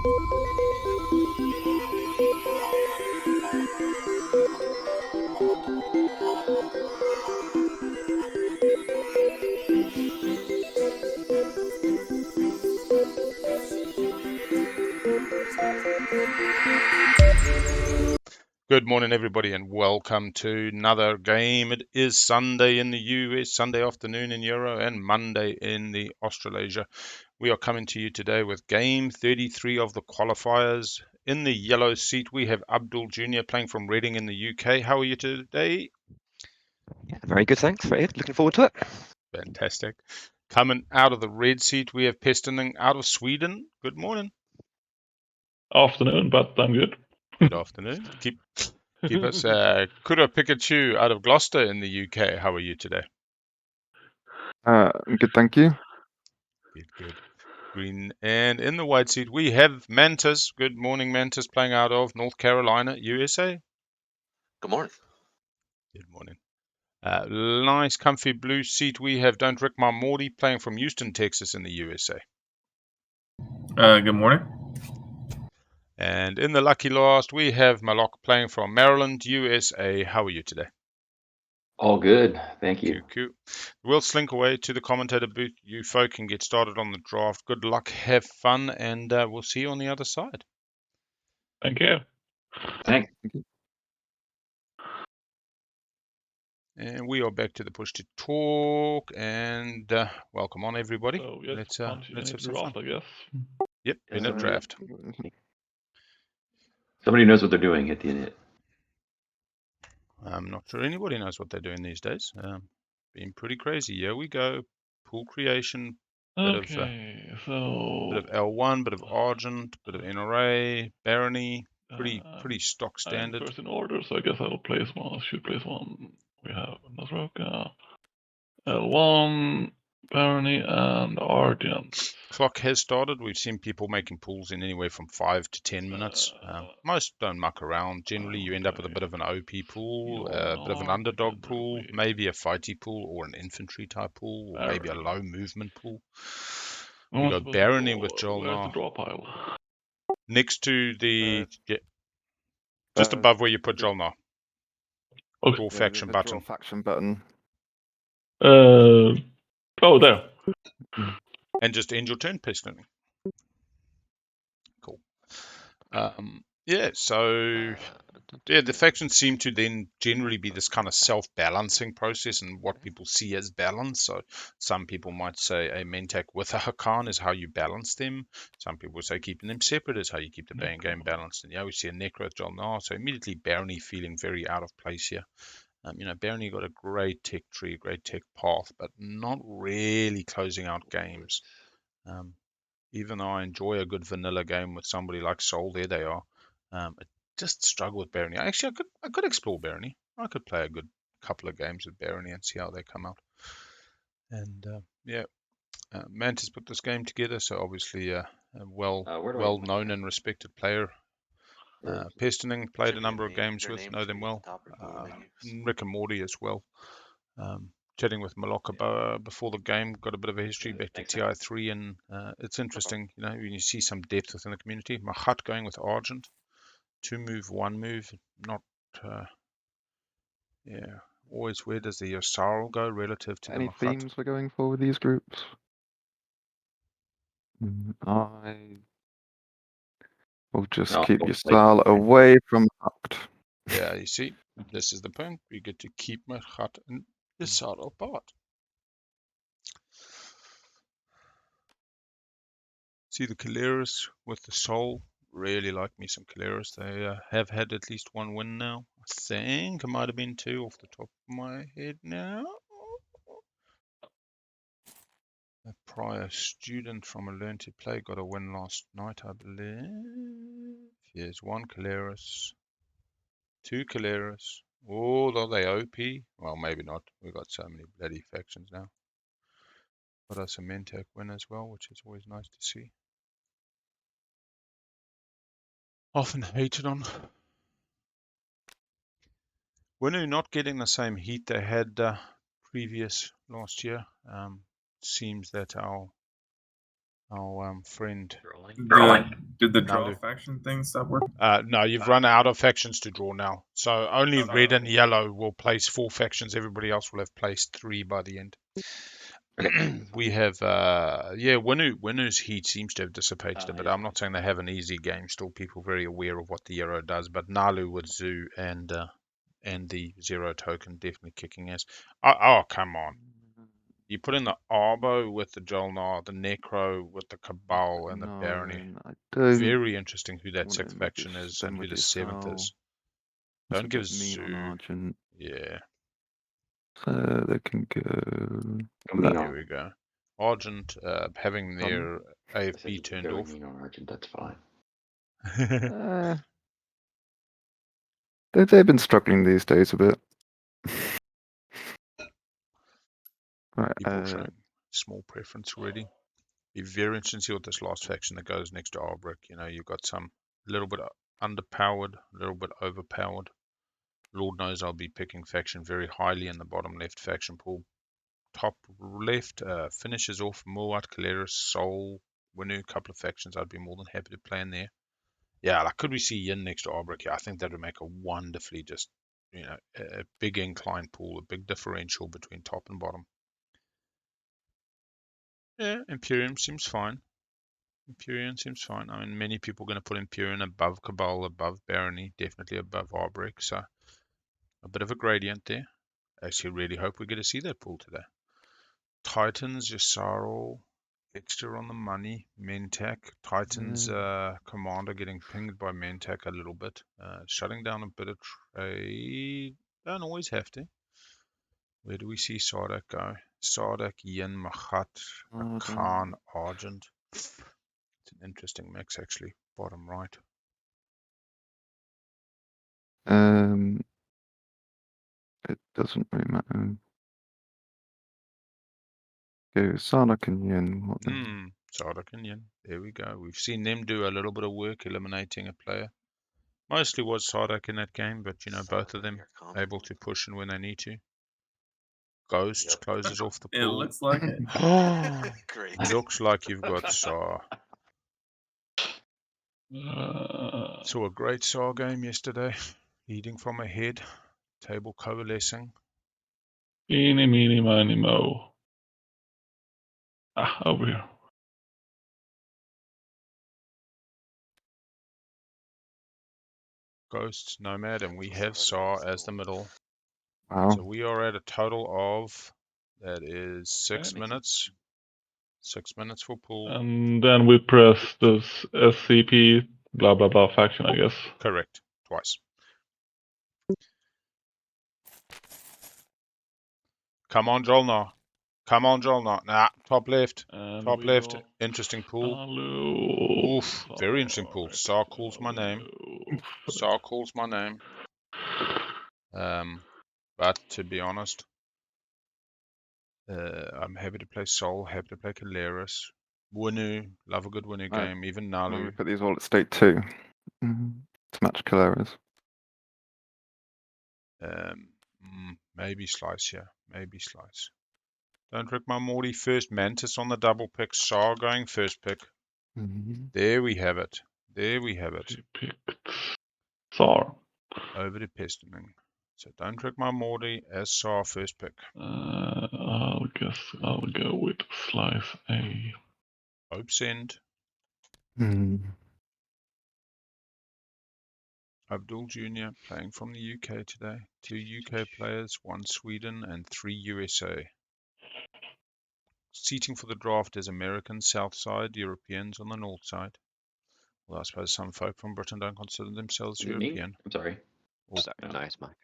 Good morning, everybody, and welcome to another game. It is Sunday in the US, Sunday afternoon in Euro, and Monday in the Australasia. We are coming to you today with game 33 of the qualifiers. In the yellow seat, we have Abdul Jr. playing from Reading in the UK. How are you today? Yeah, very good, thanks. Very good. Looking forward to it. Fantastic. Coming out of the red seat, we have Pestoning out of Sweden. Good morning. Afternoon, but I'm good. Good afternoon. Keep us. Kura Pikachu out of Gloucester in the UK. How are you today? Good, thank you. Good. Green. And in the white seat, we have Mantis. Good morning, Mantis, playing out of North Carolina, USA. Good morning. Good morning. Nice, comfy blue seat. We have Don't Rick My Morty playing from Houston, Texas, in the USA. Good morning. And in the lucky last, we have Malok playing from Maryland, USA. How are you today? All good. Thank you. Cool. We'll slink away to the commentator booth. You folk can get started on the draft. Good luck, have fun, and we'll see you on the other side. Thank you. Thanks. And we are back to the push to talk, and welcome on, everybody. So yes, let's have some draft, fun. I guess. Yep, in a draft. Somebody knows what they're doing at the end. I'm not sure anybody knows what they're doing these days. Been pretty crazy. Here we go. Pool creation. Okay, so Bit of L1, bit of Argent, bit of NRA, Barony. Pretty stock standard. I'm first in order, so I guess I'll place one. Should place one. We have Nasroka, L1, Barony, and Argent. Clock has started. We've seen people making pools in anywhere from 5 to 10 minutes. Most don't muck around. Generally, you end up with a bit of an OP pool, a bit of an underdog pool, maybe a fighty pool or an infantry type pool, or maybe a low movement pool. We got Barony with Joel Where's now. the draw pile? Next to the... just above where you put Joel now. Okay. Draw faction button. Draw faction button. Oh, there. And just end your turn, Pestoning. Cool. Yeah, so the factions seem to then generally be this kind of self-balancing process and what people see as balance. So some people might say a Mentak with a Hakan is how you balance them. Some people say keeping them separate is how you keep the game balanced. And yeah, we see a Necro with John now, so immediately Barony feeling very out of place here. Barony got a great tech tree, great tech path, but not really closing out games. Even though I enjoy a good vanilla game with somebody like Soul, there they are. I just struggle with Barony. Actually, I could explore Barony. I could play a good couple of games with Barony and see how they come out. And Mantis put this game together, so obviously a well known and respected player. Pestoning played a number of games with, know them well. Rick and Morty as well. Chatting with Malok before the game, got a bit of a history back to TI3, and it's interesting, when you see some depth within the community. Muaat going with Argent, 2 move, 1 move, not, always where does the Saar go relative to Any the Muaat? themes we're going for with these groups? I will just keep your style away from Muaat. Yeah, you see, this is the point. We get to keep Muaat and the Saar apart. See the Keleres with the Soul. Really like me some Keleres. They have had at least 1 win now. I think it might have been 2 off the top of my head now. A prior student from a Learn to Play got a win last night, I believe. Here's 1 Keleres. 2 Keleres. Oh, are they OP? Well, maybe not. We've got so many bloody factions now. Got us a Mentak win as well, which is always nice to see. Often hated on. Winu not getting the same heat they had previous last year. Seems that our our friend Did the draw Naalu. faction thing stop working? No, you've run out of factions to draw now. So only red and yellow will place 4 factions. Everybody else will have placed 3 by the end. We have, Winu's heat seems to have dissipated a bit. I'm not saying they have an easy game. Still, people very aware of what the Euro does. But Naalu with Zoo and the 0 token definitely kicking ass. Oh, come on. You put in the Arbo with the Jolnar, the Necro with the Cabal, and the Barony. Very interesting who that 6th faction is and who the 7th is. Don't give Zoo. Yeah. So they can go. Here we go. Argent having their AFB turned off. Argent, that's fine. They've been struggling these days a bit. Right, People showing small preference already. Be very interesting to see what this last faction that goes next to Arbrick. You know, you've got some a little bit underpowered, a little bit overpowered. Lord knows I'll be picking faction very highly in the bottom left faction pool. Top left finishes off Muaat, Keleres, Soul, Winu, a couple of factions I'd be more than happy to play in there. Yeah, like could we see Yin next to Arbrick? Yeah, I think that would make a wonderfully just, a big incline pool, a big differential between top and bottom. Yeah, Imperium seems fine. Imperium seems fine. I mean, many people are going to put Imperium above Cabal, above Barony, definitely above Arbrick. So a bit of a gradient there. Actually, really hope we get to see that pool today. Titans, Yasaro, extra on the money. Mentak, Titans commander getting pinged by Mentak a little bit. Shutting down a bit of trade. Don't always have to. Where do we see Sardak go? Sardak, Yin, Mahat, Khan, Argent. It's an interesting mix, actually. Bottom right. It doesn't really matter. Go Sardak and Yin. Sardak and Yin. There we go. We've seen them do a little bit of work eliminating a player. Mostly was Sardak in that game, but both of them able to push in when they need to. Ghost closes off the pool. It looks like it. Great. Looks like you've got Saar. Saw a great Saar game yesterday. Leading from ahead. Table coalescing. Eeny, meeny, miny, mo. Over here. Ghosts, Nomad, and we have Saar as the middle. Wow. So we are at a total of, that is 6 minutes. 6 minutes for pool. And then we press this SCP blah blah blah faction, I guess. Correct. Twice. Come on, Jolnar. Come on, Jolnar. Nah, top left. And Top we left. go Interesting pool. Naalu. Oof, very interesting pool. Saar calls my name. Saar calls my name. But to be honest, I'm happy to play Soul, happy to play Keleres. Winu, love a good Winu game, even Let me Naalu. put these all at state 2 to match Keleres. Maybe Slice here, maybe Slice. Don't wreck my Morty first. Mantis on the double pick. Saar going first pick. There we have it. There we have it. She picked Saar. Over to Pestiming. So don't trick my Morty as Saar first pick. I guess I'll go with Slice A. Hope send. Abdul Jr. playing from the UK today. 2 UK players, 1 Sweden and 3 USA. Seating for the draft is Americans south side, Europeans on the north side. Well, I suppose some folk from Britain don't consider themselves Is it me? European. I'm sorry. Oh, Nice, Mike.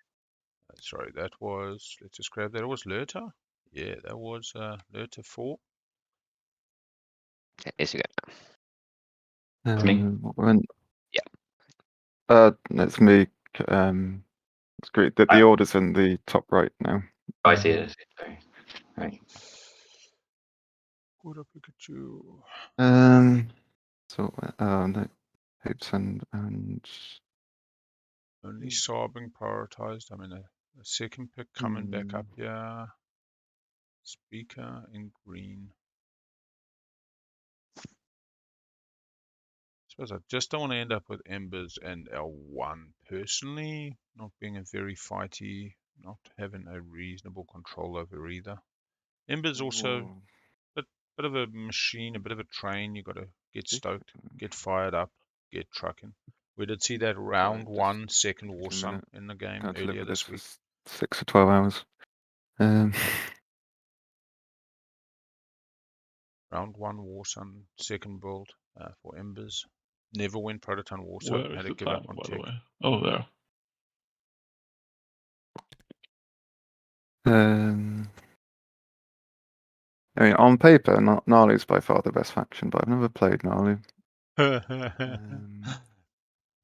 sorry, that was, let's just grab that. It was Lerta? Yeah, that was Lerta 4. It's good. It's me? Yeah. It's me. It's great that the order's in the top right now. Oh, I see it. Sorry. Right. Good Pikachu. So no, hopes and Only Saar being prioritized. I mean, a second pick coming back up here. Speaker in green. Because I just don't want to end up with Embers and L1 personally, not being a very fighty, not having a reasonable control over either. Embers also Whoa. bit of a machine, a bit of a train. You got to get stoked, get fired up, get trucking. We did see that round just one second a war sun minute. in the game Can't earlier deliver this this week. for 6 or 12 hours. Um, Round one war sun, second build for Embers. Never went Prototype war sun. Where is Had the to give up timer, on by the tech. way? Oh, there. I mean, on paper, Naalu's by far the best faction, but I've never played Naalu.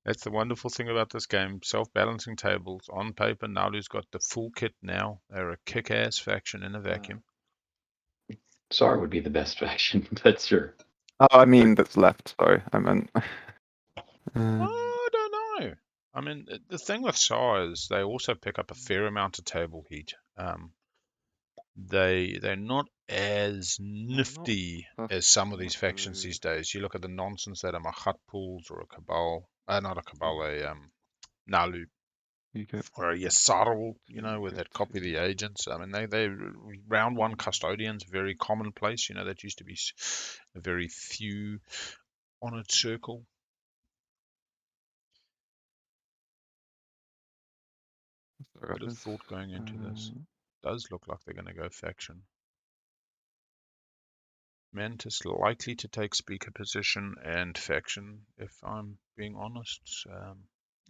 That's the wonderful thing about this game. Self-balancing tables. On paper, Naalu's got the full kit now. They're a kick-ass faction in a vacuum. Saar would be the best faction, but sure. Oh, I mean, that's left. Sorry, I meant. I don't know. I mean, the thing with Saar is they also pick up a fair amount of table heat. They're not as nifty as some of these factions these days. You look at the nonsense that a Muaat pulls or a Cabal, not a Cabal, a Naalu You get or a Yasarl, you know, with that copy the agents. I mean, they round one custodians very commonplace. You know, that used to be a very few honored circle. Bit of thought going into this. Does look like they're going to go faction. Mantis likely to take speaker position and faction, if I'm being honest,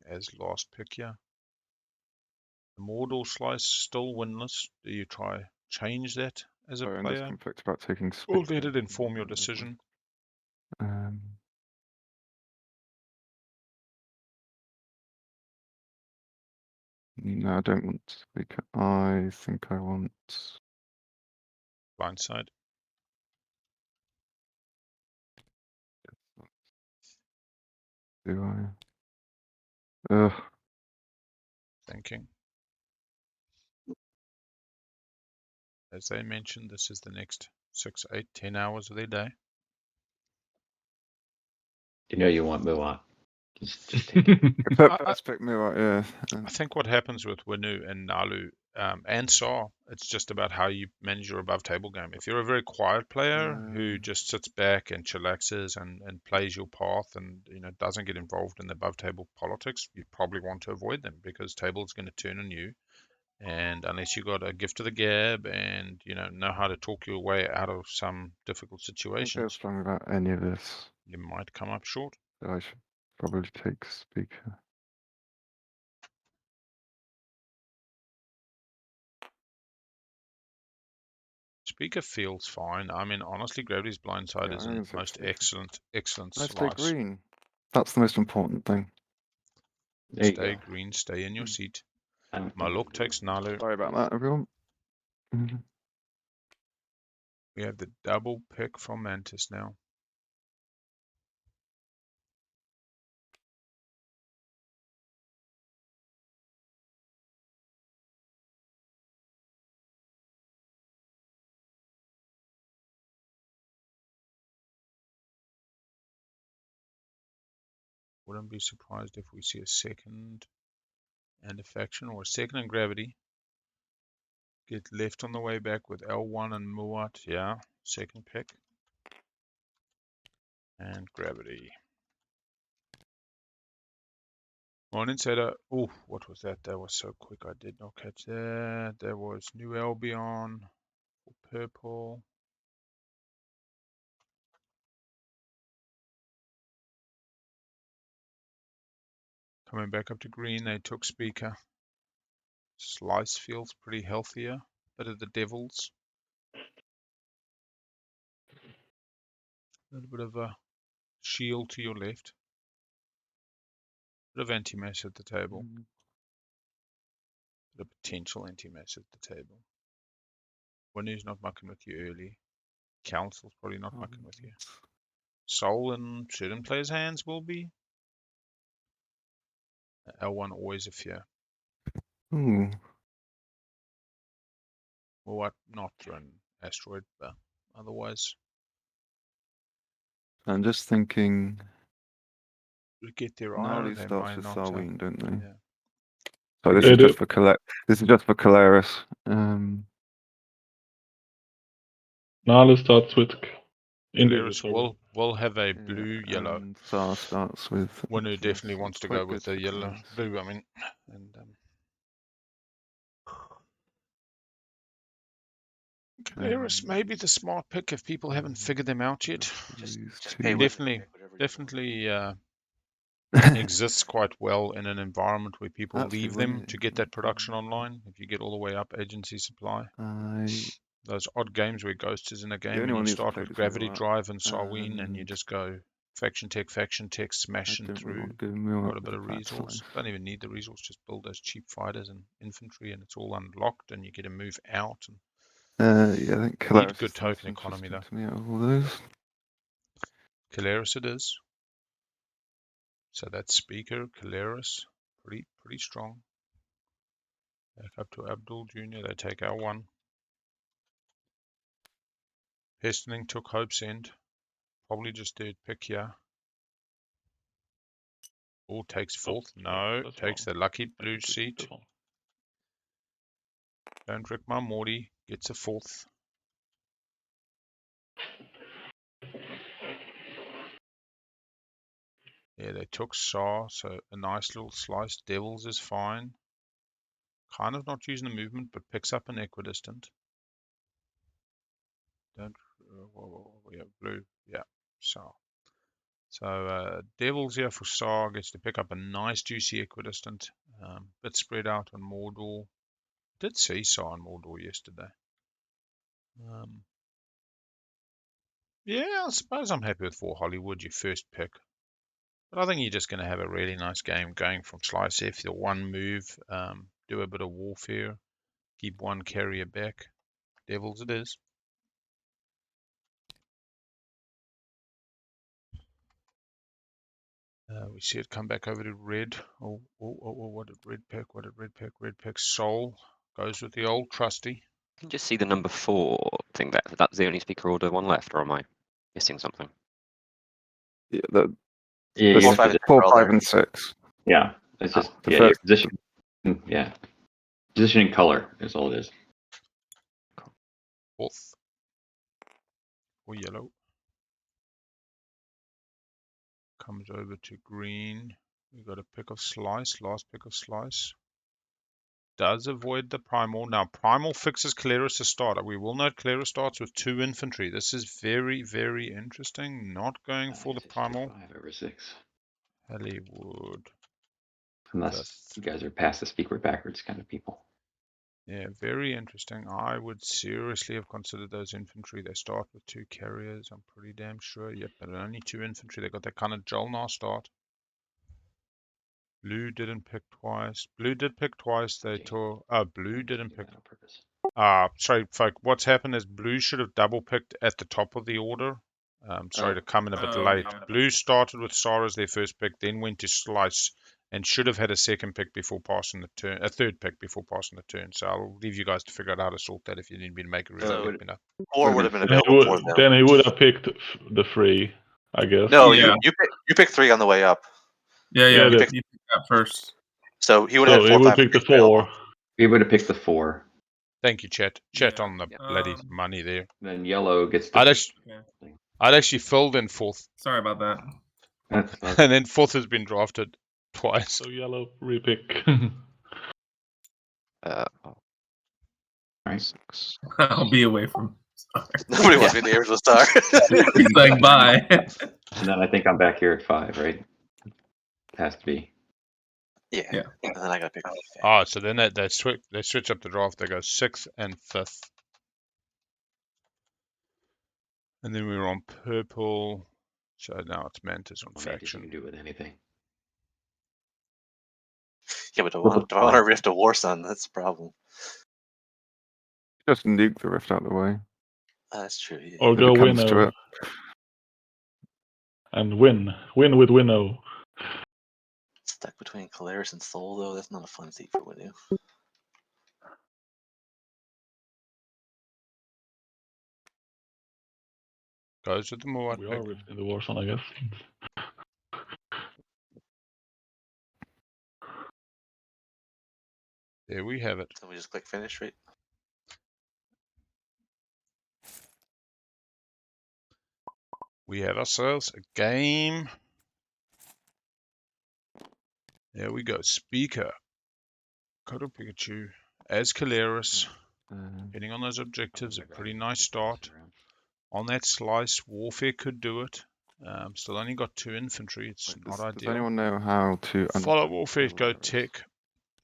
as last pick here. The Mordor slice still winless. Do you try change that as a Sorry, I'm player? just conflicted about taking Or speaker. let it inform your decision? No, I don't want speaker. I think I want. Blindside. Do I? Ugh. Thinking. As they mentioned, this is the next 6, 8, 10 hours of their day. You know you want Muaat. Just take it. First pick me right, yeah. I think what happens with Winu and Naalu and Saar, it's just about how you manage your above table game. If you're a very quiet player who just sits back and chillaxes and plays your path and doesn't get involved in the above table politics, you probably want to avoid them because table's going to turn on you. And unless you got a gift of the gab and know how to talk your way out of some difficult I don't feel situations, strong about any of this. you might come up short. So I should probably take speaker. Speaker feels fine. I mean, honestly, Gravity's Blindside Yeah, is I'm a gonna take most speaker. excellent Let's take slice. green. That's the most important thing. There you Stay go. green, stay in your seat. I'm- Maluk takes Naalu. Sorry about that, everyone. We have the double pick from Mantis now. Wouldn't be surprised if we see a second and a faction, or a second and Gravity. Get left on the way back with L1 and Muaat. Yeah, second pick. And Gravity. On Insider. Oh, what was that? That was so quick. I did not catch that. There was New Albion for purple. Coming back up to green, they took speaker. Slice feels pretty healthier. Bit of the Devils. A little bit of a shield to your left. Bit of anti-mass at the table. Bit of potential anti-mass at the table. Winu's not mucking with you early. Council's probably not mucking with you. Soul in certain players' hands will be. L1 always a fear. Ooh. Or what? Not thrown asteroid, but otherwise. I'm just thinking. get their Naalu ire, they starts might with not. Sarween, don't they? Yeah. So this They is do. just for This is just for Keleres. Naalu starts with Keleres will have a blue yellow. And Saar starts with. One who yes, definitely wants it's to quite go with good the for yellow, Keleres. blue. I mean, and Keleres may be the smart pick if people haven't figured them out yet. Just Just pay with Definitely, it, whatever you definitely exists quite well in an environment where people That's leave good, them wouldn't to it? get that production online. If you get all the way up agency supply, those odd games where Ghost is in a game only and you one who's start played with is Gravity Muaat, Drive and Sarween and you and just go faction tech, I smashing don't really through. want to go Muaat Got a with bit the of fat resource. slice. Don't even need the resource. Just build those cheap fighters and infantry, and it's all unlocked, and you get to move out. And Yeah, I think you need Keleres good is the most token economy, interesting though. to me out of all those. Keleres it is. So that speaker, Keleres, pretty strong. Back up to Abdul Jr. They take L1. Pestening took Hope's End. Probably just third pick here. Oh, takes fourth. No, that's takes wrong. the lucky I blue think we keep seat. this one. Don't wreck my Morty. Gets a fourth. Yeah, they took Saar, so a nice little slice. Devils is fine. Kind of not using the movement, but picks up an equidistant. Don't. Yeah, blue. Yeah, Saar. So Devils here for Saar gets to pick up a nice juicy equidistant. Bit spread out on Mordor. Did see Saar on Mordor yesterday. Yeah, I suppose I'm happy with 4 Hollywood, your first pick. But I think you're just going to have a really nice game going from Slice F, the one move, do a bit of warfare, keep one carrier back. Devils it is. We see it come back over to red. Oh, what did red pick? What did red pick? Red pick Soul. Goes with the old trusty. You can just see the number 4 thing there. That's the only speaker order one left, or am I missing something? Yeah, Yeah, the you 4, have 5, to and 6 just, 4, are all 5, there. and 6. yeah, it's just, The yeah, your first, position, yeah. Positioning color is all it is. Fourth. Or yellow. Comes over to green. We got a pick of Slice. Last pick of Slice. Does avoid the Primal. Now, Primal fixes Keleres to start. We will note Keleres starts with 2 infantry. This is very, very interesting. Not going for the Just do Primal. 5 over 6. Hollywood. Unless 5th. you guys are past the speak word backwards kind of people. Yeah, very interesting. I would seriously have considered those infantry. They start with 2 carriers. I'm pretty damn sure. Yep, but only 2 infantry. They got that kind of Jolnar start. Blue didn't pick twice. Blue did pick twice. They tore. Blue didn't pick. On purpose. Sorry, folk. What's happened is Blue should have double picked at the top of the order. Sorry to come in a bit late. yeah. Blue started with Saar as their first pick, then went to Slice, and should have had a second pick before passing the turn, a third pick before passing the turn. So I'll leave you guys to figure out how to sort that. If you need me to make a So real, let me know. 4 would have been Then available for them. then he would have picked the 3, I guess. No, Yeah. you picked 3 on the way up. Yeah, Yeah, you that- picked that first. So he would So have had he 4, would 5, pick and the 6 available. 4. We would have picked the 4. Thank you, chat. Chat Yeah. on the bloody money there. Then yellow gets the. I'd actually filled in 4th, Sorry about that. That's and then 4th has been drafted twice. So yellow repick. right. 6. I'll be away from. Nobody wants to be the original star. He's like, bye. And then I think I'm back here at 5, right? It has to be. Yeah. Yeah. And then I got to pick. So then they switch up the draft. They go 6th and 5th. And then we were on purple. So now it's Mantis on Well, Mantis, you faction. can do it with anything. Yeah, but do I want to rift a War Sun? That's the problem. Just nuke the rift out of the way. That's true. Yeah. Or If go it comes to Winnow. it. And win. Win with Winnow. Stuck between Keleres and Soul, though. That's not a fun seat for Winnow. Goes with the Muaat We pick. are rifting the War Sun, I guess. There we have it. So we just click finish, right? We have ourselves a game. There we go. Speaker. Kodo Pikachu as Keleres. Hitting on those objectives, a pretty nice start. On that slice, Warfare could do it. Still only got 2 infantry. It's not Does ideal. anyone know how to Follow Warfare, go tick.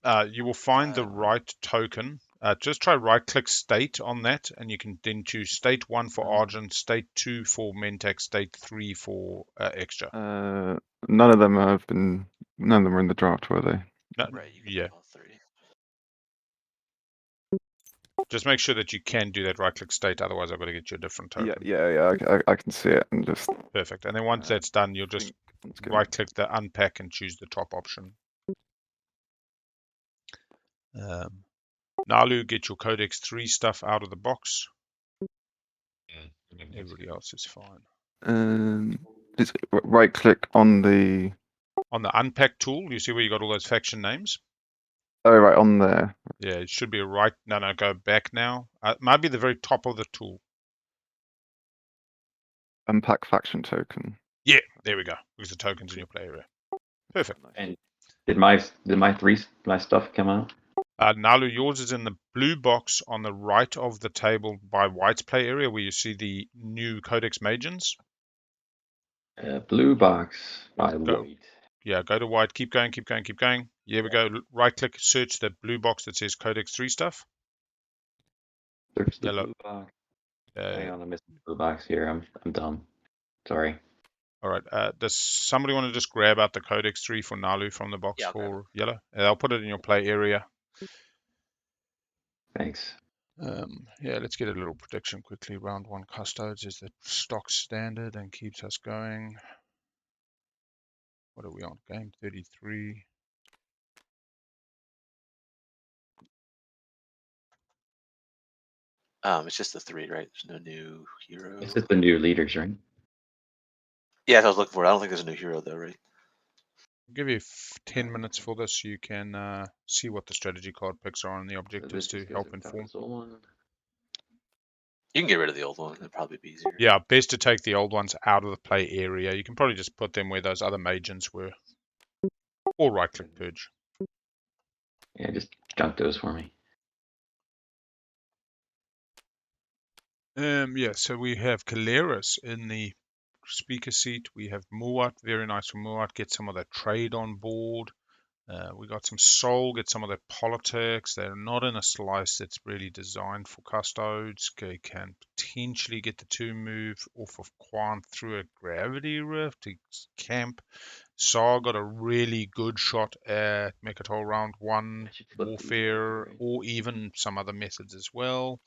You will find the right token. Just try right-click state on that, and you can then choose state 1 for Argent, state 2 for Mentex, state 3 for extra. None of them are in the draft, were they? No, Right. You can yeah. do all 3. Just make sure that you can do that right-click state, otherwise I've got to get you a different token. Yeah. I can see it and just. Perfect. And then once that's done, you'll just right-click the unpack and choose the top option. Naalu, get your Codex 3 stuff out of the box. Everybody else is fine. Just right click on the. On the unpack tool, you see where you got all those faction names? Oh, right, on there. Yeah, it should be a right. No, go back now. It might be the very top of the tool. Unpack faction token. Yeah, there we go. Because the token's in your play area. Perfect. And did my stuff come out? Naalu, yours is in the blue box on the right of the table by White's play area where you see the new Codex Magians. Blue box by Go. White. Yeah, go to White. Keep going. Here we go. Right click, search the blue box that says Codex 3 stuff. Search the Yellow. blue box. Hang on, I'm missing the blue box here. I'm dumb. Sorry. All right. Does somebody want to just grab out the Codex 3 for Naalu from the box for yellow? I'll put it in your play area. Thanks. Yeah, let's get a little prediction quickly. Round 1 Custodes is the stock standard and keeps us going. What are we on? Game 33. It's just the 3, right? There's no new hero. It's just the new leaders, right? Yeah, I was looking for it. I don't think there's a new hero though, right? I'll give you 10 minutes for this. So you can see what the strategy card picks are and the objectives to help inform. You can get rid of the old one. It'd probably be easier. Yeah, best to take the old ones out of the play area. You can probably just put them where those other Magians were. Or right-click purge. Yeah, just junk those for me. Yeah, so we have Keleres in the speaker seat. We have Muaat, very nice for Muaat. Get some of that trade on board. We got some soul, get some of that politics. They're not in a slice that's really designed for custodes. They can potentially get the 2 move off of Quant through a gravity rift to camp. Saar got a really good shot at Mechatol round 1, Warfare, or even some other methods as well.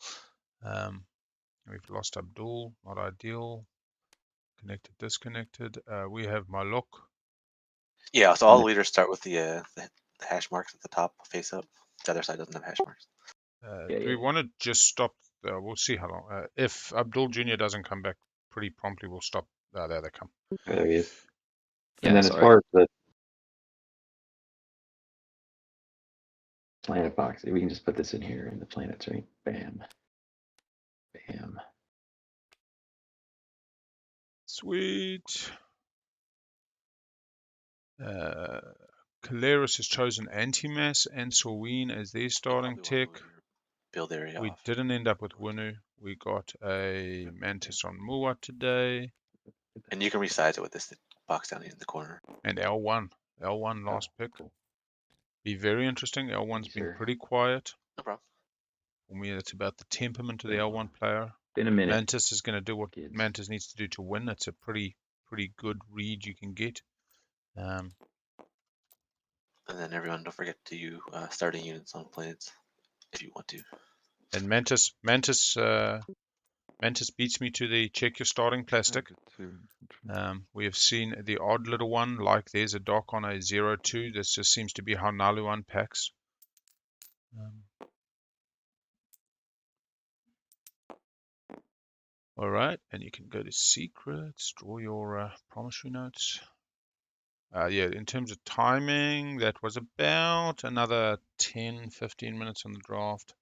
We've lost Abdul, not ideal. Connected, disconnected. We have Malok. Yeah, so all the leaders start with the hash marks at the top, face up. The other side doesn't have hash marks. Do we want to just stop? We'll see how long. If Abdul Jr. doesn't come back pretty promptly, we'll stop. There they come. Oh, there he is. Yeah, And then sorry. as far as the planet box, we can just put this in here in the planets, right? Bam. Bam. Sweet. Keleres has chosen Antimass and Sorween as their starting tech. Build area We off. didn't end up with Winu. We got a Mantis on Muaat today. And you can resize it with this box down in the corner. And L1. L1 last pick. Be very interesting. L1's been pretty quiet. No problem. For me, it's about the temperament of the L1 player. In a minute. Mantis is going to do what Mantis needs to do to win. It's a pretty good read you can get. And then everyone, don't forget to use starting units on planets if you want to. And Mantis beats me to the check your starting plastic. We have seen the odd little one, like there's a dock on a 0-2. This just seems to be how Naalu unpacks. All right, and you can go to secrets, draw your promissory notes. Yeah, in terms of timing, that was about another 10, 15 minutes on the draft.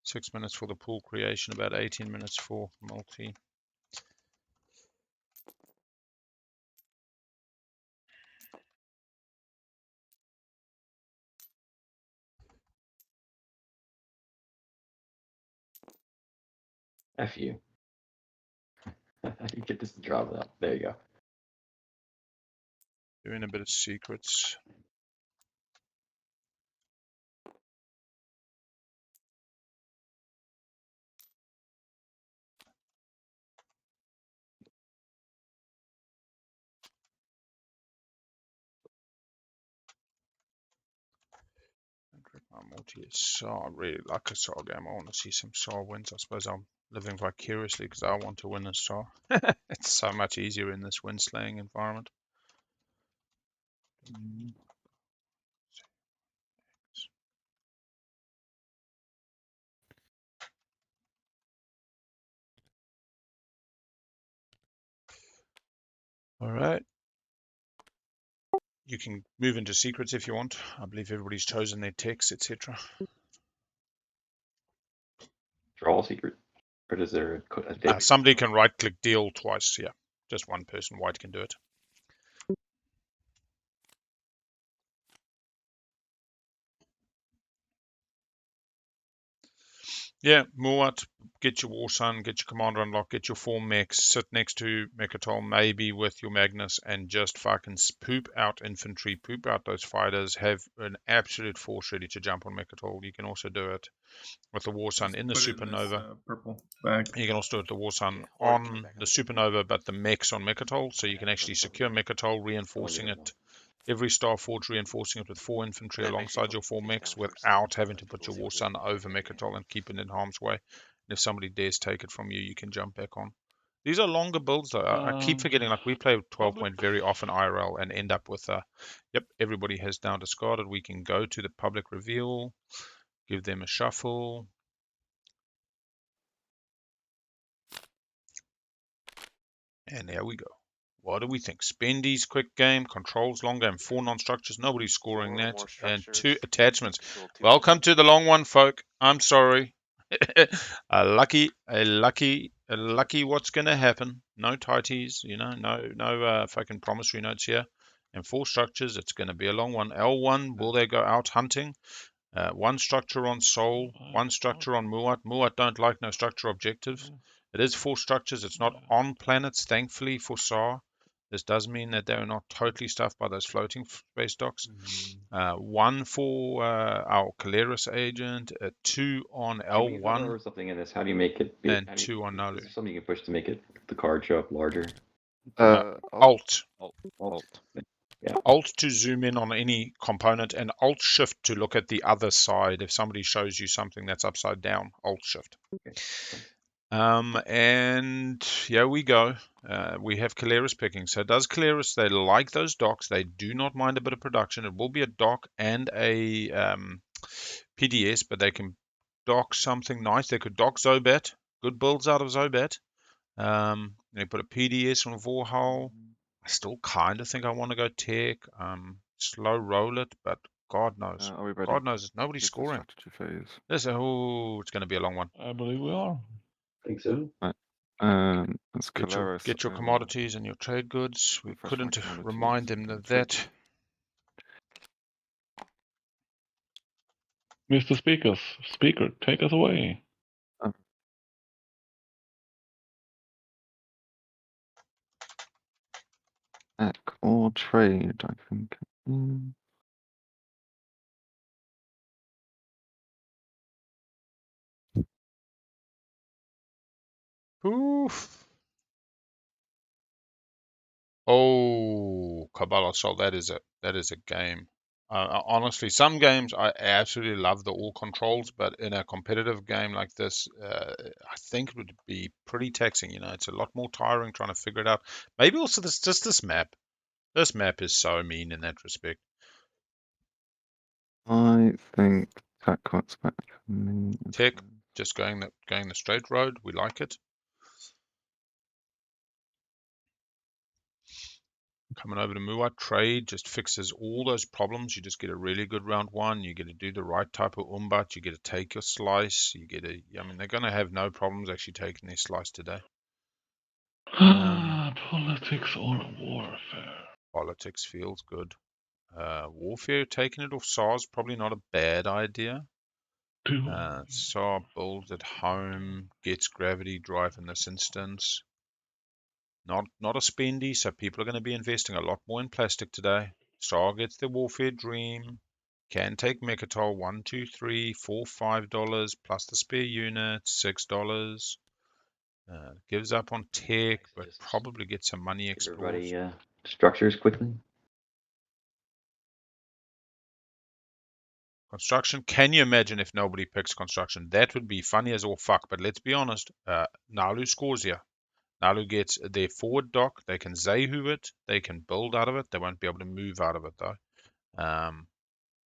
6 minutes for the pool creation, about 18 minutes for multi. F you. You get this drop out. There you go. Doing a bit of secrets. Multi is Saar. I really like a Saar game. I want to see some Saar wins. I suppose I'm living vicariously because I want to win a Saar. It's so much easier in this win slaying environment. All right. You can move into secrets if you want. I believe everybody's chosen their techs, etc. Draw secret. Or is there a thing? Somebody can right-click deal twice. Yeah, just one person. White can do it. Yeah, Muaat, get your War Sun, get your Commander Unlock, get your 4 mechs, sit next to Mechatol, maybe with your Magnus, and just fucking poop out infantry, poop out those fighters, have an absolute force ready to jump on Mechatol. You can also do it with the War Sun Just in the put it in this, Supernova. purple bag. You can also do it the War Sun Or it came on back the on. Supernova, but the mechs on Mechatol, so you can actually secure Mechatol, reinforcing it. Every Starforge reinforcing it with 4 infantry And it makes you alongside go your 4 face mechs down for a second, without having but to put you'll your see War it Sun really over back again. Mechatol and keep it in harm's way. And if somebody dares take it from you, you can jump back on. These are longer builds though. I keep forgetting, like we play 12 point very often IRL and end up with yep, everybody has now discarded. We can go to the public reveal, give them a shuffle. And there we go. What do we think? Spendy's quick game, controls long game, 4 non-structures, nobody's scoring 4 or that, more and 2 structures, attachments. control 2 Welcome units. to the long one, folk. I'm sorry. a lucky what's gonna happen. No tighties, you know, no fucking promissory notes here. And 4 structures, it's gonna be a long one. L1, will they go out hunting? 1 structure on Soul, 1 structure on Muaat. Muaat don't like no structure objectives. It is 4 structures. It's not on planets, thankfully, for Saar. This does mean that they're not totally stuffed by those floating space docks. 1 for our Keleres agent, 2 on When you hover L1, over something in this, how do you make it? and 2 on Is Naalu. there something you can push to make it the card show up larger? Alt. Alt. Yeah. Alt to zoom in on any component, and Alt Shift to look at the other side. If somebody shows you something that's upside down, Alt Shift. Okay. And here we go. We have Keleres picking. So does Keleres, they like those docks. They do not mind a bit of production. It will be a dock and a PDS, but they can dock something nice. They could dock Zobat. Good builds out of Zobat. They put a PDS on Vorhal. I still kind of think I want to go tech. Slow roll it, but God knows. Are we ready? God knows. Nobody's It's the scoring. strategy phase. It's going to be a long one. I believe we are. I think so. It's Get your Keleres. commodities and your trade goods. We refresh my couldn't commodities remind them and of trade. that. Mr. Speaker, take us away. Attack or trade, I think. Oof. Oh, Kabbalah Soul, that is a game. Honestly, some games I absolutely love the all controls, but in a competitive game like this, I think it would be pretty taxing. You know, it's a lot more tiring trying to figure it out. Maybe also this map. This map is so mean in that respect. I think attack works better for me. Tech, just going the straight road. We like it. Coming over to Muaat, trade just fixes all those problems. You just get a really good round one. You get to do the right type of umbat. You get to take your slice. You get to, I mean, they're going to have no problems actually taking their slice today. Politics or warfare? Politics feels good. Warfare, taking it off Saar's probably not a bad idea. Saar builds at home, gets gravity drive in this instance. Not a spendy, so people are going to be investing a lot more in plastic today. Saar gets the Warfare Dream. Can take Mechatol $1, $2, $3, $4, $5 plus the spare unit, $6. Gives up on tech, but Just probably gets some money give everybody explores. structures quickly. Construction. Can you imagine if nobody picks construction? That would be funny as all fuck. But let's be honest. Naalu scores here. Naalu gets their forward dock. They can Zehu it. They can build out of it. They won't be able to move out of it though.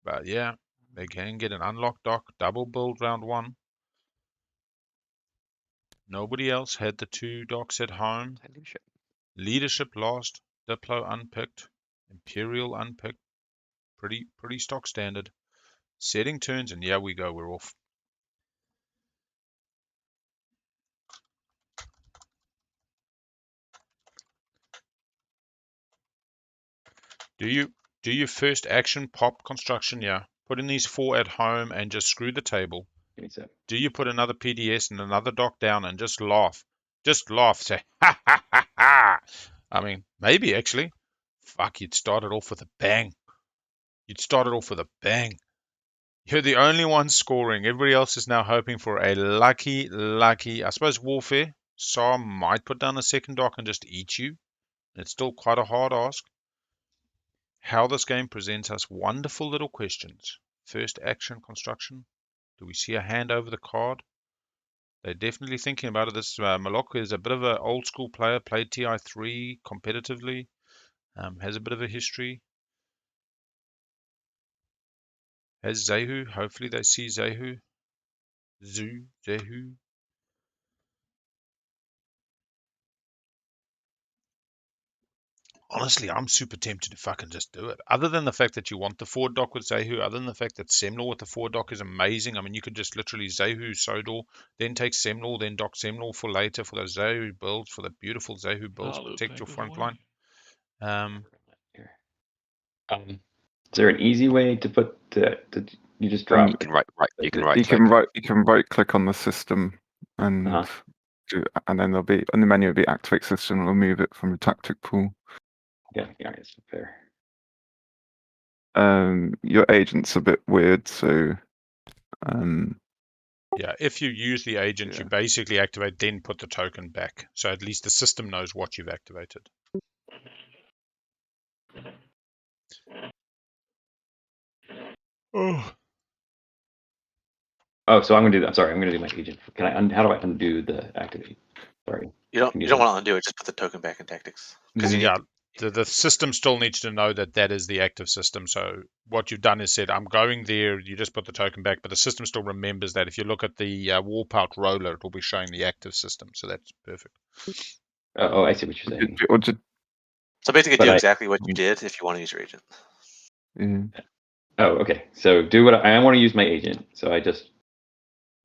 But yeah, they can get an unlocked dock. Double build round one. Nobody else had the 2 docks at home. Leadership. Leadership lost. Diplo unpicked. Imperial unpicked. Pretty stock standard. Setting turns, and yeah, we go. We're off. Do you first action pop construction? Yeah. Put in these 4 at home and just screw the table. Give me a sec. Do you put another PDS and another dock down and just laugh? Just laugh. Say, ha ha ha ha. I mean, maybe actually. Fuck, you'd started off with a bang. You'd started off with a bang. You're the only one scoring. Everybody else is now hoping for a lucky, I suppose, warfare. Saar might put down a second dock and just eat you. It's still quite a hard ask. How this game presents us wonderful little questions. First action construction. Do we see a hand over the card? They're definitely thinking about it. This Malok is a bit of an old school player, played TI3 competitively, has a bit of a history. Has Zehu. Hopefully they see Zehu. Zehu. Honestly, I'm super tempted to fucking just do it. Other than the fact that you want the forward dock with Zehu, other than the fact that Semnor with the forward dock is amazing. I mean, you could just literally Zehu Sodor, then take Semnor, then dock Semnor for later for those Zehu builds, for the beautiful Zehu builds, Naalu, protect take your this front away. line. Here. Is there an easy way to put you just drop? You can right. You can right. You click. can right click on the system and and then there'll be on the menu will be activate system and remove it from the tactic pool. Yeah, it's fair. Your agent's a bit weird, so Yeah, if you use the agent, Yeah. you basically activate, then put the token back. So at least the system knows what you've activated. Oh. Oh, so I'm gonna do my agent. Can I? How do I undo the activate? Sorry. You don't Can you don't say- want to undo it. Just put the token back in tactics because you need. Yeah, the system still needs to know that is the active system. So what you've done is said, I'm going there. You just put the token back, but the system still remembers that. If you look at the Warpout roller, it will be showing the active system. So that's perfect. Oh, I see what you're saying. or just So basically, But do I- exactly what you did if you want to use your agent. yeah. Oh, okay. So do what I want to use my agent. So I just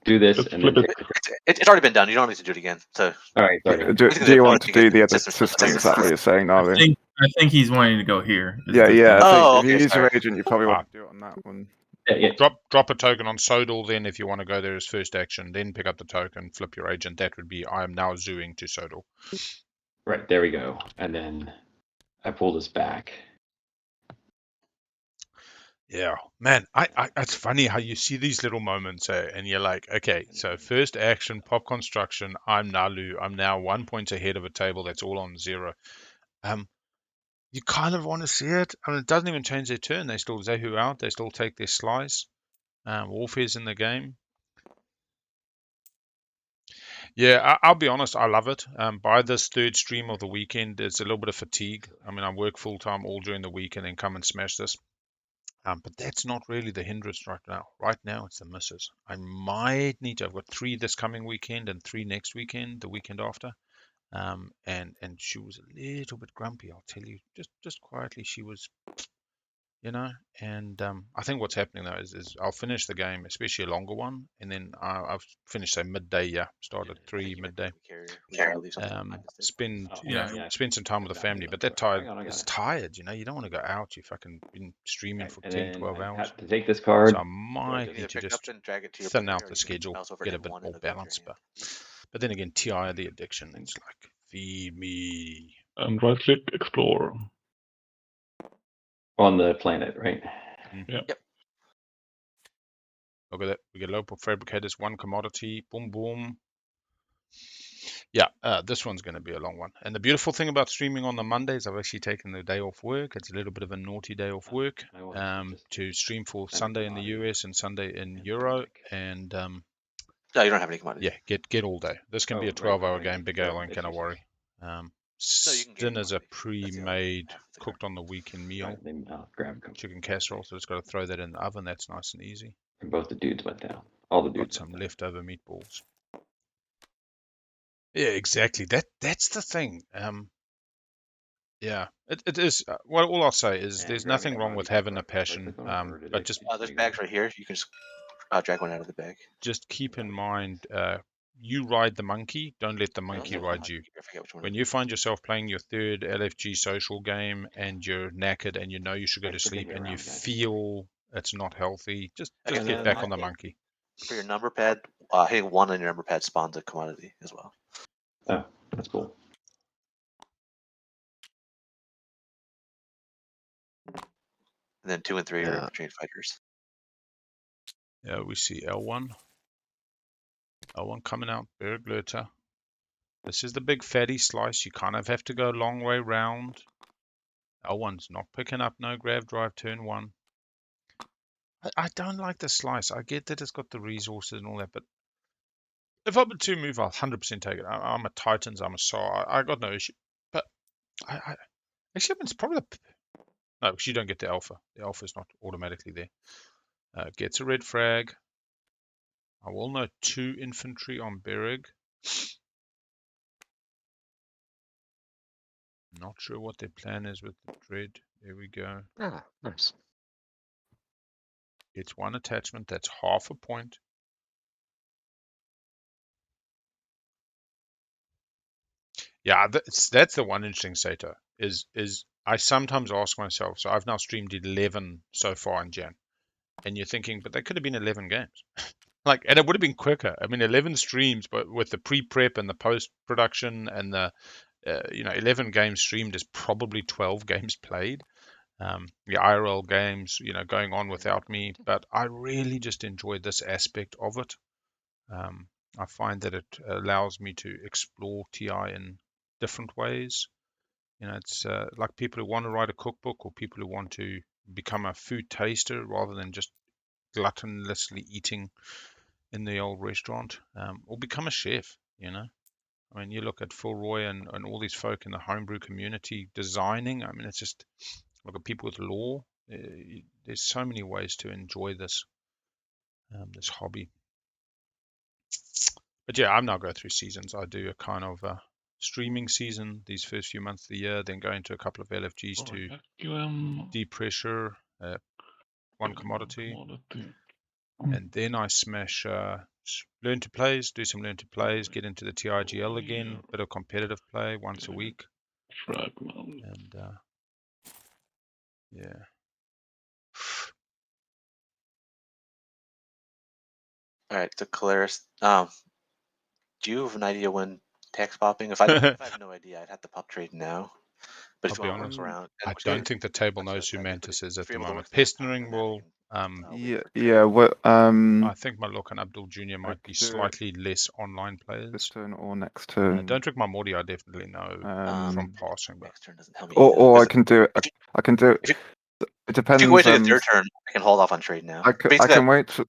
do this Just and then flip take the. It's already been done. You don't need to do it again. So All right, sorry. Do Basically, you the want to ability do get the other system system? Is system. that what you're saying, Naalu? I think he's wanting to go here. is Yeah, the yeah. thing. I Oh, think if you okay, use your sorry. agent, you probably want to do it on that one. Yeah. Drop a token on Sodal, then if you want to go there as first action, then pick up the token, flip your agent. That would be, I am now zooing to Sodal. Right, there we go. And then I pull this back. Yeah, man, it's funny how you see these little moments and you're like, okay, so first action, pop construction, I'm Naalu, I'm now 1 point ahead of a table that's all on 0. You kind of want to see it. I mean, it doesn't even change their turn. They still Zehu out, they still take their slice. Warfare's in the game. Yeah, I'll be honest, I love it. By this third stream of the weekend, there's a little bit of fatigue. I mean, I work full time all during the week and then come and smash this. But that's not really the hindrance right now. Right now, it's the misses. I might need to. I've got 3 this coming weekend and 3 next weekend, the weekend after. And she was a little bit grumpy, I'll tell you, just quietly. She was, and I think what's happening though is I'll finish the game, especially a longer one, and then I've finished say midday, start at 3 midday. Spend spend some time with the family, but that it's tired, you don't want to go out. You fucking been streaming for 10, 12 hours. To take this card. So I might need to just thin out the schedule, get a bit more balance. But then again, TI, the addiction, it's like, feed me. And right click, explore. On the planet, right? Yeah. Yep. Look at that. We get local fabricators, 1 commodity, boom, boom. Yeah, this one's going to be a long one. And the beautiful thing about streaming on the Mondays, I've actually taken the day off work. It's a little bit of a naughty day off work to stream for Sunday in the US and Sunday in Euro. And No, you don't have any commodities. yeah, get all day. This can be a 12-hour game. Big Ale ain't gonna worry. Dinner's a pre-made, cooked on the weekend meal. Chicken casserole, so just got to throw that in the oven. That's nice and easy. And both the dudes went down. All the dudes got some leftover meatballs. Yeah, exactly. That's the thing. Yeah, it is. Well, all I'll say is there's nothing wrong with having a passion. But just there's bags right here. You can just drag one out of the bag. Just keep in mind, you ride the monkey. Don't let the monkey ride you. When you find yourself playing your 3rd LFG social game and you're knackered and you should go to sleep and you feel it's not healthy, just get back on the monkey. For your number pad, hitting 1 on your number pad spawns a commodity as well. Oh, that's cool. And then 2 and 3 are trained fighters. Yeah, we see L1. L1 coming out, Berglöter. This is the big fatty slice. You kind of have to go a long way round. L1's not picking up no grav drive turn 1. I don't like the slice. I get that it's got the resources and all that, but if I'm a 2 move, I'll 100% take it. I'm a Titans, I'm a Saar. I got no issue. But I actually, it's probably no, because you don't get the alpha. The alpha is not automatically there. Gets a red frag. I will know 2 infantry on Berrig. Not sure what their plan is with the dread. There we go. Ah, nice. It's 1 attachment. That's half a point. Yeah, that's the one interesting Sato is I sometimes ask myself. So I've now streamed 11 so far in Jan, and you're thinking, but they could have been 11 games. And it would have been quicker. I mean, 11 streams, but with the pre-prep and the post-production and the 11 games streamed is probably 12 games played. The IRL games, going on without me, but I really just enjoy this aspect of it. I find that it allows me to explore TI in different ways. It's like people who want to write a cookbook or people who want to become a food taster rather than just gluttonously eating in the old restaurant, or become a chef. I mean, you look at Phil Roy and all these folk in the homebrew community designing. I mean, it's just look at people with law. There's so many ways to enjoy this hobby. But yeah, I'm now going through seasons. I do a kind of streaming season these first few months of the year, then go into a couple of LFGs to depressure, 1 commodity. And then I smash learn to plays, do some learn to plays, get into the TIGL again, bit of competitive play once a week. And yeah. All right, so Keleres, do you have an idea when tax popping? If I have no idea, I'd have to pop trade now. But if you want to look around, I don't think the table knows who Mantis is at the moment. Pestering will. Yeah. Well, I think Malok and Abdul Jr. might be slightly less online players. This turn or next turn. Don't drink my Morty. I definitely know from passing. But next turn doesn't help me. Or I can do it. I can do it. It depends. If you wait till your 3rd turn, I can hold off on trade now. I can wait.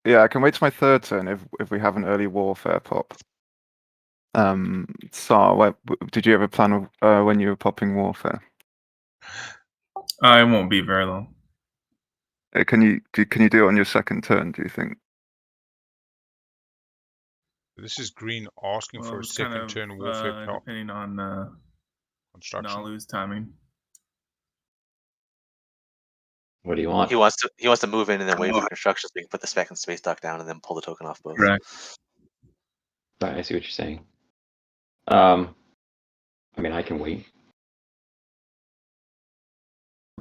I can wait to my 3rd turn if we have an early warfare pop. Saar, did you ever plan when you were popping warfare? It won't be very long. Can you do it on your 2nd turn? Do you think? This is green asking Well, for a it's kind second of turn warfare depending on construction. Naalu's timing. What do you want? He wants to move in and then wait for construction so we can put the spec and space dock down and then pull the token off both. Correct. Right, I see what you're saying. I mean, I can wait.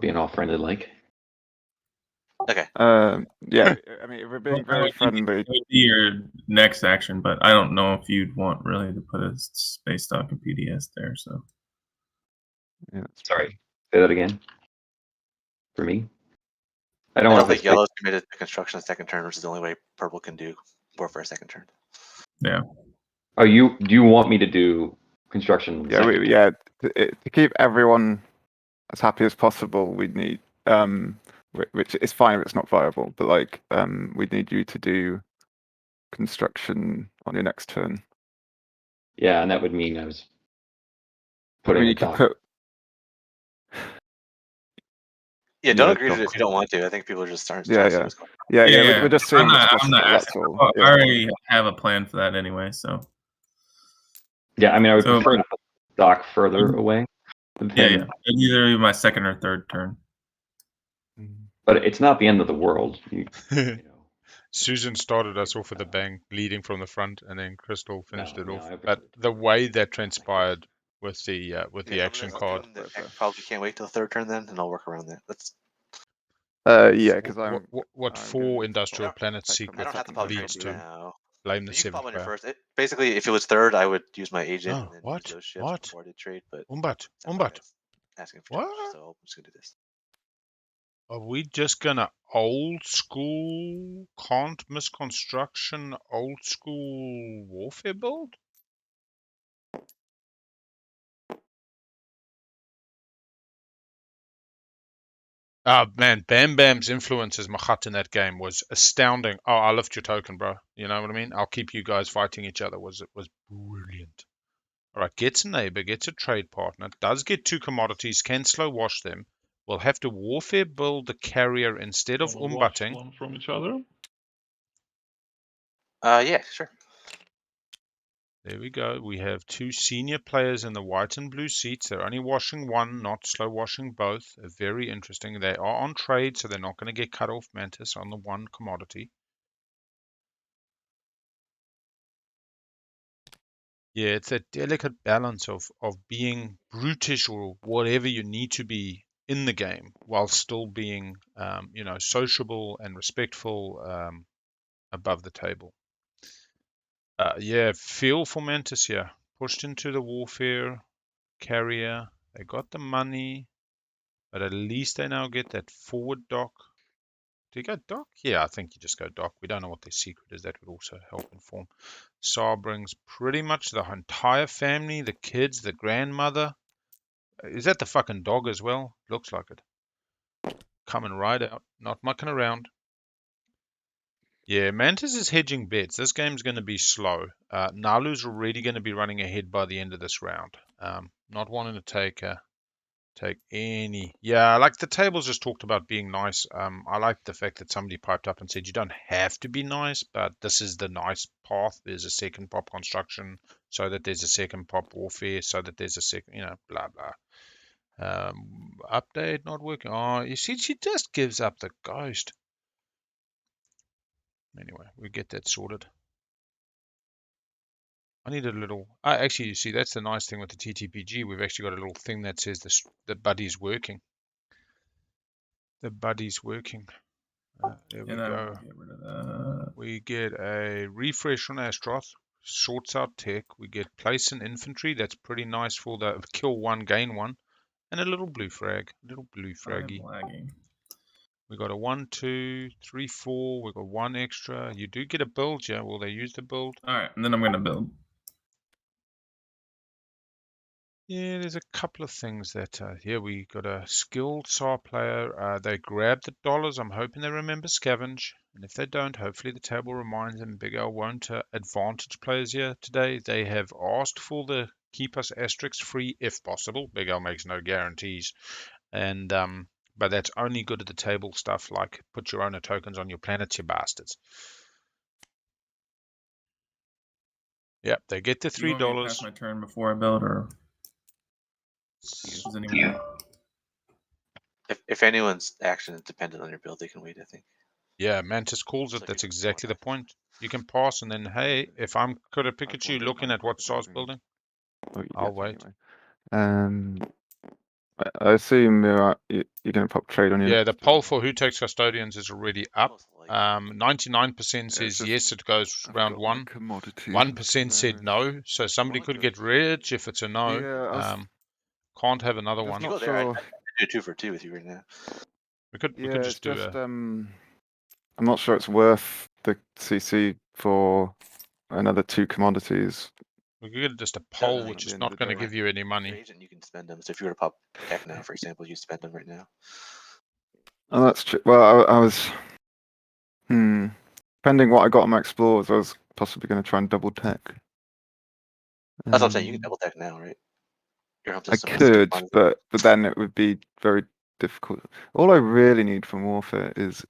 Being all friendly like. Okay. Yeah, I mean, if we're being Well, very I think friendly, it would be your next action, but I don't know if you'd want really to put a space dock and PDS there. So yeah, that's Sorry, say that again. For me, I I don't don't want to think yellow's committed to construction second turn, which is the only way purple can do warfare second turn. yeah, Oh, do you want me to do construction? yeah, second turn? yeah. To keep everyone as happy as possible, we need which is fine if it's not viable, but like we need you to do construction on your next turn. Yeah, and that would mean I was I putting mean, a you could dock. put. Yeah, don't Yeah, agree to it dock. if you don't want to. I think people are just trying Yeah, to see yeah. what's going on. We're just seeing what's possible. I'm not That's asking. all. I Yeah. already have a plan for that anyway. So Yeah, I mean, I would So- prefer to put the dock further away. yeah, Than, It'd either be my second or third turn. But it's not the end of the world. You know. Susan started us off with a bang, leading from the front, and then Crystal finished No, it no, off. I But prefer the way that transpired with the Yeah, action let's card, assume that Tech probably can't wait till the third turn then, and I'll work around that. Let's. Yeah, because what I'm four gonna industrial I planet take on I secret don't have to second pop turn leads trade to? probably. now. Blame the You can pop seventh on your player. first. Basically, if it was third, I would use my agent and then use What? those ships What? before I did trade. But Umbat, it's not my Umbat. guys asking for too much, What? so I'm just gonna do this. Are we just gonna old school, can't misconstruction, old school warfare build? Man, Bam Bam's influence as Machat in that game was astounding. Oh, I'll lift your token, bro. You know what I mean? I'll keep you guys fighting each other. Was brilliant. All right, gets a neighbor, gets a trade partner, does get two commodities, can slow wash them. We'll have to warfare build the carrier instead of Wanna watch umbutting. one from each other. Yeah, sure. There we go. We have two senior players in the white and blue seats. They're only washing one, not slow washing both. Very interesting. They are on trade, so they're not going to get cut off, Mantis, on the one commodity. Yeah, it's that delicate balance of being brutish or whatever you need to be in the game while still being, sociable and respectful above the table. Yeah, feel for Mantis here. Pushed into the warfare carrier. They got the money, but at least they now get that forward dock. Do you go dock? Yeah, I think you just go dock. We don't know what their secret is. That would also help inform. Saar brings pretty much the entire family, the kids, the grandmother. Is that the fucking dog as well? Looks like it. Coming right out, not mucking around. Yeah, Mantis is hedging bets. This game's going to be slow. Naalu's already going to be running ahead by the end of this round. Not wanting to take any. Yeah, like the tables just talked about being nice. I like the fact that somebody piped up and said you don't have to be nice, but this is the nice path. There's a second pop construction, so that there's a second pop warfare, so that there's a second, blah blah. Update not working. Oh, you see, she just gives up the ghost. Anyway, we get that sorted. I need a little. Actually, you see, that's the nice thing with the TTPG. We've actually got a little thing that says the buddy's working. The buddy's working. There we go. Get rid of that. We get a refresh on Astroth. Sorts out tech. We get place in infantry. That's pretty nice for the kill one, gain one. And a little blue frag. Little blue fraggy. I'm lagging. We got a 1, 2, 3, 4. We got one extra. You do get a build, yeah. Will they use the build? All right, and then I'm gonna build. Yeah, there's a couple of things that here we got a skilled Saar player. They grab the dollars. I'm hoping they remember scavenge, and if they don't, hopefully the table reminds them. Big L won't advantage players here today. They have asked for the keep us asterisks free if possible. Big L makes no guarantees, and but that's only good at the table stuff like put your owner tokens on your planets, you bastards. Yep, they get the Do you want me to pass $3. my turn before I build, or does anyone? If anyone's action is dependent on your build, they can wait. I think. Yeah, Mantis calls So it. if That's you exactly the want point. You can pass, and then, hey, if I'm good at I was Pikachu wondering looking how at what Saar's building- building, Oh, you I'll get wait. anyway. I assume you're going to pop trade on your Yeah, next the turn. poll for who takes custodians is already up. most likely. 99% it's says just- yes, it goes I've round got my one. commodities 1% said Keleres. no, so somebody Well, could good. get rich if it's a no. Yeah, I was Can't have another just one. You not go there. sure. I'd do 2 for 2 with you right now. We could Yeah, just it's do just a. I'm not sure it's worth the CC for another 2 commodities. We could get just a No, poll, no, which at is the end not of the going to day. give you any If you're money. agent, you can spend them. So if you were to pop tech now, for example, you spend them right now. Oh, that's true. Well, I was depending what I got on my explorers, I was possibly going to try and double tech. That's what I'm saying. You can double tech now, right? Your home I system has could, commodities. but then it would be very difficult. All I really need from warfare is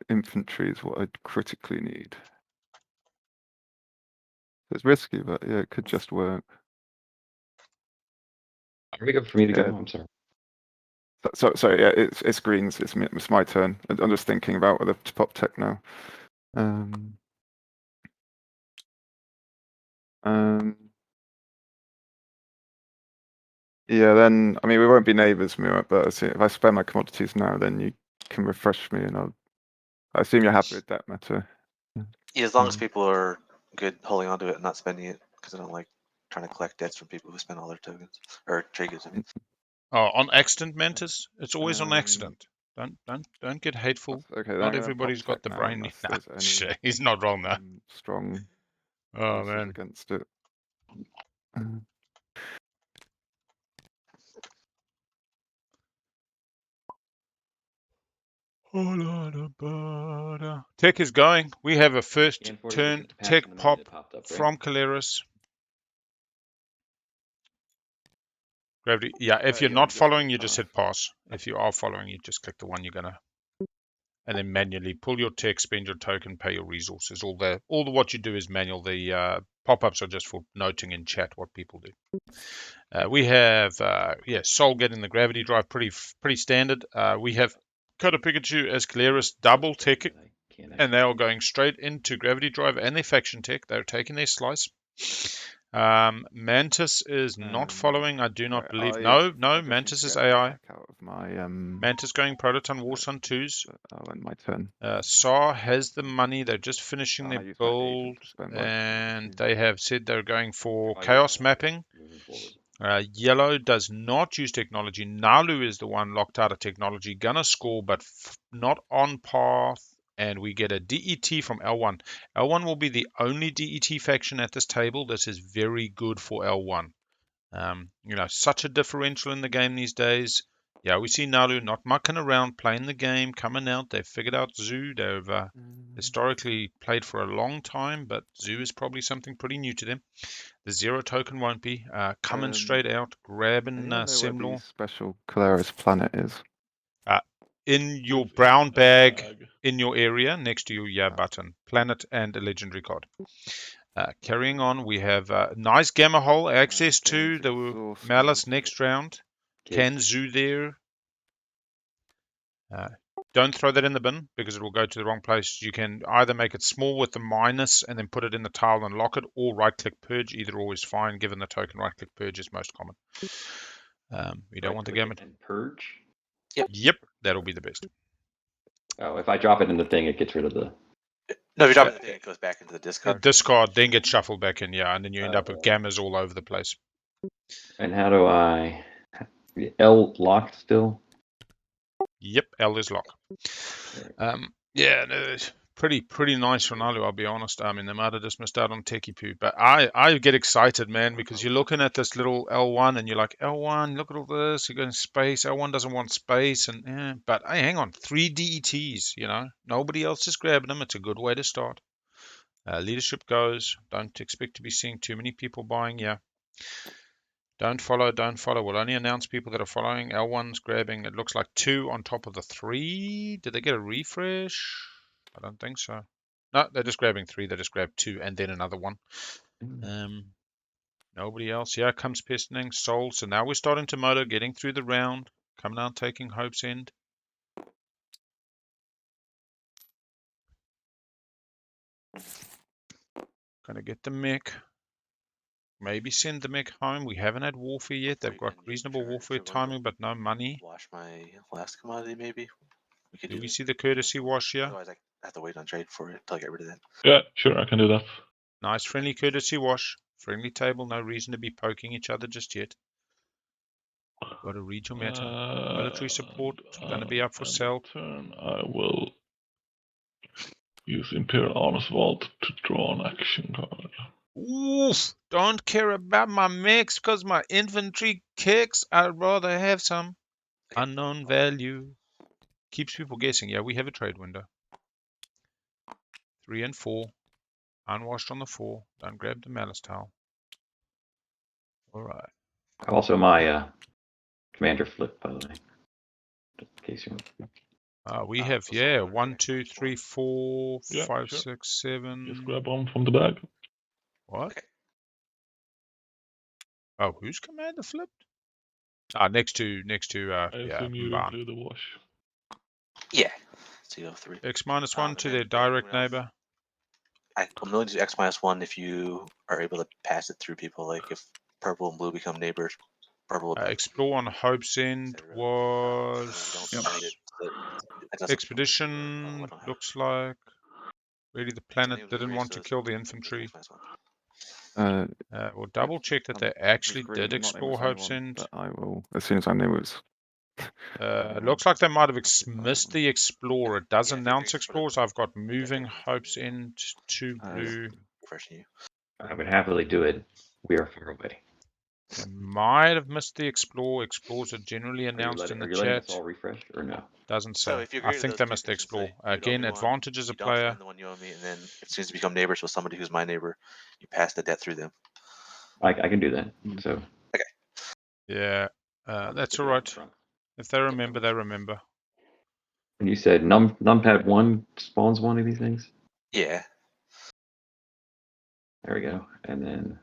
infantry is what I critically need. It's risky, but yeah, it could just work. Are we good for me to go? Yeah. I'm sorry. Sorry, yeah, it's greens. It's my turn. I'm just thinking about whether to pop tech now. Yeah, then I mean we won't be neighbours, Muaat, but if I spend my commodities now, then you can refresh me, and I assume you're happy with that matter. Yeah, as long as people are good holding on to it and not spending it, because I don't like trying to collect debts from people who spend all their tokens or triggers. I mean. Oh, on accident, Mantis. It's always on Um, accident. Don't get hateful. Okay, then Not I'm gonna everybody's pop got the tech now, brain. unless Nah, there's any he's not wrong there. strong Oh cases man. against it. Tech is going. We have a first And 40 turn to pass tech on the menu pop that popped up, right? from Keleres. Gravity. Yeah, if you're Yeah, not just following, you pass. just hit pass. If you are following, you just click the one you're gonna, and then manually pull your tech, spend your token, pay your resources. All the what you do is manual. The pop-ups are just for noting in chat what people do. We have Sol getting the gravity drive, pretty standard. We have Coda Pikachu as Keleres double tech, and they are going straight into gravity drive and their faction tech. They're taking their slice. Mantis is not following. I do not believe. No, I just Mantis need is to get AI. tech out of my Mantis going Prototon Warsun 2s. I'll end my turn. Saar has the money. They're just finishing And I their use my agent build, to spend my and commodities. they have said they're going for Oh, chaos yeah. mapping. Moving forward. Yellow does not use technology. Naalu is the one locked out of technology. Gonna score, but not on path. And we get a DET from L1. L1 will be the only DET faction at this table. This is very good for L1. Such a differential in the game these days. Yeah, we see Naalu not mucking around, playing the game, coming out. They've figured out Zoo. They've historically played for a long time, but Zoo is probably something pretty new to them. The 0 token won't be. Coming straight out, grabbing Anyone know where the Semlor. special Keleres planet is? In your It's brown in the bag, in your area, next to your yeah button. Planet and a legendary card. Carrying on, we have nice Gamma Hole access to Game's the exhausting. Malice next round. Can Okay. Zoo there. Don't throw that in the bin because it will go to the wrong place. You can either make it small with the minus and then put it in the tile and lock it, or right-click purge. Either or is fine, given the token right-click purge is most common. We don't want the gamma. And purge. Yep, that'll be the best. Oh, if I drop it in the thing, it gets rid of the. No, if you drop it in the thing, it goes back into the discard. Discard, then get shuffled back in, yeah, and then you end up with gammas all over the place. And how do I? L locked still. Yep, L is lock. Yeah, no, pretty nice Ronaldo, I'll be honest. I mean, they might have just missed out on Techie Poo, but I get excited, man, because you're looking at this little L1 and you're like, L1, look at all this, you're going space, L1 doesn't want space, and but hey, hang on, 3 DETs, nobody else is grabbing them. It's a good way to start. Leadership goes. Don't expect to be seeing too many people buying. Yeah. Don't follow. We'll only announce people that are following. L1's grabbing, it looks like 2 on top of the 3. Did they get a refresh? I don't think so. No, they're just grabbing 3. They just grabbed 2 and then another one. Nobody else. Here comes Pestoning, Soul. So now we're starting to motor, getting through the round. Coming out, taking Hope's End. Gonna get the mech. Maybe send the mech home. We haven't had warfare yet. They've got reasonable warfare timing, but no money. Wash my last commodity, maybe. We could Do do we that. see the courtesy wash here? Otherwise, I have to wait on trade for it until I get rid of that. Yeah, sure, I can do that. Nice friendly courtesy wash. Friendly table. No reason to be poking each other just yet. Got to read your meta. Military support. Gonna be up for And sale. turn, I will use Imperial Armor's Vault to draw an action card. Oof, don't care about my mix because my infantry kicks. I'd rather have some unknown value. Keeps people guessing. Yeah, we have a trade window. 3 and 4. Unwashed on the 4. Don't grab the malice towel. Alright. Also, my commander flip, by the way. Just in case you want. We have, so yeah, someone 1, would 2, 3, 4, Yeah, 5, sure. 6, 7. Just grab one from the bag. What? Okay. Oh, who's commander flipped? Next to I yeah, assume you Mban. include the wash. Yeah. So you have 3. X-1 and to then their direct anyone else? neighbor. I'm willing to do X-1 if you are able to pass it through people. Like if purple and blue become neighbors, purple will pass it through Explore on Hope's End etc. was... don't Yep. find it, so it doesn't Expedition, I don't have. looks like. Really, the planet Anyone who didn't erased want to those, kill the you can infantry. X-1. We'll double check that they actually Agreed, did I'm not able explore to send Hope's one, End. but I will as soon as I know it's. Looks like they might have missed the explore. It does Yeah, I think announce they explored explores. them. I've got That moving doesn't Hope's mean End to blue. refreshing you. I would happily do it. We are far away. They might have missed the explore. Explores are generally Are you announced letting, in the are you letting us chat. all refresh or no? Doesn't So say. if you I agree to think those they two missed the conditions, explore. you'd owe Again, me one, advantage as a you don't player. spend the one you owe me, and then if it seems to become neighbors with somebody who's my neighbor, you pass the debt through them. I can do that. So Yeah, I'll just that's stick all it out right. front. If they remember, they remember. And you said numpad 1 spawns one of these things? Yeah. There we go. And then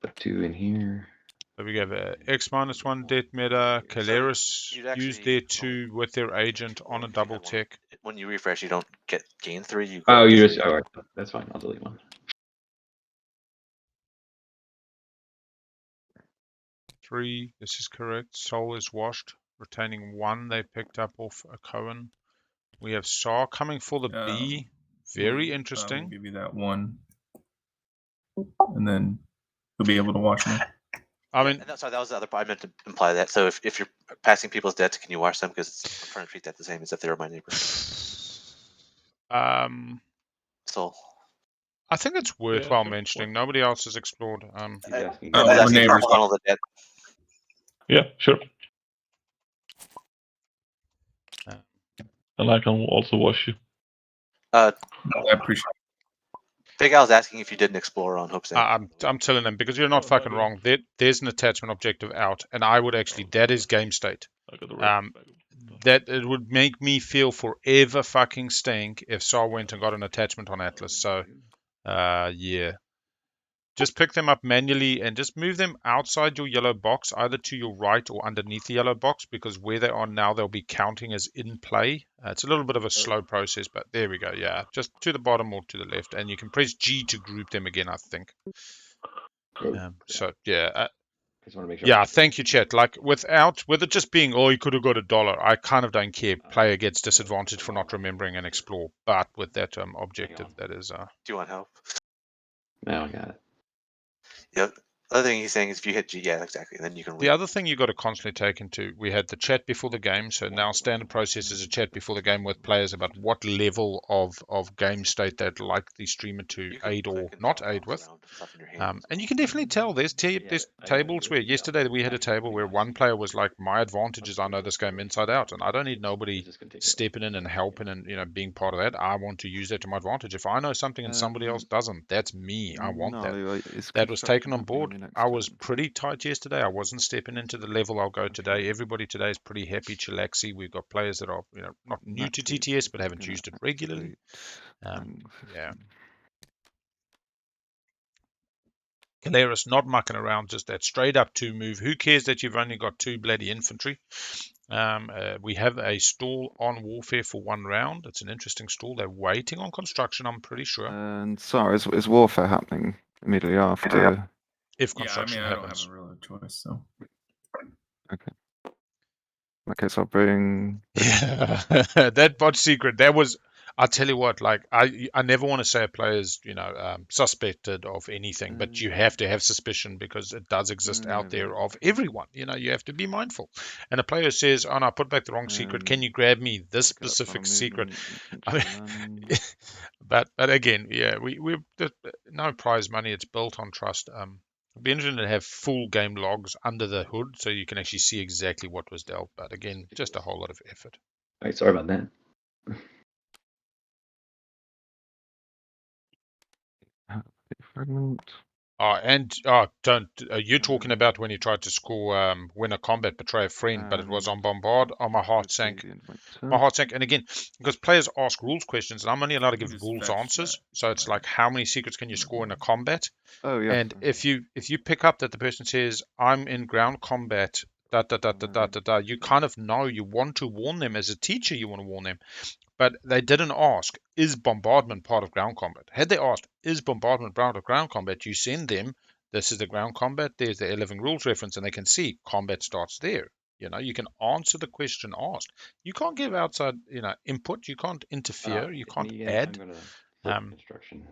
put 2 in here. So we have a X-1 death meta. Keleres you'd used actually their 2 with their agent on a if you double had one, tick. when you refresh, you don't gain 3. You Oh, go you 3. just, all right. That's fine. I'll delete one. 3, this is correct. Soul is washed, retaining 1 they picked up off a Cohen. We have Saar coming for the B. Very We'll interesting. give you that 1. And then you'll be able to watch me. I mean, sorry, that was the other part. I meant to imply that. So if you're passing people's debts, can you wash them? Because I'm trying to treat that the same as if they were my neighbor. So I think it's worthwhile mentioning. Nobody else has explored. He's asking. I was I'm a asking for neighbor. funnel the debt. Yeah, sure. Uh, And I can also wash you. I appreciate Big Al's asking if you did an explorer on Hope's End. I'm telling them because you're not fucking wrong. There's an attachment objective out, and I would actually that is game state. That it would make me feel forever fucking stink if Saar went and got an attachment on Atlas. So, yeah. Just pick them up manually and just move them outside your yellow box, either to your right or underneath the yellow box, because where they are now, they'll be counting as in play. It's a little bit of a slow process, but there we go. Yeah, just to the bottom or to the left, and you can press G to group them again, I think. So, yeah. Just want to make sure. Yeah, thank you, chat. Like, with it just being, oh, you could have got $1, I kind of don't care. Player gets disadvantaged for not remembering and explore. But with that objective, that is... Do you want help? No, I got it. Yep. The other thing he's saying is if you hit G, yeah, exactly, and then you can. The other thing you got to constantly take into, we had the chat before the game, so now standard process is a chat before the game with players about what level of game state they'd like the streamer to aid or not aid with. And you can definitely tell there's tables where yesterday we had a table where one player was like, my advantage is I know this game inside out, and I don't need nobody stepping in and helping and being part of that. I want to use that to my advantage. If I know something and somebody else doesn't, that's me. I want that. That was taken on board. I was pretty tight yesterday. I wasn't stepping into the level I'll go today. Everybody today is pretty happy, chillaxy. We've got players that are not new to TTS but haven't used it regularly. Yeah. Keleres not mucking around, just that straight up 2 move. Who cares that you've only got 2 bloody infantry? We have a stall on warfare for 1 round. It's an interesting stall. They're waiting on construction, I'm pretty sure. And Saar, is warfare happening immediately after? If Yeah, I construction mean, I don't happens. have a real choice, so. Okay. Okay, so I'll bring. Yeah, that bot secret, that was, I'll tell you what, like, I never want to say a player's, suspected of anything, but you have to have suspicion because it does exist out there of everyone. You have to be mindful. And a player says, oh no, I put back the wrong secret. Can you grab me this specific secret? I mean, but again, yeah, we're no prize money. It's built on trust. It'd be interesting to have full game logs under the hood so you can actually see exactly what was dealt. But again, just a whole lot of effort. All right, sorry about that. Fragment. Oh, and don't you're talking about when you tried to score win a combat, betray a friend, but it was on bombard. Oh, my heart sank. My heart sank. And again, because players ask rules questions, and I'm only allowed to You give just rules fetch answers. that So it's like, how many secrets can you score in a combat? Oh yeah. And if you pick up that the person says, I'm in ground combat, you kind of know, you want to warn them. As a teacher, you want to warn them. But they didn't ask, is bombardment part of ground combat? Had they asked, is bombardment part of ground combat, you send them, this is the ground combat, there's the 11 rules reference, and they can see combat starts there. You can answer the question asked. You can't give outside, input. You can't interfere. You can't add. I'm gonna flip Um, construction.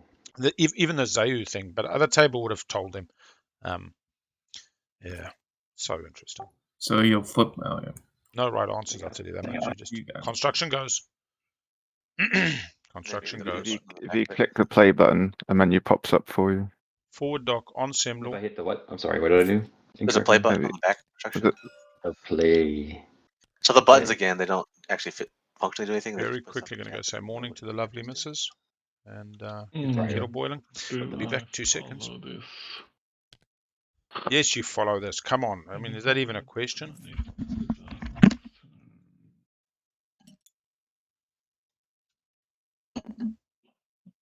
Even the Zayu thing, but other table would have told them. Yeah, so interesting. So you'll flip now, yeah. No right answers, I'll tell you that much. You just You got it. construction goes. Construction Maybe goes. If you click the play button, a menu pops up for you. Forward dock on If Semlo. I hit the what? I'm sorry, what did I do? There's a play Incorrectly? button on the back construction. The play. So the Okay. buttons again, they don't actually functionally do anything. They Very just put quickly something going to go in. say morning to the lovely missus. And Right. kettle boiling. Do Be I back 2 seconds. follow this? Yes, you follow this. Come on. I mean, is that even a question?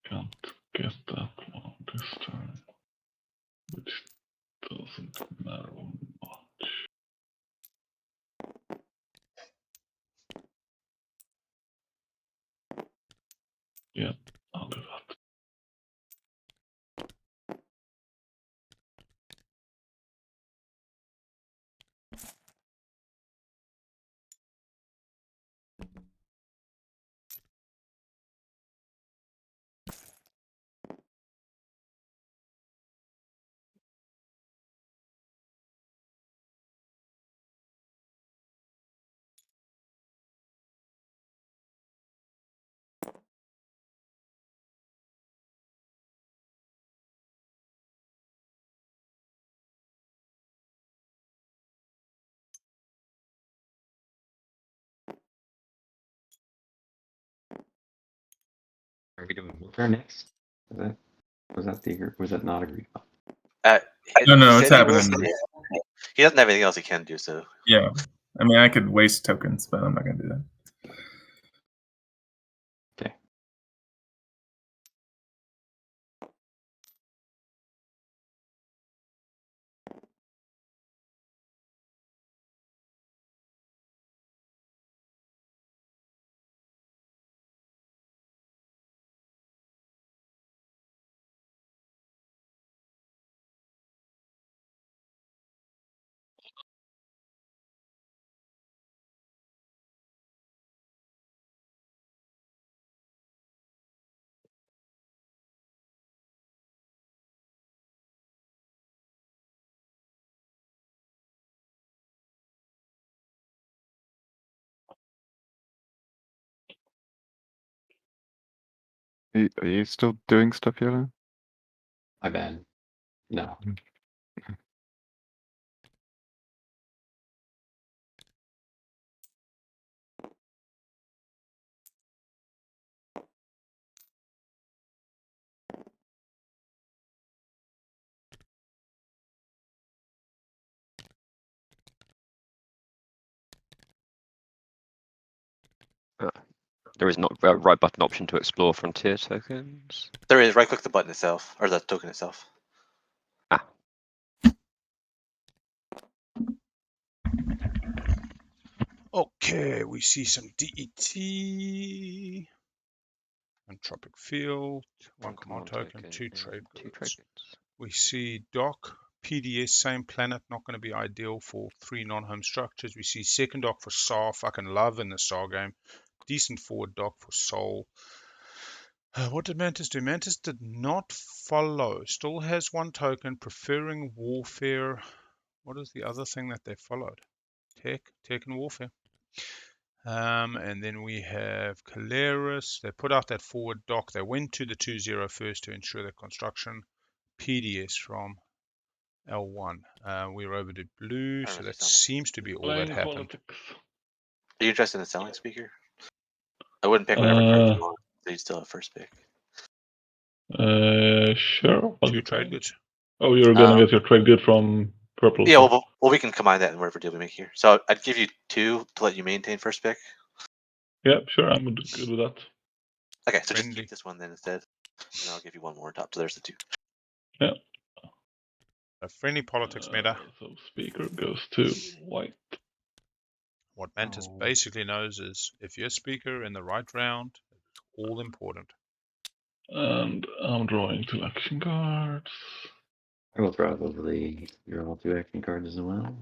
Can't get that one this time. Which doesn't matter much. Yeah, I'll do that. Are we doing warfare next? Was that not agreed upon? No, He it's said he will, happening. but he doesn't have anything else he can do. So Yeah. I mean, I could waste tokens, but I'm not going to do that. Okay. Are you still doing stuff, Yellow? My bad. No. There is not a right button option to explore frontier tokens. there is right click the button itself or the token itself. Ah. Okay, we see some DET. Entropic field. One command token, 2 trade Two goods. trade goods. We see dock, PDS, same planet, not going to be ideal for 3 non-home structures. We see second dock for Saar, fucking love in the Saar game. Decent forward dock for Soul. What did Mantis do? Mantis did not follow. Still has 1 token, preferring warfare. What is the other thing that they followed? Tech and warfare. And then we have Keleres. They put out that forward dock. They went to the 2-0 first to ensure the construction. PDS from L1. We're over to blue, I don't so know if that you sound like seems to be all that Playing happened. politics. Are you interested in selling speaker? I wouldn't pick whatever card you want. So you'd still have first pick. Sure. What 2 you trade saying? goods. Oh, you're gonna Um, get your trade good from purple. Yeah, so- well, we can combine that in whatever deal we make here. So I'd give you 2 to let you maintain first pick. Yeah, sure. I'm good with that. Okay, so just Friendly. keep this one then instead, and I'll give you 1 more on top. So there's the 2. Yeah. A friendly politics meta. So speaker goes to white. What Mantis Oh. basically knows is if you're a speaker in the right round, it's all important. And I'm drawing 2 action cards. I will throw out your all 2 action cards as well.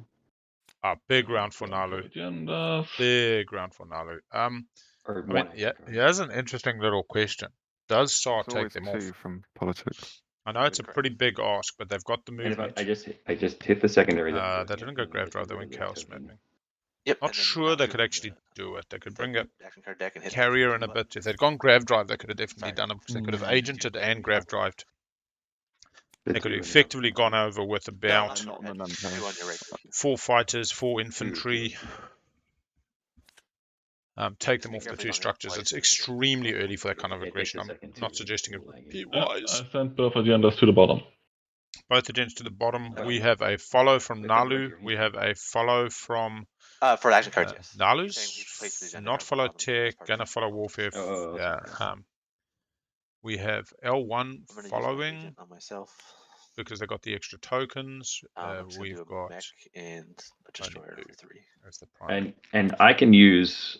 Big round for Drawing 2 Naalu. agendas. Big round for Naalu. Or I one mean, action yeah, card. here's an interesting little question. Does Saar It's take always them 2 off? from politics. I know it's a Correct. pretty big ask, but they've got the And if movement. I just hit the secondary. They then didn't go Grave Drive, they went Chaos token. Mapping. Yep. Not and then sure now they you could can, actually do it. They could flip bring a the action card deck and hit the carrier in a button. bit. If they'd gone Grave Drive, they could have definitely Sorry. done it because they could have Mm. agented and Grave Drived. The They could 2 have and effectively gone over with No, about no, Not no, on an 2 on your right. 4 fighters, 4 2, infantry. 2. Take Just them be off the careful 2 you don't structures. slice It's it. extremely early for that kind of Yeah, take aggression. the I'm second not 2, suggesting it cool, would like be it. Yeah, wise. I sent both agendas to the bottom. Both agents to the bottom. Okay. We have a follow from They come right Naalu. here, We yeah. have a follow from For action cards, yes. You're saying he Naalu's. placed the agenda Not down at the follow bottom, Tech. that's part of Gonna it. follow Warfare. Oh, Yeah. okay. We have L1 I'm gonna use my following agent on myself. because they got the extra tokens. I'm just gonna We've do a got mech and a destroyer two. for 3. As the primary. And I can use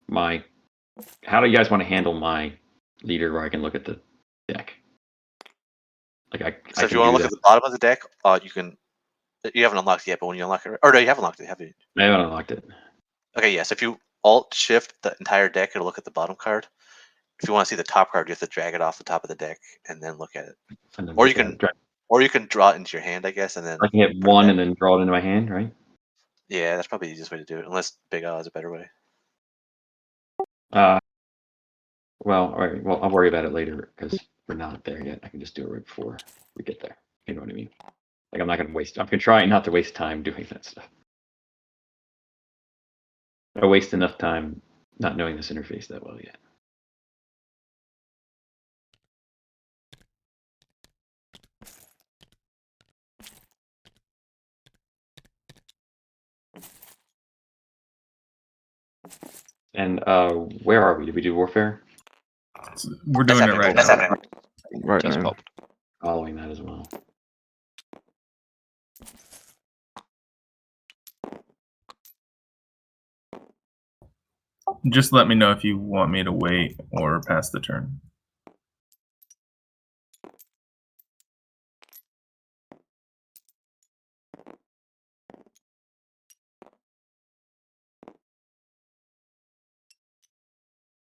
my. How do you guys want to handle my leader where I can look at the deck? Like So I if can you want to do look that. at the bottom of the deck, you can. You haven't unlocked it yet, but when you unlock it, or no, you have unlocked it, have you? I haven't unlocked it. Okay, yes. If you Alt Shift the entire deck, it'll look at the bottom card. If you want to see the top card, you have to drag it off the top of the deck and then look at it. And then Or look you at can, it. or you can draw it into your hand, I guess, and then. I can hit put it 1 back. and then draw it into my hand, right? Yeah, that's probably the easiest way to do it, unless Big O has a better way. Well, all right. Well, I'll worry about it later because we're not there yet. I can just do it right before we get there. You know what I mean? Like I'm not gonna waste. I'm trying not to waste time doing that stuff. I waste enough time not knowing this interface that well yet. And where are we? Did we do warfare? We're doing it happening. right That's now. happening. Right Just now. popped. Following that as well. Just let me know if you want me to wait or pass the turn.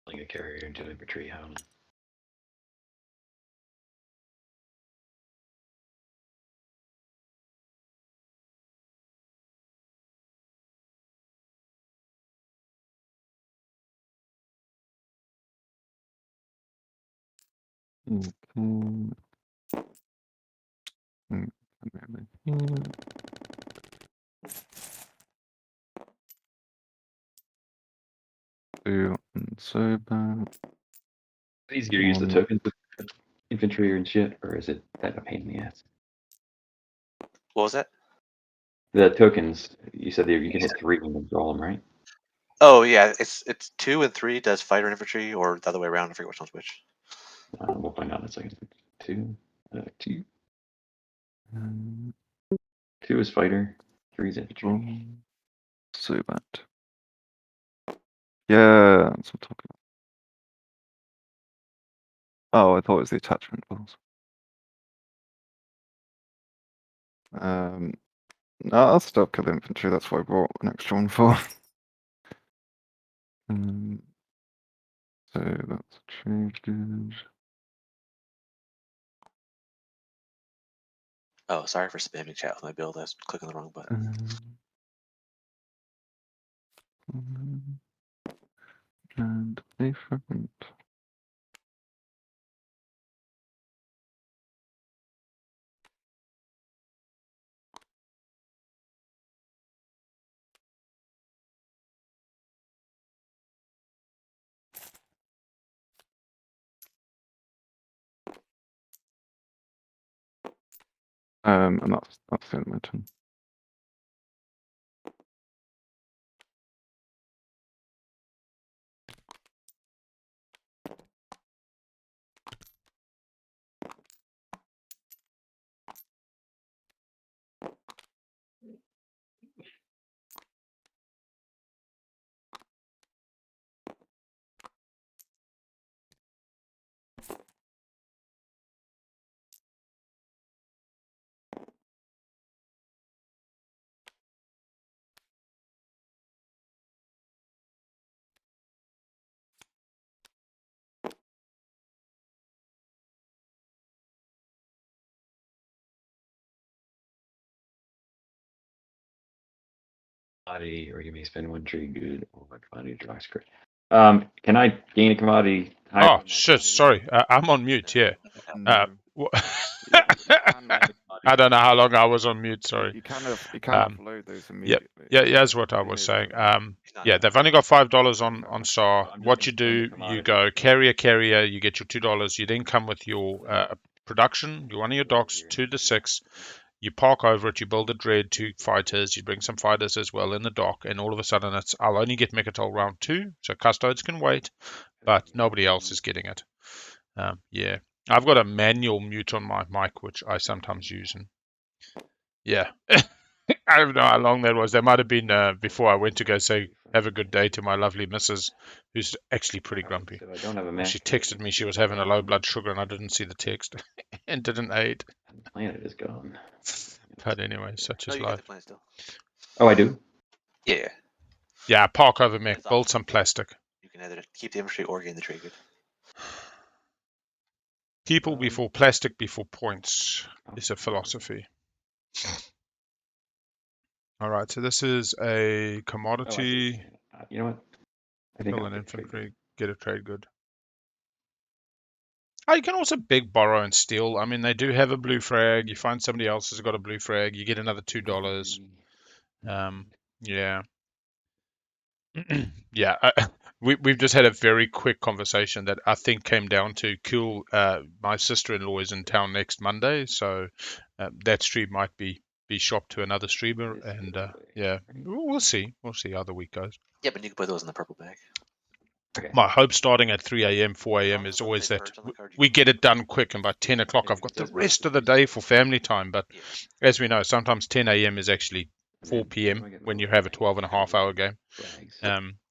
Like a carrier into infantry home. Okay. Two and so bad. It's easier to use the tokens with infantry and shit, or is it that a pain in the ass? What was that? The tokens, you said that you can hit 3 and then draw them, right? Oh yeah, it's 2 and 3 does fighter and infantry, or the other way around. I forget which one's which. We'll find out in a second. 2. 2. 2 is fighter, 3 is infantry. So bad. Yeah, that's what I'm talking about. Oh, I thought it was the attachment balls. No, I'll still kill infantry. That's what I brought an extra one for. So that's traded. Oh, sorry for spamming chat with my build. I was clicking the wrong button. And a fragment. And that's the end of my turn. Commodity, or you may spend 1 trade good or one commodity draw script. Can I gain a commodity? higher Oh than my shit! commodity? Sorry, I'm on mute. Yeah. No. Yeah, you can I don't know how long I was on mute. You Sorry. can Um, offload those Yep. immediately. Yeah. Here's what I It was is, saying. He's not Yeah, in. they've only got $5 on Okay. Saar. I'm just What gonna you spend do, the you commodity. go carrier. You get your $2. You then come with your production, one of your docks to the 6. You park over it. You build a dread, 2 fighters. You bring some fighters as well in the dock, and all of a sudden it's I'll only get Mechatol round 2, so custodes can wait, but nobody else is getting it. Yeah, I've got a manual mute on my mic, which I sometimes use, and yeah. I don't know how long that was. That might have been before I went to go say have a good day to my lovely missus, who's actually pretty grumpy. So I don't have a Well, match. she texted me she was having a low blood sugar and I didn't see the text and didn't aid. The planet is gone. But anyway, such No, is you got the life. plan still. Oh, I do? Yeah. Yeah, park over mech, It's build optional. some plastic. You can either keep the infantry or gain the trade good. People before plastic before points is a philosophy. All right, so this is a Oh, I see what you're commodity. saying. You know what? I think Kill I'll an get the trade good. infantry, get a trade good. Oh, you can also big borrow and steal. I mean, they do have a blue frag. You find somebody else has got a blue frag, you get another $2. Yeah. Yeah, we've just had a very quick conversation that I think came down to cool. My sister-in-law is in town next Monday, so that stream might be shopped to another streamer, It is and purple play, yeah, right? we'll see how the week goes. Yeah, but you can put those in the purple bag. Okay. My hope starting at 3 a.m., 4 As a.m. long as is it doesn't always say that purge on the card, you we can get put it done quick, and by 10 o'clock If I've it got the says rest purple, of the you day say for purple. family time. But Yeah. as we know, sometimes 10 a.m. is actually And 4 then p.m. do I get when you red have a flags? 12 and a half hour game. Flags.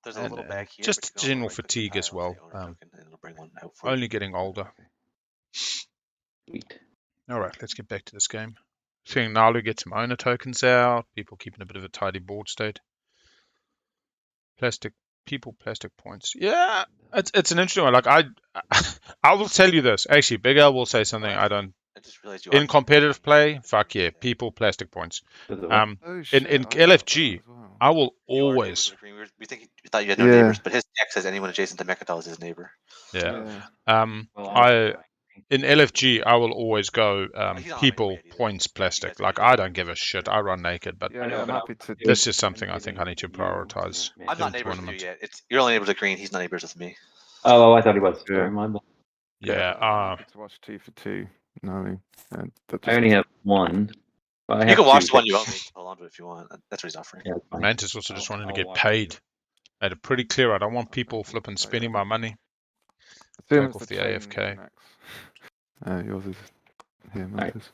There's a And little bag here, but just you can also general right-click the fatigue tile as and say well. owner token, and it'll bring one out for Only you. getting older. Sweet. All right, let's get back to this game. Seeing Naalu get some owner tokens out. People keeping a bit of a tidy board state. Plastic points. Yeah, it's an interesting one. Like I will tell you this. Actually, Big L will say something I don't. I just realized you In competitive play, fuck yeah, people plastic points. Does it what? Oh In shit! I thought LFG, that as well. I will You are neighbors always. with the green. We thought you had no Yeah. neighbors, but his deck says anyone adjacent to Mechatol is his neighbor. Yeah. Yeah. Well, I in LFG, I will always go He's not on people yet either. points You plastic. guys Like can I do don't give a shit. I run naked, but Yeah, I know, I'm but happy to. this is something I think I need to prioritize. I'm not in neighbors with you tournament. yet. You're only neighbors with green. He's not neighbors with me. Oh, I thought he was. Yeah. Sorry, my bad. Yeah. I'm happy to watch 2 for 2. No, and that I only have one. Well, I You have can watch two. the one you own me. Hold on to it if you want. That's what he's offering. Yeah, that's fine. Mantis also just wanting to I'll get watch paid. it. Made it pretty clear. I don't want people flipping spending my money. As soon Take as off the the chain AFK. connects. Yours is here, Alright. Mantis.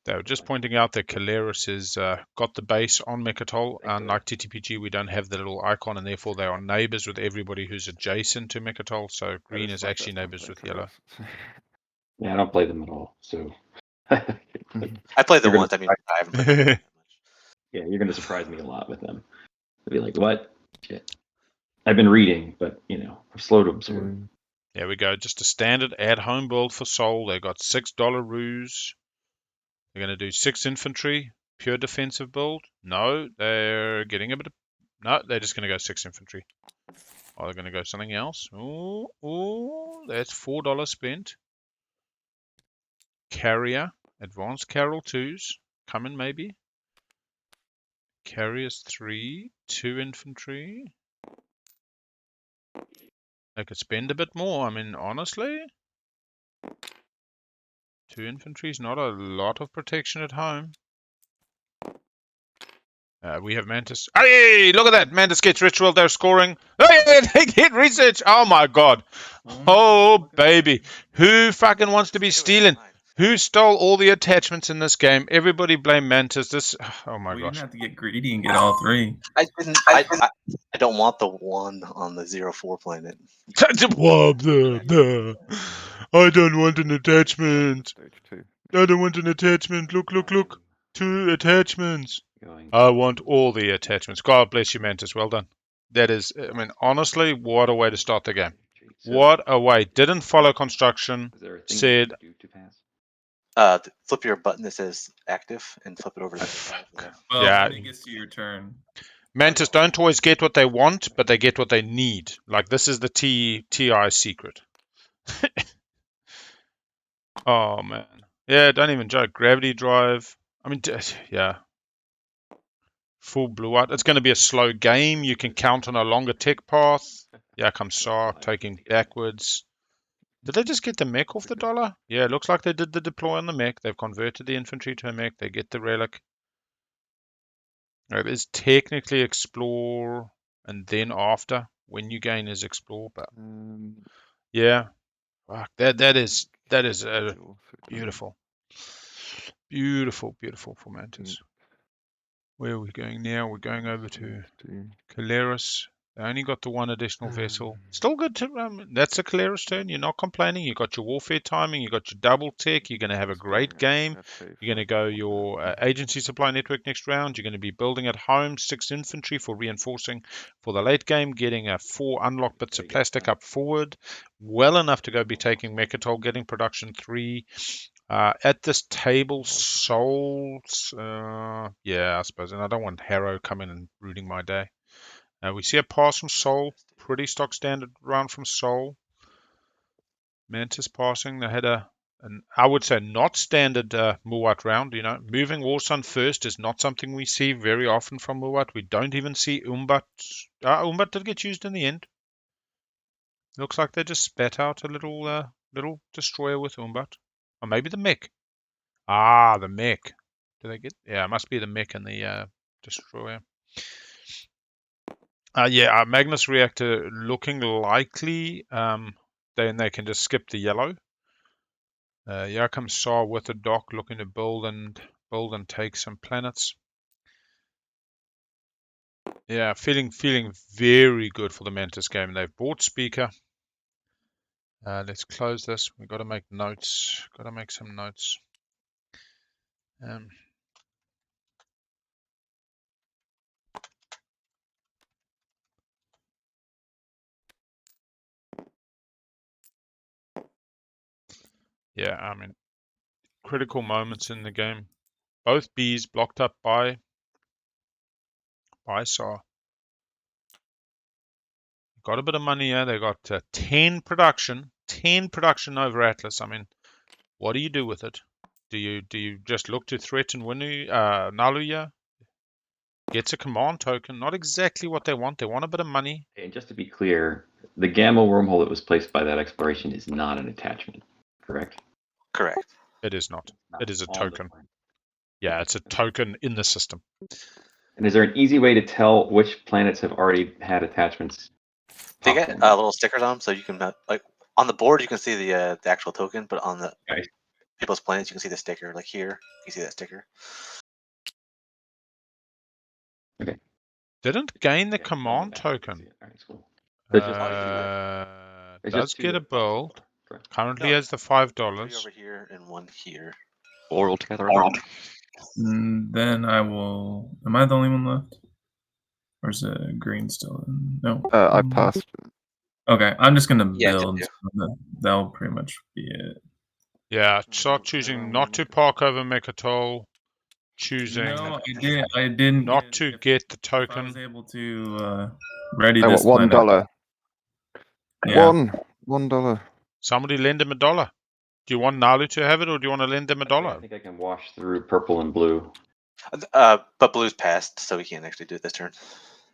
They were just pointing out that Keleres has got the base on Mechatol. Unlike TTPG, we don't have the little icon, and therefore they are neighbors with everybody who's adjacent to Mechatol. So green is actually neighbors with yellow. Yeah, I don't play them at all. So I played them You're gonna once. I mean, I haven't played them that much. yeah, you're gonna surprise me a lot with them. I'll be like, what? Shit. I've been reading, but I'm slow to absorb. There we go. Just a standard at-home build for Soul. They got $6 ruse. They're going to do 6 infantry. Pure defensive build. No, they're getting a bit of... No, they're just going to go 6 infantry. Are they going to go something else? Oh, that's $4 spent. Carrier. Advanced Carol 2s. Coming maybe. Carriers 3. 2 infantry. They could spend a bit more. I mean, honestly... 2 infantry is not a lot of protection at home. We have Mantis. Hey, look at that! Mantis gets ritual. They're scoring. Hey, they get research. Oh my god. Oh baby. Who fucking wants to be stealing? Who stole all the attachments in this game? Everybody blame Mantis. This. Oh my We gosh. didn't have to get greedy and get all 3. I didn't. I don't want the one on the 0-4 planet. I don't want an attachment. Stage 2. I don't want an attachment. Look, look, look. 2 attachments. Going. I want all the attachments. God bless you, Mantis. Well done. That is, I mean, honestly, what a way to start the game. So, What a way. Didn't follow construction. is there a thing Said, you can do to pass? Flip your button that says active and flip it over to the side. Well, Yeah. when it gets to your turn. Mantis don't always get what they want, but they get what they need. Like, this is the TI secret. Oh, man. Yeah, don't even joke. Gravity drive. I mean, yeah. Full Muaat. It's going to be a slow game. You can count on a longer tech path. Yeah, comes Saar taking backwards. Did they just get the mech off the dollar? Yeah, it looks like they did the deploy on the mech. They've converted the infantry to a mech. They get the relic. It is technically explore and then after when you gain is explore, but yeah, fuck, that is beautiful, beautiful for Mantis. Where are we going now? We're going over to Keleres. They only got the one additional vessel. Still good to that's a Keleres turn. You're not complaining. You got your warfare timing. You got your double tech. You're going to have a great game. You're going to go your agency supply network next round. You're going to be building at home 6 infantry for reinforcing for the late game. Getting 4 unlocked bits of plastic up forward. Well enough to go be taking Mechatol. Getting production 3. At this table, Souls, yeah, I suppose, and I don't want Harrow coming and ruining my day. We see a pass from Soul, pretty stock standard round from Soul. Mantis passing, they had an I would say not standard Muaat round. Moving Warsun first is not something we see very often from Muaat. We don't even see Umbat. Umbat did get used in the end. Looks like they just spat out a little destroyer with Umbat, or maybe the mech. The mech. Do they get? Yeah, it must be the mech and the destroyer. Yeah, Magnus reactor looking likely. Then they can just skip the yellow. Here comes Saar with the dock, looking to build and take some planets. Yeah, feeling very good for the Mantis game. They've bought speaker. Let's close this. We've got to make notes. Got to make some notes. Yeah, I mean, critical moments in the game. Both Bs blocked up by Saar. Got a bit of money here. They got 10 production over Atlas. I mean, what do you do with it? Do you just look to threaten Naalu here? Gets a command token. Not exactly what they want. They want a bit of money. And just to be clear, the gamma wormhole that was placed by that exploration is not an attachment, correct? Correct. It is not. It is a on the token. plan. Yeah, it's a token in the system. And is there an easy way to tell which planets have already had attachments? They get little stickers on them, so you can like on the board you can see the actual token, but on the Okay. people's planets, you can see the sticker. Like here, you see that sticker. Didn't gain the Yeah, command back, you can token. see it. All right, it's cool. It's just- it's Does just two get a little boxes. build. Correct. Currently No, has the three $5. over here and one here. 4 altogether, I think. Then I will. Am I the only one left? Or is green still in? No. I passed. Okay, I'm just gonna Yeah, build. did So that'll pretty much be it. Yeah, start choosing not to park over Mechatol. Choosing No, I didn't. not to get the If I was token. able to ready Oh, this what, planet. $1? Yeah. $1. Somebody lend him $1. Do you want Naalu to have it, or do you want to lend them I $1? think I can wash through purple and blue. But blue's passed, so we can't actually do it this turn.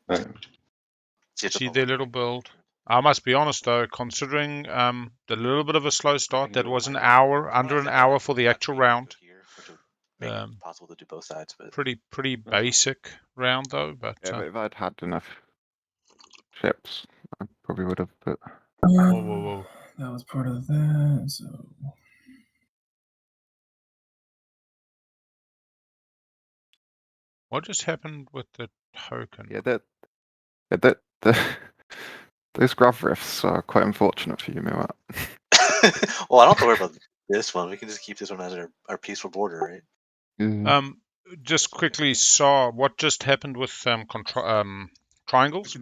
Right. See their little build. I must be honest though, considering the little bit of a slow start, that was an hour, under an hour for the actual round. Which would make it possible to do both sides, but Pretty basic round though. But, Yeah, but if I'd had enough chips, I probably would have. But whoa. That was part of that. So What just happened with the token? yeah, those grav rifts are quite unfortunate for you, Muaat. well, I don't have to worry about this one. We can just keep this one as our peaceful border, right? Just quickly saw what just happened with triangles.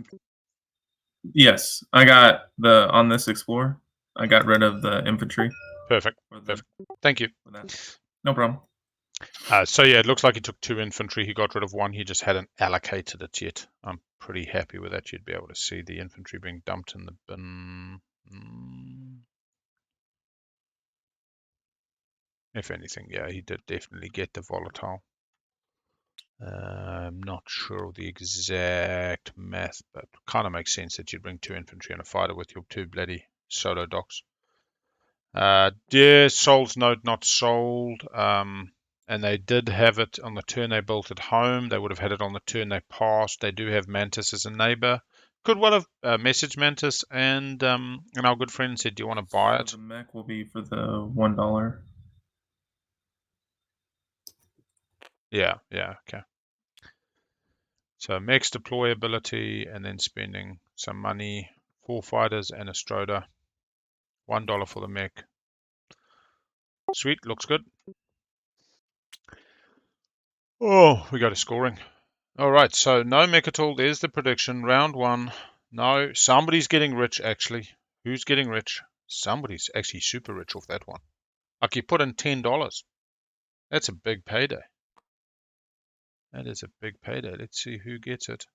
yes, I got on this Explorer. I got rid of the infantry. Perfect. Thank you. No problem. So yeah, it looks like he took 2 infantry. He got rid of 1. He just hadn't allocated it yet. I'm pretty happy with that. You'd be able to see the infantry being dumped in the bin. If anything, yeah, he did definitely get the volatile. I'm not sure of the exact math, but kind of makes sense that you'd bring 2 infantry and a fighter with your 2 bloody solo docks. Dear Soul's Note not sold. And they did have it on the turn they built at home. They would have had it on the turn they passed. They do have Mantis as a neighbor. Could well have messaged Mantis, and our good friend said, "Do you want to buy it?" The mech will be for the $1. Yeah, okay. So mech's deployability, and then spending some money. 4 fighters and a Stroder. $1 for the mech. Sweet, looks good. Oh, we go to scoring. All right, so no mech at all. There's the prediction. Round 1. No, somebody's getting rich, actually. Who's getting rich? Somebody's actually super rich off that one. Like, you put in $10. That's a big payday. That is a big payday. Let's see who gets it.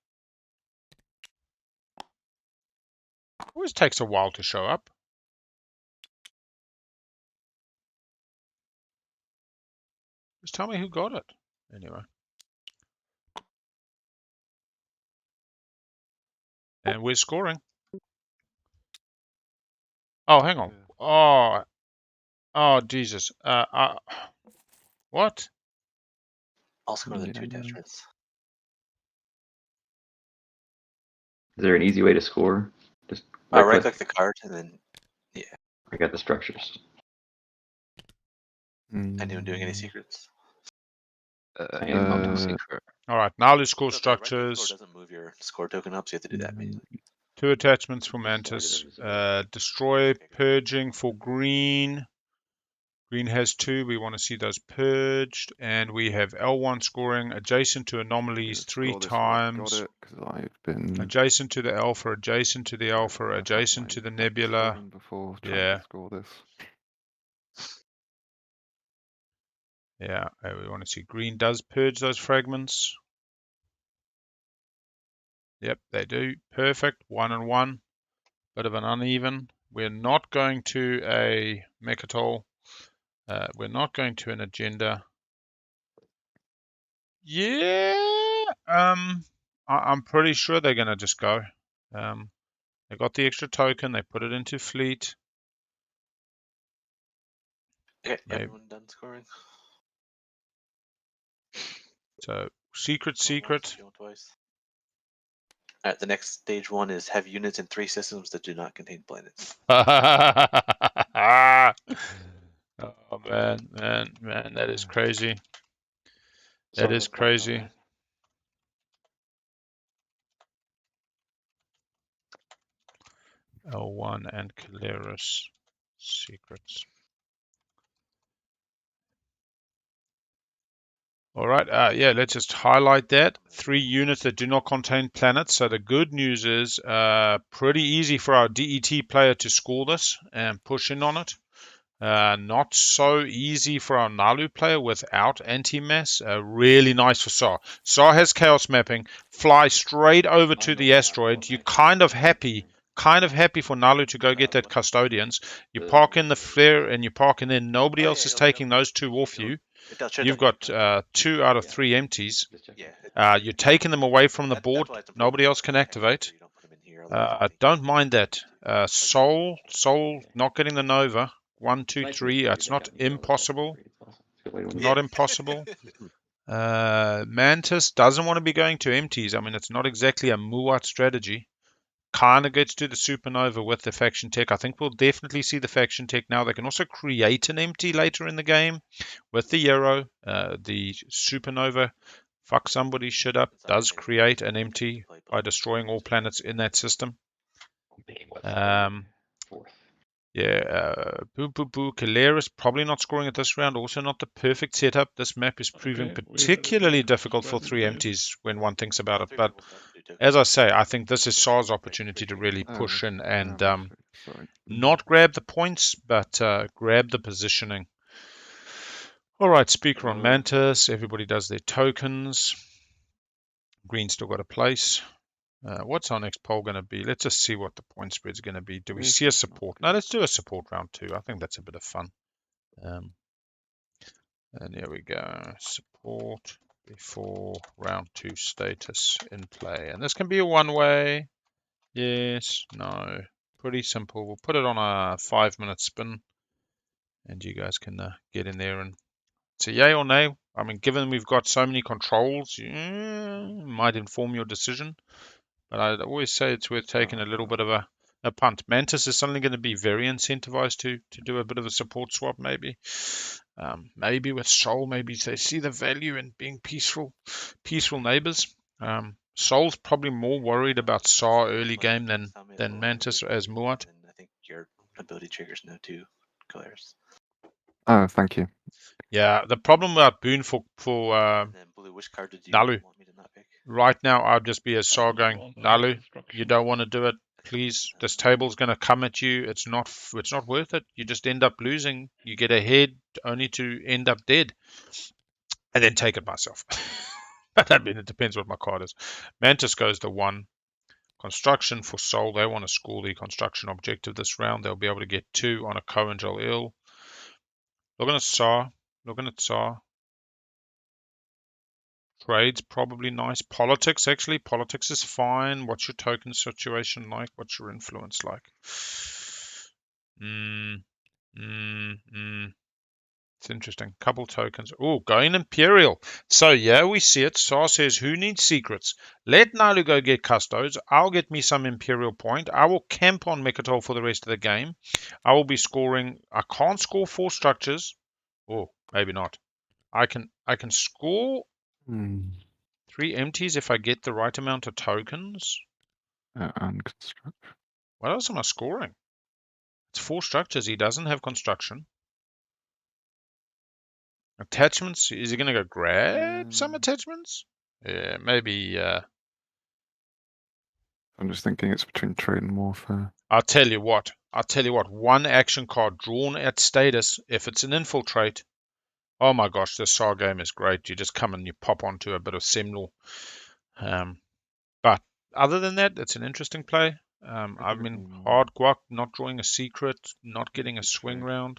Always takes a while to show up. Just tell me who got it. Anyway. And we're scoring. Oh, hang on. Oh, Jesus. What? I'll score the 2 attachments. Is there an easy way to score? Just Right click the card and then I got the structures. Anyone doing any secrets? I am on top. Secret. All right, Naalu score So right click structures. score doesn't move your score token up, so you have to do that manually. 2 attachments for Mantis. Destroy purging for green. Green has 2. We want to see those purged. And we have L1 scoring adjacent to anomalies 3 times. Got it, 'cause I've been Adjacent to the alpha, adjacent to the alpha, I've had adjacent to my the practice nebula. scoring before trying Yeah. to score this. Yeah, we want to see green does purge those fragments. Yep, they do. Perfect. 1 and 1. Bit of an uneven. We're not going to a Mechatol. We're not going to an agenda. Yeah. I'm pretty sure they're going to just go. They got the extra token. They put it into fleet. Okay, Maybe. everyone done scoring? So secret. Going twice. All right, the next stage 1 is have units in 3 systems that do not contain planets. Oh man, that is crazy. That Sorry, is what's going on, crazy. man? L1 and Keleres secrets. All right, yeah, let's just highlight that. 3 units that do not contain planets. So the good news is pretty easy for our DET player to score this and push in on it. Not so easy for our Naalu player without anti-mass. Really nice for Saar. Saar has chaos mapping. Fly straight over to the asteroid. You're kind of happy for Naalu to go get that custodians. You park in the flare and you park in there. Nobody else is taking those 2 off you. You've got 2 out of 3 empties. You're taking them away from the board. Nobody else can activate. I don't mind that. Soul not getting the Nova. 1, 2, 3. It's not impossible. Not impossible. Mantis doesn't want to be going to empties. I mean, it's not exactly a Muaat strategy. Kind of gets to the supernova with the faction tech. I think we'll definitely see the faction tech now. They can also create an empty later in the game with the Euro. The supernova, fuck somebody's shit up, does create an empty by destroying all planets in that system. Yeah, boo. Keleres probably not scoring at this round. Also not the perfect setup. This map is proving particularly difficult for 3 empties when one thinks about it. But as I say, I think this is Saar's opportunity to really push in and not grab the points, but grab the positioning. All right, speaker on Mantis. Everybody does their tokens. Green still got a place. What's our next poll going to be? Let's just see what the point spread's going to be. Do we see a support? No, let's do a support round 2. I think that's a bit of fun. And here we go. Support before round 2 status in play. And this can be a one-way. Yes, no. Pretty simple. We'll put it on a 5-minute spin. And you guys can get in there and say yay or nay. I mean, given we've got so many controls, might inform your decision. But I'd always say it's worth taking a little bit of a punt. Mantis is suddenly going to be very incentivized to do a bit of a support swap, maybe. Maybe with Soul, maybe they see the value in being peaceful neighbors. Soul's probably more worried about Saar early game than Mantis as Muaat. I think your ability triggers now too, Keleres. Oh, thank you. Yeah, the problem about Boone for And then Blue, which card did you Naalu. want me to not pick? Right now, I'd just be as Saar going, Naalu, you don't want to do it. Please, this table's going to come at you. It's not worth it. You just end up losing. You get ahead only to end up dead. And then take it myself. But I mean, it depends what my card is. Mantis goes to 1. Construction for Soul. They want to score the construction objective this round. They'll be able to get 2 on a co-angel ill. Looking at Saar. Trade's probably nice. Politics, actually. Politics is fine. What's your token situation like? What's your influence like? It's interesting. Couple tokens. Oh, going Imperial. So, yeah, we see it. Saar says, who needs secrets? Let Naalu go get custodes. I'll get me some Imperial point. I will camp on Mechatol for the rest of the game. I will be scoring. I can't score 4 structures. Oh, maybe not. I can score 3 empties if I get the right amount of tokens. And construction. What else am I scoring? It's 4 structures. He doesn't have construction. Attachments? Is he going to go grab some attachments? Yeah, maybe. I'm just thinking it's between trade and warfare. I'll tell you what. 1 action card drawn at status. If it's an infiltrate. Oh my gosh, this Saar game is great. You just come and you pop onto a bit of Semnal. But other than that, it's an interesting play. I mean, hard guac, not drawing a secret, not getting a swing round.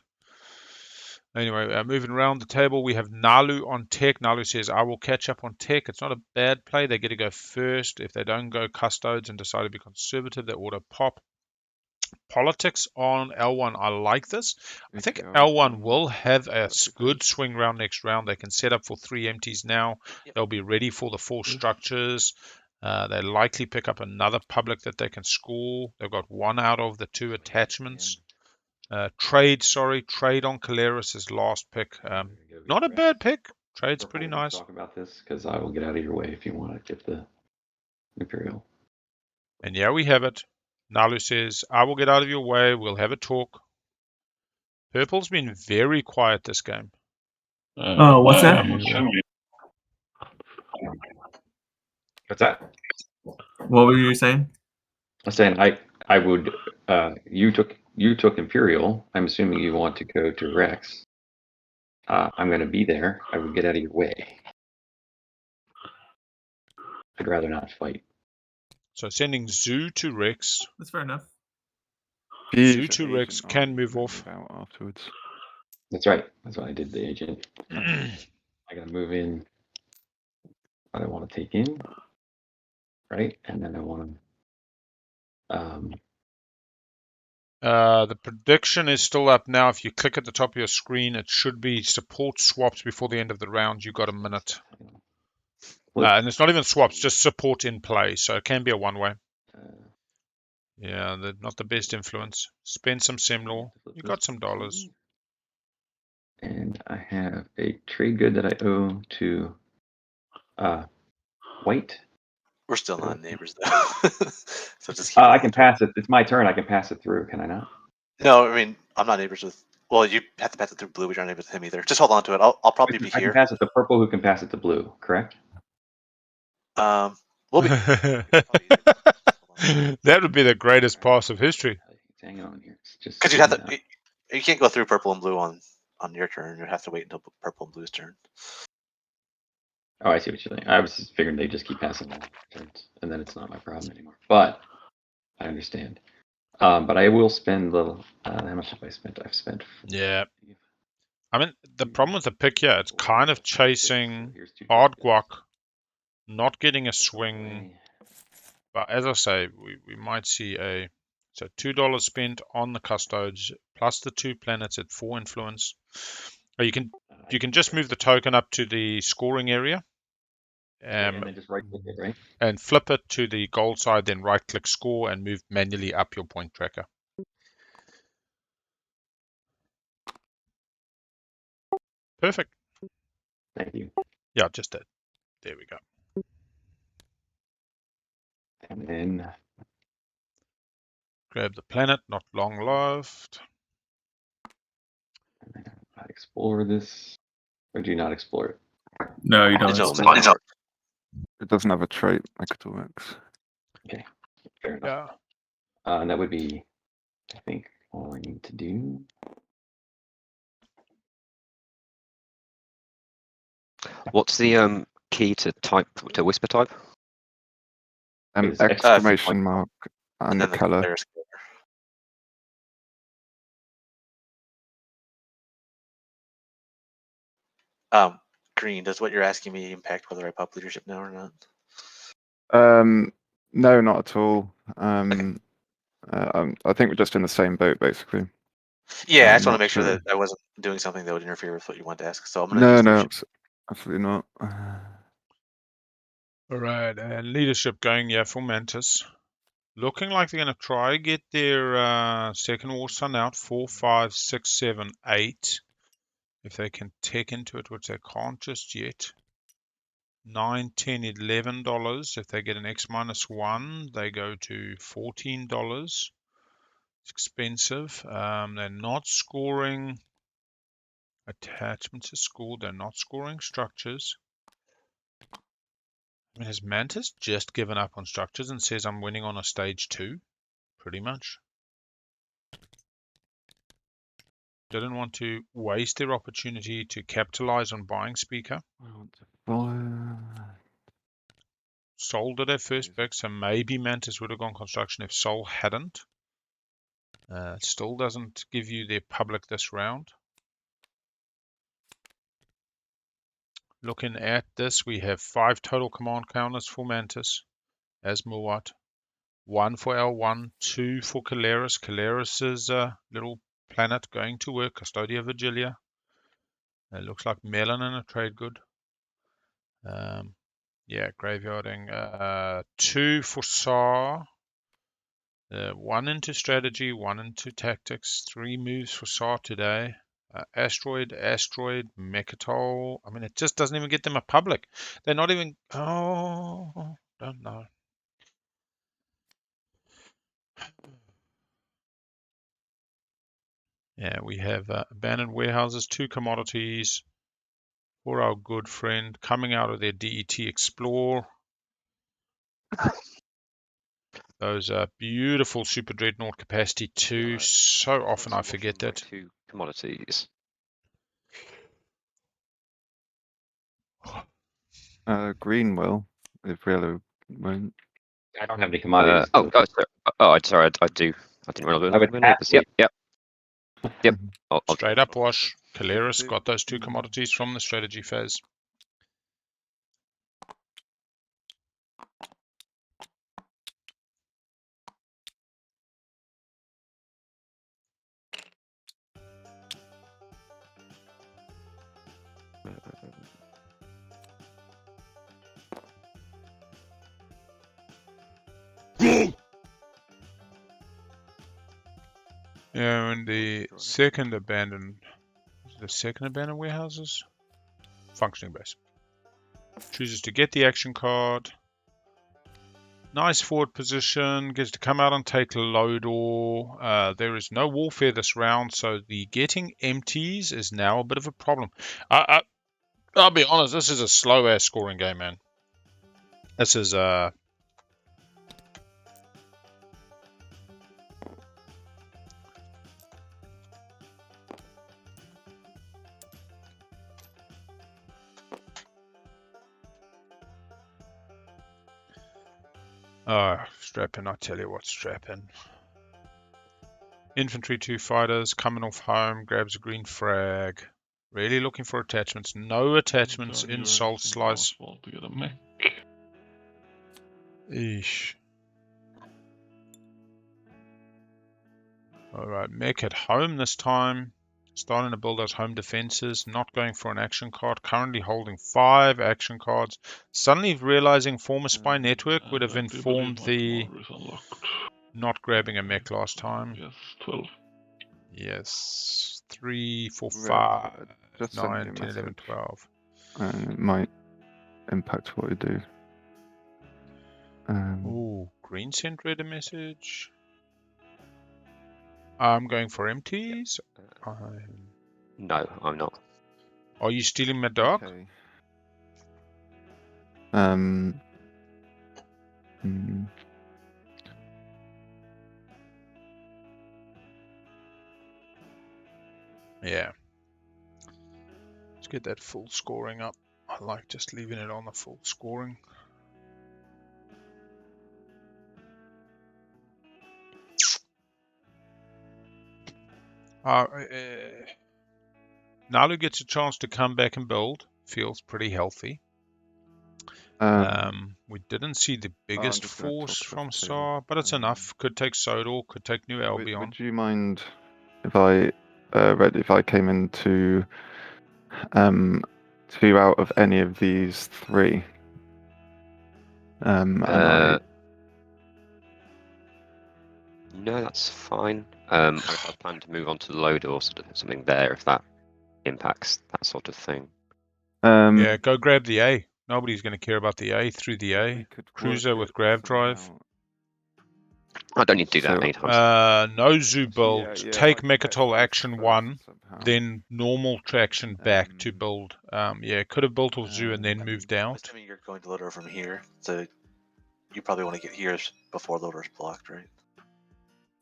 Anyway, moving around the table, we have Naalu on tech. Naalu says, I will catch up on tech. It's not a bad play. They get to go first. If they don't go custodes and decide to be conservative, they auto pop. Politics on L1. I like this. I think L1 will have a good swing round next round. They can set up for 3 empties now. They'll be ready for the 4 structures. They likely pick up another public that they can score. They've got 1 out of the 2 attachments. Trade on Keleres is last pick. Not a bad pick. Trade's Purple, pretty we can nice. Talk about this because I will get out of your way if you want to get the Imperial. And yeah, we have it. Naalu says, I will get out of your way. We'll have a talk. Purple's been very quiet this game. Oh, what's that? I'm assuming. What's that? What were you saying? I'm saying I would. You took Imperial. I'm assuming you want to go to Rex. I'm going to be there. I would get out of your way. I'd rather not fight. So sending Zoo to Rex. That's fair enough. Zoo to Rex can move off. Out afterwards. That's right. That's what I did. The agent. I got to move in what I want to take in, right? And then I want to. The prediction is still up now. If you click at the top of your screen, it should be support swaps before the end of the round. You got a minute. And it's not even swaps, just support in play. So it can be a one-way. Yeah, not the best influence. Spend some Semlor. You got some dollars. And I have a trade good that I owe to White. We're still not neighbors though. So just keep I can pass it. It's my turn. I can pass it through. Can I not? No, I mean I'm not neighbors with. Well, you have to pass it through blue. We aren't neighbors with him either. Just hold on to it. I'll probably be I here. can pass it to purple. Who can pass it to blue? Correct. We'll be. That would be the greatest pass of history. Hang on here. It's just Because you'd have to. You can't go through purple and blue on your turn. You'd have to wait until purple and blue's turn. Oh, I see what you're saying. I was just figuring they just keep passing on turns, and then it's not my problem anymore. But I understand. But I will spend little. How much have I spent? I've spent. Yeah. I mean, the problem with the pick here, it's kind of chasing hard guac, not getting a swing. But as I say, we might see so $2 spent on the custodes plus the 2 planets at 4 influence. Or you can just move the token up to the scoring area. And then just right click it, right? And flip it to the gold side, then right click score and move manually up your point tracker. Perfect. Thank you. Yeah, just that. There we go. And then grab the planet, not long left. And then I explore this. Or do you not explore it? No, you don't. It doesn't have a trait like it works. Okay, fair enough. Yeah. And that would be, I think, all I need to do. What's the key to whisper type? Is Exclamation mark and the color. Keleres color. Green, does what you're asking me impact whether I pop leadership now or not? No, not at all. I think we're just in the same boat, basically. Yeah, I just want not to make sure sure. that I wasn't doing something that would interfere with what you want to ask. So I'm going to use No, leadership. absolutely not. All right, and leadership going, yeah, for Mantis. Looking like they're going to try get their second war sun out, 4, 5, 6, 7, 8. If they can tech into it, which they can't just yet. $9, $10, $11. If they get an X-1, they go to $14. It's expensive. They're not scoring attachments to score. They're not scoring structures. I mean, has Mantis just given up on structures and says I'm winning on a stage 2? Pretty much. Didn't want to waste their opportunity to capitalize on buying Speaker. I want to follow. Sol did their first pick, so maybe Mantis would have gone construction if Sol hadn't. Still doesn't give you their public this round. Looking at this, we have 5 total command counters for Mantis as Muaat. 1 for L1, 2 for Keleres. Keleres is a little planet going to work, Custodia Vigilia. It looks like melon and a trade good. Yeah, graveyarding. 2 for Saar. 1 into strategy, 1 into tactics, 3 moves for Saar today. Asteroid, Mechatol. I mean, it just doesn't even get them a public. They're not even. Oh, don't know. Yeah, we have abandoned warehouses, 2 commodities for our good friend coming out of their DET Explore. Those are beautiful Super Dreadnought capacity 2. Right. So often I What's forget my that. 2 commodities. Green will, if yellow won't. I don't have any commodities. Sorry, I do. I didn't realize I would we needed this. Yep. I'll Straight do up wash. Keleres do. got those 2 commodities from the strategy phase. Yeah, and the second abandoned warehouses? Functioning base. Chooses to get the action card. Nice forward position. Gets to come out and take Lodor. There is no warfare this round, so the getting empties is now a bit of a problem. I'll be honest, this is a slow ass scoring game, man. This is strapping, I tell you what, strapping. Infantry 2 fighters coming off home, grabs a green frag. Really looking for attachments. No attachments in Soul Slice. To get a mech. Eesh. Alright, mech at home this time. Starting to build those home defenses. Not going for an action card. Currently holding 5 action cards. Suddenly realizing former spy network would have And I do informed believe my the commander is unlocked. not grabbing a mech last time. Yes, 12. Yes. 3, 4, Red, 5, just send me 9, a 10, 11, message. 12. And it might impact what we do. Ooh, green sent read a message. I'm going for empties. No, I'm not. Are you stealing my dog? Okay. Yeah. Let's get that full scoring up. I like just leaving it on the full scoring. Naalu gets a chance to come back and build. Feels pretty healthy. We didn't see the biggest just gonna force talk from across the table. Saar, but it's enough. Could take Sodor, could take New Albion. Would you mind if I if I came into 2 out of any of these 3? And No, that's fine. I plan to move on to the load or something there if that impacts that sort of thing. Yeah, go grab the A. Nobody's going to care about the A through the we A. could Cruiser work with it grav somehow. drive. I don't need to do that So, anytime. No zoo build. Yeah, Take like Mechatol Vector action first 1, somehow. then normal traction back to build. Yeah, could have built off zoo and then I'm moved out. assuming you're going to loader from here, so you probably want to get here before loader's blocked, right?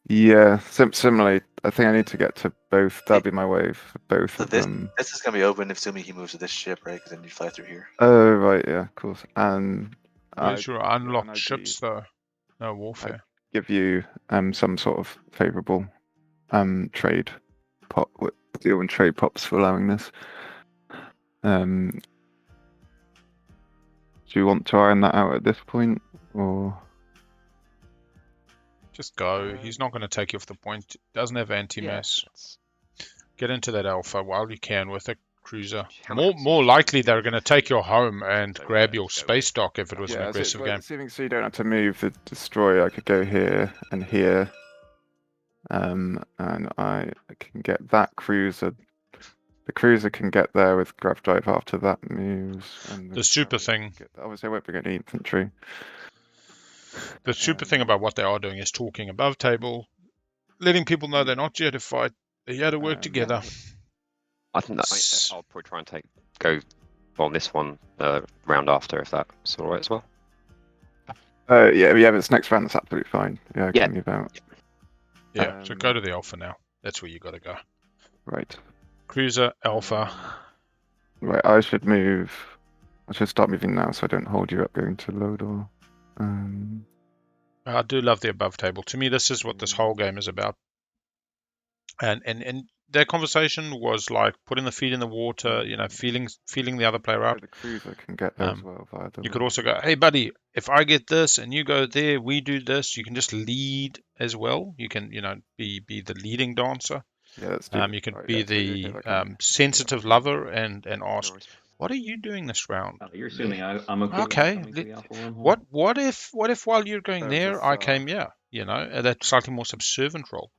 Yeah, similarly, I think I need to get to both. That'd be my wave, both So of this them. this is gonna be open, assuming he moves to this ship, right? Because then you fly through here. Oh, right, yeah, of course. And Where's your unlocked I'd ships, though? No warfare. give you some sort of favourable trade pot with deal and trade pops for allowing this. Do you want to iron that out at this point, or? Just go. He's not going to take you off the point. Doesn't have anti-mass. Get into that alpha while you can with a cruiser. How many More likely they're going to take your home and grab your space dock if it was an Yeah, aggressive game. assuming so you don't have to move the destroyer, I could go here and here. And I can get that cruiser. The cruiser can get there with grav drive after that moves. And The super carrier thing. obviously, I won't bring any infantry. The super thing about what they are doing is talking above table, letting people know they're not here to fight. They're here to work together. I think that I'll probably try and go on this one round after, if that's all right as well. Yeah, this next round, that's absolutely fine. Yeah, I Yeah. can move out. Yeah, so go to the Alpha now. That's where you got to go. Right. Cruiser, Alpha. Right, I should move. I should start moving now, so I don't hold you up going to Lodor. I do love the above table. To me, this is what this whole game is about. And their conversation was like putting the feet in the water, feeling the other player out. The cruiser can get there as well via the You could also go, hey buddy, if I get this and you go there, we do this. You can just lead as well. You can, be the leading dancer. Yeah, let's do You can right, be yeah, so the I can- sensitive lover and ask, what are you doing this round? You're assuming I'm okay. Okay, With coming to the Alpha wormhole? What if while you're going Oh, there, this, I came here? That slightly more subservient role.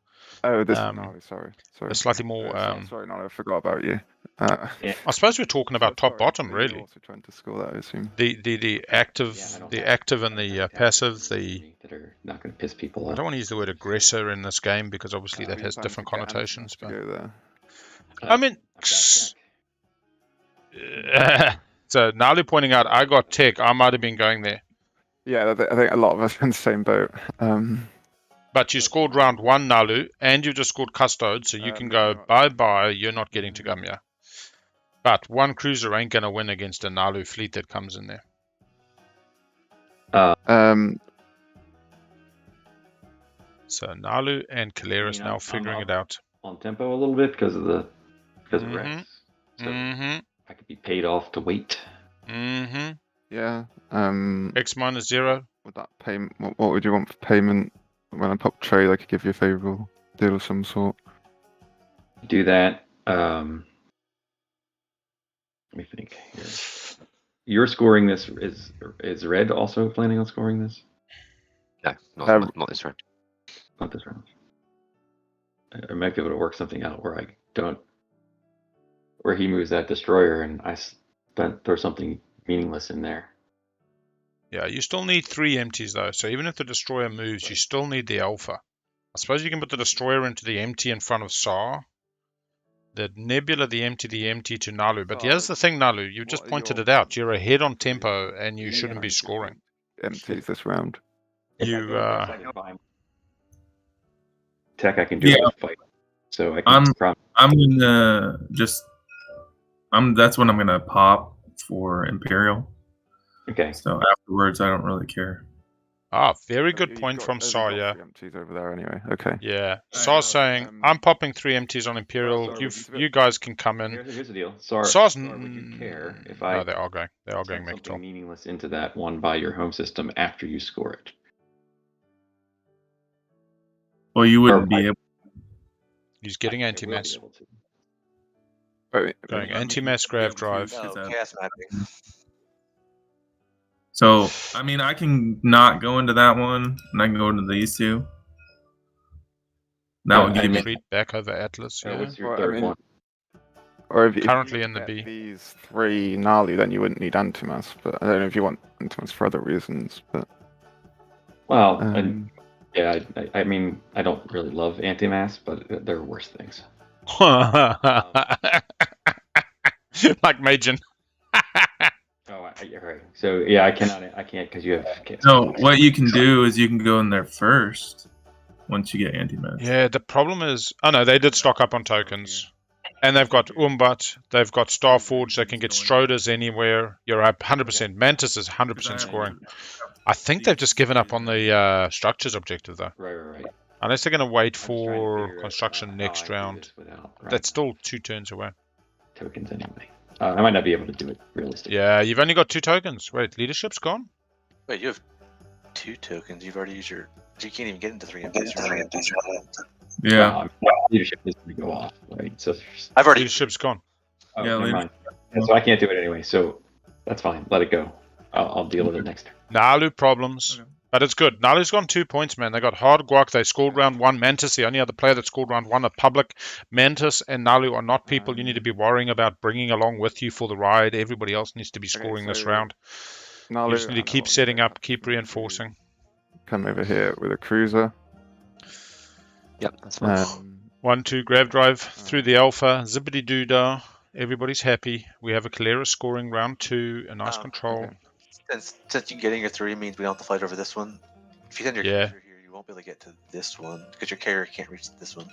Oh, this Um, Naalu, sorry. A slightly more. Sorry, Naalu, I forgot about you. Yeah. I suppose we're talking about top sorry, bottom, you're really. also trying to score that, I assume. The active, active and the passive. That are not going to piss people I off. don't want to use the word aggressor in this game because obviously that Are you has planning different to get connotations. to But go there? I mean, so Naalu pointing out, I got tech. I might have been going there, Yeah, I think a lot of us are in the same boat. but you scored round 1, Naalu, and you just scored custode, so you can go bye. You're not getting to come here. But one cruiser ain't gonna win against a Naalu fleet that comes in there. So Naalu and Keleres now figuring it out. On tempo a little bit because of Rex. So Mm-hmm. I could be paid off to wait. Mm-hmm. Yeah. X -0. Would that payment? What would you want for payment? When I pop trade, I could give you a favourable deal of some sort. Do that. Let me think here. You're scoring this. Is Red also planning on scoring this? No, not this round. Not this round. I might be able to work something out where where he moves that destroyer and I throw something meaningless in there. Yeah, you still need 3 empties though. So even if the destroyer moves, you still need the Alpha. I suppose you can put the destroyer into the empty in front of Saar. The Nebula, the empty to Naalu. But here's the thing, Naalu. You just pointed it out. You're ahead on tempo and you shouldn't be scoring. Empties this round. Tech, I can do a fight. So I can I'm gonna that's when I'm gonna pop for Imperial. Okay. So afterwards, I don't really care. Very good point from Saar, yeah. Empties over there anyway. Okay. Yeah. Saar's saying, I'm popping 3 empties on Imperial. You guys can come in. Here's the deal. Saar, would you care if I No, they are going. They are going something meaningless into that one by your home system after you score it? Well, you wouldn't be able. He's getting anti-mass. Going anti-mass grav drive. Chaos mapping. So, I mean, I can not go into that one, and I can go into these two. That would give me retreat back over Atlas. Yeah. What's your third one? Or if currently you in the B. These 3 Naalu, then you wouldn't need antimass. But I don't know if you want antimass for other reasons. But well, yeah, I mean, I don't really love antimass, but there are worse things. Like Majin. You're right. So yeah, I can't because you have. So what you can do is you can go in there first once you get anti-mass. Yeah, the problem is, no, they did stock up on tokens, and they've got Umbat, they've got Starforge, they can get Stroders anywhere. You're up 100%. Mantis is 100% scoring. I think they've just given up on the structures objective though. Right. Unless they're going to wait for construction next round. That's still 2 turns away. Tokens anyway. I might not be able to do it realistically. Yeah, you've only got 2 tokens. Wait, leadership's gone? Wait, you have 2 tokens. You've already used your. You can't even get into 3 empties. Yeah. Leadership is going to go off, right? So I've already. Leadership's gone. Oh, Yeah, never later. mind. Yeah, so I can't do it anyway, so that's fine. Let it go. I'll deal with it next turn. Naalu problems. Okay. But it's good. Naalu's gone 2 points, man. They got hard guac. They scored round 1. Mantis, the only other player that scored round 1, a public. Mantis and Naalu are not people you need to be worrying about bringing along with you for the ride. Everybody else needs to be scoring this so round. Naalu You just need to and keep Elon setting here up, have keep to maybe reinforcing. Come over here with a cruiser. Yep, that's fine. 1, 2, grab drive through the alpha. Zippity doo dah. Everybody's happy. We have a Keleres scoring round 2. A nice control. okay. Since you getting your 3 means we don't have to fight over this one. If you send your Yeah. cruiser here, you won't be able to get to this one because your carrier can't reach this one.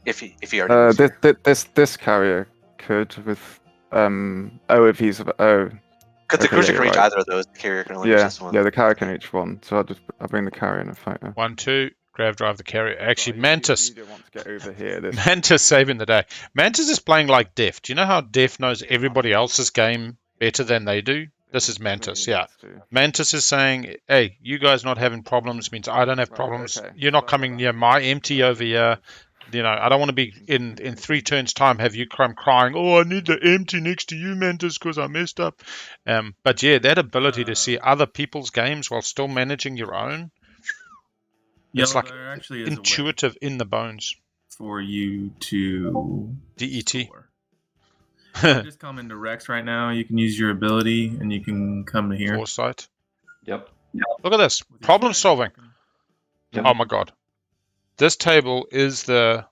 If he already was here. This carrier could with if he's Because the okay, cruiser yeah, can reach right. either of those. The carrier can only reach yeah this one. the carrier can each one. So I'll bring the carrier in a fighter. 1, 2, grab drive the carrier. Actually, Right, Mantis. You don't want to get over here. This Mantis saving the day. Mantis is playing like Def. Do you know how Def knows everybody else's game better than they do? This is Mantis, yeah. Mantis is saying, hey, you guys not having problems means I don't have Right, problems. okay. You're not Sorry coming about near that. my empty over here. You know, I don't want to be in 3 turns' time have you come crying, oh, I need the empty next to you, Mantis, because I messed up. But yeah, that ability to see other people's games while still managing your own, it's Yellow, like there actually is a way intuitive in the bones. for you to DET. score. You just come into Rex right now. You can use your ability, and you can come to here. Foresight. Yep. Look at this. with your Problem strategy solving. token. Yep. Oh my god. This table is the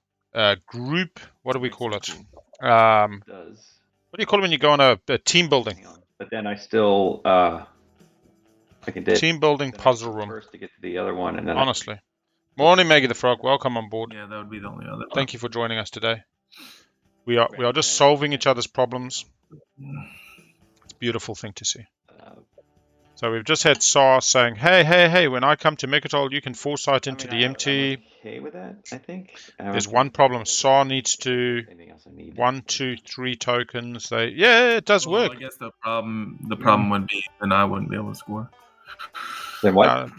group, what do we call it? Example. What Does. do you call it when you go on a team building? Hang on. But then I still I can did. Team building Then I puzzle go room, first to get to the other one, and then honestly. Morning, Maggie the Frog. Welcome on board. Yeah, that would be the only other. Thank you for joining us today. We are just solving each other's problems. It's a beautiful thing to see. So we've just had Saar saying, hey, when I come to Mechatol, you can foresight into the MT. I'm okay with that, I think. There's one problem. Saar needs to Anything else I need? 1, 2, 3 tokens. It does Well, work. I guess the problem would be then I wouldn't be able to score. Then what?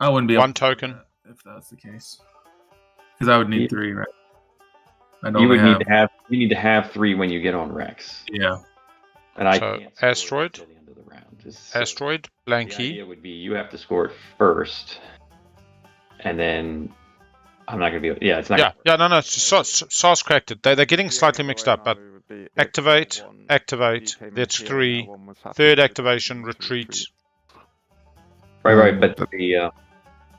I wouldn't be able 1 to score token. that if that's the case. Because I would need You- 3, right? I You don't would have. you need to have 3 when you get on Rex, Yeah. and I So, can't score it Asteroid. until the end of the round. So Asteroid, the Blanky. idea would be you have to score it first, and then I'm not going to be. Yeah, it's not. No. Saar's cracked it. They're getting slightly mixed up, but activate. That's 3. Third activation, retreat. Right. But the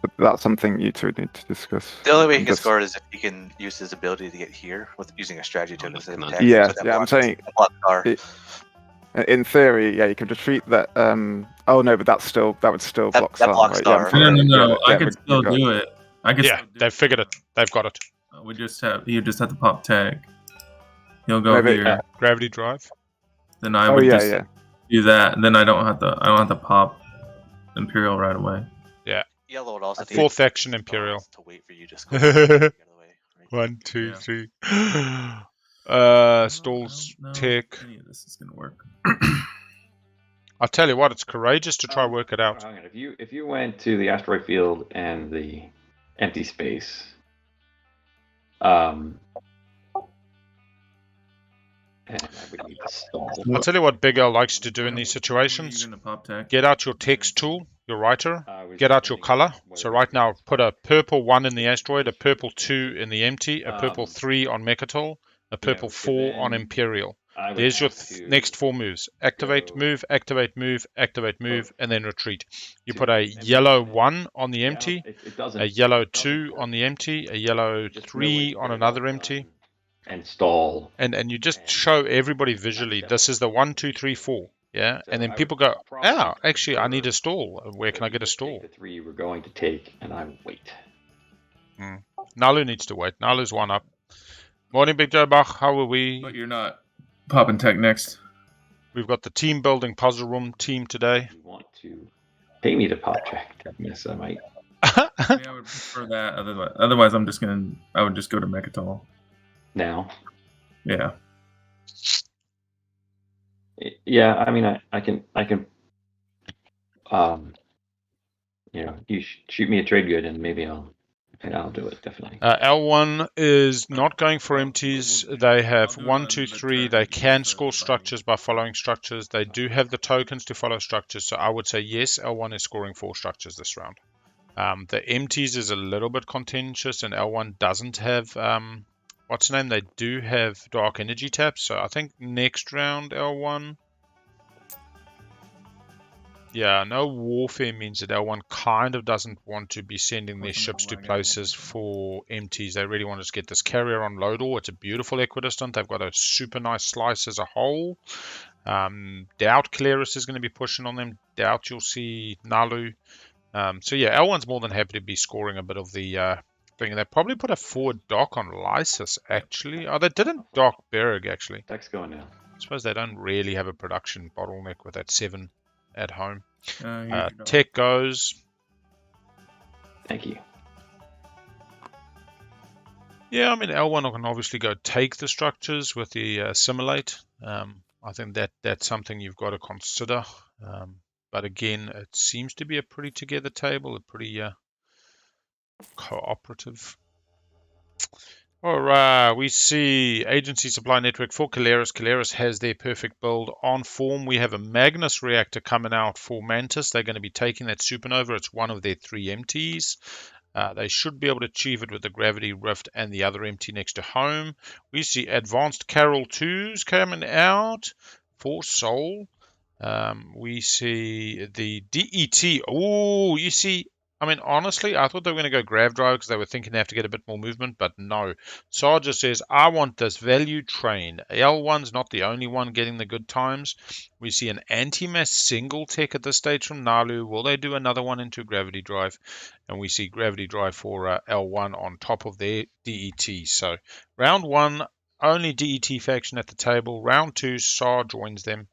But that's something you two need to discuss. The only way he I'm can just- score it is if he can use his ability to get here with using a strategy token instead of Command. attack. Yeah, So that yeah, I'm blocks- saying that blocks Saar. in theory, yeah, you could retreat that. Oh no, but that would still That- block that Saar, blocks right? Yeah, I'm Saar. sorry. No. Yeah, I yeah, could we still got it. do it. I could. Yeah, still do they figured it. They've got it. We just have. You just have to pop tag. He'll go Maybe, here. Gravity drive. Then I Oh would yeah, just yeah. do that. And then I don't have to pop Imperial right away. Yellow would also take 4th action stalls Imperial. to wait for you to score. Get out of the way, right? 1, 2, Yeah. 3. I Stalls, don't know tick. if any of this is gonna work. I'll tell you what, it's courageous to try work it out. Hang on. If you went to the asteroid field and the empty space, and I would need to stall. I'll tell you what Big L likes to do in these What are situations. you gonna pop tag? Get out your text tool, your writer. I was Get out your depending color. on what So it right is. now, put a purple 1 in the asteroid, a purple 2 in the empty, a purple Um, 3 on Mechatol, a purple because 4 on then Imperial. I would There's your have to next 4 moves. Activate, go move, activate, move, activate, move, and then retreat. You to put a empty. yellow 1 on the Yeah, empty, it doesn't. a yellow it doesn't 2 work. on the empty, a yellow Just know 3 it on very another well empty. done. And stall. And you just And show everybody visually, this is the 1, 2, 3, 4. Yeah, So and then I people would go, probably oh, actually, I need a prefer stall. Where can I get a Take stall? the 3 you were going to take, and I wait. Naalu needs to wait. Naalu's 1 up. Morning, Big Joe Bach. How are we? But you're not popping tech next. We've got the team building puzzle room team today. If you want to pay me to pop check, yes, I might. I mean, I would prefer that. Otherwise, I would just go to Mechatol. Now. Yeah. Yeah, I mean, I can, you know, you shoot me a trade good, and maybe I'll And I'll do it, definitely. L1 is not going for empties. They have 1, 2, 3. They can score structures by following structures. They do have the tokens to follow structures. So I would say yes, L1 is scoring 4 structures this round. The empties is a little bit contentious, and L1 doesn't have what's the name? They do have dark energy taps. So I think next round L1. Yeah, no warfare means that L1 kind of doesn't want to be sending their ships to places for empties. They really want to just get this carrier on Lodor. It's a beautiful equidistant. They've got a super nice slice as a whole. Doubt Keleres is going to be pushing on them. Doubt you'll see Naalu. So yeah, L1's more than happy to be scoring a bit of the thing. They probably put a forward dock on Lysis, actually. Oh, they didn't dock Berg, actually. Deck's going now. I suppose they don't really have a production bottleneck with that 7 at home. Tech. Tech goes. Thank you. Yeah, I mean, L1 can obviously go take the structures with the assimilate. I think that's something you've got to consider. But again, it seems to be a pretty together table, a pretty cooperative. All right, we see agency supply network for Keleres. Keleres has their perfect build on form. We have a Magnus reactor coming out for Mantis. They're going to be taking that supernova. It's one of their 3 empties. They should be able to achieve it with the Gravity Rift and the other empty next to home. We see advanced Carol 2s coming out for Soul. We see the DET. Oh, you see, I mean, honestly, I thought they were going to go Grav Drive because they were thinking they have to get a bit more movement, but no. Saar just says, I want this value train. L1's not the only one getting the good times. We see an anti-mass single tech at this stage from Naalu. Will they do another one into Gravity Drive? And we see Gravity Drive for L1 on top of their DET. So round 1, only DET faction at the table. Round 2, Saar joins them.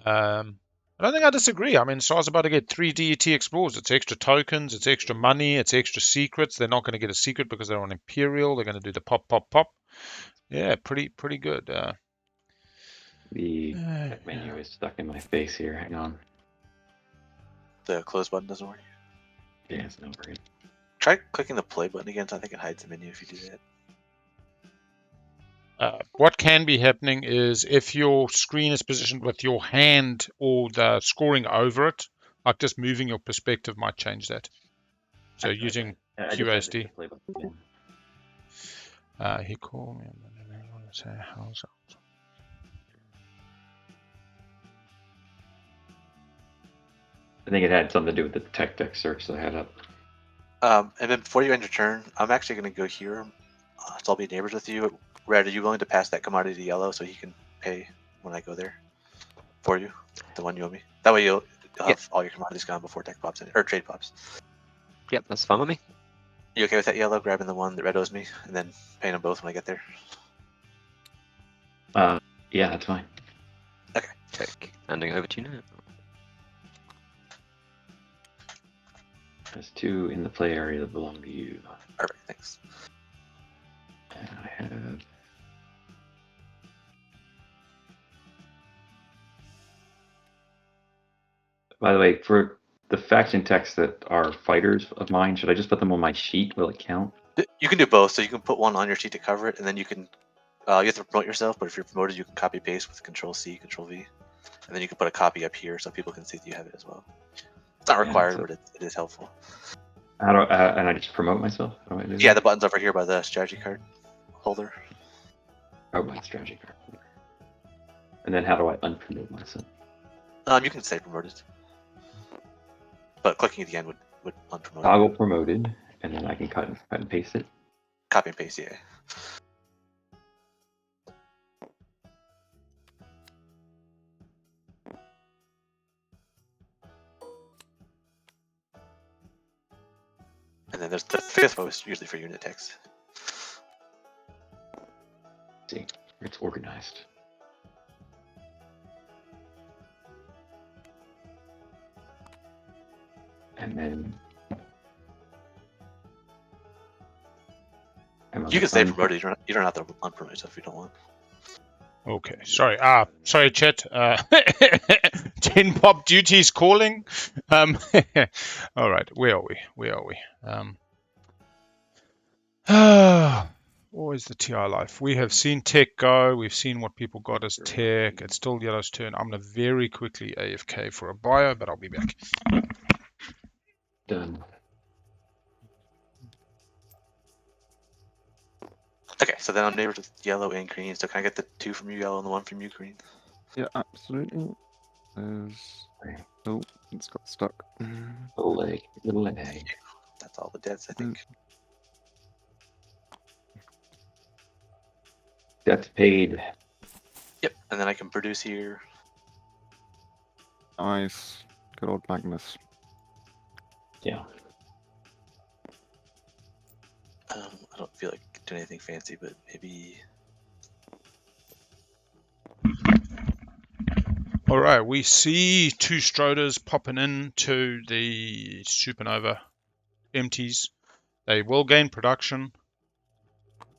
I don't think I disagree. I mean, Saar's about to get 3 DET explorers. It's extra tokens, it's extra money, it's extra secrets. They're not going to get a secret because they're on Imperial. They're going to do the pop, pop, pop. Yeah, pretty good. The tech menu is stuck in my face here. Hang on. The close button doesn't work. Yeah, it's not working. Try clicking the play button again. So I think it hides the menu if you do that. What can be happening is if your screen is positioned with your hand or the scoring over it, like just moving your perspective might change that. So using I just QSD. hit the play button again. He called me. I want to say how's it? I think it had something to do with the tech deck search that I had up. And then before you end your turn, I'm actually going to go here. So I'll be neighbors with you. Red, are you willing to pass that commodity to Yellow so he can pay when I go there for you? The one you owe me. That way you'll have all your commodities gone before tech pops in, or trade pops. Yep, that's fine with me. You okay with that, Yellow? Grabbing the one that Red owes me and then paying them both when I get there? Yeah, that's fine. Okay. Tech, handing over to you now. There's 2 in the play area that belong to you. Perfect, thanks. And I have... By the way, for the faction techs that are fighters of mine, should I just put them on my sheet? Will it count? You can do both. So you can put one on your sheet to cover it, and then you can you have to promote yourself, but if you're promoted, you can copy paste with Control-C, Control-V. And then you can put a copy up here so people can see that you have it as well. It's not required, but it is helpful. How do and I just promote myself? How do I do Yeah, that? the button's over here by the strategy card holder. Oh, my strategy card. And then how do I unpromote myself? You can stay promoted. But clicking at the end would unpromote. Toggle promoted, and then I can cut and paste it. Copy and paste, yeah. And then there's the 5th post, usually for unit text. See, it's organized. And then you can stay promoted. You don't have to unpromote yourself if you don't want. Okay, sorry. Sorry, chat. 10 pop duties calling. All right, where are we? Always the TI life. We have seen tech go. We've seen what people got as tech. It's still Yellow's turn. I'm going to very quickly AFK for a bio, but I'll be back. Done. Okay, so then I'm neighbors with yellow and green. So can I get the 2 from you, yellow, and the 1 from you, green? Yeah, absolutely. There's. Oh, it's got stuck. Little leg. Little leg. That's all the debts, I think. That's paid. Yep, and then I can produce here. Nice. Good old Magnus. Yeah. I don't feel like doing anything fancy, but maybe. All right, we see 2 Stroders popping into the supernova empties. They will gain production.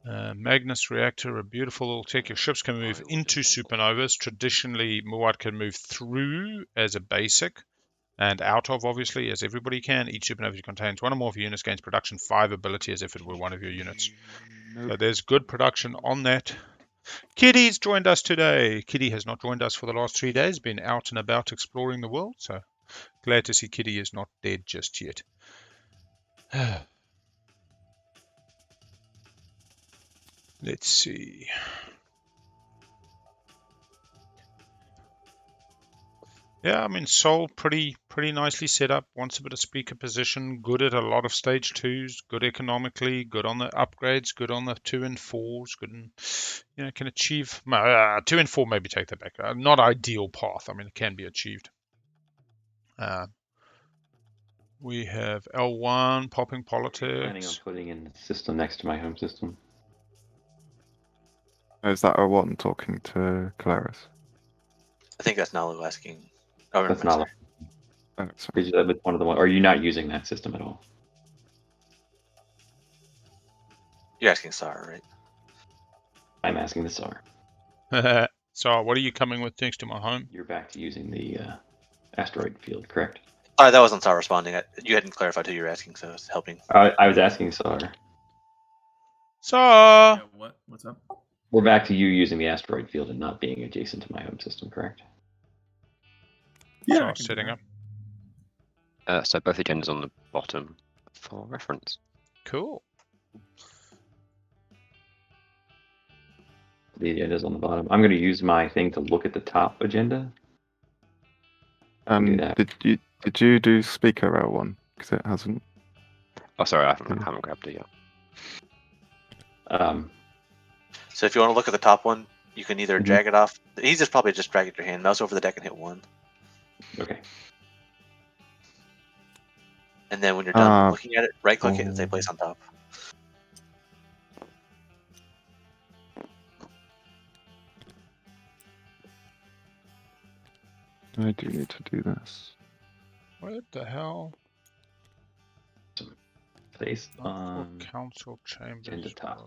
Magnus reactor, a beautiful little tech. Your ships can move into supernovas. Traditionally, Muaat can move through as a basic and out of, obviously, as everybody can. Each supernova contains 1 or more of your units, gains production 5 ability as if it were one of your units. So there's good production on that. Kitty's joined us today. Kitty has not joined us for the last 3 days, been out and about exploring the world, so glad to see Kitty is not dead just yet. Let's see. Yeah, I mean, Sol pretty nicely set up. Wants a bit of speaker position. Good at a lot of stage 2s. Good economically. Good on the upgrades. Good on the 2 and 4s. Good, and, can achieve 2 and 4. Maybe take that back. Not ideal path. I mean, it can be achieved. We have L1 popping Planning on politics. putting in the system next to my home system. Is that O1 talking to Keleres? I think that's Naalu asking. Oh, That's sorry. not. Oh, sorry. Is that with one of the one? Are you not using that system at all? You're asking Saar, right? I'm asking the Saar. So, what are you coming with next to my home? You're back to using the asteroid field, correct? That wasn't Saar responding. You hadn't clarified who you were asking, so it's helping. I was asking Saar. So, Yeah, what? What's up? We're back to you using the asteroid field and not being adjacent to my home system, correct? Yeah, so I can do setting that. up. So both agendas on the bottom for reference. Cool. The agenda's on the bottom. I'm going to use my thing to look at the top agenda. Do that. Did you do speaker L1? Because it hasn't. Oh, sorry, I haven't grabbed it yet. So if you want to look at the top one, you can either Mhm. drag it off. The easiest probably just drag it your hand, mouse over the deck, and hit 1. Okay. And then when you're done looking at it, right click it and say Oh. place on top. I do need to do this. What the hell? Place Not for on council chambers. agenda top.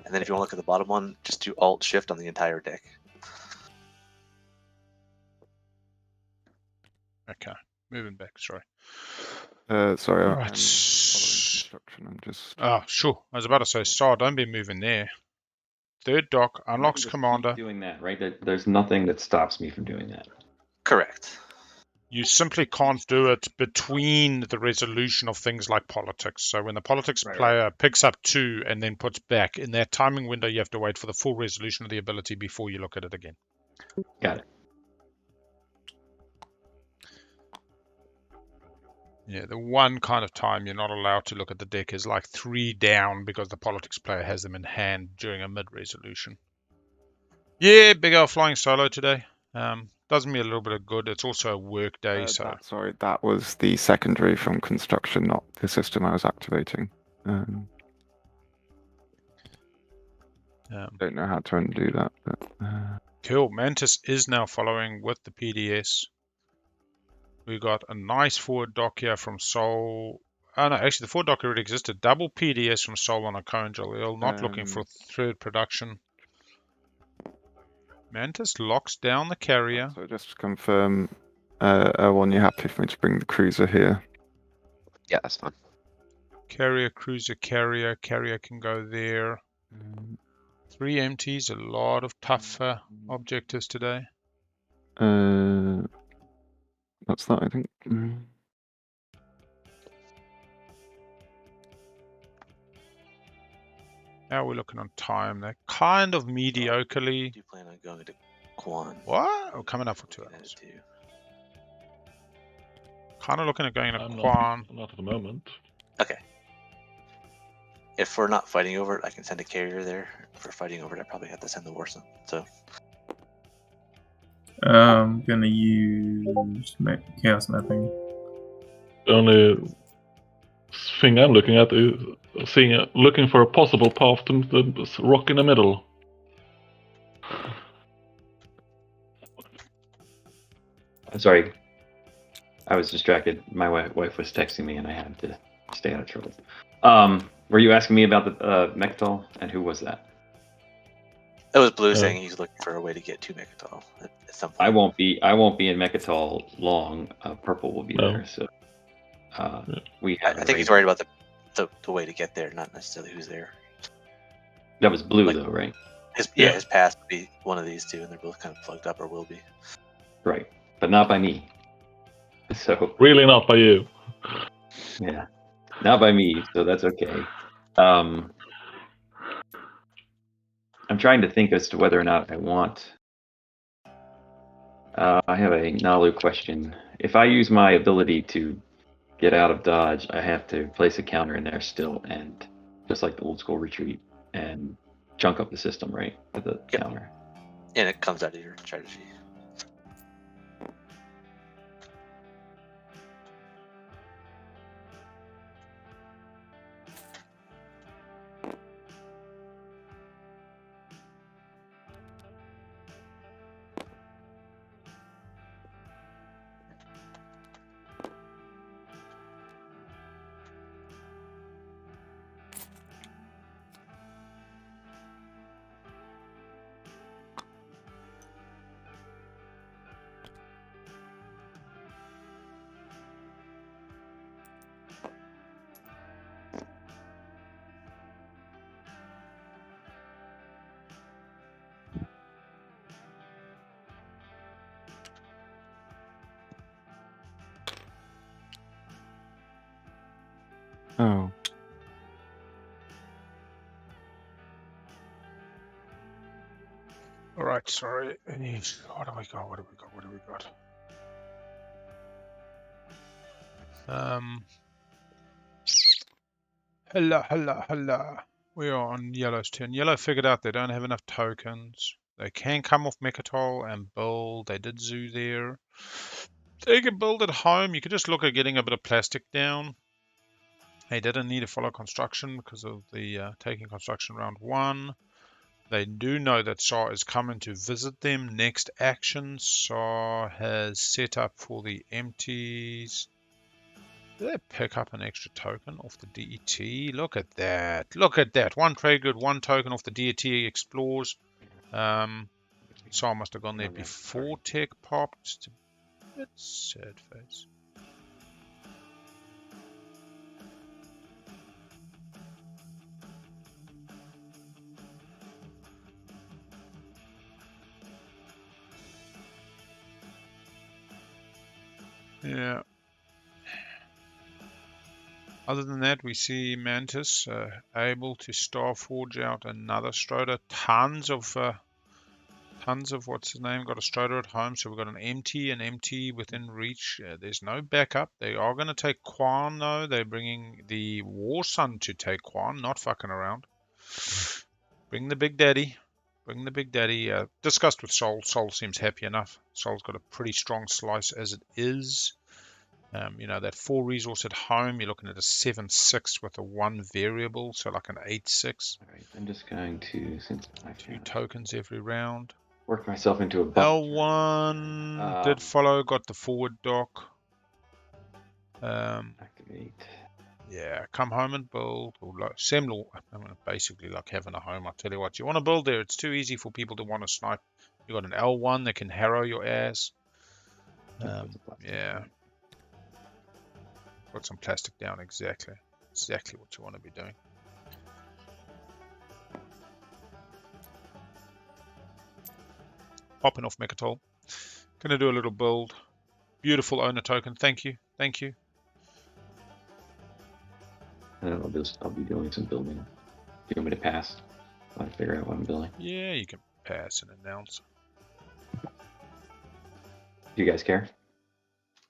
And then if you want to look at the bottom one, just do Alt Shift on the entire deck. Okay, moving back. Sorry. Sorry, All I'm right. following construction. I'm just. Oh, sure. I was about to say, Saar, don't be moving there. Third dock unlocks Just commander. keep doing that, right? There's nothing that stops me from doing that. Correct. You simply can't do it between the resolution of things like politics. So when the politics Right. player picks up 2 and then puts back, in that timing window, you have to wait for the full resolution of the ability before you look at it again. Got it. Yeah, the one kind of time you're not allowed to look at the deck is like 3 down because the politics player has them in hand during a mid-resolution. Yeah, big old flying solo today. Does me a little bit of good. It's also a work day, so... Sorry, that was the secondary from construction, not the system I was activating. Don't know how to undo that, but... Cool. Mantis is now following with the PDS. We got a nice forward dock here from Sol. Oh no, actually the forward dock already existed. Double PDS from Sol on a Conjal Hill. Not looking for third production. Mantis locks down the carrier. So just to confirm, Erwan, you're happy for me to bring the cruiser here? Yeah, that's fine. Carrier, cruiser, carrier. Carrier can go there. 3 empties, a lot of tough objectives today. That's that, I think. Now we're looking on time. They're kind of mediocrely. Do you plan on going to Quan? What? Oh, coming up for 2 Looking at hours. it too. Kind of looking at going to I'm Quan. not at the moment. Okay. If we're not fighting over it, I can send a carrier there. If we're fighting over it, I probably have to send the Warson. So I'm gonna use chaos mapping. The only thing I'm looking at is looking for a possible path to the rock in the middle. I'm sorry. I was distracted. My wife was texting me, and I had to stay out of trouble. Were you asking me about the Mechatol, and who was that? it was Blue saying he's looking for a way to get to Mechatol at some point. I won't be in Mechatol long. Purple will be No. there, so we. I think he's worried about the way to get there, not necessarily who's there. That was Blue, Like- though, right? His path would be one of these two, and they're both kind of plugged up, or will be. Right, but not by me. So Really not by you. yeah, not by me. So that's okay. I'm trying to think as to whether or not I want. I have a Naalu question. If I use my ability to get out of dodge, I have to place a counter in there still, and just like the old school retreat, and chunk up the system, right, with the Yep. counter. And it comes out of your strategy. Oh. All right, sorry. What do we got? What do we got? Hello. We are on Yellow's turn. Yellow figured out they don't have enough tokens. They can come off Mechatol and build. They did zoo there. They can build at home. You could just look at getting a bit of plastic down. They didn't need to follow construction because of the taking construction round 1. They do know that Saar is coming to visit them. Next action, Saar has set up for the empties. Did they pick up an extra token off the DET? Look at that. Look at that. 1 trade grid, 1 token off the DET explores. Saar must have gone there before tech popped. Just a bit sad face. Yeah. Other than that, we see Mantis able to Starforge out another Stroder. Tons of what's his name got a Stroder at home. So we've got an empty within reach. There's no backup. They are going to take Quan though. They're bringing the War Sun to take Quan, not fucking around. Bring the Big Daddy. Bring the Big Daddy. Discussed with Sol. Sol seems happy enough. Sol's got a pretty strong slice as it is. That 4 resource at home, you're looking at a 7/6 with a 1 variable, so like an 8/6. All right, I'm just going to, since I 2 tokens every round. work myself into a bubble. L1 did follow, got the forward dock. Activate. Yeah, come home and build. Or Semlor, basically like having a home. I tell you what, you want to build there, it's too easy for people to want to snipe. You got an L1 that can harrow your ass. Yeah. Put some plastic down, exactly. Exactly what you want to be doing. Popping off Mechatol. Gonna do a little build. Beautiful owner token. Thank you. Thank you. And I'll be doing some building. Do you want me to pass? I'll figure out what I'm building. Yeah, you can pass and announce. Do you guys care?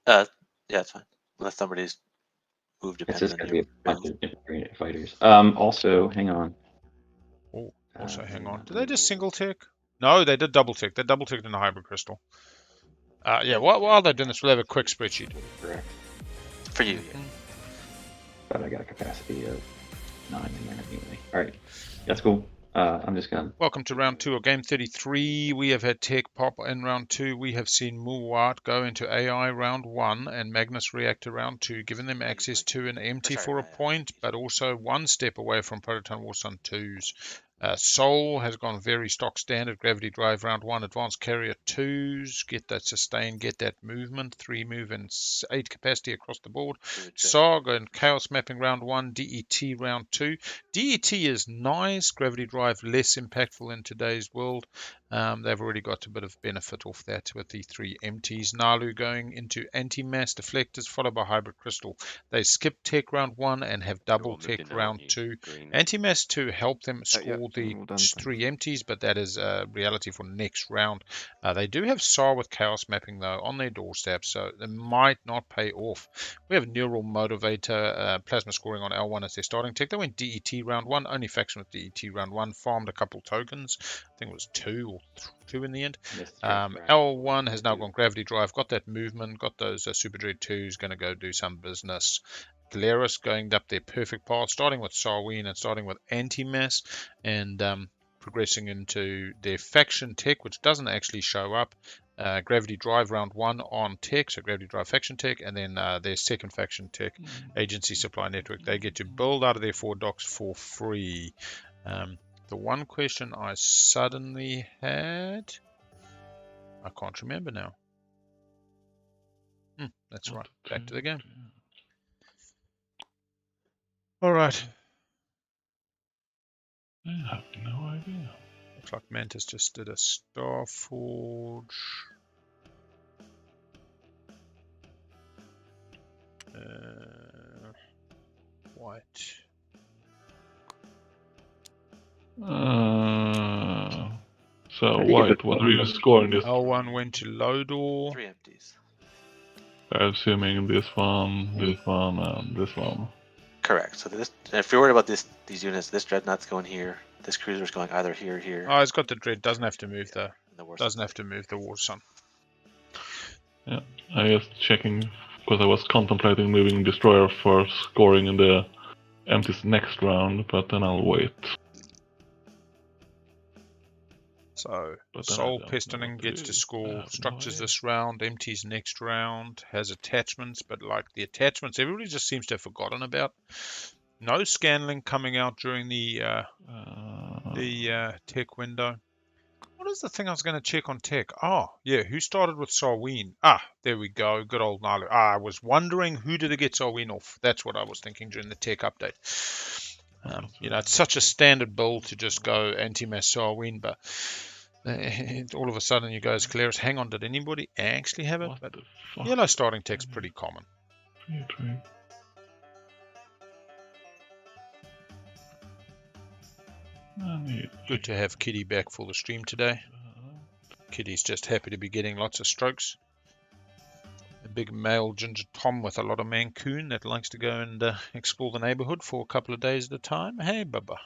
Yeah, it's fine. Unless somebody's move It's depends just on gonna be your a bunch build. of different fighters. Also, hang on. Oh, also hang on. Let Did me they just roll. single tick? No, they did double tick. They double ticked in the hybrid crystal. Yeah, while they're doing this, we'll have a quick spreadsheet. Correct. For you, yeah. But I got a capacity of 9 in there anyway. Alright. That's cool. I'm just gonna Welcome to round 2 of game 33. We have had Tech pop in round 2. We have seen Muaat go into AI round 1 and Magnus react to round 2, giving them access to an empty for a point, but also one step away from Proton Warsun 2s. Soul has gone very stock standard. Gravity Drive round 1, Advanced Carrier 2s. Get that sustain, get that movement. 3 move and 8 capacity across the board. Saar going Chaos Mapping round 1, DET round 2. DET is nice. Gravity Drive less impactful in today's world. They've already got a bit of benefit off that with the 3 empties. Naalu going into anti-mass deflectors, followed by Hybrid Crystal. They skip Tech round 1 and have double Tech round 2. Anti-mass to help them score the all done, 3 empties, but that is a reality for next round. They do have Saar with Chaos Mapping though on their doorstep, so they might not pay off. We have Neural Motivator, Plasma Scoring on L1 as their starting tech. They went DET round 1, only faction with DET round 1, farmed a couple tokens. I think it was 2 or 2 in the end. L1 has now gone Gravity Drive, got that movement, got those Super Dread 2s, going to go do some business. Keleres going up their perfect path, starting with Sarween and starting with Anti-Mass, and progressing into their faction tech, which doesn't actually show up. Gravity Drive round 1 on tech, so Gravity Drive faction tech, and then their second faction tech, Agency Supply Network. They get to build out of their 4 docks for free. The one question I suddenly had, I can't remember now. That's right. Back to the game. All right. I have no idea. Looks like Mantis just did a Starforge. White. So White, what are you scoring this? L1 went to Lodor. 3 empties. I'm assuming this one, and this one. Correct. So this, if you're worried about these units, this dreadnought's going here. This cruiser's going either here or here. Oh, it's got the dread. Doesn't have to move though. And the Doesn't have to move the Warsun. Yeah, I was checking because I was contemplating moving Destroyer for scoring in the empties next round, but then I'll wait. So But then I Soul don't know Pistoning what to gets do. to I score have structures no idea. this round, empties next round, has attachments, but like the attachments, everybody just seems to have forgotten about. No scanling coming out during the tech window. What is the thing I was going to check on tech? Oh, yeah, who started with Sarween? Ah, there we go. Good old Naalu. I was wondering who did they get Sarween off. That's what I was thinking during the tech update. It's such a standard build to just go anti-mass Sarween, but all of a sudden you go as Keleres. Hang on, did anybody actually have it? What But the fuck? yellow starting tech's pretty common. Good to have Kitty back for the stream today. Kitty's just happy to be getting lots of strokes. A big male ginger Tom with a lot of mancoon that likes to go and explore the neighborhood for a couple of days at a time. Hey, Bubba.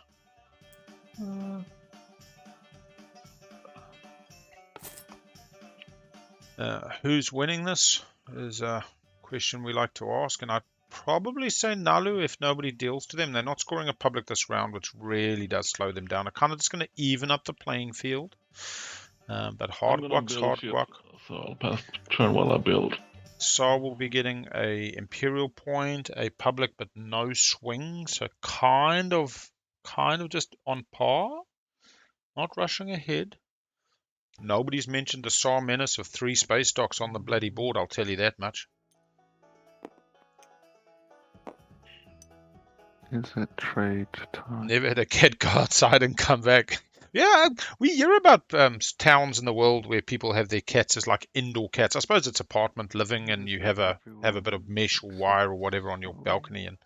Who's winning this is a question we like to ask, and I'd probably say Naalu if nobody deals to them. They're not scoring a public this round, which really does slow them down. I kind of just going to even up the playing field. But hard work's hard work. So I'll pass turn while I build. Saar will be getting a Imperial point, a public, but no swing. So kind of just on par. Not rushing ahead. Nobody's mentioned the Saar menace of 3 space docks on the bloody board, I'll tell you that much. Is it trade time? Never had a cat go outside and come back. Yeah, we hear about towns in the world where people have their cats as like indoor cats. I suppose it's apartment living, and you have a bit of mesh or wire or whatever on your balcony. And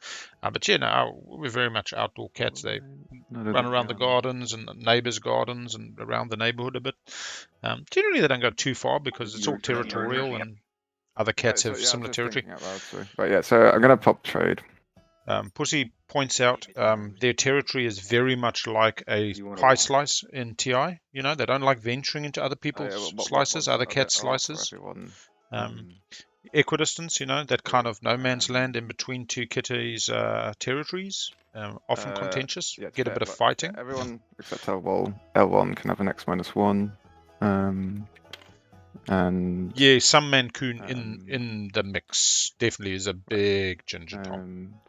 but yeah, no, we're very much outdoor cats. They run around the gardens and neighbours' gardens and around the neighbourhood a bit. Generally, they don't go too far because it's all territorial, and other cats have similar territory. But yeah, so I'm gonna pop trade. Pussy points out their territory is very much like a pie slice in TI. You know, they don't like venturing into other people's slices, other cat slices. Equidistance, you know, that kind of no man's land in between two kitties' territories. Often contentious, Yeah, get a bit of fighting. Everyone except L1 can have an X-1. And yeah, some Mancoon in the mix definitely is a big ginger top.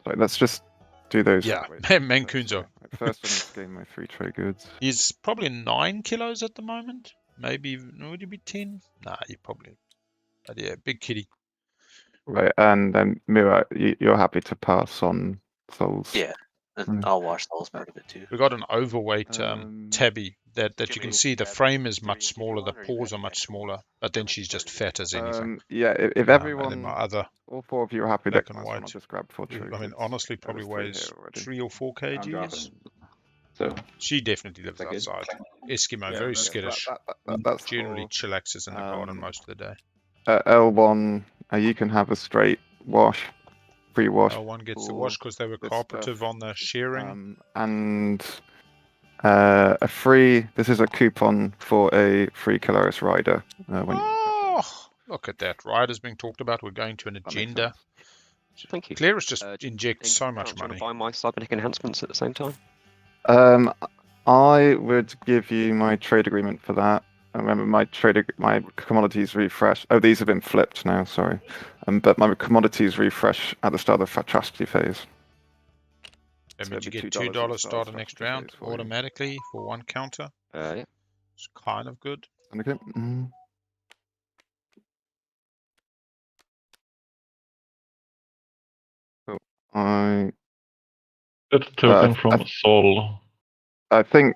So let's just do those. Yeah, Mancoons are. First, I need to gain my 3 trade goods. He's probably 9 kilos at the moment. Maybe would he be 10? Nah, he probably. But yeah, big kitty. Right, and then Muaat, you're happy to pass on souls. Yeah, and I'll wash Soul's part of it too. We got an overweight tabby that you can see. The frame is much smaller, the paws are much smaller, but then she's just fat as anything. Yeah, if everyone, and then my other all 4 of you are happy, black that and white. I'll just grab 4 trade I mean, goods. honestly, probably weighs 3 or 4 I'm kgs. dropping. So She definitely lives that good? outside. Eskimo, Yeah, very that's- skittish. That's Generally chillaxes in the garden most of the day. L1. You can have a straight wash, free wash. L1 gets the for wash because they were this cooperative stuff. on the sharing. And a free. This is a coupon for a free Keleres rider. When Oh, look at that. Rider's being talked about. We're going to an that makes agenda. sense. Thank you. Keleres just Do you injects so think- much do you wanna money. buy my cybernetic enhancements at the same time? I would give you my trade agreement for that. I remember my commodities refresh. Oh, these have been flipped now. Sorry, but my commodities refresh at the start of the atrocity phase. That So means you it'd be get $2 $2 at start the the next start of round phase for you. automatically for 1 counter. Yeah. It's kind of good. Okay. So That's token from Sol. I think.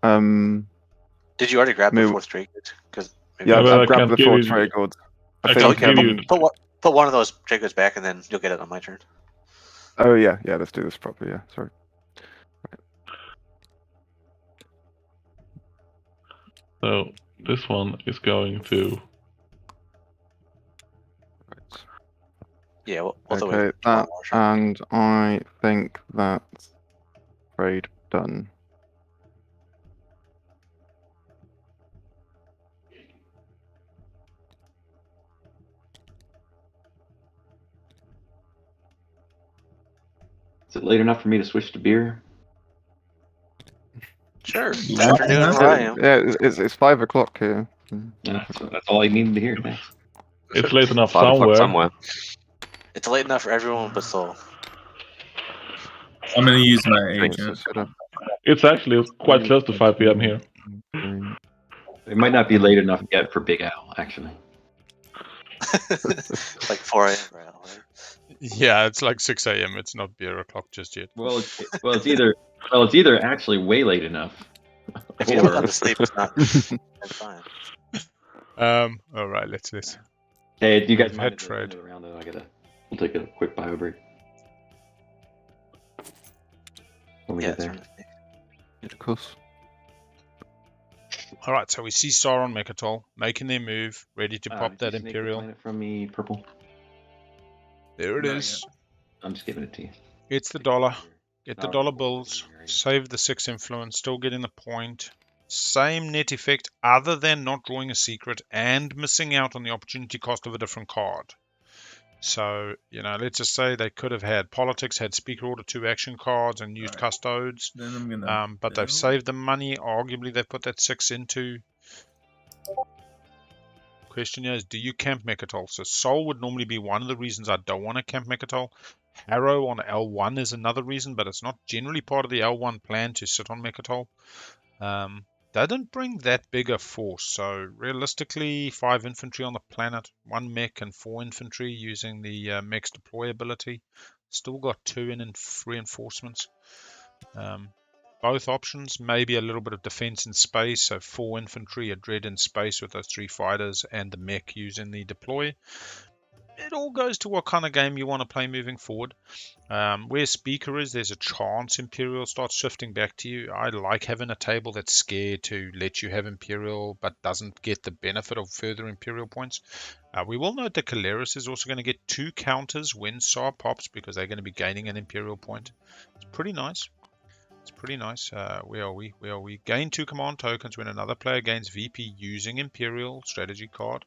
Did you already grab the Moo- 4th trade goods? Because Yeah, but I I've grabbed can't the 4 give you- trade goods. I can't give you. Put one of those trade goods back, and then you'll get it on my turn. Oh yeah. Let's do this properly. Yeah. Sorry. So this one is going to. Yeah, we'll wait Okay. for one That more turn. and I think that's trade done. is it late enough for me to switch to beer? Sure. It's Yeah, afternoon yeah. where I am. Yeah, it's 5 o'clock here. Yeah, that's all I needed to hear. Thanks. It's late enough 5 o'clock somewhere. It's late enough for everyone but Soul. I'm gonna use my Thanks, agent. It's actually quite close to 5 p.m. here. It might not be late enough yet for Big Al, actually. It's like 4 a.m. right now, right? Yeah, it's like 6 a.m. It's not beer o'clock just yet. Well, it's either actually way late enough. If you don't go to sleep, it's not. It's fine. All right, let's. Hey, do you guys We've mind had at the trade. end of the round though? We'll take a quick bio break. When we Yeah, get there. Of course. All right, so we see Saar on Mechatol making their move, ready to pop Did that you snake the Imperial. planet from me, purple. There it Not is. I'm just giving it to you. It's the dollar. Get the Oh, dollar no. bills. Save the 6 influence. Still getting the point. Same net effect, other than not drawing a secret and missing out on the opportunity cost of a different card. So, let's just say they could have had politics, had Speaker Order 2 action cards, and used Alright. custodes. Then I'm gonna. But they've saved the money. Arguably, they've put that 6 into. Question here is, do you camp Mechatol? So Soul would normally be one of the reasons I don't want to camp Mechatol. Harrow on L1 is another reason, but it's not generally part of the L1 plan to sit on Mechatol. They didn't bring that big a force, so realistically 5 infantry on the planet, 1 mech and 4 infantry using the mech's deploy ability. Still got 2 in reinforcements. Both options, maybe a little bit of defense in space, so 4 infantry, a dread in space with those 3 fighters, and the mech using the deploy. It all goes to what kind of game you want to play moving forward. Where Speaker is, there's a chance Imperial starts shifting back to you. I like having a table that's scared to let you have Imperial, but doesn't get the benefit of further Imperial points. We will note that Keleres is also going to get 2 counters when Saar pops, because they're going to be gaining an Imperial point. It's pretty nice. It's pretty nice. Where are we? Where are we? Gain 2 command tokens when another player gains VP using Imperial strategy card.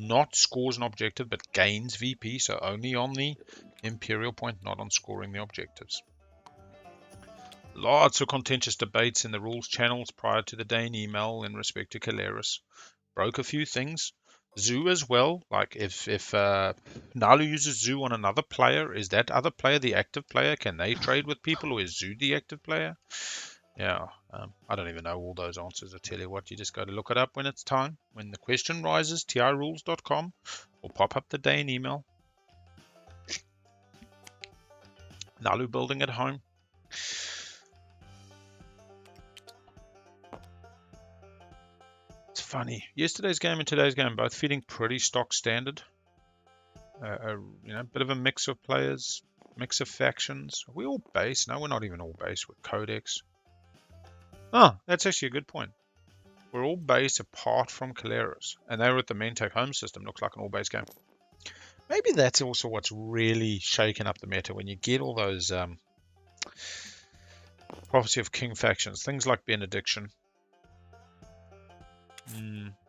Not scores an objective, but gains VP, so only on the Imperial point, not on scoring the objectives. Lots of contentious debates in the rules channels prior to the Dane email in respect to Keleres. Broke a few things. Zoo as well, like if Naalu uses Zoo on another player, is that other player the active player? Can they trade with people, or is Zoo the active player? Yeah, I don't even know all those answers. I tell you what, you just got to look it up when it's time. When the question rises, tirules.com, or pop up the Dane email. Naalu building at home. It's funny. Yesterday's game and today's game both feeling pretty stock standard. Bit of a mix of players, mix of factions. Are we all base? No, we're not even all base. We're Codex. Oh, that's actually a good point. We're all base apart from Keleres, and they were at the Mentec home system. Looks like an all base game. Maybe that's also what's really shaken up the meta when you get all those Prophecy of King factions, things like Benediction.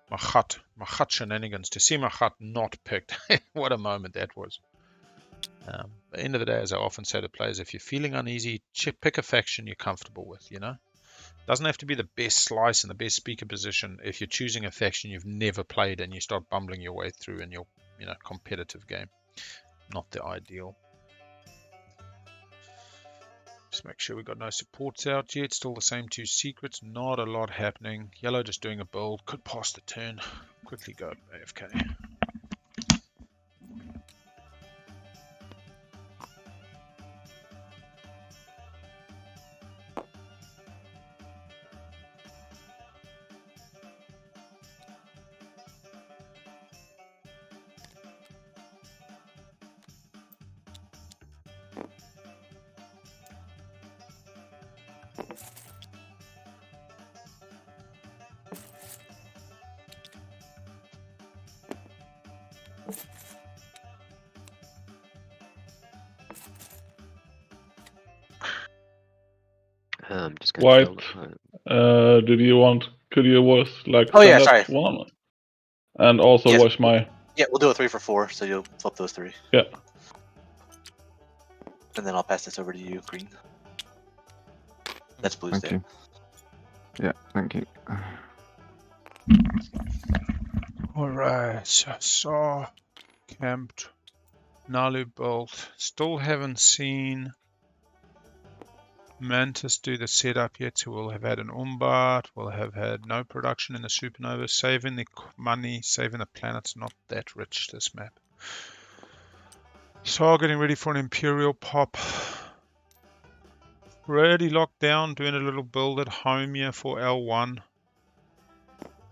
Muaat shenanigans. To see Muaat not picked, what a moment that was. At the end of the day, as I often say to players, if you're feeling uneasy, pick a faction you're comfortable with, Doesn't have to be the best slice and the best speaker position if you're choosing a faction you've never played and you start bumbling your way through in your competitive game. Not the ideal. Just make sure we've got no supports out yet. Still the same 2 secrets. Not a lot happening. Yellow just doing a build. Could pass the turn. Quickly go AFK. I'm just going to build at home. Could you was like Oh, yeah, send sorry. that one? And also Yes. watch my... Yeah, we'll do a 3 for 4, so you'll flip those 3. Yeah. And then I'll pass this over to you, Green. That's Blue's Thank day. you. Yeah, thank you. Alright, so Saar camped. Naalu built. Still haven't seen Mantis do the setup yet, so we'll have had an Umbat, we'll have had no production in the supernova, saving the money, saving the planets, not that rich this map. So getting ready for an Imperial pop. Really locked down, doing a little build at home here for L1.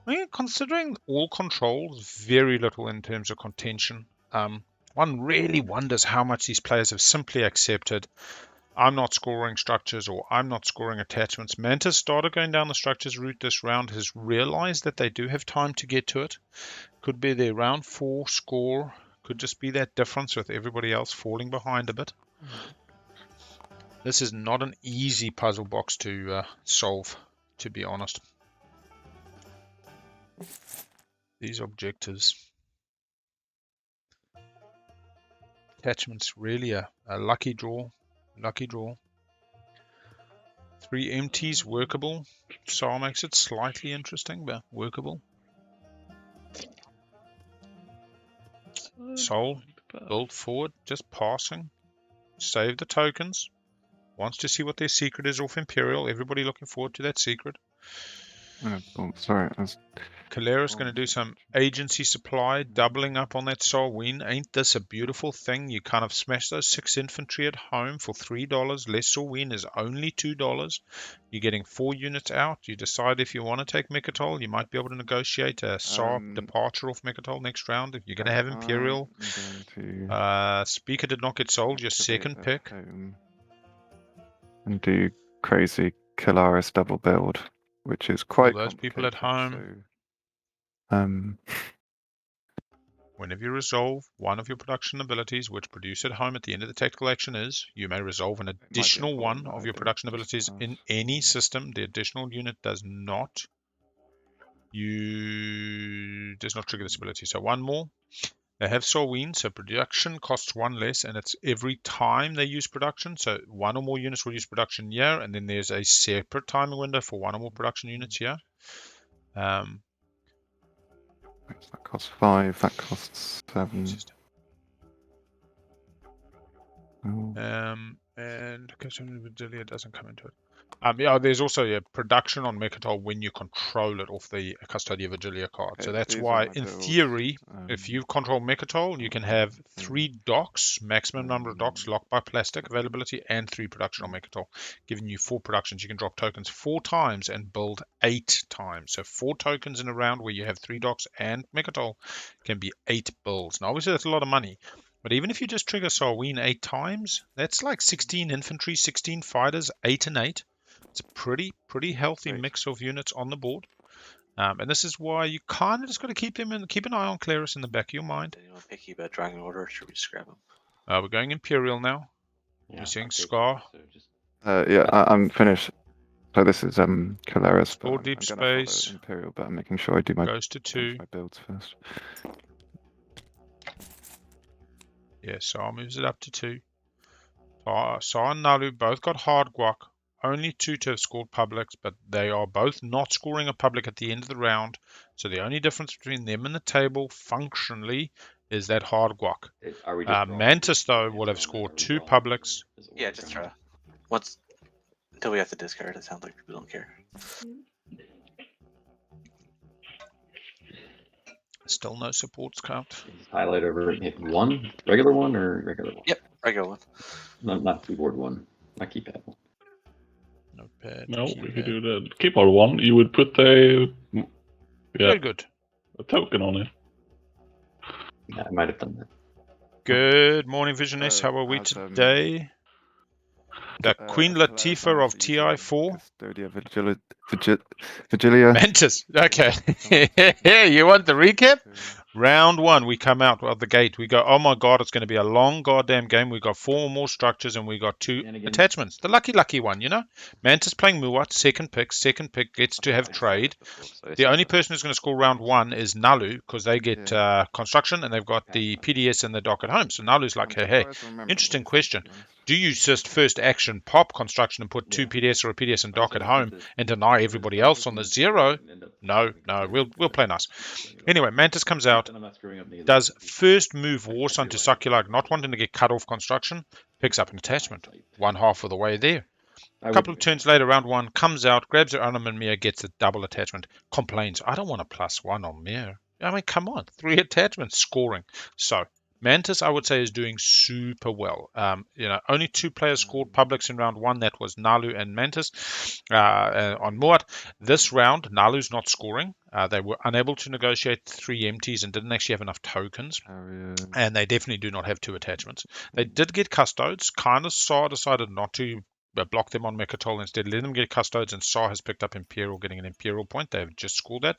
I mean, considering all controls, very little in terms of contention. One really wonders how much these players have simply accepted I'm not scoring structures or I'm not scoring attachments. Mantis started going down the structures route this round, has realized that they do have time to get to it. Could be their round 4 score. Could just be that difference with everybody else falling behind a bit. This is not an easy puzzle box to solve, to be honest. These objectives. Attachments really a lucky draw. Lucky draw. 3 empties, workable. Saar makes it slightly interesting, but workable. Soul, build forward, just passing. Save the tokens. Wants to see what their secret is off Imperial. Everybody looking forward to that secret. Oh, sorry. Keleres going to do some agency supply, doubling up on that Sarween. Ain't this a beautiful thing? You kind of smash those 6 infantry at home for $3. Less Sarween is only $2. You're getting 4 units out. You decide if you want to take Mekatol. You might be able to negotiate a Saar departure off Mekatol next round. If you're going to have Imperial. I'm going to Speaker did not get sold. Your second pick. And do crazy Keleres double build, which is quite All those people at home. So, Whenever you resolve one of your production abilities which produce at home at the end of the tactical action is, you may resolve an additional one of your production abilities in any system. The additional unit does not trigger this ability. So one more. They have Sarween, so production costs 1 less, and it's every time they use production. So 1 or more units will use production here, and then there's a separate timing window for 1 or more production units here. that costs 5, that costs 7. And Vigilia doesn't come into it. Yeah, there's also production on Mekatol when you control it off the Custodia Vigilia card. Okay, so that's these are why, my in builds. theory, if you control Mekatol, you can have 3 docks, maximum number of docks, locked by plastic availability, and 3 production on Mekatol, giving you 4 productions. You can drop tokens 4 times and build 8 times. So 4 tokens in a round where you have 3 docks and Mekatol can be 8 builds. Now, obviously, that's a lot of money. But even if you just trigger Sarween 8 times, that's like 16 infantry, 16 fighters, 8 and 8. It's a pretty healthy mix of units on the board. And this is why you kind of just got to keep an eye on Keleres in the back of your mind. Anyone picky about drawing order, or should we just grab them? We're going Imperial now. Yeah, We're seeing okay, Scar. so just I'm finished. So this is Keleres. Explore deep space. Imperial, but I'm making sure I do my Goes to 2. my builds first. Yeah, Saar moves it up to 2. Saar and Naalu both got hard guac. Only 2 to have scored publics, but they are both not scoring a public at the end of the round. So the only difference between them and the table, functionally, is that hard guac. are we just Mantis, though, will have scored 2 publics. Yeah, just try. Once until we have to discard. It sounds like people don't care. Still no supports count. Highlight over hit 1, regular 1 or regular 1? Yep, regular 1. Not keyboard 1. Not keypad 1. No, if you do the keyboard 1, you would put a Very good. a token on it. Yeah, I might have done that. Good morning, Visionist. How are we today? The Queen Latifah of TI4. Custodia Vigilia. Mantis. Okay. You want the recap? Round 1, we come out of the gate. We go, oh my god, it's going to be a long goddamn game. We got 4 more structures and we got 2 attachments. The lucky one, you know? Mantis playing Muaat, second pick. Second pick gets to have trade. The only person who's going to score round 1 is Naalu, because they get construction and they've got the PDS and the dock at home. So Nalu's like, hey, interesting question. Do you just first action pop construction and put 2 PDS or a PDS and dock at home and deny everybody else on the 0? No, we'll play nice. Anyway, Mantis comes out, does first move Warsun to Succulite, not wanting to get cut off construction, picks up an attachment, 1/2 of the way there. A couple of turns later, round 1, comes out, grabs her Unum and Mir, gets a double attachment, complains, I don't want a +1 on Mir. I mean, come on, 3 attachments, scoring. So, Mantis, I would say, is doing super well. Only 2 players scored publics in round 1. That was Naalu and Mantis on Muaat. This round, Naalu's not scoring. They were unable to negotiate 3 empties and didn't actually have enough tokens. And they definitely do not have 2 attachments. They did get custodes. Kind of Saar decided not to block them on Mekatol. Instead, let them get custodes, and Saar has picked up Imperial, getting an Imperial point. They've just scored that.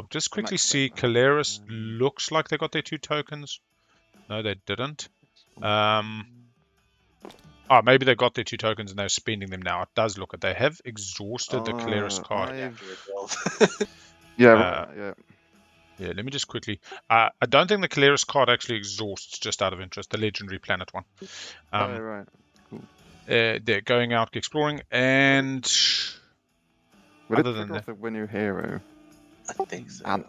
Just quickly see, Keleres looks like they got their 2 tokens. No, they didn't. Maybe they got their 2 tokens and they're spending them now. It does look like they have exhausted the Keleres card. Yeah, let me just quickly. I don't think the Keleres card actually exhausts, just out of interest, the Legendary Planet one. right. Cool. They're going out exploring, and Would other it than trigger that, off the Win Your Hero? I think so. And,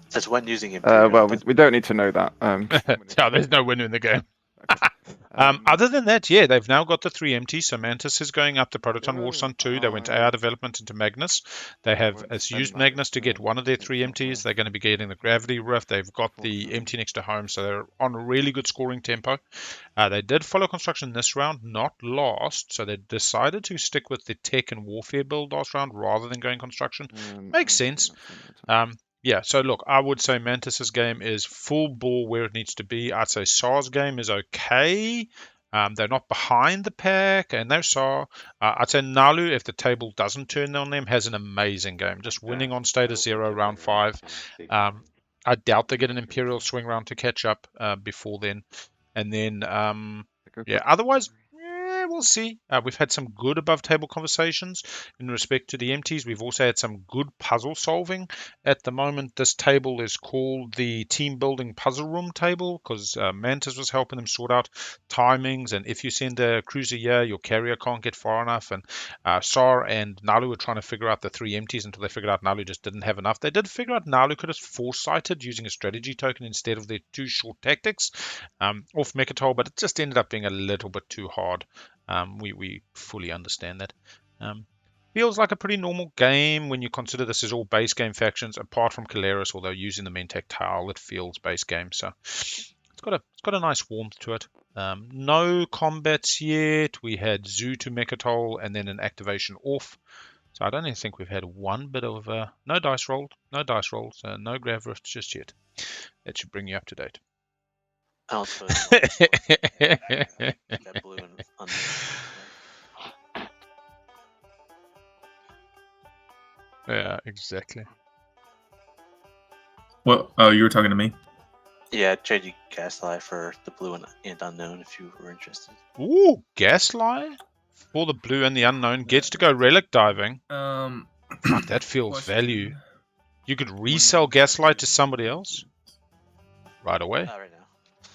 That's when using him. we don't need to know that. there's no winner in the game. Other than that, yeah, they've now got the 3 empties. So Mantis is going up to Proton Warsun 2. They went AR development into Magnus. They have used Magnus to get one of their 3 empties. They're going to be getting the Gravity Rift. They've got the empty next to home, so they're on a really good scoring tempo. They did follow construction this round, not last, so they decided to stick with the tech and warfare build last round rather than going construction. Makes sense. Yeah, so look, I would say Mantis's game is full ball where it needs to be. I'd say Saar's game is okay. They're not behind the pack, and they're Saar. I'd say Naalu, if the table doesn't turn on them, has an amazing game. Just winning on status 0 round 5. I doubt they get an Imperial swing round to catch up before then. And then, yeah, otherwise, we'll see. We've had some good above table conversations in respect to the empties. We've also had some good puzzle solving. At the moment, this table is called the team building puzzle room table because Mantis was helping them sort out timings. And if you send a cruiser here, your carrier can't get far enough. And Saar and Naalu were trying to figure out the 3 empties until they figured out Naalu just didn't have enough. They did figure out Naalu could have foresighted using a strategy token instead of their 2 short tactics off Mechatol, but it just ended up being a little bit too hard. We fully understand that. Feels like a pretty normal game when you consider this is all base game factions, apart from Keleres, although using the Mentec tile, it feels base game. So it's got a nice warmth to it. No combats yet. We had Zoo to Mechatol and then an activation off. So I don't even think we've had one bit of no dice rolls, no grav rifts just yet. That should bring you up to date. I'll put that blue and unknown. Yeah, exactly. Well, oh, you were talking to me? Yeah, trade you Gaslight for the blue and unknown if you were interested. Ooh, Gaslight for the blue and the unknown gets to go relic diving. Fuck, that feels value. You could resell Gaslight to somebody else right away. Not right now.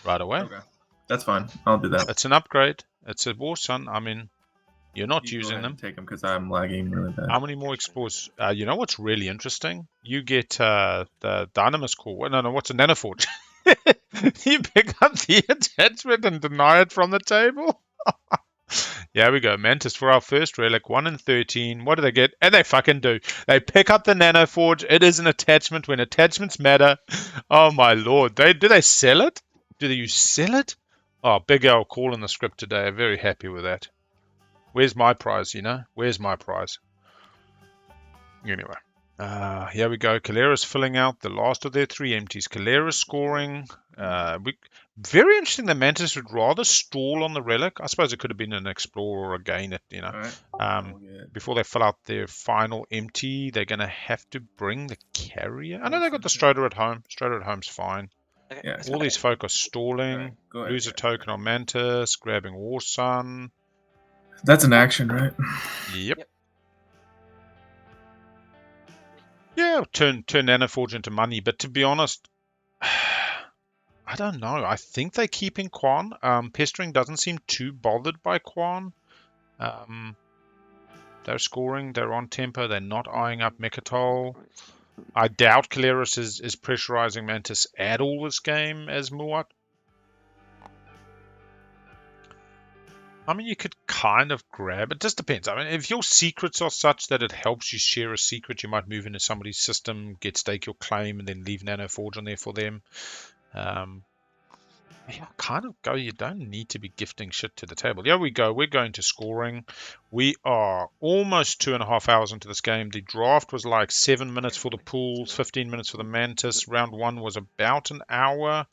Right away. Okay, that's fine. I'll do that. It's an upgrade. It's a Warsun. I mean, you're not using them. Take them because I'm lagging really bad. How many more explores? You know what's really interesting? You get the Dynamis core. No, what's a Nanoforge? You pick up the attachment and deny it from the table. Yeah, we go. Mantis for our first relic, 1 in 13. What do they get? And they fucking do. They pick up the Nanoforge. It is an attachment when attachments matter. Oh my lord. Do they sell it? Do you sell it? Oh, big L call in the script today. I'm very happy with that. Where's my prize, Where's my prize? Anyway. Here we go. Keleres filling out the last of their 3 empties. Keleres scoring. Very interesting that Mantis would rather stall on the relic. I suppose it could have been an explore or a gain it, Right. Before they fill out their final empty, they're going to have to bring the carrier. I know they got the Stroder at home. Stroder at home's fine. Okay. Yeah, All these folk are stalling. Alright, go ahead, Lose a guys. token on Mantis. Grabbing Warsun. That's an action, right? Yep. Yeah, turn Nanoforge into money, but to be honest, I don't know. I think they're keeping Quan. Pestering doesn't seem too bothered by Quan. They're scoring, they're on tempo, they're not eyeing up Mechatol. I doubt Keleres is pressurizing Mantis at all this game as Muaat. I mean, you could kind of grab it. Just depends. I mean, if your secrets are such that it helps you share a secret, you might move into somebody's system, get stake your claim, and then leave Nanoforge on there for them. Yeah, kind of go. You don't need to be gifting shit to the table. Here we go. We're going to scoring. We are almost 2.5 hours into this game. The draft was like 7 minutes for the pools, 15 minutes for the Mantis. Round 1 was about an hour.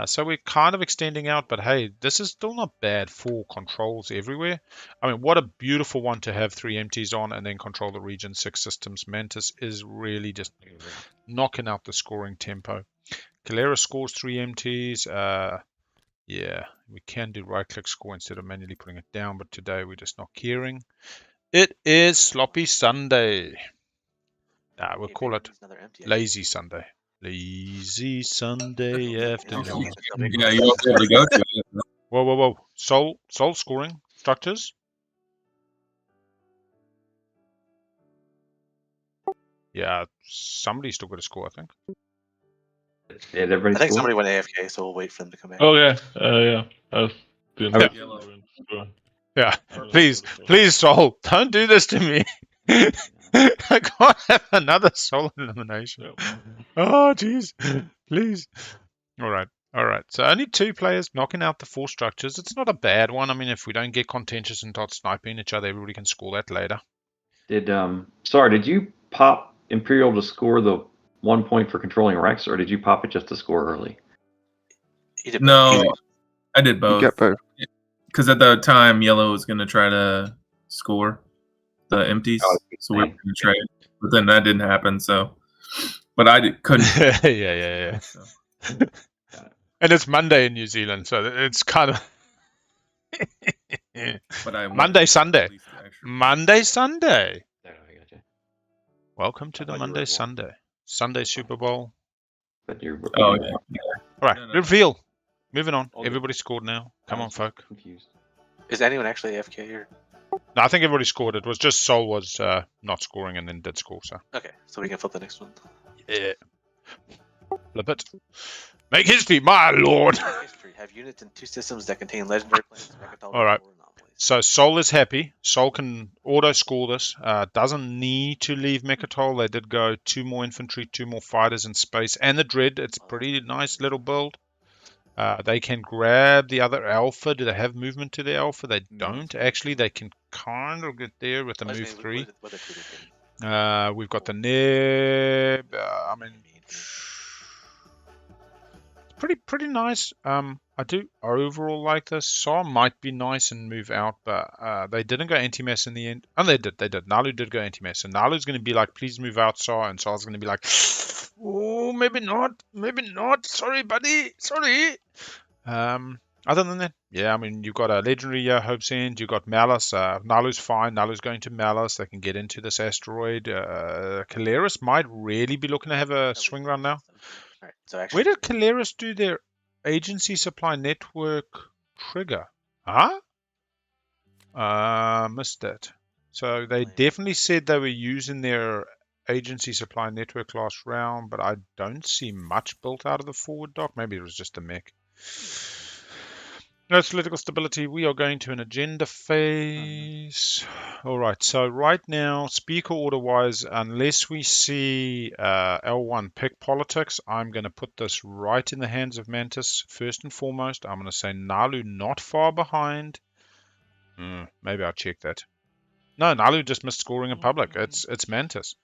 So we're kind of extending out, but hey, this is still not bad for controls everywhere. I mean, what a beautiful one to have 3 empties on and then control the region 6 systems. Mantis is really just knocking out the scoring tempo. Keleres scores 3 empties. Yeah, we can do right-click score instead of manually putting it down, but today we're just not caring. It is Sloppy Sunday. We'll call it Lazy Sunday. Lazy Sunday afternoon. Yeah, you won't be able to go to it. Whoa. Soul scoring structures. Yeah, somebody's still got to score, I think. Yeah, everybody's I think cool? somebody went AFK, so we'll wait for them to come back. Oh yeah, yeah. I was Didn't Okay. get yellow and score. Yeah. Oh, Please, that's- please, Sol, don't do this to me. I can't have another Sol elimination. Yeah. Oh, jeez. Please. All right. All right. So only 2 players knocking out the 4 structures. It's not a bad one. I mean, if we don't get contentious and start sniping each other, everybody can score that later. Did Saar, did you pop Imperial to score the 1 point for controlling Rex, or did you pop it just to score early? He did No, both. I did You both. get both. Because at the time, yellow was going to try to score the empties, Oh, so we were going to trade. But then that didn't happen. So, but couldn't. Yeah. So. And it's Monday in New Zealand, so it's kind of But I won Monday, Sunday. at least the extra. Monday, Sunday. No, I gotcha. Welcome to I the thought you were Monday, wrong. Sunday. Sunday Super Bowl. But you're. Oh yeah. All right, No. reveal. Moving on. All good. Everybody scored now. Come I on, was folk. Confused. Is anyone actually AFK here? No, I think everybody scored. It was just Sol was not scoring and then did score. So Okay, so we can flip the next one. yeah, flip it. Make history, my lord. History. Have units in 2 systems that contain legendary planets, Mechatol, All right. or anomalies. So Sol is happy. Sol can auto score this. Doesn't need to leave Mechatol. They did go 2 more infantry, 2 more fighters in space, and the Dread. It's a pretty nice little build. They can grab the other alpha. Do they have movement to the alpha? They don't. Actually, they can kind of get there with the move 3. We've got the Neb. I mean, pretty nice. I do overall like this. Saar might be nice and move out, but they didn't go anti-mess in the end. Oh, they did. Naalu did go anti-mess, and Naalu's going to be like, please move out, Saar, and Saar's going to be like, oh, maybe not. Sorry, buddy. Sorry. Other than that, yeah, I mean, you've got a legendary Hope's End, you've got Malice. Naalu's fine. Naalu's going to Malice. They can get into this asteroid. Keleres might really be looking to have a swing run now. Alright, so actually, Where did Keleres do their agency supply network trigger? Huh? Missed that. So they definitely said they were using their agency supply network last round, but I don't see much built out of the forward dock. Maybe it was just a mech. No political stability. We are going to an agenda phase. All right. So right now, speaker order wise, unless we see L1 pick politics, I'm going to put this right in the hands of Mantis first and foremost. I'm going to say Naalu not far behind. Maybe I'll check that. No, Naalu just missed scoring in public. It's Mantis.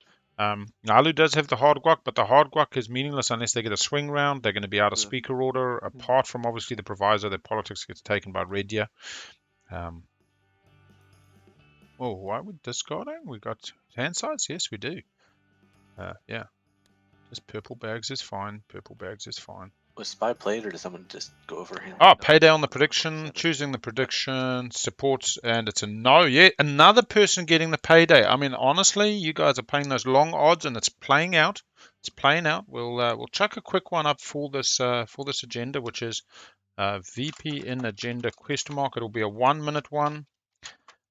Naalu does have the hard guac, but the hard guac is meaningless unless they get a swing round. They're going to be out of speaker order, apart from obviously the proviso that politics gets taken by Red Deer. Oh, why are we discarding? We got hand sides? Yes, we do. Yeah. Just purple bags is fine. was Spy played, or did someone just go over him? Oh, payday on the prediction, choosing the prediction, supports, and it's a no. Yeah, another person getting the payday. I mean, honestly, you guys are playing those long odds, and it's playing out. We'll chuck a quick one up for this agenda, which is VP in agenda question mark. It'll be a 1 minute one.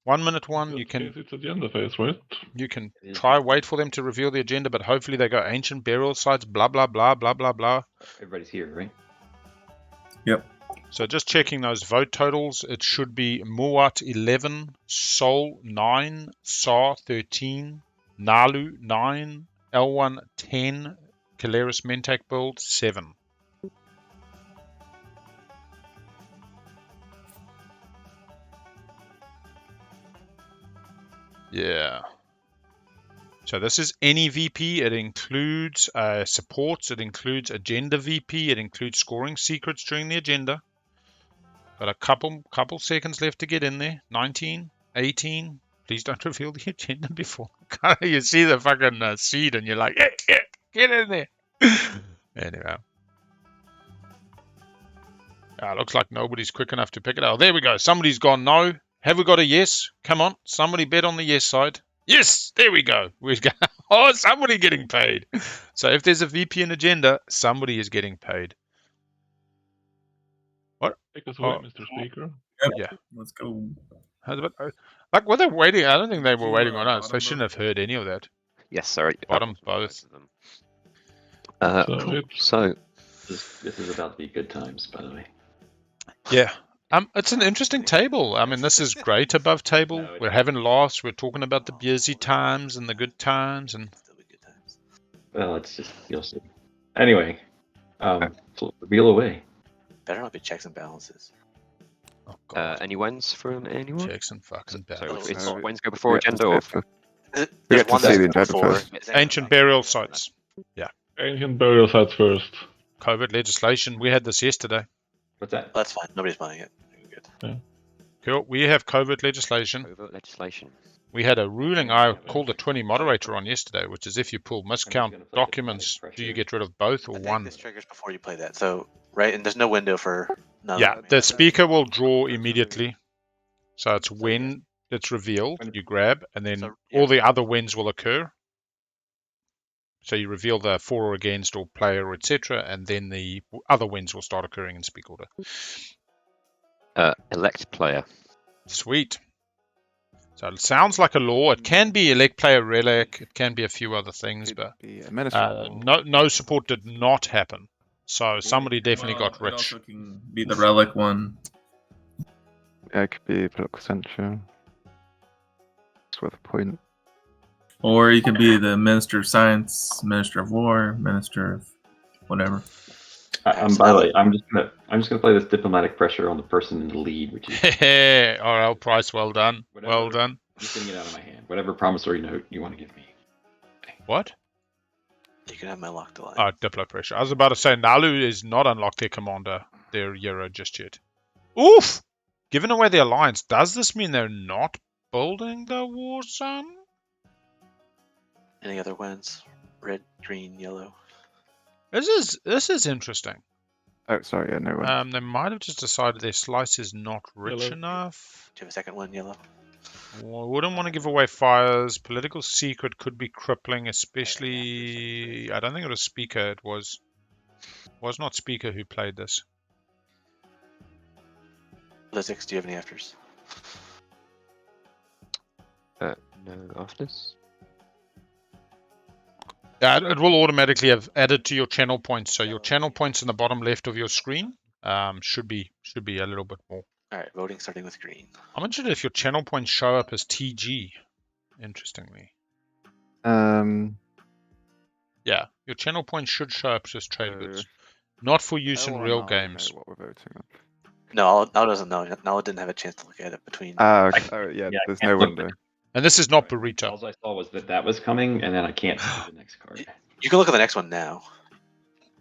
1 minute one. You can It's agenda phase, right? you can try wait for them to reveal the agenda, but hopefully they go ancient burial sites. Blah blah blah blah blah blah. Everybody's here, right? Yep. So just checking those vote totals, it should be Muaat 11, Sol 9, Saar 13, Naalu 9, L1 10, Keleres Mentak build 7. Yeah. So this is any VP. It includes supports. It includes agenda VP. It includes scoring secrets during the agenda. Got a couple seconds left to get in there. 19, 18. Please don't reveal the agenda before. You see the fucking seed and you're like, yeah, get in there. Anyway. Looks like nobody's quick enough to pick it out. There we go. Somebody's gone no. Have we got a yes? Come on. Somebody bet on the yes side. Yes, there we go. We've got somebody getting paid. So if there's a VP in agenda, somebody is getting paid. What? Take us away, Mr. Speaker. Yeah. Let's go. Like, were they waiting? I don't think they Did were you, waiting on us. bottom They shouldn't have heard any of that. Yes, sir. Bottom, both. Cool. it's- So This is about to be good times, by the way. Yeah. It's an interesting table. I mean, this is great above table. No, We're having laughs. We're talking about the busy times and the good times, and Still be good times. Well, it's just you'll see. Anyway, reveal away. Better not be checks and balances. oh god, Any wins from anyone? checks and fucking So balances. it's Oh, wins go before We get to agenda, or see it. There's get to one see that's the agenda before. first. Ancient burial sites. Ancient burial sites first. COVID legislation. We had this yesterday. What's that? That's fine. Nobody's buying it. You're good. Cool. We have COVID legislation. covert legislation. We had a ruling. I called a 20 moderator on yesterday, which is if you pull miscount gonna play documents, diplomatic do you pressure. get rid of both or I think one? this triggers before you play that. So right, and there's no window for none. Yeah, of them. the speaker will draw immediately. So it's when it's revealed, you grab, and then So, all the other wins will occur. So you reveal the for or against or player, etc., and then the other wins will start occurring in speak order. Elect player. Sweet. So it sounds like a law. It can be elect player relic. It can be a few other things, Could but be administrator. no support did not happen. So somebody definitely got It rich. also can be the relic one. Yeah, it could be political censure. It's worth a point. Or you could be the Minister of Science, Minister of War, Minister of whatever. By the way, I'm just gonna play this diplomatic pressure on the person in the lead, which is RL Price, well done. Well Whatever. done. just getting it out of my hand. Whatever promissory note you want to give me. What? You can have my locked line. Oh, Diplo pressure. I was about to say Naalu is not unlocked their commander, their Euro just yet. Oof! Giving away the alliance, does this mean they're not building the war zone? Any other wins? Red, green, yellow. This is interesting. Oh, sorry, yeah, no one. They might have just decided their slice is not rich Yellow. enough. Do you have a second one, yellow? Well, wouldn't want to give away fires. Political secret could be crippling, especially. I don't think it was Speaker. It was not Speaker who played this. Lizix, do you have any afters? No afters. Yeah, it will automatically have added to your channel points. So your channel points in the bottom left of your screen should be a little bit more. All right, voting starting with green. I'm interested if your channel points show up as TG. Interestingly, yeah, your channel points should show up as trade goods, not for use in L or real Naalu games. know what we're voting on. No, Naalu doesn't know. Naalu didn't have a chance to look at it between. Okay. Oh, yeah, Yeah, I there's can't no look window. And this is not burrito. All I saw was that was coming, and then I can't see the next card. You can look at the next one now.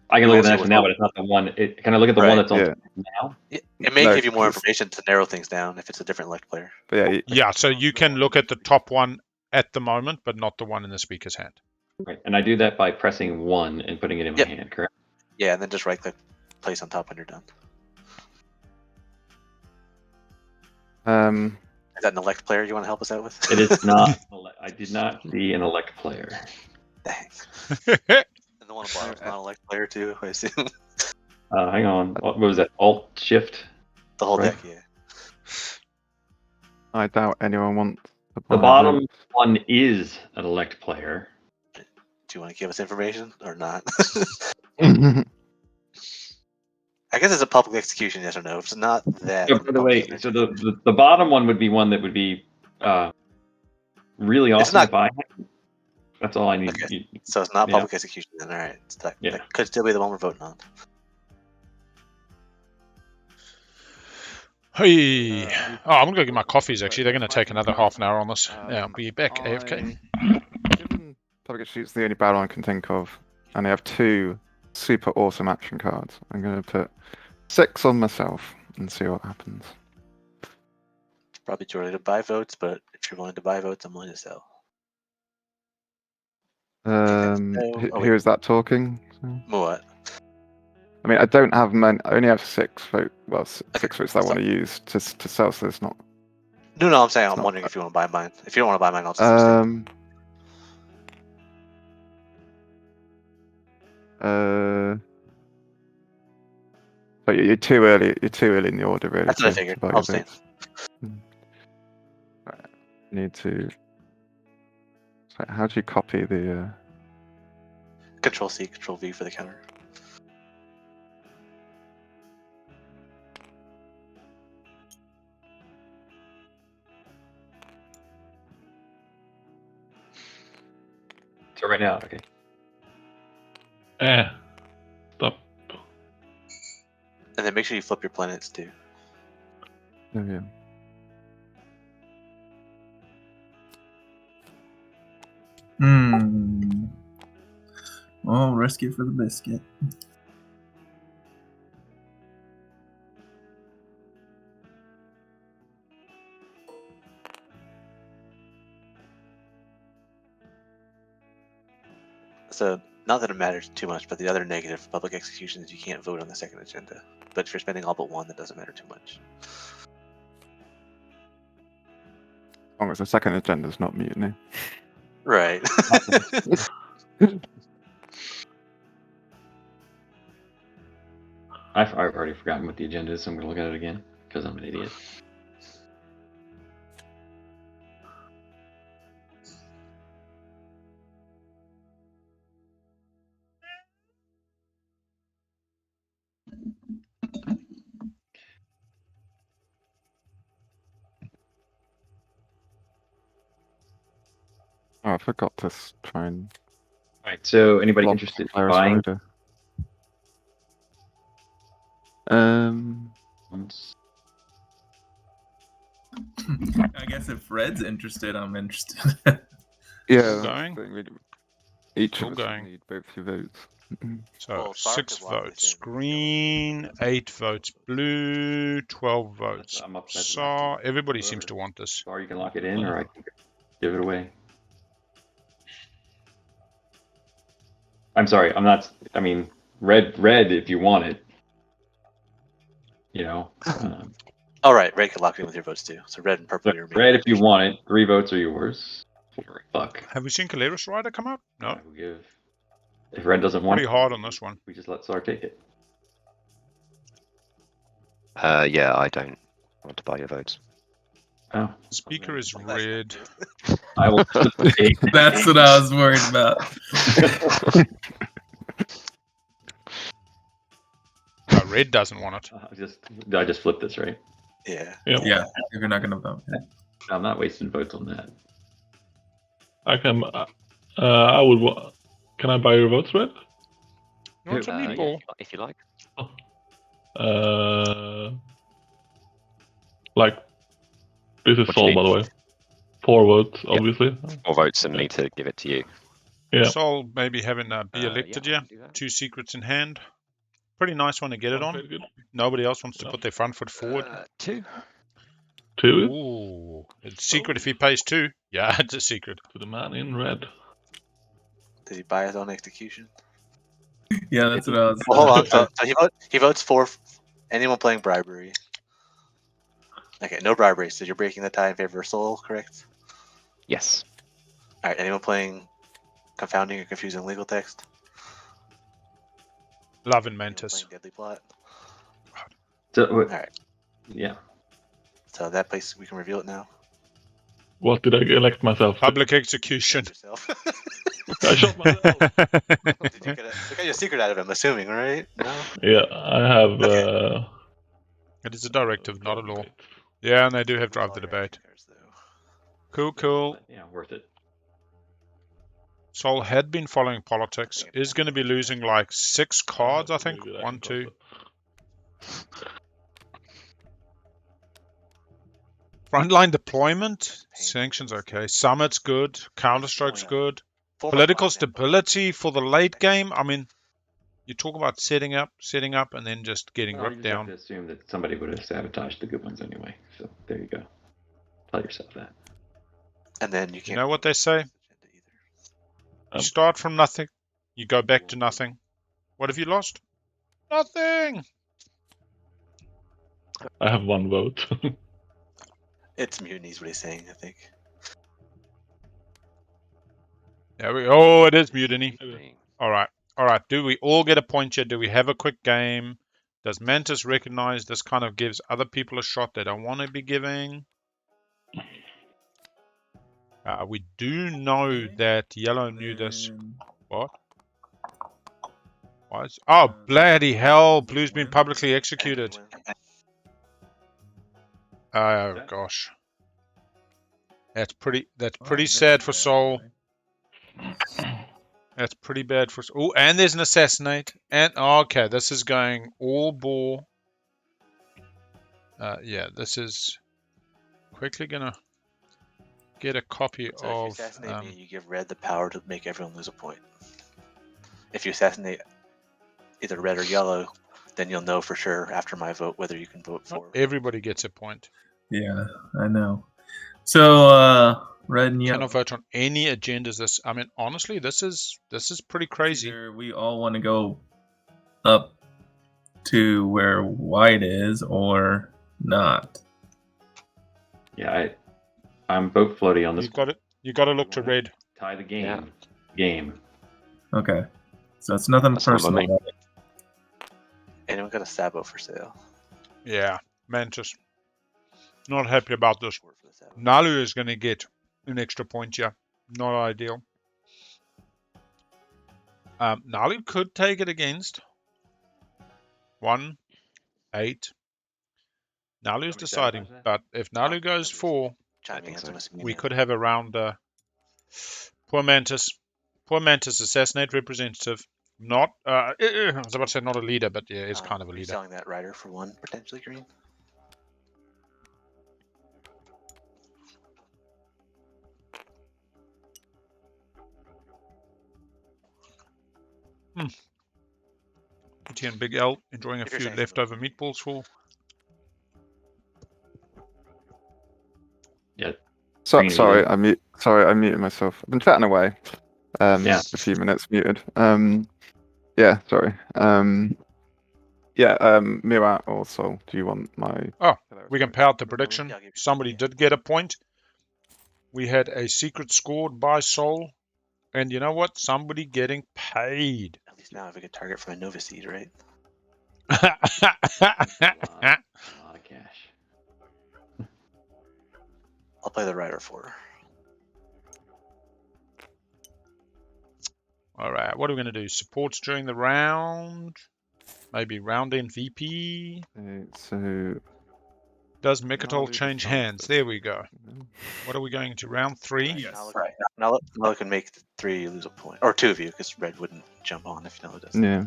I can You look at the won't next see one now, but it's not the one. Can I look at the Right. one that's on Yeah. now? It may No, give you more 'cause- information to narrow things down if it's a different elect player. But yeah, Yeah, so you can look at the top one at the moment, but not the one in the speaker's hand. Right, and I do that by pressing 1 and putting it in my Yep. hand, correct? Yeah, and then just right click, place on top when you're done. Is that an elect player you want to help us out with? It is not. I did not see an elect player. Dang. And the one above is not an elect player too, I assume. Hang on. What was that? Alt Shift. The whole Right. deck, yeah. I doubt anyone wants to The buy bottom votes. one is an elect player. Do you want to give us information or not? I guess it's a public execution, yes or no. If it's not that. Yeah, by the way, so the bottom one would be one that would be really It's awesome not- if I had. That's all I need. Okay. So it's not Yeah. public execution then, alright. Yeah. That could still be the one we're voting on. Hey. Oh, I'm gonna go get my coffees. Actually, they're gonna take another half an hour on this. Yeah, I'll be back. AFK. Given Public Shoot's the only battle I can think of, and they have 2 super awesome action cards, I'm going to put 6 on myself and see what happens. It's probably too early to buy votes, but if you're willing to buy votes, I'm willing to sell. Who is that talking? Muaat. I mean, I don't have I only have 6 votes. Well, 6 Okay, votes that I so- want to use to sell, so it's not. No, I'm saying It's I'm not wondering bad. if you want to buy mine. If you don't want to buy mine, I'll just abstain. But you're too early. You're too early in the order, really. That's what I to figured. buy I'll your abstain. votes. Need to. So how do you copy the? Control C, Control V for the counter. So right now, okay. Stop. And then make sure you flip your planets too. Oh, yeah. Well, risk it for the biscuit. So, not that it matters too much, but the other negative of public execution is you can't vote on the second agenda. But if you're spending all but one, that doesn't matter too much. As long as the second agenda is not mutiny. Right. I've already forgotten what the agenda is, so I'm going to look at it again because I'm an idiot. Oh, I forgot to try and All right. So, anybody block interested in Keleres buying Rider. ones? I guess if Red's interested, I'm interested. Yeah, Still that's going? the thing, each Still of us will going. need both your votes. So Well, Saar 6 could block this votes in. green, 8 votes blue, 12 votes I'm up. Saar. Everybody seems Whoever. to want this. Or you can lock it in, or I can give it away. I'm sorry. I'm not. I mean, red if you want it. You know. All right, red could lock in with your votes too. So red and purple, you're Red if you want it. 3 votes are yours. Fuck. Have we seen Keleres Rider come up? No. I will give. If red doesn't want Pretty it, hard on this one. we just let Saar take it. Yeah, I don't want to buy your votes. Oh. Speaker is Well, that's not red. good. I will. That's what I was worried about. No, red doesn't want it. I just flipped this, right? Yeah. Yeah, if you're not gonna vote. I'm not wasting votes on that. I can. I would. Can I buy your votes, Red? You want some Yeah, meatball? if you like. Like, this is What do you Sol, by the need? way. 4 votes, obviously. 4 votes and me to give it to you. Yeah. Sol maybe having be Yeah, elected I here. can do that. 2 secrets in hand. Pretty nice one to get it on. Okay, good. Nobody else wants to Yeah. put their front foot forward. 2. 2 Ooh, it's secret if he pays 2. Yeah, it's a secret. to the man in red. Did he buy his own execution? Yeah, that's what I was. Well, hold on. So he votes for anyone playing bribery. Okay, no bribery. So you're breaking the tie in favor of Soul, correct? Yes. All right. Anyone playing confounding or confusing legal text? Love and Anyone Mantis. playing deadly plot? So, All right. yeah. So that place we can reveal it now. What did I elect myself? Public execution. Yourself. I shot myself. Did you got your secret out of him? Assuming, right? No. Yeah, I have. It is a directive, not a law. Yeah, and they do have drive the debate. Cool, cool. Yeah, worth it. Sol had been following politics. Is going to be losing like 6 cards, I think. Maybe that 1, can 2. Frontline deployment. Sanctions okay. Summit's good. Counter-Strike's good. Political stability for the late game. I mean, you talk about setting up, and then just getting Well, you ripped just have down. to assume that somebody would have sabotaged the good ones anyway. So there you go. Tell yourself that. And then you can't. You know what they say? You Um, start from nothing. You go back to nothing. What have you lost? Nothing. I have 1 vote. It's mutiny is what he's saying, I think. There we go. Oh, it is mutiny. Thing. All right. Do we all get a point here? Do we have a quick game? Does Mantis recognize this kind of gives other people a shot they don't want to be giving? We do know that yellow knew this. What? Oh, bloody hell. Blue's been publicly executed. Oh, gosh. That's pretty sad for Sol. That's pretty bad for. Oh, and there's an assassinate. And okay, this is going all bore. Yeah, this is quickly gonna get a copy So if you of. assassinate me, you give red the power to make everyone lose a point. If you assassinate either red or yellow, then you'll know for sure after my vote whether you can vote Not for. everybody gets a point. Yeah, I know. So red and yellow. Cannot vote on any agendas. This, I mean, honestly, this is pretty crazy. Either we all want to go up to where white is or not. Yeah, I'm vote floaty on this. You got to look to red. Tie the game. Yeah. Game. Okay. So it's nothing That's not personal. me. about it. Anyone got a Sabo for sale? Yeah, Mantis. Not happy about this. Word for the Sabo. Naalu is going to get an extra point here. Not ideal. Naalu could take it against 1, 8. Naalu's deciding, but if Naalu goes 4, Chime think in, so. I'm assuming we yeah. could have around poor Mantis. Poor Mantis, assassinate representative. Not, I was about to say not a leader, but yeah, it's kind of a Are you leader. selling that rider for 1 potentially green? T and Big L enjoying a If you're few saying leftover meatballs for. Yeah. So, Green sorry, either. I muted myself. I've been chatting away. Yeah. A few minutes muted. Yeah, sorry. Muaat or Sol, do you want my? Oh, we can pout the prediction. prediction. Yeah, I'll give you- Somebody did get a point. We had a secret scored by Soul. And you know what? Somebody getting paid. At least now I have a good target for my Nova Seed, right? A lot of cash. I'll play the rider for. All right, what are we going to do? Supports during the round? Maybe round end VP? So Does Mekatol Naalu change decides hands? this. There we go. What are we going to? Round 3? Yes. Right. Now look can make the 3 you lose a point. Or 2 of you, because red wouldn't jump on if Naalu does. Yeah.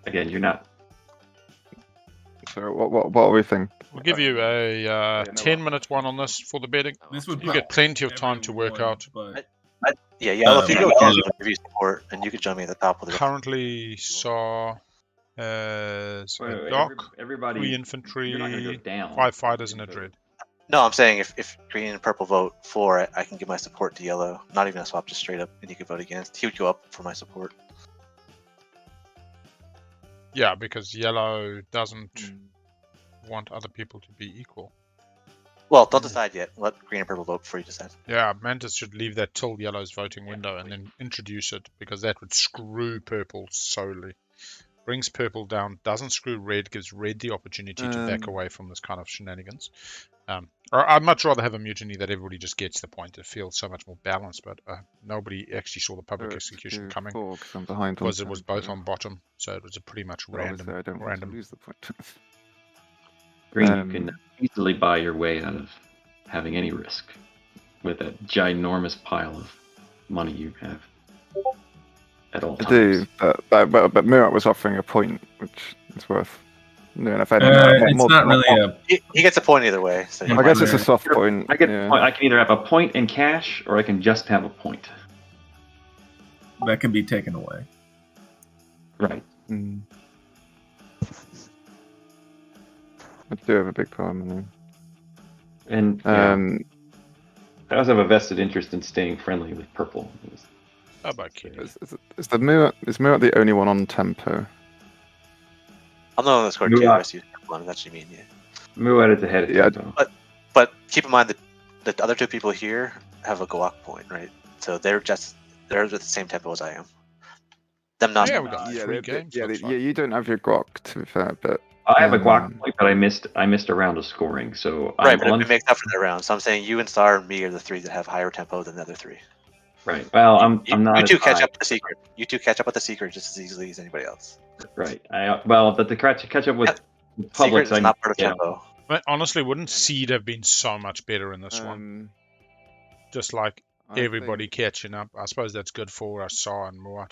Again, you're not. So what are we thinking? We'll give you a no, 10-minute one on this for the betting. This would You get plenty of time to work everyone, out. But Yeah, yellow, if you go yeah. down, I'll give you support, and you can join me at the top with the Currently, Saar has Wait, a dock, everybody. 3 You're not going to go infantry, down. 5 fighters, and a So- dread. No, I'm saying if green and purple vote for it, I can give my support to yellow. Not even a swap, just straight up, and he could vote against. He would go up for my support. Yeah, because yellow doesn't want other people to be equal. Well, don't decide yet. Let green and purple vote before you decide. Yeah, Mantis should leave that till yellow's voting window and then introduce it, because that would screw purple solely. Brings purple down, doesn't screw red, gives red the opportunity to back away from this kind of shenanigans. Or I'd much rather have a mutiny that everybody just gets the point. It feels so much more balanced, but nobody actually saw the public execution coming Because I'm behind because it was both on bottom, so it was a pretty much Obviously, I don't want to random. lose the point. Green, you can easily buy your way out of having any risk with that ginormous pile of money you have at all I times. do, but Muaat was offering a point, which is worth. No, if anything, it's not really a. He gets a point either way. So I guess it's a soft point. I get. Yeah. I can either have a point in cash, or I can just have a point. That can be taken away. Right. Mm. I do have a big problem there. And I also have a vested interest in staying friendly with purple. How about Kitty? Is Muaat the only one on tempo? I'm the one that scored 2. The rest of you scored 1. That's what you mean, yeah. Muaat is ahead of Yeah. tempo. But keep in mind that the other 2 people here have a Guac point, right? So they're at the same tempo as I am. Them not. Yeah, we got 3 games. looks like. You don't have your grok, to be fair, but I have a guac point, but I missed a round of scoring, so Right, I'm but on. it makes up for that round. So I'm saying you and Saar and me are the 3 that have higher tempo than the other 3. Right. Well, I'm not. You 2 as catch high. up with the secret. You 2 catch up with the secret just as easily as anybody else. Right. But to catch up with Secret public, is not part of tempo. But honestly, wouldn't Seed have been so much better in this one? Just like everybody catching up. I suppose that's good for Saar and Muaat.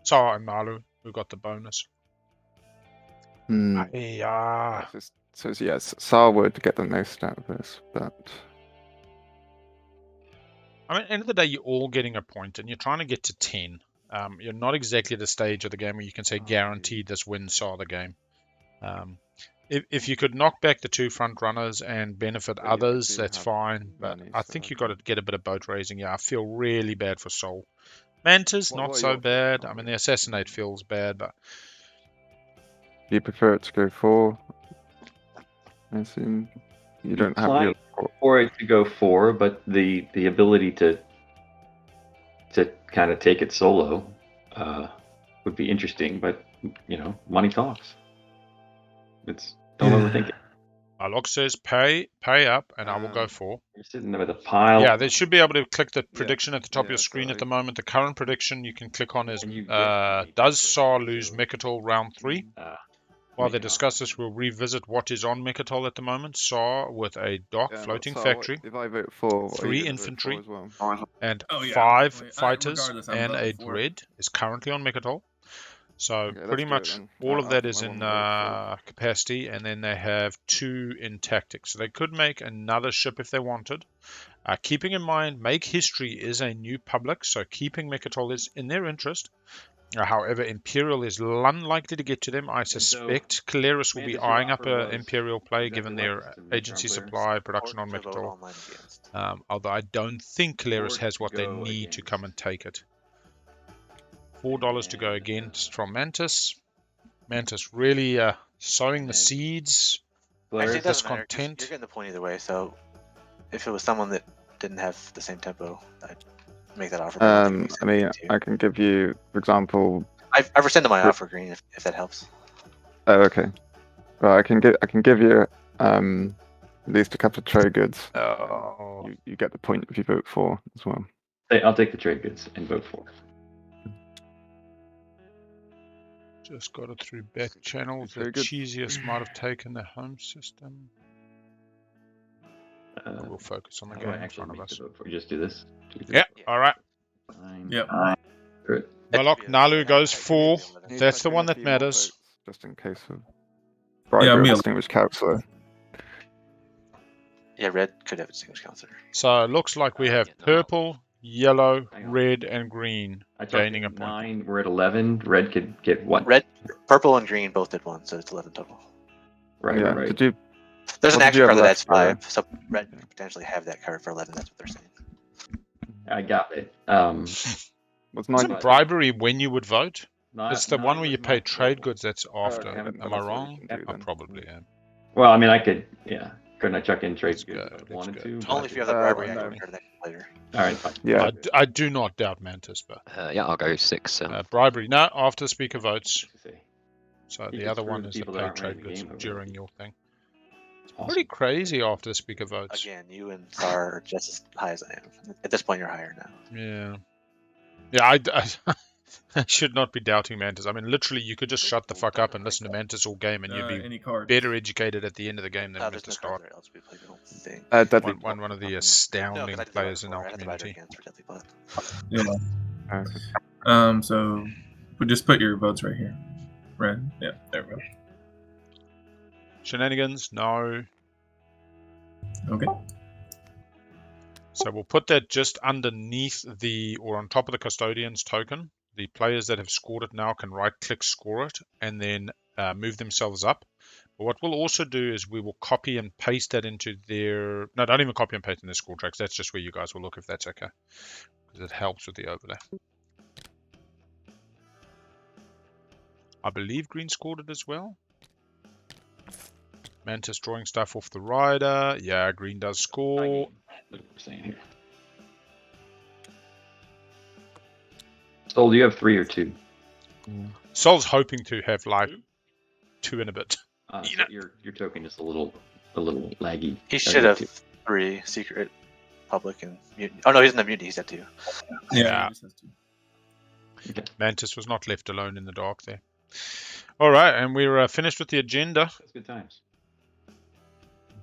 Saar and Naalu, who got the bonus. Yeah. So yes, Saar would get the most out of this, but I mean, at the end of the day, you're all getting a point, and you're trying to get to 10. You're not exactly at the stage of the game where you can say guaranteed this wins Saar the game. If you could knock back the 2 front runners and benefit But you others, do that's have fine. But money, I so think I you've got to think- get a bit of boat raising. Yeah, I feel really bad for Soul. Mantis, What not are so your bad. thoughts I on mean, it? the Assassinate feels bad, but you prefer it to go 4. I assume you don't have your. For it to go 4, but the ability to kind of take it solo would be interesting. But money talks. Don't overthink it. Alok says pay up, and I will go 4. You're sitting there with a pile. Yeah, they should be able to click the prediction at the top of your yeah, screen so at the moment. The current prediction you can click on is And you get money does for Saar it, lose so- Mekatol round 3? While they Make an discuss offer. this, we'll revisit what is on Mekatol at the moment. Saar with a dock floating factory, If I vote 4, what are 3 you gonna vote infantry, for as well? and Oh, yeah, 5 definitely. fighters Regardless, I'm and a voting for it. dread is currently on Mekatol. So Okay, let's pretty do it much then. all of that I is in wanna vote capacity, and then they have 2 in tactics. So they could make another ship if they wanted. Keeping in mind, Make History is a new public, so keeping Mekatol is in their interest. However, Imperial is unlikely to get to them. I suspect Keleres will be Mantis, your eyeing up offer a was Imperial play exactly given what? their To make agency our players supply production Or on to vote Mekatol. online against. Although I don't think Keleres Or has to what they go need to against. come and take it. $4 to go And, against from Mantis. Mantis really sowing and the then seeds. Keleres, Actually, it doesn't matter. 'Cause discontent. you're getting the point either way. So if it was someone that didn't have the same tempo, I'd make that offer. But I don't think it I mean, makes sense I can give you, for example. I've rescinded my Re- offer, Green, if that helps. Oh, okay. Well, I can give you at least a couple of trade goods. Oh. You get the point if you vote 4 as well. I'll take the trade goods and vote for. Just got it through back channels. The Very good. cheesiest might have taken the home system. We'll focus on the How do game I in actually front of make us. the vote for? Just do this. Yeah, all right. Fine. Yep. Good. Malok Naalu goes 4. Need That's to the bring one a that few more matters. votes, just in case of bribery Yeah, of me- distinguished counselor. Yeah, red could have a distinguished counselor. So it looks like we have Yeah, no. purple, yellow, Hang on. red, and green I talked gaining to a point. 9. We're at 11. Red could get what? Red, purple, and green both did 1, so it's 11 total. Right. Yeah. Right. Did you? There's What an did you action have card that adds left, 5, so red could potentially have that card for 11. That's what they're saying. I got it. Was Isn't 9? bribery when you would vote? Not, It's the one where you pay trade goods that's okay, after. I haven't- Am that's I what you wrong? can do I then. probably am. Well, I mean, I could. Yeah. Couldn't I chuck in trade Let's goods go, if I let's wanted go. to? Only if you have the Uh, bribery no. action card that later. All right. Fine. Yeah. I do not doubt Mantis, but Yeah, I'll go 6. bribery. No, after the speaker votes. Let's see. So You the can other screw one the is the people that pay aren't trade running the goods game over. during your thing. It's awesome. Pretty crazy after the speaker votes. Again, you and Saar are just as high as I am. At this point, you're higher now. Yeah. Yeah, I should not be doubting Mantis. I mean, literally, you could just shut the fuck up and listen to Mantis all game, and you'd be Any cards? better educated at the end of the game than No, at there's the no start. cards there else we played, I don't think. Deadly. One of the No, astounding because I did the players vote in for our it. I had the writer community. against for Deadly Blood. Yeah. Okay. So we just put your votes right here. Red. Yeah. There we go. Shenanigans? No. Okay. So we'll put that just underneath or on top of the custodian's token. The players that have scored it now can right-click score it and then move themselves up. But what we'll also do is we will copy and paste that into their... No, don't even copy and paste in their score tracks. That's just where you guys will look if that's okay. Because it helps with the overlay. I believe Green scored it as well. Mantis drawing stuff off the rider. Yeah, Green does score. Look what we're saying here. Soul, do you have 3 or 2? Sol's hoping to have like 2 and a bit. So your token is a little laggy. He should have 3 secret, public, and mutant. Oh no, he doesn't have mutant. He's at 2. Yeah. he just has to. Okay. Mantis was not left alone in the dark there. All right, and we're finished with the agenda. That's good times.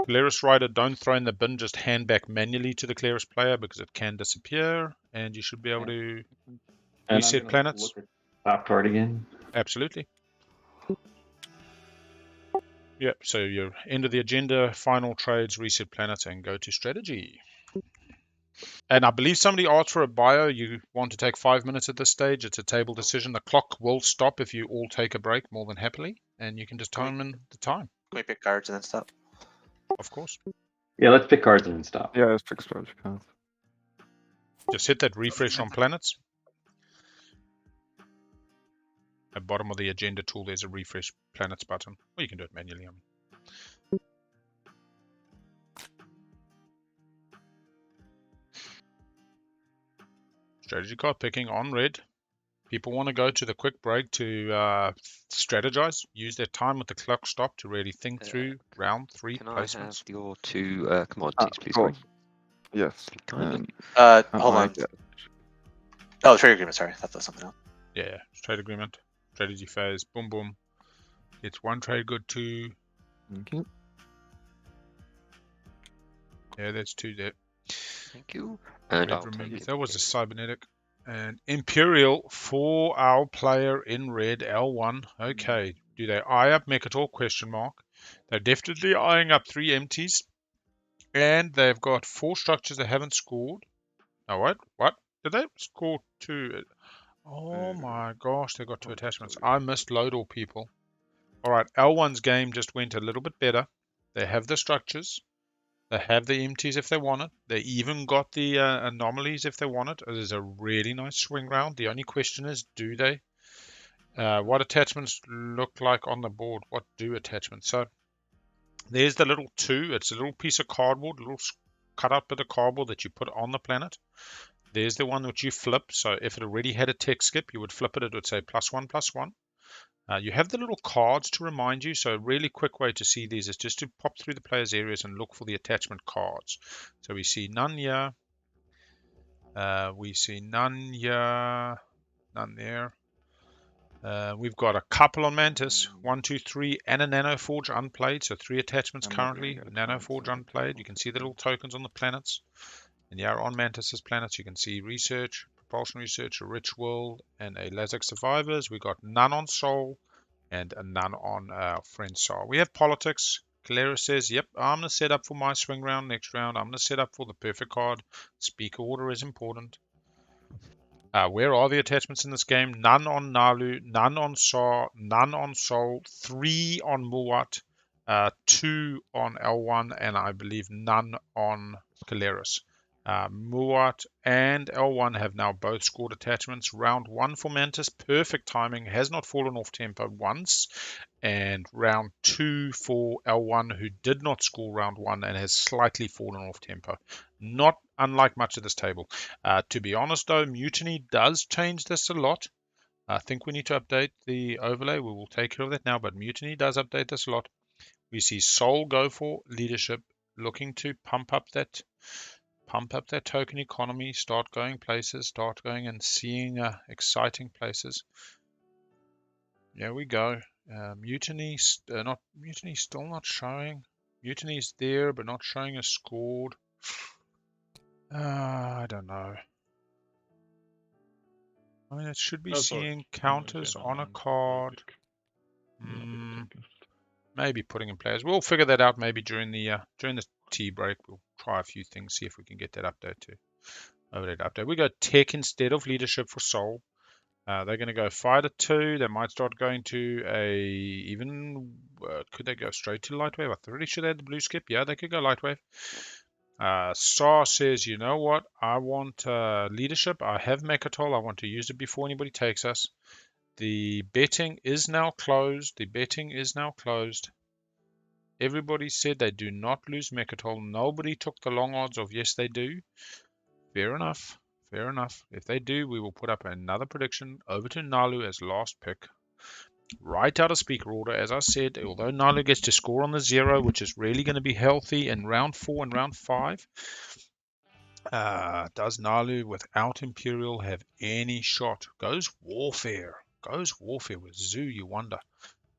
Keleres Rider, don't throw in the bin, just hand back manually to the Keleres player because it can disappear, and you should be able to And reset I'm gonna planets. look at top card again. Absolutely. Yep, so you're end of the agenda, final trades, reset planets, and go to strategy. And I believe somebody asked for a bio. You want to take 5 minutes at this stage. It's a table decision. The clock will stop if you all take a break more than happily, and you can determine the time, Can we pick cards and then stop? of course. Yeah, let's pick cards and then stop. Yeah, it's fixed strategy cards. Just hit that refresh on planets. At bottom of the agenda tool, there's a refresh planets button. Or you can do it manually. Strategy card picking on red. People want to go to the quick break to strategize, use their time with the clock stop to really think through round 3 Can I have placements. your 2 commodities, please, Cool. Greg? Yes. Kindly. and Hold I on. get- Oh, trade agreement. Sorry, I thought that was something else. Yeah, trade agreement, strategy phase, boom, boom. It's 1 trade good, 2. Thank you. Yeah, that's 2 there. Thank you. And Red I'll remembers. take That was a Imperial. cybernetic. And Imperial for our player in red, L1. Okay, do they eye up Mechatol? Question mark. They're definitely eyeing up 3 empties. And they've got 4 structures they haven't scored. Oh, what? What? Did they score 2? Oh my gosh, they got 2 attachments. I missed load all people. Alright, L1's game just went a little bit better. They have the structures. They have the empties if they want it. They even got the anomalies if they want it. It is a really nice swing round. The only question is, do they? What attachments look like on the board? What do attachments? So there's the little 2. It's a little piece of cardboard, a little cut out bit of cardboard that you put on the planet. There's the one which you flip. So if it already had a tech skip, you would flip it. It would say +1/+1. You have the little cards to remind you. So a really quick way to see these is just to pop through the player's areas and look for the attachment cards. So we see none here. We see none here. None there. We've got a couple on Mantis. 1, 2, 3, and a Nanoforge unplayed. So 3 attachments I'm not gonna currently. get a chance, Nanoforge so unplayed. You can see the little tokens on the planets. And yeah, on Mantis's planets, you can see research, propulsion research, a rich world, and a Lazak survivors. We got none on Sol and none on friend Saar. We have politics. Keleres says, yep, I'm going to set up for my swing round next round. I'm going to set up for the perfect card. Speaker order is important. Where are the attachments in this game? None on Naalu, none on Saar, none on Sol, 3 on Muaat, 2 on L1, and I believe none on Keleres. Muaat and L1 have now both scored attachments. Round 1 for Mantis, perfect timing, has not fallen off tempo once. And round 2 for L1, who did not score round 1 and has slightly fallen off tempo. Not unlike much of this table. To be honest, though, Mutiny does change this a lot. I think we need to update the overlay. We will take care of that now, but Mutiny does update this a lot. We see Sol go for leadership, looking to pump up that token economy, start going places, start going and seeing exciting places. There we go. Mutiny, Mutiny still not showing. Mutiny's there, but not showing a scored. I don't know. I mean, it should be seeing counters on a card. Maybe putting in players. We'll figure that out maybe during the tea break. We'll try a few things, see if we can get that update too. Over that update. We go tech instead of leadership for Sol. They're going to go fighter 2. They might start going to could they go straight to light wave? I'm pretty sure they had the blue skip. Yeah, they could go light wave. Saar says, you know what? I want leadership. I have Mechatol. I want to use it before anybody takes us. The betting is now closed. Everybody said they do not lose Mechatol. Nobody took the long odds of yes, they do. Fair enough. If they do, we will put up another prediction over to Naalu as last pick. Right out of speaker order, as I said, although Naalu gets to score on the 0, which is really going to be healthy in round 4 and round 5. Does Naalu without Imperial have any shot? Goes Warfare with Zoo, you wonder.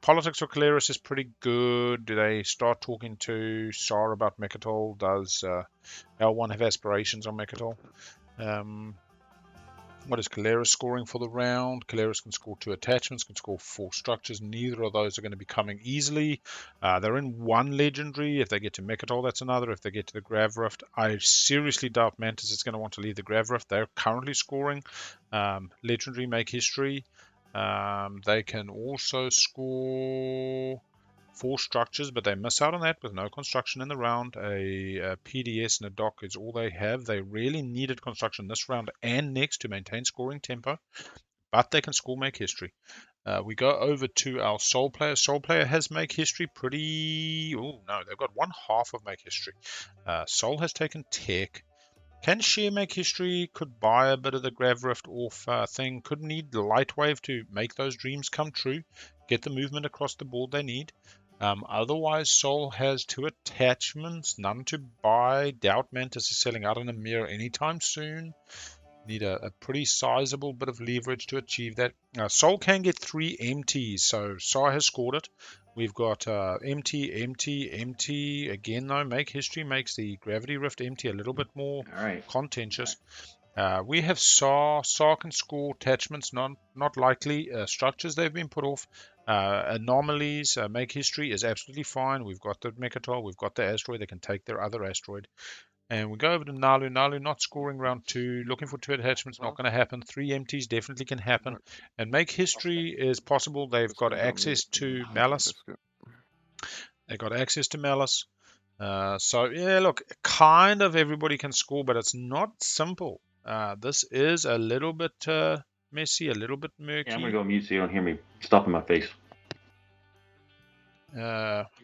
Politics for Keleres is pretty good. Do they start talking to Saar about Mechatol? Does L1 have aspirations on Mechatol? What is Keleres scoring for the round? Keleres can score 2 attachments, can score 4 structures. Neither of those are going to be coming easily. They're in 1 legendary. If they get to Mechatol, that's another. If they get to the Grav Rift, I seriously doubt Mantis is going to want to leave the Grav Rift. They're currently scoring legendary, make history. They can also score 4 structures, but they miss out on that with no construction in the round. A PDS and a dock is all they have. They really needed construction this round and next to maintain scoring tempo, but they can score make history. We go over to our Soul Player. Soul Player has make history pretty... Oh, no, they've got 1/2 of make history. Soul has taken tech. Can share make history, could buy a bit of the Grav Rift off thing, could need Lightwave to make those dreams come true, get the movement across the board they need. Otherwise, Soul has 2 attachments, none to buy. Doubt Mantis is selling out in a mirror anytime soon. Need a pretty sizable bit of leverage to achieve that. Soul can get 3 empties, so Saar has scored it. We've got empty, empty, empty. Again, though, make history makes the Gravity Rift empty a little bit more contentious. We have Saar. Saar can score attachments, not likely. Structures they've been put off. Anomalies, make history is absolutely fine. We've got the Mechatol, we've got the asteroid. They can take their other asteroid. And we go over to Naalu. Naalu not scoring round 2. Looking for 2 attachments, not going to happen. 3 empties definitely can happen. And make history is possible. They've got access to Malice. They've got access to Malice. So, yeah, look, kind of everybody can score, but it's not simple. This is a little bit messy, a little bit murky. Yeah, I'm going to go mute so you don't hear me stuff in my face.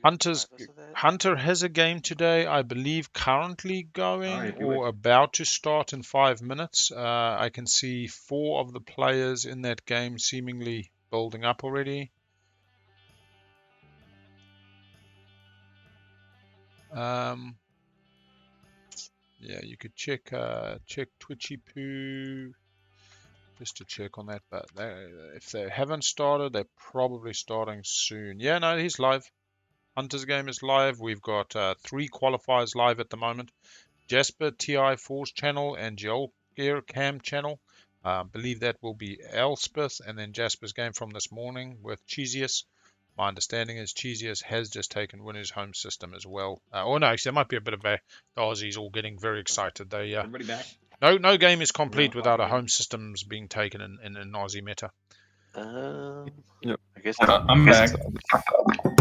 Hunter has a game today, I believe, currently going or about to start in 5 minutes. I can see 4 of the players in that game seemingly building up already. Yeah, you could check Twitchy Poo just to check on that, but if they haven't started, they're probably starting soon. Yeah, no, he's live. Hunter's game is live. We've got 3 qualifiers live at the moment. Jasper TI4's channel and Joel Gear Cam channel. Believe that will be Elspeth, and then Jasper's game from this morning with Cheesius. My understanding is Cheesius has just taken Winner's home system as well. Oh no, actually there might be a bit of the Aussies all getting very excited. They Everybody back? no game is complete without a home systems being taken in Aussie meta. Yep. I guess I'm back.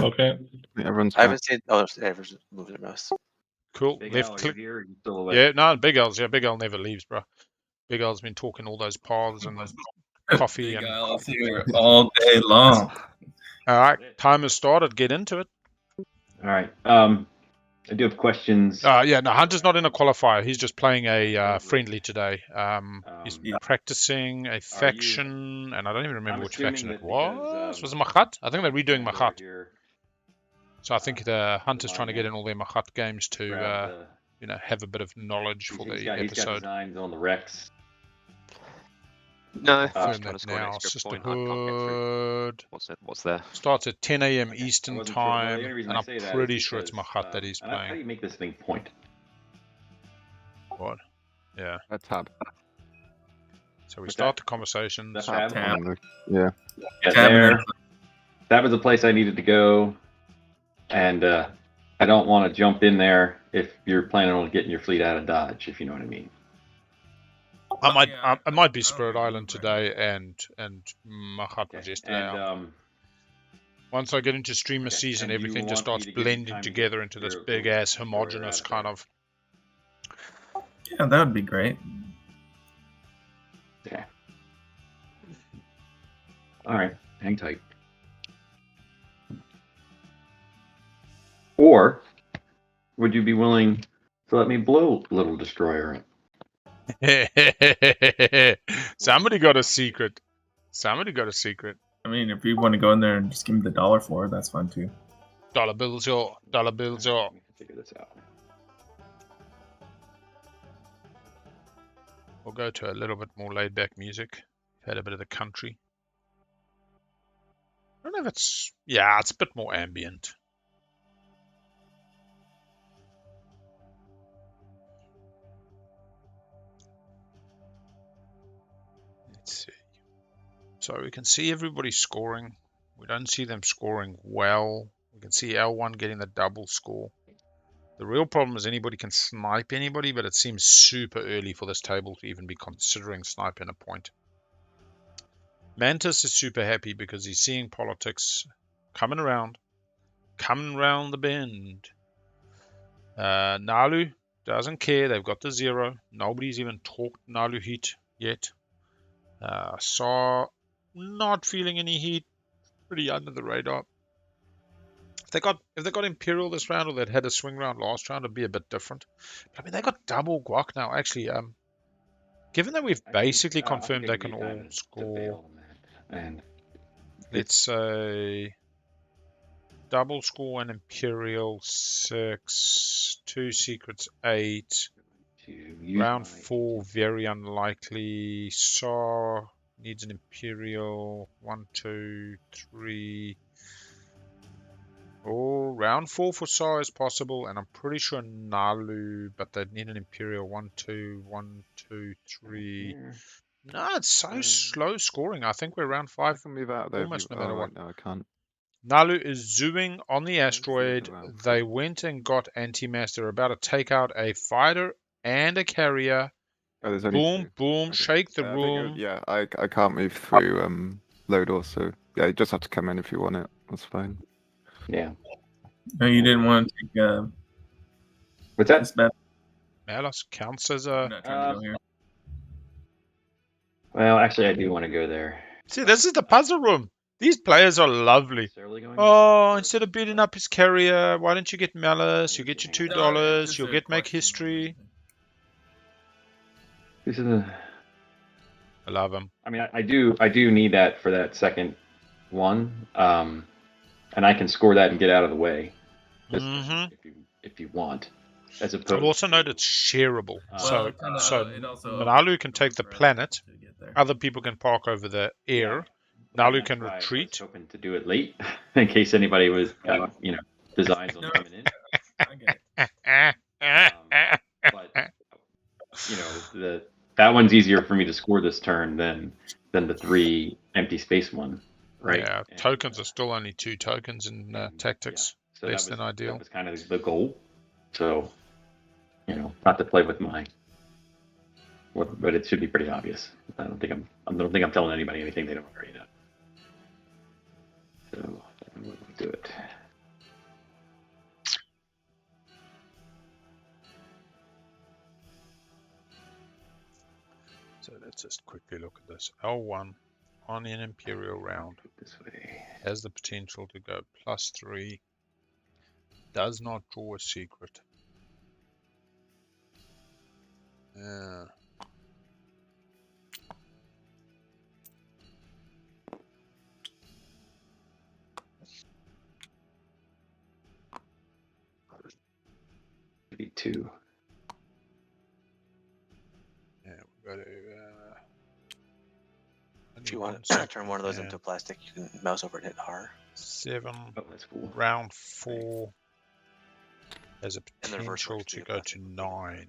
Okay. Everyone's I haven't seen. Oh, everyone's moving their mouse. Cool. Big Left Al, are you click. here? Or are you still away? Yeah, no, Big L's. Yeah, Big L never leaves, bro. Big L's been talking all those paths and coffee Big and. Al's here all day long. All right, time has started. Get into it. All right. I do have questions. Yeah, no, Hunter's not in a qualifier. He's just playing a friendly today. He's practicing a faction, and I don't even remember which faction it was. Was it Muaat? I think they're redoing Muaat. So I think the Hunter's trying to get in all their Muaat games to, have a bit of knowledge for the episode. He's got designs on the Rex. No, Confirm just trying to that score an now. extra point. I can't get through. Sisterhood What's there? starts at 10 a.m. Eastern wasn't sure. Well, the time, only reason and I I'm say that pretty is sure it's because, Muaat that he's How do playing. you make this thing point? What? Yeah. a tab. So we start the conversations. That's tab? Yeah. Yeah, Tab there. and That was the place I needed to go, and I don't want to jump in there if you're planning on getting your fleet out of Dodge, if you know what I mean. I might be Spirit Island today and Muaat was yesterday. And Once I get into streamer season, and you everything just want me starts to give you blending time to together get into this your big ass homogenous out of kind there. of. Yeah, that would be great. Okay. All right, hang tight. Or would you be willing to let me blow Little Destroyer in? Somebody got a secret. Somebody got a secret. I mean, if you want to go in there and just give me the $1 for it, that's fine too. Dollar bills, y'all. Dollar bills, y'all. Let me figure this out. We'll go to a little bit more laid back music. Had a bit of the country. I don't know if it's... Yeah, it's a bit more ambient. Let's see. So we can see everybody scoring. We don't see them scoring well. We can see L1 getting the double score. The real problem is anybody can snipe anybody, but it seems super early for this table to even be considering sniping a point. Mantis is super happy because he's seeing politics coming around the bend. Naalu doesn't care. They've got the 0. Nobody's even talked Naalu heat yet. Saar not feeling any heat. Pretty under the radar. If they got Imperial this round, or they'd had a swing round last round, it'd be a bit different. But I mean, they got double guac now. Actually, given that we've basically confirmed they can all score, And let's say double score and Imperial 6, 2 secrets 8, to use round my- 4 very unlikely. Saar needs an Imperial 1, 2, 3. Oh, round 4 for Saar is possible, and I'm pretty sure Naalu, but they'd need an Imperial 1, 2, 1, 2, 3. Here. No, it's so slow scoring. I think we're round I 5 can move out of there. almost no matter what. No, I can't. Naalu is zooming on the Where's the asteroid. other round They four? went and got anti-mass. They're about to take out a fighter and a carrier. Oh, there's only Boom, 2. boom, Okay. shake the I think room. yeah, I can't move through Lodor, so yeah, you just have to come in if you want it. That's fine. Yeah. No, you didn't want to take What's that? this bet. Malus counts as I'm a... not trying to go here. Well, actually, I do want to go there. See, this is the puzzle room. These players are lovely. Necessarily going Oh, there. instead of beating up his carrier, why don't you get Malice? You get your $2. No, just You'll a get make question more than history. anything. This is a. I love him. I mean, I do need that for that second one, and I can score that and get out of the way. Just Mhm. if you want, as opposed. I've also noted it's shareable. Well, it kinda, So it also Naalu opens can the take door the for other planet. people to get there. Other people can park over the air. Naalu That's can why I was retreat. hoping to do it late, in case anybody was, designs on No. coming in. I get it. But that one's easier for me to score this turn than the 3 empty space one, right? Yeah, And, tokens are still only 2 tokens in and, tactics. So Less that than ideal. was kind of the goal. So, not to play with but it should be pretty obvious. I don't think I'm telling anybody anything they don't already know. So we'll do it. So let's just quickly look at this. L1 on an Imperial round This way. has the potential to go +3. Does not draw a secret. Yeah. Maybe 2. Yeah, we've got to. If you want to turn one of those into plastic, you can mouse over and hit R. 7. Oh, that's cool. Round 4 has a And the reverse potential works to too, go plastic to would be 9.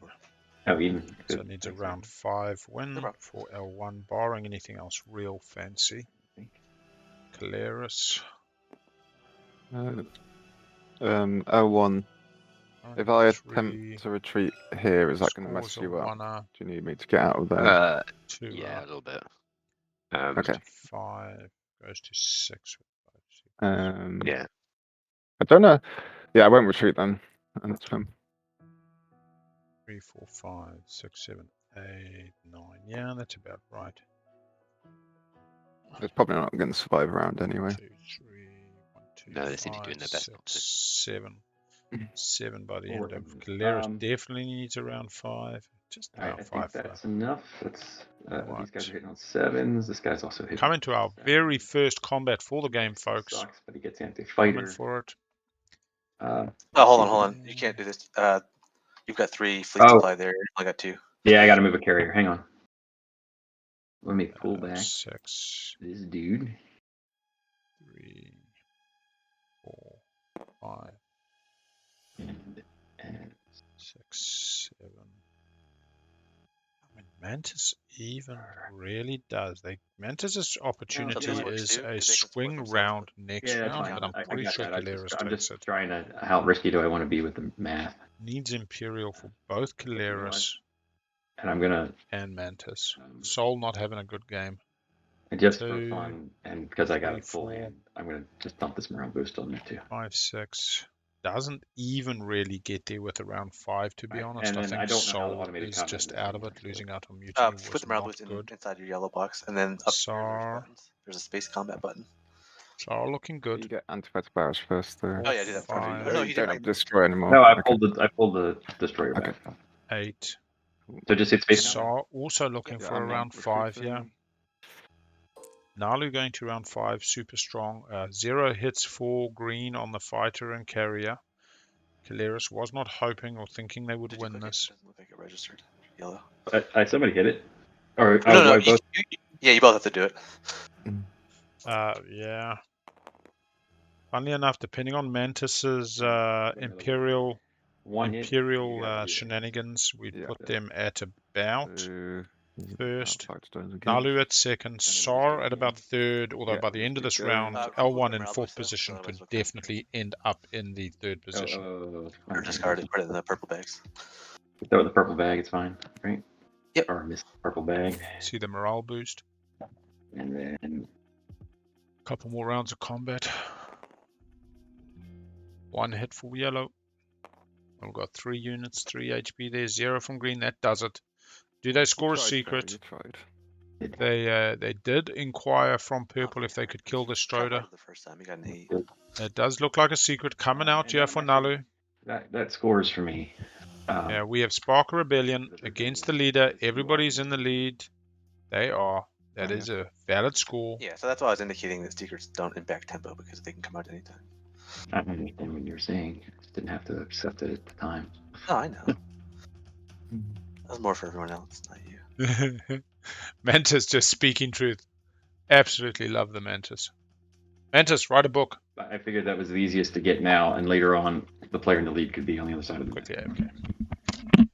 Oh, even. So Good. it needs a Thanks, round man. 5 win No problem. for L1, barring anything else real fancy. Keleres. L1. If I attempt to retreat here, is that going to mess Scores a you up? oneer, Do you need me to get out of there? 2 Yeah, a little bit. Okay. 5 goes to 6. Yeah. I don't know. Yeah, I won't retreat then. And that's fine. 3, 4, 5, 6, 7, 8, 9. Yeah, that's about right. It's probably not going to survive a round anyway. 2, 3, 1, 2, No, they seem to be 5, doing their best 6, not to. 7. 7 by the end Forward. of Keleres definitely needs around 5. Just All right, around I 5. think that's enough. Let's. Right. These guys are hitting on 7s. This guy's also hitting. Coming to our very first combat for the game, folks. Sucks, but he gets Coming anti-fighter. for it. Oh, hold on. You can't do this. You've got 3 fleet Oh. supply there. You only got 2. Yeah, I got to move a carrier. Hang on. Let me pull back 6, this dude. 3. Mantis even really does. Mantis's opportunity this works is too, a 'cause they can support swing themselves, round but- next Yeah, that's round, fine. but I'm I pretty got sure that. Keleres I'm takes just it. trying to. How risky do I want to be with the math? Needs Imperial for both You know what? Keleres And I'm gonna and Mantis. Sol not having a good game. just for 2, fun and because I got 3, a full 4, hand, I'm gonna just dump this morale boost on there too. 5, 6. Doesn't even really get there with around 5, to be Right, honest. and I then think I don't know how the Sol automated is combat just works out of anymore, it. so- Losing out on Mutiny Put was the morale not boost good. inside your yellow box, and then up here there's Saar. buttons. There's a space combat button. Saar looking You good. get antipathetic barrage first, though. Oh yeah, do that. Five. Oh, no, Oh, he you didn't. don't have destroy anymore. No, I Okay. pulled the destroyer Okay. back. 8. So just hit space. Saar also looking Yeah, for I'm around 5 here. recruiting. Naalu going to round 5, super strong. 0 hits for green on the fighter and carrier. Keleres was not hoping or thinking they would Did you win click it? this. Doesn't look like it registered. Yellow. Somebody hit it. Or No, do I both? yeah, you both have to do it. Yeah. Funnily enough, depending on Mantis's Imperial One hit, you gotta do that. shenanigans, we'd Yeah. put them at about first. Naalu at second, Saar at about third, although Yeah, by the end of this round, remove L1 the in morale fourth boost, though, position otherwise could we'll count. definitely end up in the third position. Or discard it, put it in the purple bags. Throw it in the purple bag, it's fine, right? Yep. Or miss the purple bag. See the morale boost. And then Couple more rounds of combat. 1 hit for yellow. We've got 3 units, 3 HP there, 0 from green. That does it. Do they score a secret? You tried. They did inquire from purple if they could kill the Stroder. The first time you got an 8. It does look like a secret coming out here for Naalu. that scores for me. Yeah, we have Spark Rebellion against the leader. Everybody's in the lead. They are. That is a valid score. Yeah, so that's why I was indicating that secrets don't impact tempo because they can come out anytime. I don't understand what you're saying. I just didn't have to accept it at the time. Oh, I know. That was more for everyone else, not you. Mantis just speaking truth. Absolutely love the Mantis. Mantis, write a book. I figured that was the easiest to get now, and later on, the player in the lead could be on the other side of the map. Quickly, okay.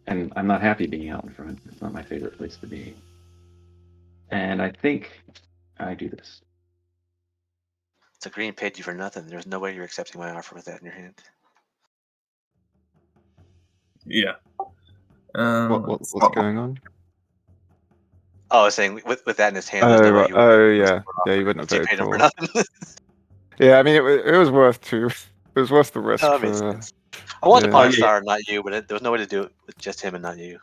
And I'm not happy being out in front. It's not my favorite place to be. And I think I do this. It's a green paid you for nothing. There's no way you're accepting my offer with that in your hand. Yeah. What's going on? Oh, I was saying with that in his hand, there's no way you would. Yeah, you wouldn't have You voted paid him for. for nothing. Yeah, I mean, it was worth to. It was worth the risk. No, it makes sense. I wanted to yeah. punish Saar, not you, but there was no way to do it with just him and not you.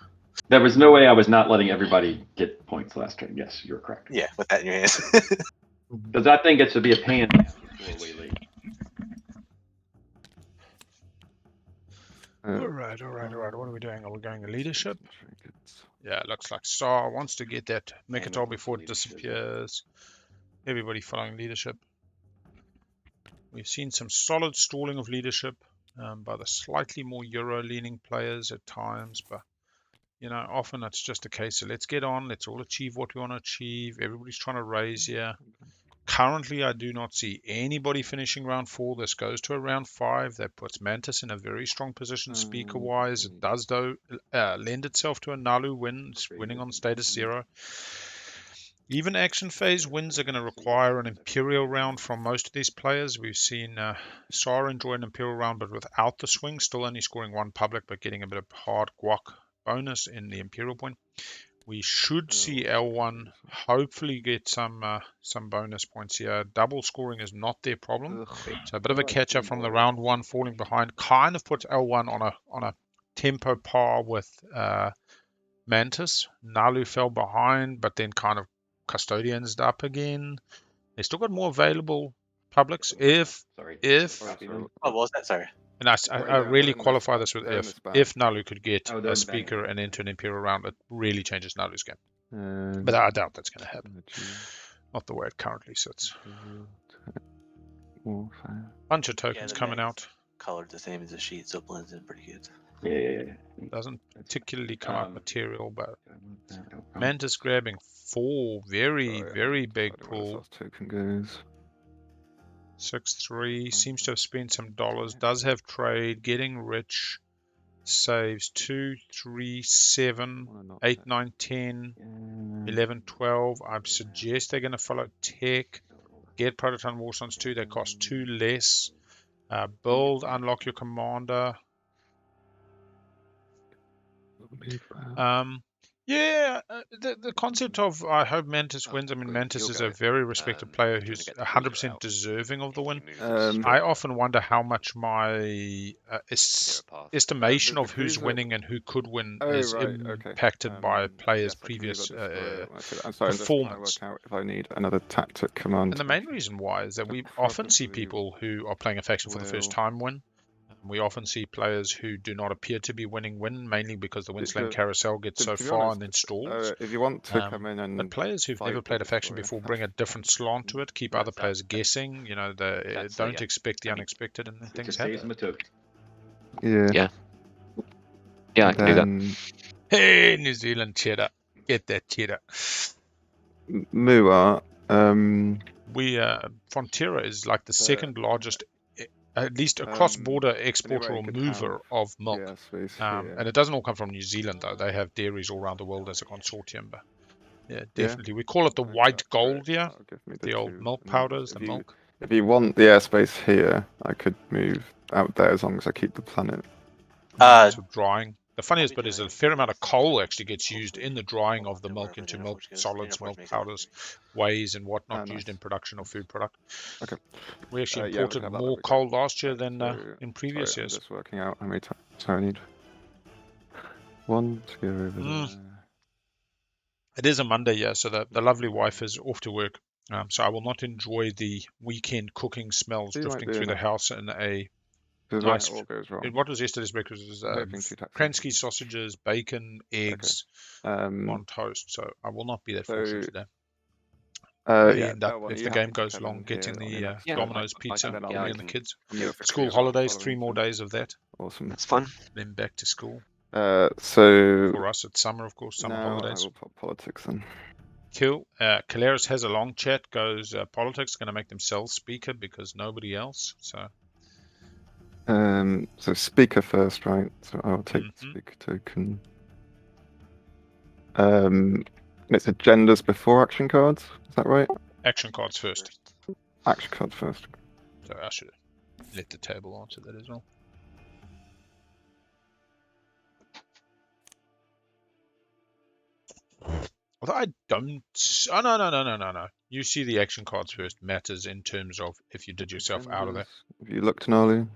There was no way I was not letting everybody get points last turn. Yes, you're correct. Yeah, with that in your hands. Because I think it should be a pain in the ass to go away late. All right. What are we doing? Are we going to leadership? Yeah, it looks like Saar wants to get that Mechatol before it disappears. Everybody following leadership. We've seen some solid stalling of leadership by the slightly more Euro-leaning players at times, but you know, often it's just a case of let's get on, let's all achieve what we want to achieve. Everybody's trying to raise here. Currently, I do not see anybody finishing round 4. This goes to a round 5. That puts Mantis in a very strong position speaker-wise. It does, though, lend itself to a Naalu winning on status 0. Even action phase wins are going to require an Imperial round from most of these players. We've seen Saar enjoy an Imperial round, but without the swing, still only scoring 1 public, but getting a bit of hard guac bonus in the Imperial point. We should see L1 hopefully get some bonus points here. Double scoring is not their problem. So a bit of a catch up from the round 1 falling behind kind of puts L1 on a tempo par with Mantis. Naalu fell behind, but then kind of custodians up again. They still got more available publics if oh, what was that? Sorry. and I really qualify this with if Naalu could get a speaker and into an Imperial round, it really changes Naalu's game. But I doubt that's going to happen. Not the way it currently sits. Bunch of tokens coming out. Colored the same as the sheet, so it blends in pretty good. Yeah. Doesn't particularly come up material, but Mantis grabbing 4 very big pull. Token goes. 6-3 seems to have spent some dollars. Does have trade, getting rich. saves 2, 3, 7, Wanna not 8, check. 9, 10, Yeah. 11, 12. I suggest they're going to follow tech. Get Prototype Warsons 2. They cost 2 less. Build, unlock your commander. Yeah, the concept of I hope Mantis wins. I mean, Mantis You'll is go a it. very respected player Do you wanna who's get the cruiser 100% out? deserving of the If win. you move the strip, I often wonder how much my clear a path. estimation The of who's cruiser- winning and who could win Oh, is right, okay. impacted by players' yes, I can move previous that destroyer when I see that. I'm sorry, I'm just trying to performance. work out if I need another tactic command. And the main reason why is that we often see Probably people who are playing a faction for the first will- time win. We often see players who do not appear to be win, mainly because the Windslam Because- carousel gets so to be far honest, and then stalls. if you want to come in and But players who've fight never the played a faction destroyer, before bring a different slant to it, keep other players guessing. You know, they That's don't yeah. expect the I mean, unexpected, and then It things just happen. saves him a token. Yeah. Yeah, I can do that. Then Hey, New Zealand cheddar, get that cheddar. Muaat. We Frontiera is like the second largest, at least across border exporter or you could mover have of milk. Yeah, space And here. it doesn't all come from New Zealand though. They have dairies all around the world as a consortium. But yeah, definitely. We call it the Okay, white that's gold great. here. That'll give me The old two, milk and then powders, the milk. If you want the airspace here, I could move out there as long as I keep the planet. So drying. The funniest bit is that a fair amount of coal actually gets used in the drying of the milk into milk solids, milk powders, wheys, and whatnot used in production of food product. Okay. We actually Yeah, we imported could have that, more that'd be coal last year than So, in previous sorry, years. I'm just working out how many times. So I need one to go over there. It is a Monday, yeah, so the lovely wife is off to work. So I will not enjoy the weekend cooking smells You might drifting be through the enough. house in a Because nice. when it all goes wrong. What was yesterday's breakfast? It was Hoping to tax Kransky sausages, bacon, eggs on toast. So I will not be that fortunate today. May end up, if the game goes long, getting the Domino's pizza for me and the kids. School holidays, 3 more days of that. Awesome. That's fun. Then back to school. So for us, it's summer, of course, summer holidays. I will put politics then. Cool. Keleres has a long chat. Goes politics. Going to make them sell speaker because nobody else. So speaker first, right? So I'll take the speaker token. It's agendas before action cards. Is that right? Action cards first. Action cards first. So I should let the table answer that as well. Although I don't. Oh, no. You see the action cards first matters in terms of if you did yourself out of that. Have you looked, Naalu?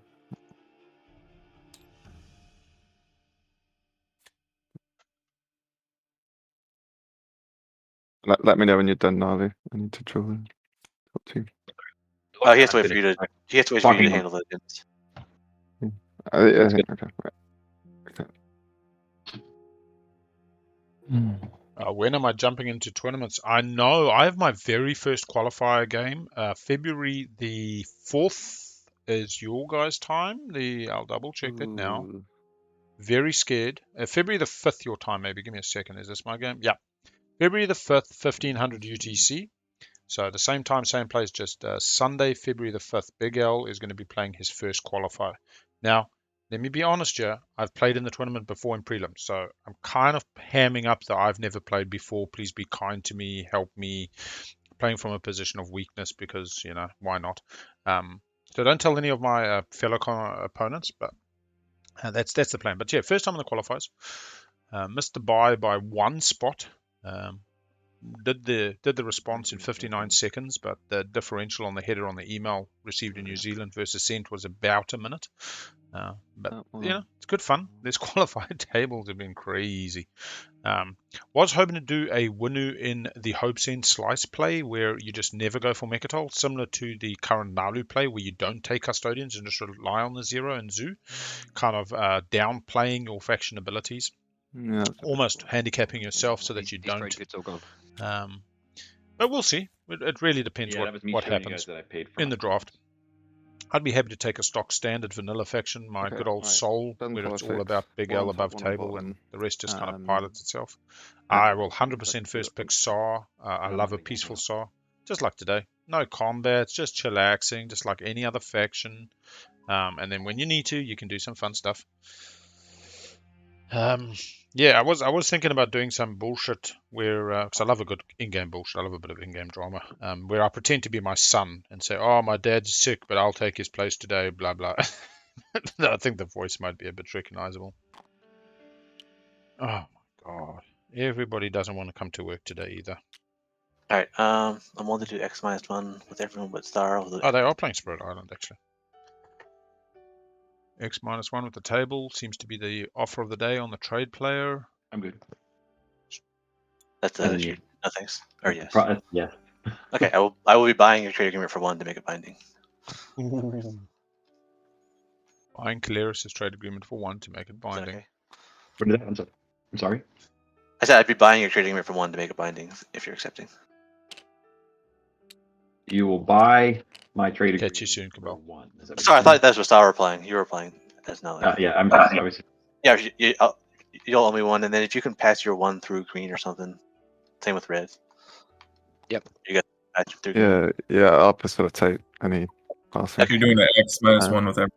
Let me know when you're done, Naalu. I need to draw in. Up to you. He has to wait for you to. He has to wait for you to handle the agendas. Okay. Right. Okay. When am I jumping into tournaments? I know I have my very first qualifier game. February the 4th is your guys' time. I'll double check that now. Very scared. February the 5th your time, maybe. Give me a second. Is this my game? Yeah. February the 5th, 1500 UTC. So the same time, same place, just Sunday, February the 5th. Big L is going to be playing his first qualifier. Now, let me be honest here. I've played in the tournament before in prelims, so I'm kind of hamming up that I've never played before. Please be kind to me, help me. Playing from a position of weakness because, you know, why not? So don't tell any of my fellow opponents, but that's the plan. But yeah, first time in the qualifiers. Missed the buy by 1 spot. Did the response in 59 seconds, but the differential on the header on the email received in New Zealand versus sent was about a minute. But you know, it's good fun. These qualified tables have been crazy. Was hoping to do a Winu in the Hope Send slice play where you just never go for Mechatol, similar to the current Naalu play where you don't take custodians and just rely on the Zero and Zoo, kind of downplaying your faction abilities. Yeah, almost handicapping yourself so that you don't. But we'll see. It really depends what happens in the draft. I'd be happy to take a stock standard vanilla faction, my good old Soul, where it's all about Big L above table and the rest just kind of pilots itself. I will 100% first pick Saar. I love a peaceful Saar, just like today. No combat, just chillaxing, just like any other faction. And then when you need to, you can do some fun stuff. Yeah, I was thinking about doing some bullshit where, because I love a good in-game bullshit. I love a bit of in-game drama. Where I pretend to be my son and say, "Oh, my dad's sick, but I'll take his place today." Blah blah. I think the voice might be a bit recognizable. Oh my god! Everybody doesn't want to come to work today either. All right. I'm willing to do X-1 with everyone but Star. Oh, they are playing Spirit Island actually. X-1 with the table seems to be the offer of the day on the trade player. I'm good. That's And then no thanks. Or yes. Yeah. Okay, I will be buying your trade agreement for 1 to make it binding. Ooh. Buying Keleres' trade agreement for 1 to make it Is that binding. okay? What did that? I'm sorry. I said I'd be buying your trade agreement for 1 to make it binding if you're accepting. You will buy my trade agreement Catch you soon, for Cabal. 1. Is that what Sorry, I you're thought that's what Star were playing. You were playing as Naalu. saying? Yeah, I was. Yeah, you'll owe me 1, and then if you can pass your 1 through green or something, same with red. Yep. You got patch through green. Yeah, I'll facilitate any passing. Okay. You're doing an X-1 with everyone.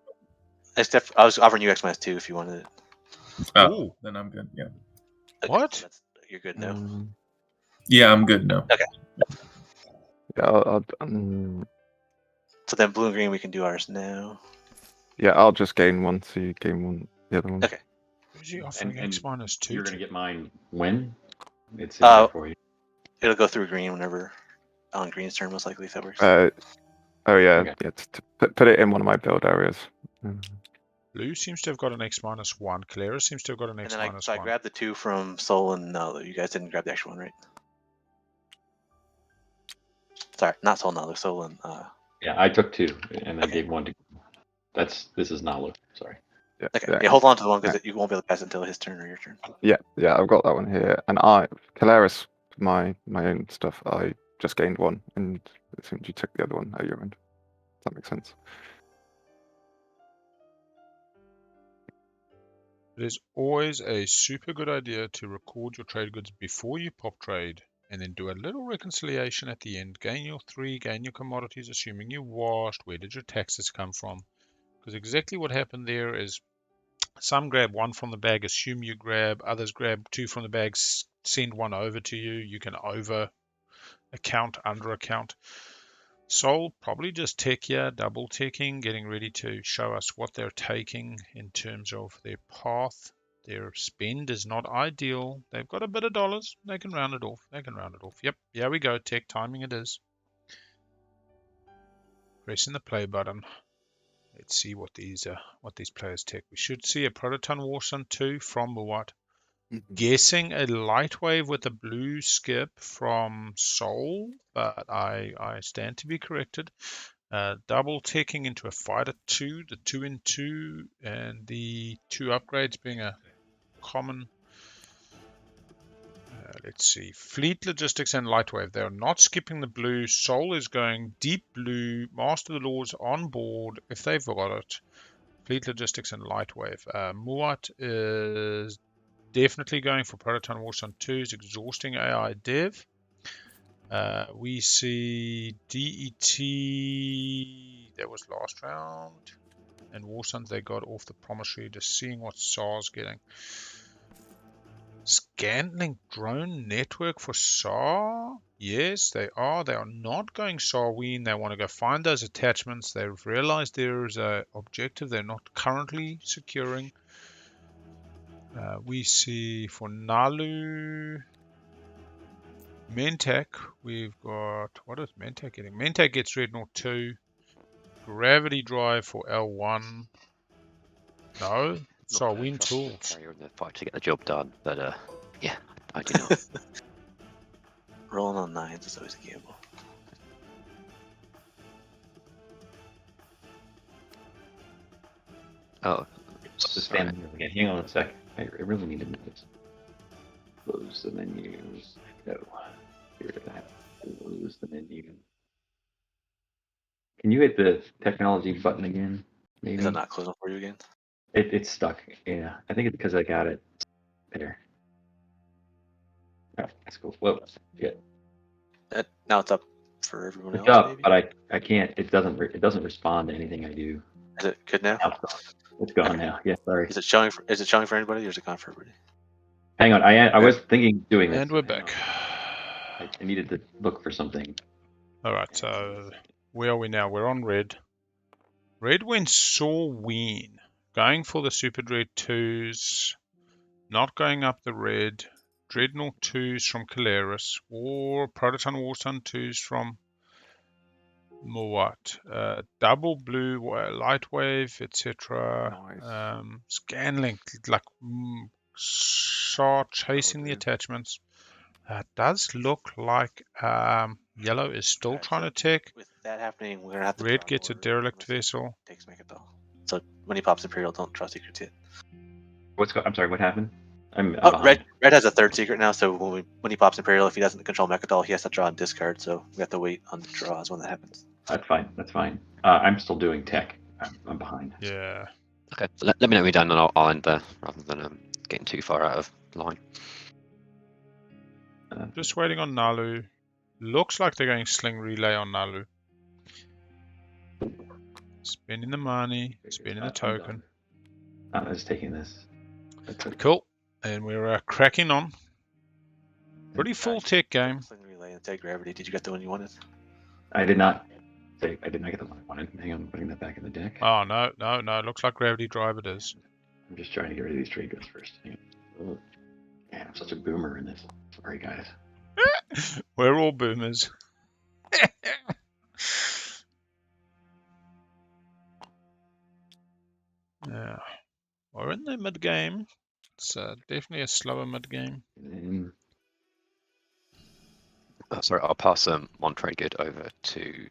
I was offering you X-2 if you wanted it. Oh, Ooh. then I'm good. Yeah. Okay, What? You're good now. Yeah, I'm good now. Okay. Yeah, So then blue and green, we can do ours now. yeah, I'll just gain 1, so you gain 1, the other one. Okay. Is he offering And X-2? you're gonna get mine when? It's in there for you. It'll go through green whenever on green's turn, most likely, if that works. Oh yeah, Okay. yeah. Put it in one of my build areas. Blue seems to have got an X-1. Keleres seems to have got an and then X-1. I grabbed the 2 from Soul and Naalu. You guys didn't grab the extra one, right? Sorry, not Soul, Naalu, Soul and Yeah, I took 2 and I Okay. gave 1 to. This is Naalu. Sorry. Yeah, okay. Yeah, hold on to the one because you won't be able to pass it until his turn or your turn. yeah, I've got that one here, and Keleres, my own stuff. I just gained 1, and it seems you took the other one at your end. Does that make sense? It is always a super good idea to record your trade goods before you pop trade, and then do a little reconciliation at the end. Gain your 3, gain your commodities, assuming you washed. Where did your taxes come from? Because exactly what happened there is some grab 1 from the bag, assume you grab, others grab 2 from the bag, send 1 over to you. You can over account, under account. Soul probably just tech here, double ticking, getting ready to show us what they're taking in terms of their path. Their spend is not ideal. They've got a bit of dollars. They can round it off. Yep, here we go. Tech timing it is. Pressing the play button. Let's see what these players take. We should see a Prototon Warsun 2 from Muaat. Guessing a light wave with a blue skip from Soul, but I stand to be corrected. Double taking into a fighter 2, the 2 in 2, and the 2 upgrades being a common. Let's see. Fleet Logistics and Lightwave. They are not skipping the blue. Soul is going deep blue. Master the Laws on board if they've got it. Fleet Logistics and Lightwave. Muaat is definitely going for Prototon Warsun 2's exhausting AI dev. We see DET, that was last round, and Warsuns they got off the promontory, just seeing what Saar's getting. Scanning drone network for Saar? Yes, they are. They are not going Saarween. They want to go find those attachments. They've realized there's an objective they're not currently securing. We see for Naalu, Mentak, we've got, what is Mentak getting? Mentak gets Red North 2. Gravity Drive for L1. No, Saarween tools. Carry on the fight to get the job done, but yeah, I do not. Rolling on 9s is always a gamble. Oh, Just stand here again. Hang on a sec. I really need to do this. Close the menus. No. Here to that. Close the menu. Can you hit the technology button again? Maybe. Is that not closing for you again? It's stuck. Yeah. I think it's because I got it there. Oh, that's cool. Well, yeah. Now it's up for everyone It's else, up, maybe? but I can't. It doesn't respond to anything I do. Is it good now? It's gone now. Yeah, sorry. Is it showing for anybody, or is it gone for everybody? Hang on. I was thinking of doing this. And we're Hang back. on. I needed to look for something. All right, so where are we now? We're on red. Red went Saar Ween, going for the Super Dread 2s, not going up the red. Dreadnought 2s from Keleres, or Prototon Warsun 2s from Muaat. Double blue, light wave, etc. Nice. Scanlink, like Saar chasing the do. attachments. Does look like yellow is still Alright, trying so to take. with that happening, we're gonna have to Red draw gets a order. derelict Unless he vessel. takes Mechatol. So when he pops Imperial, don't draw secrets yet. I'm sorry. What happened? I'm Oh, behind. red has a third secret now. So when he pops Imperial, if he doesn't control Mechatol, he has to draw and discard. So we have to wait on the draws when that happens. That's fine. That's fine. I'm still doing tech. I'm behind. Yeah. Okay, let me know when you're done, and I'll end there rather than getting too far out of line. Just waiting on Naalu. Looks like they're going sling relay on Naalu. Spending the money, spending the token. I'm just taking this. That's it. Cool. And we're cracking on. Pretty full tech game. Sling relay and take gravity. Did you get the one you wanted? I did not get the one I wanted. Hang on, I'm putting that back in the deck. Oh, no. Looks like Gravity Drive it is. I'm just trying to get rid of these trade goods first. Hang on. Man, I'm such a boomer in this. Sorry, guys. We're all boomers. Yeah. We're in the mid game. It's definitely a slower mid game. And Sorry, I'll pass one trade good over to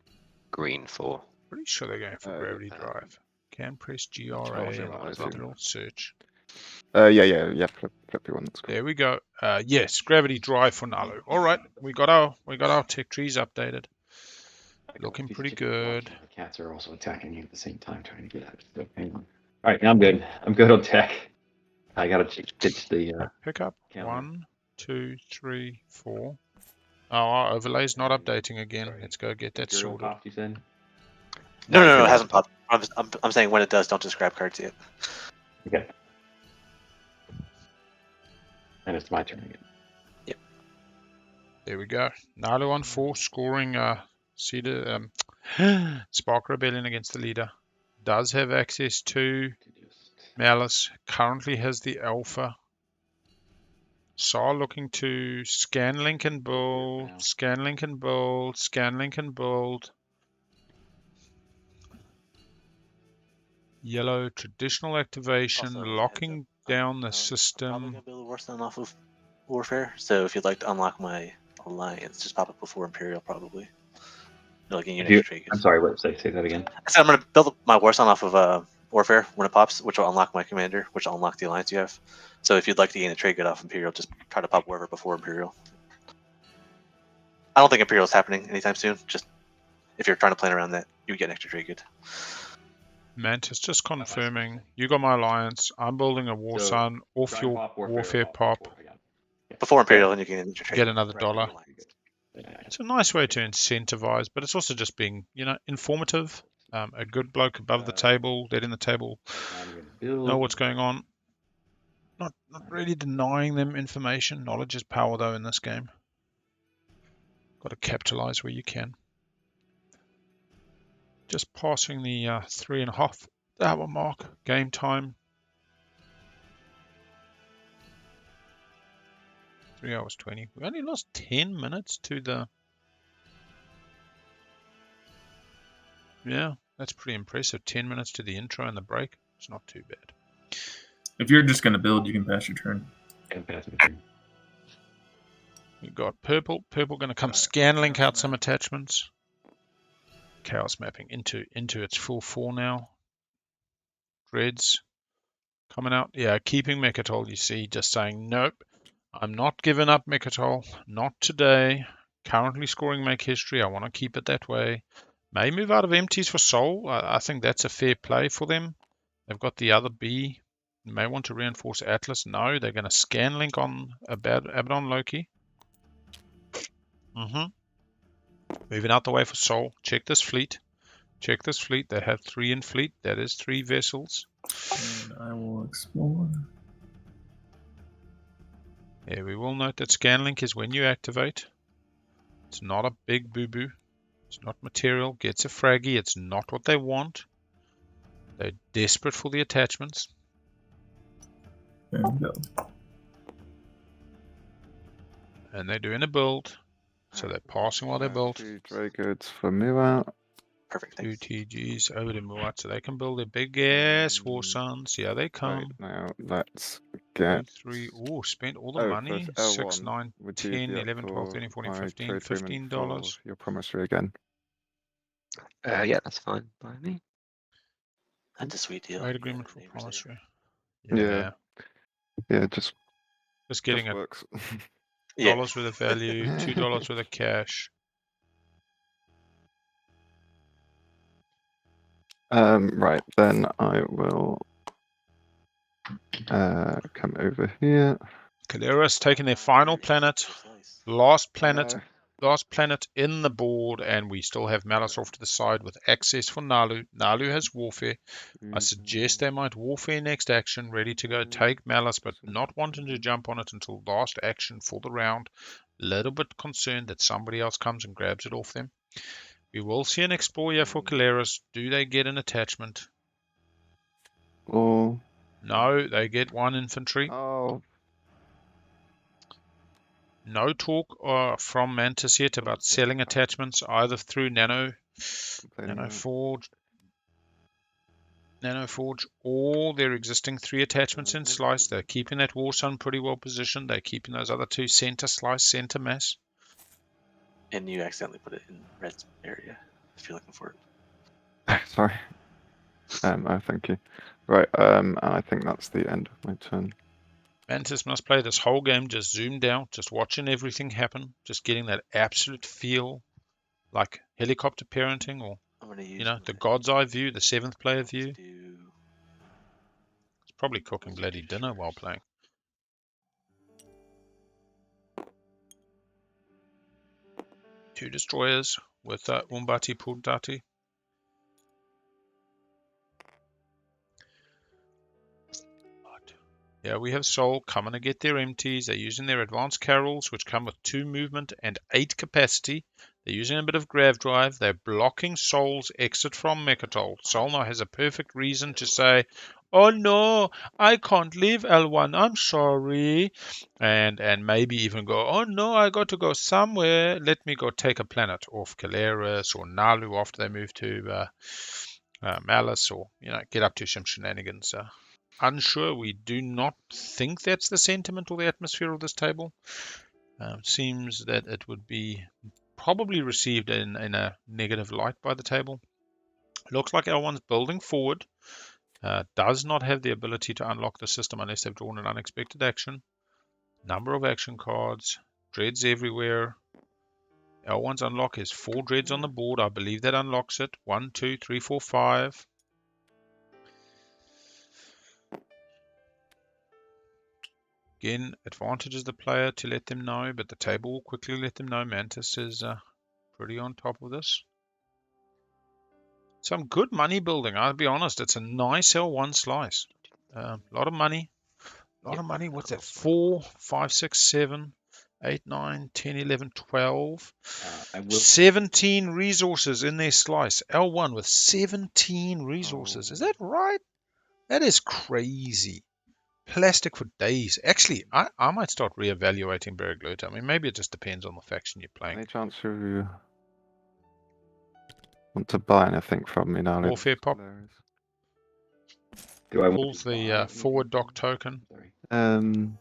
green for. Pretty sure they're going for Gravity Drive. Can press GRA sure and what do it a little search. Yeah. Flip your one. That's cool. There we go. Yes, Gravity Drive for Naalu. All right, we got our tech trees updated. Looking pretty good. the cats are also attacking you at the same time, trying to get out. So hang on. All right, now I'm good. I'm good on tech. I gotta ditch the. Pick up Counter. 1, 2, 3, 4. Oh, our overlay's not updating again. Sorry. Let's go get that Imperial sorted. popped, you said? No, it it hasn't popped. I'm saying when it does, don't just grab cards yet. Okay. And it's my turn again. There we go. Naalu on 4, scoring Cedar Spark Rebellion against the leader. Does have access to Malice. Currently has the Alpha. Saar looking to scan link and build, scan link and build, scan link and build. Yellow traditional activation, Also, locking down the I'm probably system. gonna build a Warstone off of Warfare. So if you'd like to unlock my alliance, just pop it before Imperial, probably. You're looking at trade goods. I'm sorry. What? Say that again. So I'm gonna build my Warstone off of Warfare when it pops, which will unlock my commander, which will unlock the alliance you have. So if you'd like to gain a trade good off Imperial, just try to pop Warfare before Imperial. I don't think Imperial's happening anytime soon. Just if you're trying to plan around that, you get an extra trade good. Mantis just confirming. You got my alliance. I'm building a War Sun off your Warfare pop. Before Imperial, and you gain an extra trade. Get another Right, dollar. alliance. It's a nice way to incentivize, but it's also just being, informative. A good bloke above the table, letting the table know what's going on. Not really denying them information. Knowledge is power, though, in this game. Got to capitalize where you can. Just passing the 3.5 hour mark. Game time. 3 hours 20. We only lost 10 minutes to the... Yeah, that's pretty impressive. 10 minutes to the intro and the break. It's not too bad. If you're just gonna build, you can pass your turn. We've got purple. Purple going to come scan link out some attachments. Chaos mapping into its full 4 now. Reds coming out. Yeah, keeping Mechatol, you see, just saying, nope, I'm not giving up Mechatol. Not today. Currently scoring make history. I want to keep it that way. May move out of empties for Soul. I think that's a fair play for them. They've got the other B. You may want to reinforce Atlas. No, they're going to scan link on Abaddon Loki. Moving out the way for Soul. Check this fleet. Check this fleet. They have 3 in fleet. That is 3 vessels. And I will explore. Yeah, we will note that Scanlink is when you activate. It's not a big boo-boo. It's not material. Gets a fraggy. It's not what they want. They're desperate for the attachments. There we go. And they're doing a build. So they're passing while they build. 2 dray goods for Muaat. Perfect. 2 Thanks. TGs over to Muaat so they can build their big ass war sons. Yeah, they Right, come. now let's 2, get 3. Oh, spent all the for money. 6, L1. 9, Would you 10, be up 11, 12, for 13, 14, my 15, trade agreement for $15. your promissory again? Yeah, that's fine by me. That's a sweet deal. Trade agreement for Neighbors there. promissory. Yeah. Yeah, just Getting a works. Yeah. dollars worth of value, $2 worth of cash. Right, then I will come over here. Keleres taking their final planet, last planet in the board, and we still have Malice off to the side with access for Naalu. Naalu has warfare. I suggest they might warfare next action, ready to go take Malice, but not wanting to jump on it until last action for the round. Little bit concerned that somebody else comes and grabs it off them. We will see an Explorer for Keleres. Do they get an attachment? Oh. No, they get 1 infantry. Oh. No talk from Mantis yet about selling attachments either through Nanoforge or their existing 3 attachments in Slice. They're keeping that War Sun pretty well positioned. They're keeping those other 2 center Slice, center mass. And you accidentally put it in red area if you're looking for it. Sorry. Oh, thank you. Right, and I think that's the end of my turn. Mantis must play this whole game just zoomed out, just watching everything happen, just getting that absolute feel like helicopter parenting or, I'm going to use the God's Eye view, the 7th player view. do It's probably cooking bloody dinner while playing. Two destroyers with Umbati Pudati. Yeah, we have Soul coming to get their empties. They're using their advanced carols, which come with 2 movement and 8 capacity. They're using a bit of grav drive. They're blocking Soul's exit from Mechatol. Soul now has a perfect reason to say, "Oh no, I can't leave L1. I'm sorry," and maybe even go, "Oh no, I got to go somewhere. Let me go take a planet off Keleres or Naalu after they move to Malice, or get up to some shenanigans." Unsure. We do not think that's the sentiment or the atmosphere of this table. Seems that it would be probably received in a negative light by the table. Looks like L1's building forward. Does not have the ability to unlock the system unless they've drawn an unexpected action. Number of action cards. Dreads everywhere. L1's unlock is 4 dreads on the board. I believe that unlocks it. 1, 2, 3, 4, 5. Again, advantages the player to let them know, but the table will quickly let them know. Mantis is pretty on top of this. Some good money building, I'll be honest. It's a nice L1 slice. A lot of money. What's that? 4, 5, 6, 7, 8, 9, 10, 11, 12. 17 resources in their slice. L1 with 17 resources. Is that right? That is crazy. Plastic for days. Actually, I might start reevaluating Bergluta. I mean, maybe it just depends on the faction you're playing. Any chance you want to buy anything from me now? Warfare pop. Do I Pulls the forward dock token. Sorry,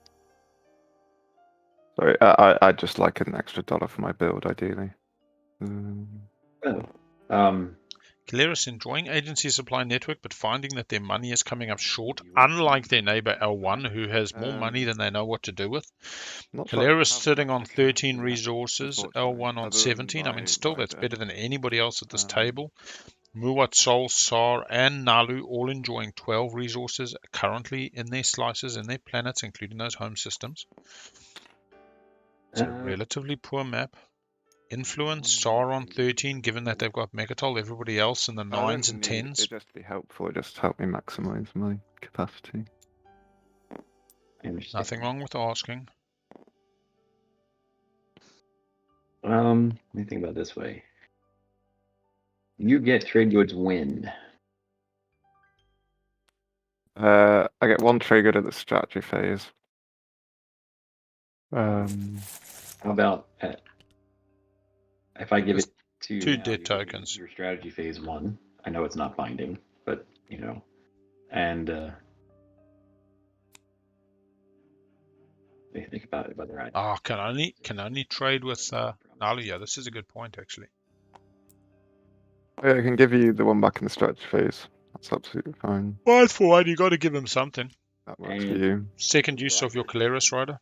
I'd just like an extra $1 for my build, ideally. Keleres enjoying agency supply network, but finding that their money is coming up short, unlike their neighbor L1, who has more money than they know what to do with. Keleres sitting on 13 resources, L1 on 17. I mean, still, that's better than anybody else at this table. Muaat, Sol, Saar, and Naalu all enjoying 12 resources currently in their slices, in their planets, including those home systems. It's a relatively poor map. influence. Saar on 13, given that they've got Megatol, everybody else in the I don't 9s and need 10s. it just to be helpful. It just help me maximize my capacity. I understand. Nothing wrong with asking. Let me think about it this way. You get trade goods when? I get 1 triggered at the strategy phase. How about if I give Just it to you 2 now, dead you give me tokens. your strategy phase 1. I know it's not binding, but you know, and think about it, whether I Can only trade with Naalu. Yeah, this is a good point actually. Yeah, I can give you the one back in the strategy phase. That's absolutely fine. One for one, you got to give him something. That works for And- you. Second use of your Keleres rider.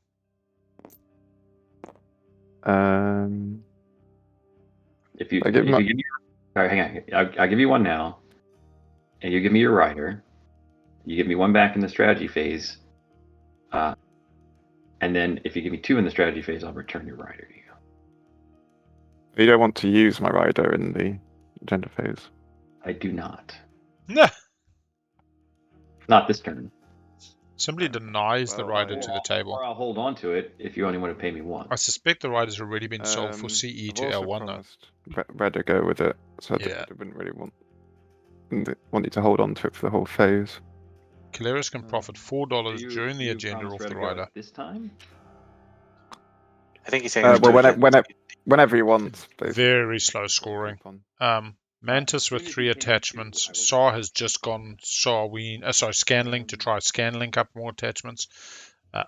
if you I give if you give me, all right, hang on, I'll give you one now, and you give me your rider. You give me one back in the strategy phase, and then if you give me 2 in the strategy phase, I'll return your rider to you. You don't want to use my rider in the agenda phase. I do not. Nah. Not this turn. Simply denies the Well, rider to the table. Or I'll hold on to it if you only want to pay me 1. I suspect the rider's already been sold for CE I've to also L1 though. promised Red to go with it, so Yeah. I wouldn't really want you to hold on to it for the whole phase. Keleres can profit $4 during the agenda promise off the Red to go rider. this time? I think he's saying there's Well, two agents. whenever you want. Basically. Very slow scoring. Mantis with 3 attachments. Saar has just gone Scanlink to try Scanlink up more attachments.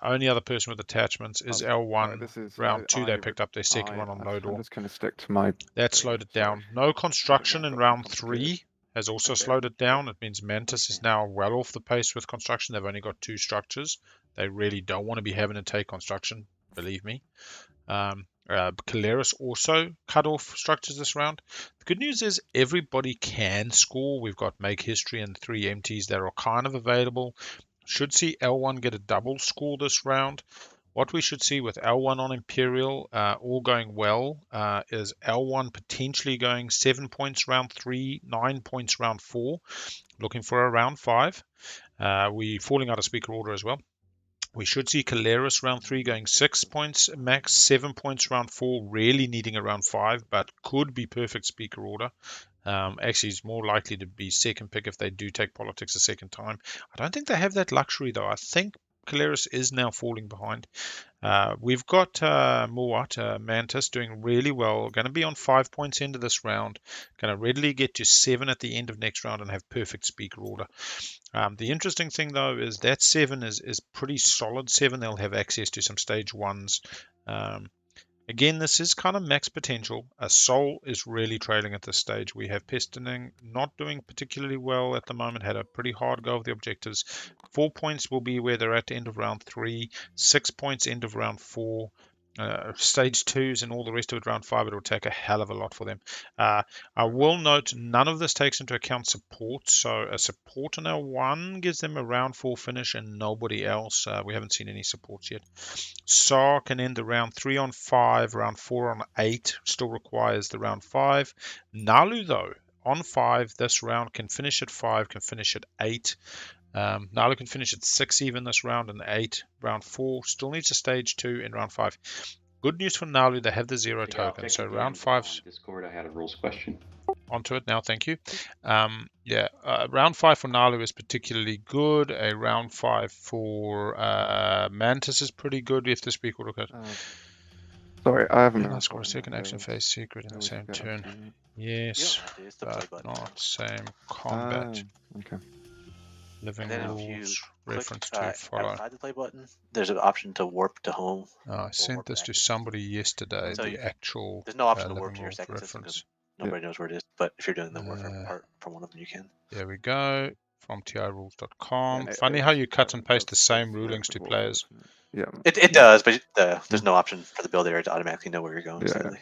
Only other person with attachments is L1. This is Round 2, they picked up their second one on I'm Lodor. just going to stick to my. That slowed it down. No construction in round 3 has also slowed it down. It means Mantis is now well off the pace with construction. They've only got 2 structures. They really don't want to be having to take construction, believe me. Keleres also cut off structures this round. The good news is everybody can score. We've got Make History and 3 empties that are kind of available. Should see L1 get a double score this round. What we should see with L1 on Imperial, all going well, is L1 potentially going 7 points round 3, 9 points round 4, looking for a round 5. We're falling out of speaker order as well. We should see Keleres round 3 going 6 points max, 7 points round 4, really needing a round 5, but could be perfect speaker order. Actually, it's more likely to be second pick if they do take politics a second time. I don't think they have that luxury, though. I think Keleres is now falling behind. We've got Muaat, Mantis, doing really well. Going to be on 5 points into this round. Going to readily get to 7 at the end of next round and have perfect speaker order. The interesting thing, though, is that 7 is pretty solid 7. They'll have access to some stage 1s. Again, this is kind of max potential. Soul is really trailing at this stage. We have Pestining not doing particularly well at the moment. Had a pretty hard go of the objectives. 4 points will be where they're at end of round 3. 6 points end of round 4. Stage 2s and all the rest of it round 5. It will take a hell of a lot for them. I will note none of this takes into account support. So a support in L1 gives them a round 4 finish and nobody else. We haven't seen any supports yet. Saar can end the round 3 on 5, round 4 on 8, still requires the round 5. Naalu, though, on 5, this round can finish at 5, can finish at 8. Naalu can finish at 6 even this round and 8. Round 4 still needs a stage 2 in round 5. Good news for Naalu, they have the 0 token. So round 5's Discord, I had a rules question. onto it now, thank you. Round 5 for Naalu is particularly good. A round 5 for Mantis is pretty good if the speaker look at. Sorry, I haven't. I'll score a second action phase secret in the same turn. Yes, It's the play but button. not same combat. Okay. Living And then if you rules, click reference to follow. outside the play button, there's an option to warp to home. I sent this to somebody yesterday, So the actual There's no option to living warp to your rules second system reference. because nobody knows where it is. But if you're doing the warfare part from one of them, you can. There we go. From tirules.com. Yeah, Funny how you cut and paste the same rulings to players. Yeah. It does, but there's no option for the build area to automatically know where you're going. Yeah. Sadly.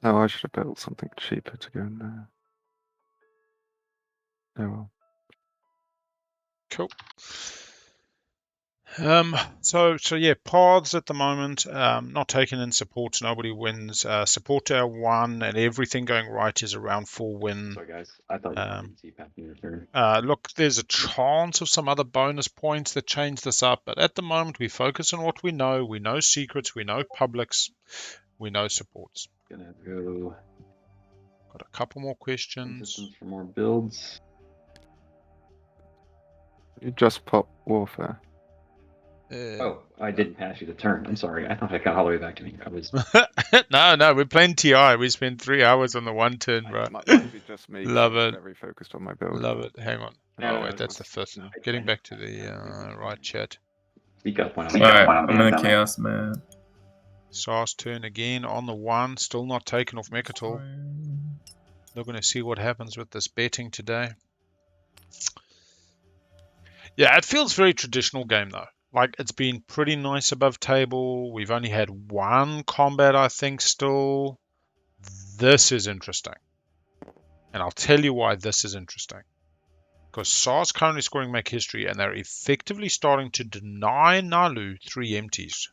No, I should have built something cheaper to go in there. Oh well. Cool. So yeah, paths at the moment, not taking in supports, nobody wins. Support to our 1 and everything going right is around 4 win. Sorry, guys. I thought you didn't see passing your turn. Look, there's a chance of some other bonus points that change this up, but at the moment we focus on what we know. We know secrets, we know publics, we know supports. Gonna go Got a couple more questions. systems for more builds. You just pop warfare. Oh, I didn't pass you the turn. I'm sorry. I thought I got all the way back to me. I was. No, we're playing TI. We spent 3 hours on the 1 turn, bro. Might be just me. 'cause Love I was it. very focused on my build. Love it. Hang on. No, Oh, wait, that's the it's- first. no, Getting back to the right chat. Speak up when All right, I'm in the chaos, man. Saar's turn again on the 1. Still not taken off Mechatol. They're going to see what happens with this betting today. Yeah, it feels very traditional game, though. Like, it's been pretty nice above table. We've only had 1 combat, I think, still. This is interesting. And I'll tell you why this is interesting. Because Saar's currently scoring make history, and they're effectively starting to deny Naalu 3 empties.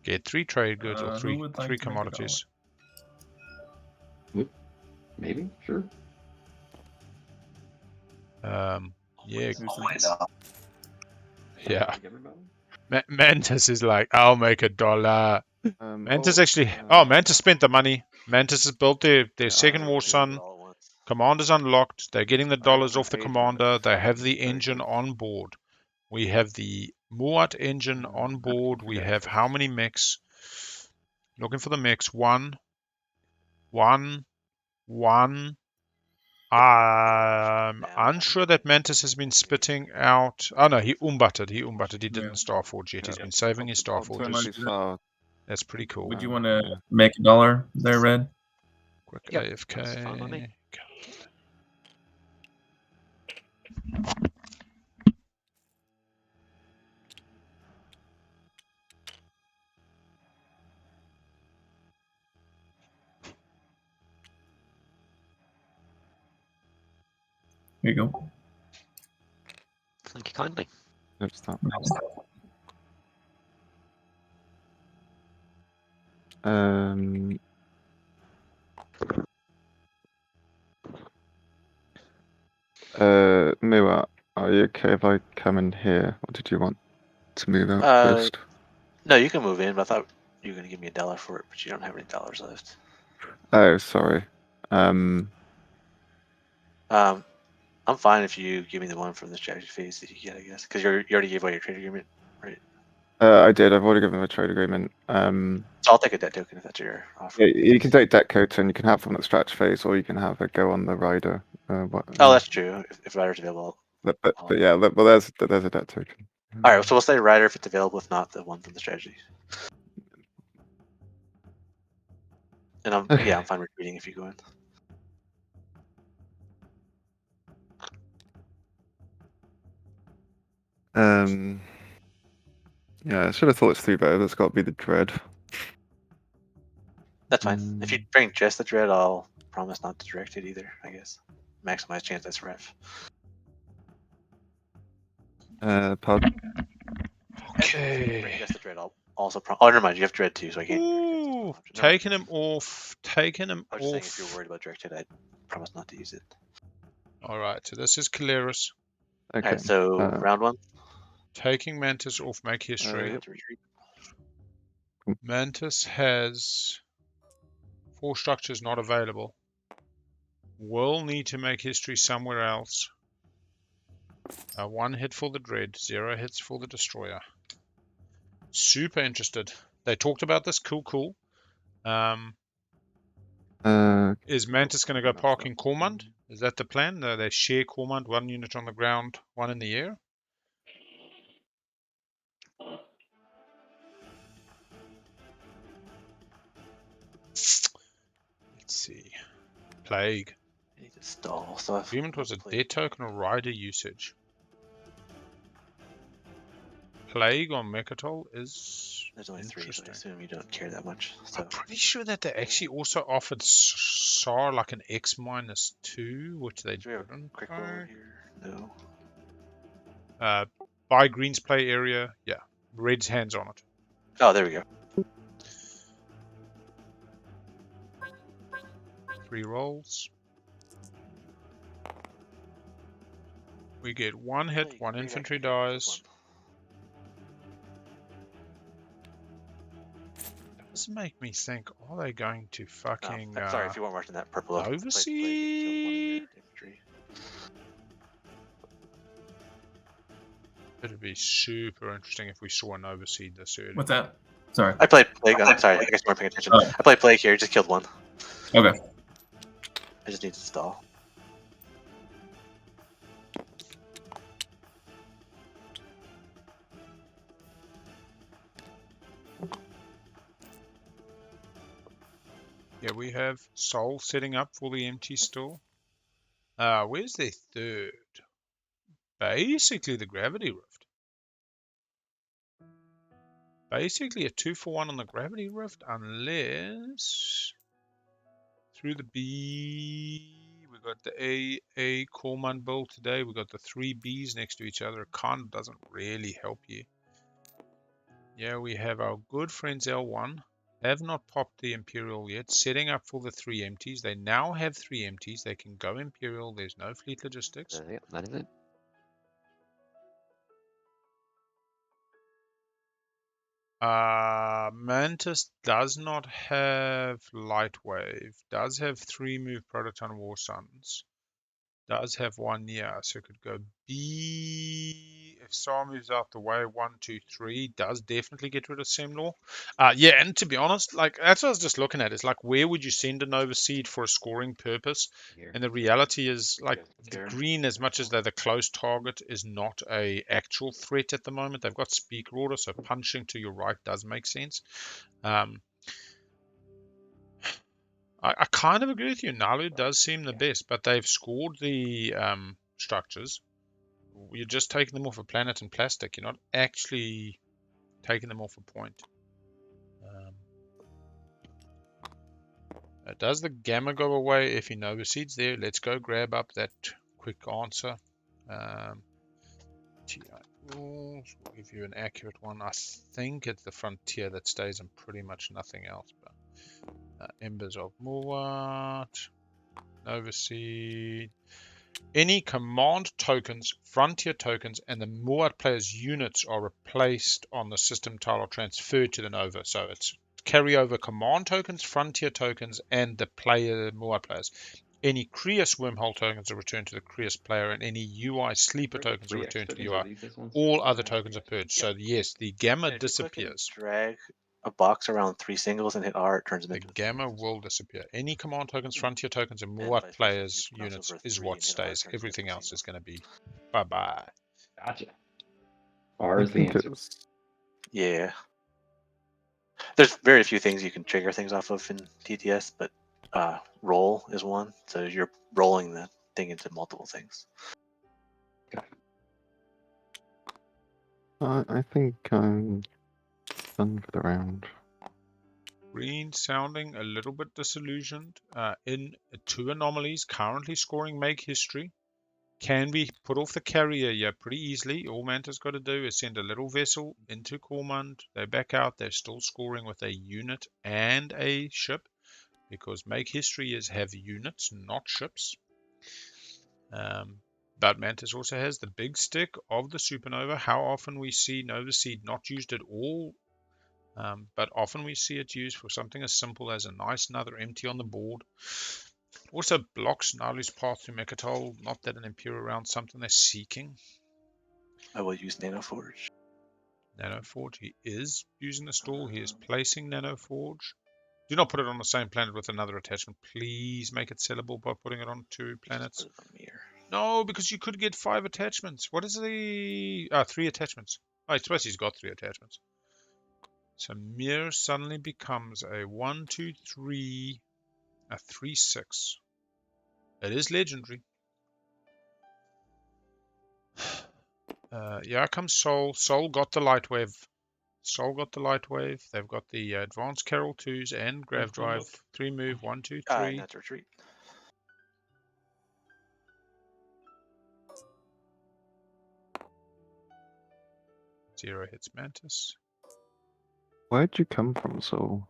Get 3 trade goods or Who 3 would like to make a commodities. Maybe, sure. Yeah, $1. yeah. Like everybody? Mantis is like, I'll make $1. Mantis actually. Mantis spent the money. Mantis has built their second War Sun. Commander's unlocked. They're getting the dollars off the commander. They have the engine on board. We have the Muaat engine on board. We have how many mechs? Looking for the mechs. 1. I'm unsure that Mantis has been spitting out. Oh no, he umbutted. He didn't Starforge yet. He's been saving his Starforges. That's pretty cool. Would you want to make $1 there, Red? Quick Yep, that's fine by me. AFK. Here you go. Thank you kindly. Let's start. Muaat, are you okay if I come in here, or did you want to move out first? No, you can move in, but I thought you were going to give me $1 for it, but you don't have any dollars left. Oh, sorry. I'm fine if you give me the one from the strategy phase that you get, I guess, because you already gave away your trade agreement, right? I did. I've already given them a trade agreement. So I'll take a debt token if that's your offer. Yeah, you can take debt token. You can have one at stretch phase, or you can have it go on the rider. Oh, that's true. If rider's available. But yeah, well, there's a debt token. All right, so we'll say rider if it's available. If not, the one from the strategy. And I'm fine retreating if you go in. Yeah, I should have thought it through better. That's got to be the dread. That's fine. If you bring just the dread, I'll promise not to direct it either, I guess. Maximize chance that's ref. Pardon? Okay. If you bring just the dread, I'll also oh, never mind. You have dread too, so I can't. Ooh, taking him off. Taking him I was just saying, off. if you're worried about directed, I promise not to use it. All right, so this is Keleres. Okay. All right, so round 1. Taking Mantis off, make history. Yep. Retreat. Mantis has 4 structures not available. Will need to make history somewhere else. 1 hit for the Dread, 0 hits for the Destroyer. Super interested. They talked about this. Cool. Is Mantis going to go park in Cormand? Is that the plan? They share Cormand, 1 unit on the ground, 1 in the air? Let's see. Plague. I need to stall. So Agreement was a dead token or rider usage. Plague on Mechatol is There's only 3, so I interesting. assume you don't care that much. So I'm pretty sure that they actually also offered Saar like an X-2, which they do we have a didn't. quick roll here? No. Buy Green's play area. Yeah. Red's hands on it. Oh, there we go. 3 rolls. We get 1 hit, Plague, 1 read infantry action, killed dies. Does make me think, are they going to fucking sorry if you weren't watching that purple. Played Plague, it killed 1 of your overseed? infantry. It'd be super interesting if we saw an overseed this early. What's that? Sorry. I played Plague. Sorry, I guess you weren't paying attention. Oh. I played Plague here. Just killed 1. Okay. I just need to stall. Yeah, we have Soul setting up for the empty still. Where's their third? Basically the Gravity Rift. Basically a 2-for-1 on the Gravity Rift, unless through the B, we got the A Corpsman build today. We got the 3 Bs next to each other. It kind of doesn't really help you. Yeah, we have our good friends L1. Have not popped the Imperial yet. Setting up for the 3 empties. They now have 3 empties. They can go Imperial. There's no fleet logistics. Yeah, that is it. Mantis does not have Lightwave. Does have 3 move Prototon War Suns. Does have 1 so it could go B. If Saar moves out the way, 1, 2, 3. Does definitely get rid of Semlor. Yeah, and to be honest, like that's what I was just looking at. It's like, where would you send an overseed for a scoring purpose? Here. And the reality is, like, the Karen. green, as much as they're the close target, is not a actual threat at the moment. They've got Speaker Order, so punching to your right does make sense. I kind of agree with you. Naalu does seem the best, but they've scored the structures. You're just taking them off a planet and plastic. You're not actually taking them off a point. Does the gamma go away if he overseeds there? Let's go grab up that quick answer. TI rules will give you an accurate one. I think it's the frontier that stays and pretty much nothing else. But Embers of Muaat, overseed. Any command tokens, frontier tokens, and the Muaat player's units are replaced on the system tile or transferred to the Nova. So it's carryover command tokens, frontier tokens, and the player Muaat players. Any Krios wormhole tokens are returned to the Krios player, and any UI sleeper tokens are returned to the UI. All other tokens are purged. So yes, the gamma If you click and disappears. drag a box around 3 singles and hit R, it turns them The into gamma will disappear. Any command tokens, frontier tokens, and And Muaat vice versa, if players' you mouse units over is 3 what and hit R, it stays. turns them into Everything else is singles. going to be bye-bye. Gotcha. R I is the think answer. it's Yeah. There's very few things you can trigger things off of in TTS, but roll is one. So you're rolling the thing into multiple things. I think I'm done for the round. Green sounding a little bit disillusioned. In 2 anomalies, currently scoring make history. Can be put off the carrier, yeah, pretty easily. All Manta's got to do is send a little vessel into Cormand. They back out. They're still scoring with a unit and a ship, because make history is have units, not ships. But Mantis also has the big stick of the supernova. How often we see Nova Seed not used at all, but often we see it used for something as simple as a nice another empty on the board. Also blocks Naalu's path to Mechatol. Not that an Imperial round, something they're seeking. I will use Nanoforge. Nanoforge, he is using the stall. He is placing Nanoforge. Do not put it on the same planet with another attachment. Please make it sellable by putting it on 2 planets. Put it on Mir. No, because you could get 5 attachments. What is the... 3 attachments. Oh, I suppose he's got 3 attachments. So Mir suddenly becomes a 1, 2, 3, a 3, 6. It is legendary. Yeah, comes Soul. Soul got the light wave. Soul got the light wave. They've got the advanced Carol 2s and Grav Drive. 3 move, 1, 2, 3. Not to retreat. Zero hits Mantis. Where'd you come from, Saul?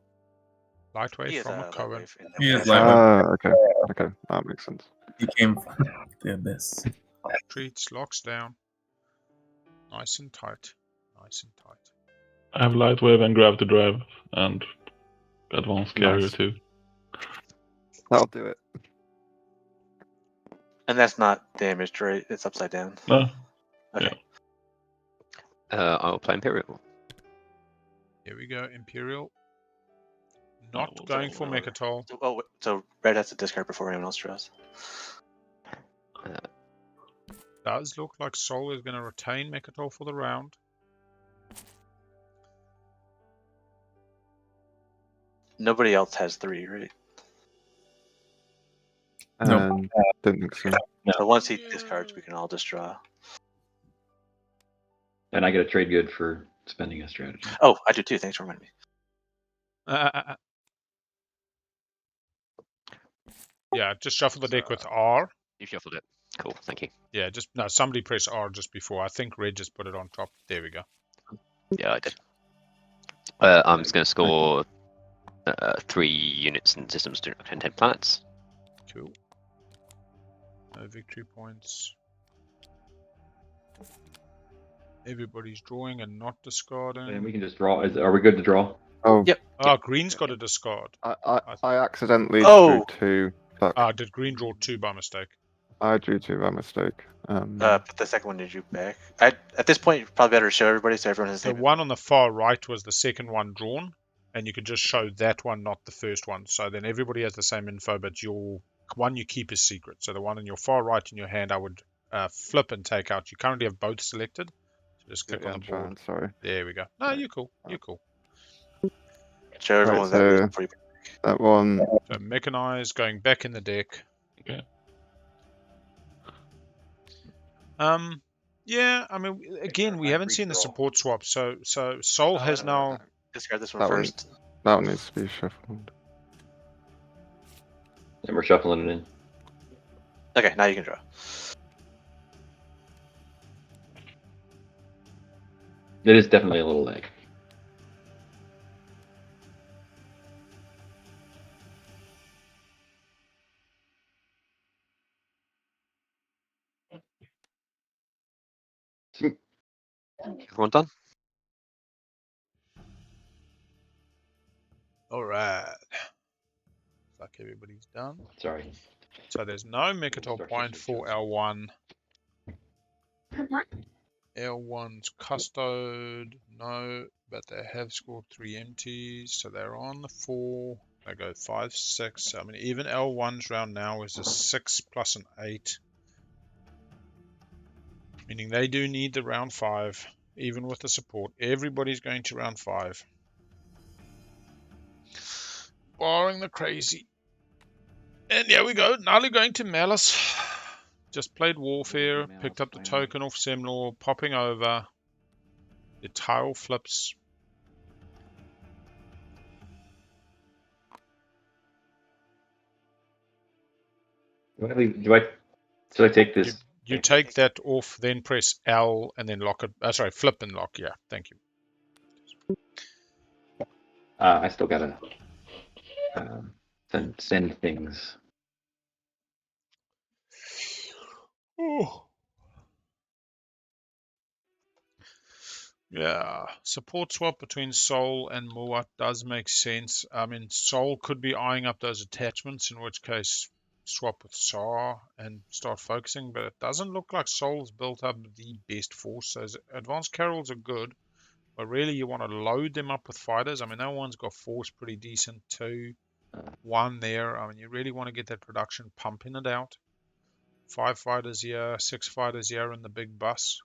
Light wave He is from a light Cohen. wave. And He then is we light have- wave. Okay. Okay, that makes sense. He came from the abyss. Retreats, locks down. Nice and tight. Nice and tight. I have light wave and gravity drive and advanced carrier Nice. too. That'll do it. And that's not damaged, right? It's upside down. No, Okay. I'll play Imperial. Here we go, Imperial. Not we'll going take for another. Mechatol. So Red has to discard before anyone else draws. Does look like Soul is going to retain Mechatol for the round. Nobody else has 3, right? No. Don't think so. So once he discards, we can all just draw. And I get a trade good for spending a strategy. Oh, I do too. Thanks for reminding me. Yeah, just shuffle the deck with R. You shuffled it. Cool, thank you. Yeah, just no. Somebody press R just before. I think Red just put it on top. There we go. Yeah, I did. I'm just going to score 3 units in systems to 10 planets. Cool. No victory points. Everybody's drawing and not discarding. And we can just draw. Are we good to draw? Oh, Yep. Oh, Green's got a discard. I accidentally Oh! drew 2. Fuck. Did Green draw 2 by mistake? I drew 2 by mistake. But the second one did you back? At this point, it's probably better to show everybody so everyone has the The same. one on the far right was the second one drawn, and you could just show that one, not the first one. So then everybody has the same info, but your one you keep is secret. So the one on your far right in your hand, I would flip and take out. You currently have both selected. So just click Yeah, on I'm the board. trying, sorry. There we go. No, you're cool. You're cool. Show everyone Right, that list so before you. that one. So mechanize going back in the deck. Okay. Yeah, I mean, again, we haven't seen the support swap. So Soul has now. Discard this one That one. first. That one needs to be shuffled. And we're shuffling it in. Okay, now you can draw. It is definitely a little lag. Everyone done? All right. Like everybody's done. Sorry. So there's no Mechatol point for L1. L1's custode, no, but they have scored 3 empties, so they're on the 4. They go 5, 6. I mean, even L1's round now is a 6 plus an 8. Meaning they do need the round 5, even with the support. Everybody's going to round 5. Barring the crazy. And here we go. Naalu going to Malice. Just played Warfare, picked up the token off Semlor, popping over. The tile flips. Should I take this? You take that off, then press L, and then lock it. Sorry, flip and lock. Yeah, thank you. I still gotta send things. Oh. Yeah, support swap between Soul and Muaat does make sense. I mean, Soul could be eyeing up those attachments, in which case swap with Saar and start focusing, but it doesn't look like Soul's built up the best force. So advanced Carols are good, but really you want to load them up with fighters. I mean, that one's got force pretty decent too. 1 there. I mean, you really want to get that production pumping it out. 5 fighters here, 6 fighters here in the big bus.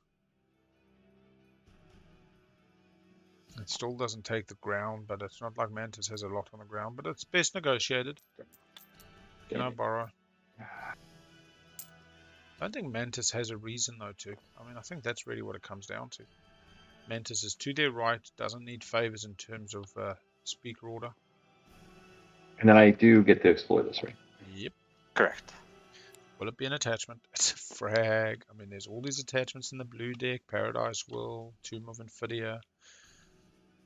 It still doesn't take the ground, but it's not like Mantis has a lot on the ground, but it's best negotiated. Can I borrow? I don't think Mantis has a reason though to. I mean, I think that's really what it comes down to. Mantis is to their right, doesn't need favors in terms of speaker order. And then I do get to explore this, right? Yep. Correct. Will it be an attachment? It's a frag. I mean, there's all these attachments in the blue deck. Paradise Will, Tomb of Infidia.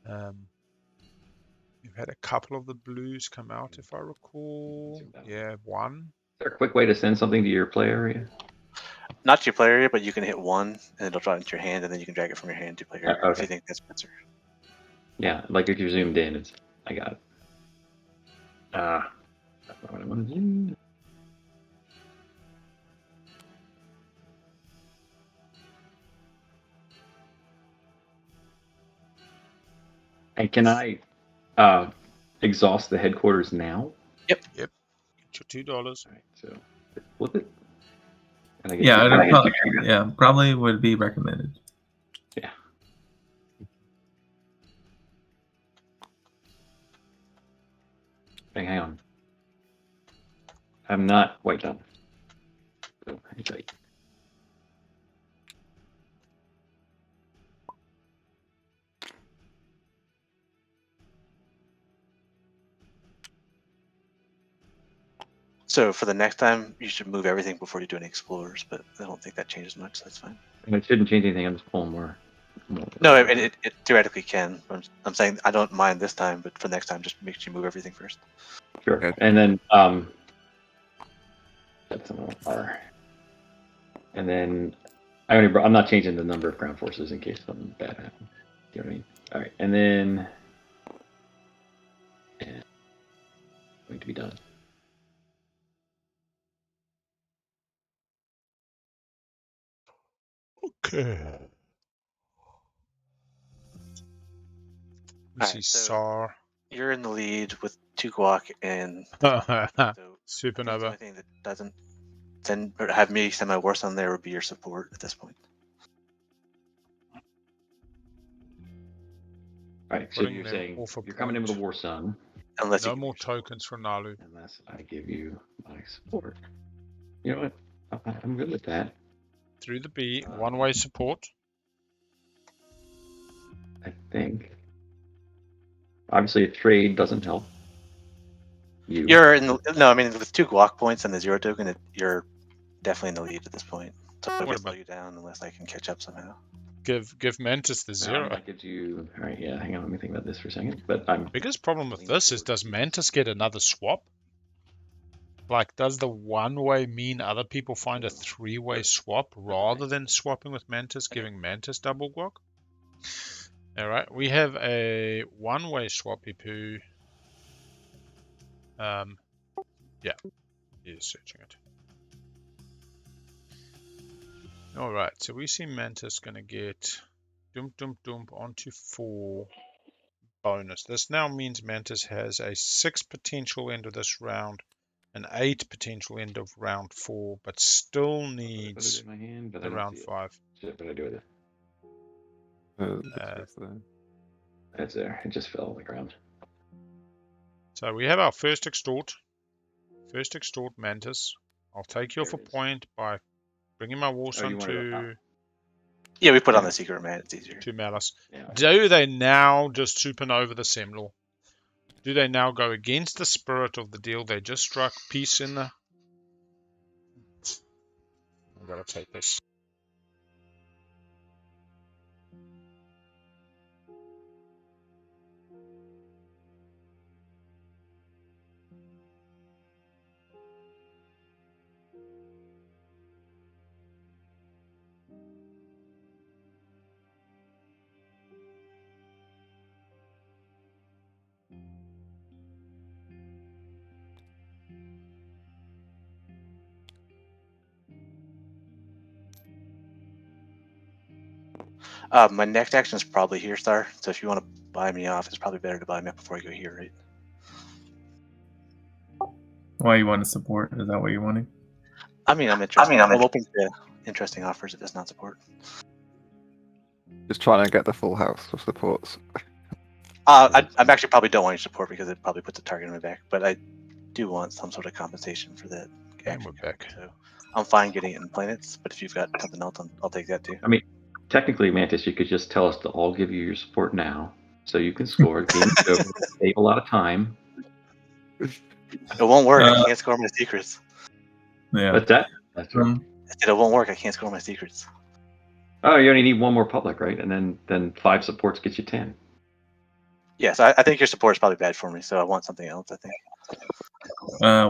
We've had a couple of the blues come out, if I recall. Yeah, one. Is there a quick way to send something to your play area? Not to your play area, but you can hit 1, and it'll draw it into your hand, and then you can drag it from your hand to play area if Okay. you think that's better. Yeah, like if you're zoomed in, it's I got it. That's not what I want to do. And can I exhaust the headquarters now? Get your $2. All right, so flip it. And I get Yeah, two- probably would be recommended. Yeah. Hang on. I'm not quite done. So, hang tight. So for the next time, you should move everything before you do any explorers, but I don't think that changes much, so that's fine. And it shouldn't change anything. I'm just pulling more. No, it theoretically can. I'm saying I don't mind this time, but for next time, just make sure you move everything first. Sure. Okay. And then that's an R. And then I'm not changing the number of ground forces in case something bad happens. You know what I mean? All right, and then going to be done. Okay. We Alright, see so- Saar. You're in the lead with 2 guac and so I think the Supernova. only thing that doesn't send or have me send my worst on there would be your support at this point. All right, so Putting you're them saying off a you're coming in with a point. war sun, Unless you No give more me support. tokens for Naalu. unless I give you my support. You know what? I'm good with that. Through the B, one-way support. I think. Obviously, a trade doesn't help. You're in the no. I mean, with 2 guac points and the 0 token, you're definitely in the lead at this point. So I What can slow about- you down unless I can catch up somehow. Give Mantis the 0. That gives you. All right, yeah. Hang on, let me think about this for a second. But I'm Biggest problem with this is, does Mantis get another swap? Like, does the one-way mean other people find a 3-way swap rather than swapping with Mantis, giving Mantis double guac? Alright, we have a one-way swappy poo. Yeah, he is searching it. Alright, so we see Mantis gonna get dump onto 4 bonus. This now means Mantis has a 6 potential end of this round, an 8 potential end of round 4, but still needs in my hand, but the round 5. Shit, what I do with it? That's there. It just fell on the ground. So we have our first extort. First extort Mantis. I'll take you off a There it is. point by bringing my war son you want it to Yeah, we put on the secret man. It's easier. Malice. Yeah. Do they now just supernova the Semlor? Do they now go against the spirit of the deal they just struck? Peace in the... I'm gonna take this. My next action is probably here, Star. So if you want to buy me off, it's probably better to buy me up before I go here, right? Why you want to support? Is that what you're wanting? I mean, I'm interested. I'm open to interesting offers if it's not support. Just trying to get the full house of supports. I'm actually probably don't want your support because it probably puts a target on my back, but I do want some sort of compensation for that. And we're back. So I'm fine getting it in planets, but if you've got something else, I'll take that too. I mean, technically, Mantis, you could just tell us to all give you your support now, so you can score. The game is over. Save a lot of time. It won't work. I Uh, can't score my secrets. Yeah. But that's right. I said it won't work. I can't score my secrets. Oh, you only need one more public, right? And then 5 supports get you 10. Yes, I think your support is probably bad for me, so I want something else. I think.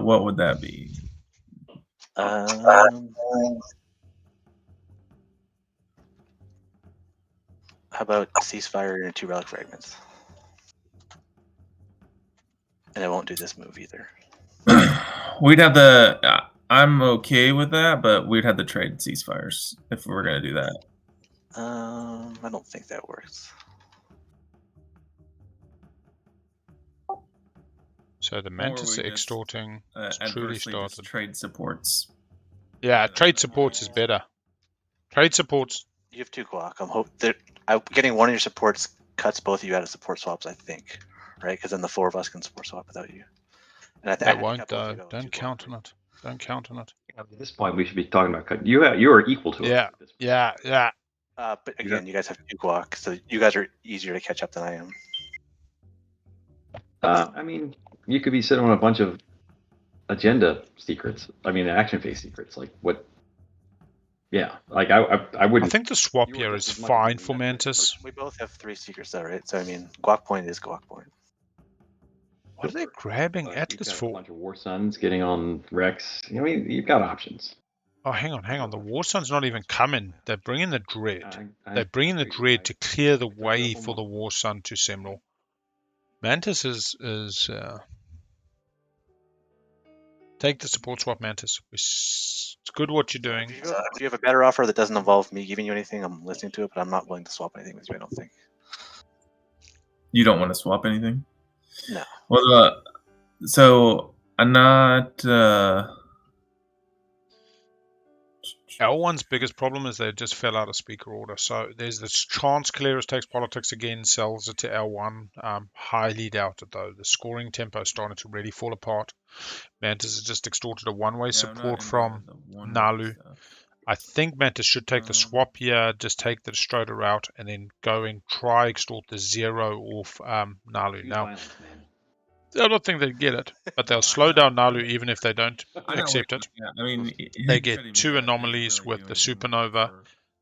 What would that be? How about ceasefire and 2 relic fragments? And I won't do this move either. We'd have the. I'm okay with that, but we'd have to trade ceasefires if we were going to do that. I don't think that works. So the Or Mantis we are just, extorting. It's truly adversely just started. trade supports. Yeah, trade supports is better. Trade supports. You have 2 guac. I'm getting one of your supports cuts both of you out of support swaps. I think, right? Because then the 4 of us can support swap without you. And I They think won't though. Don't count on it. Don't count on it. At this point, we should be talking about cut. You are equal to us. Yeah, At this point. yeah. But again, you guys have 2 guac, so you guys are easier to catch up than I am. I mean, you could be sitting on a bunch of agenda secrets. I mean, action phase secrets. Like what? Yeah, like I wouldn't. I think the swap You were here just is as much as fine me. for That's Mantis. We both have 3 secrets though, right? So I mean, guac point is guac point. What are they grabbing You've Atlas got a for? bunch of War Suns getting on Rex. I mean, you've got options. Oh, hang on. The War Sun's not even coming. They're bringing the Dread. They're bringing the agree. Dread to clear the I thought way that for one the War Sun to Semnor. Mantis is take the support swap, Mantis. It's good what you're doing. If you have a better offer that doesn't involve me giving you anything, I'm listening to it, but I'm not willing to swap anything with you. I don't think. You don't want to swap anything? No. Well, so I'm not. L1's biggest problem is they just fell out of speaker order. So there's this chance Keleres takes politics again, sells it to L1. Highly doubted though. The scoring tempo is starting to really fall apart. Mantis has just extorted a one-way support from Naalu. I think Mantis should take the swap here, just take the Destroyer route, and then go and try extort the 0 off Naalu. Now, I don't think they'd get it, but they'll slow down Naalu even if they don't accept it. Yeah, I mean, They get 2 anomalies with the Supernova.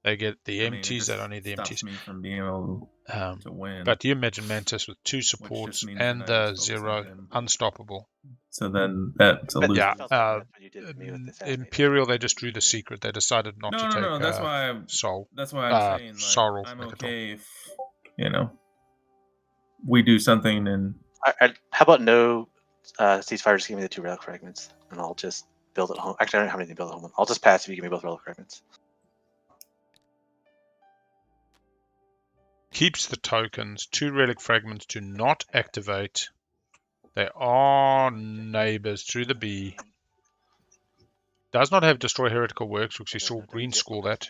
They get the I mean, it empties. just They don't need the stops empties. me from being able to win. But you imagine Mantis with 2 supports means and that I the just focus on 0, him. unstoppable. So then that's a But lose. yeah, that's what you did to me with this Imperial, they just drew the secret. They decided not to take No. That's why. Soul. That's why I'm saying Sorrow. I'm okay if we do something and. How about no ceasefire? Just give me the 2 relic fragments, and I'll just build it home. Actually, I don't have anything to build it home. I'll just pass if you give me both relic fragments. Keeps the tokens. 2 relic fragments to not activate. They are neighbors through the B. Does not have destroy heretical works, which we saw green score that.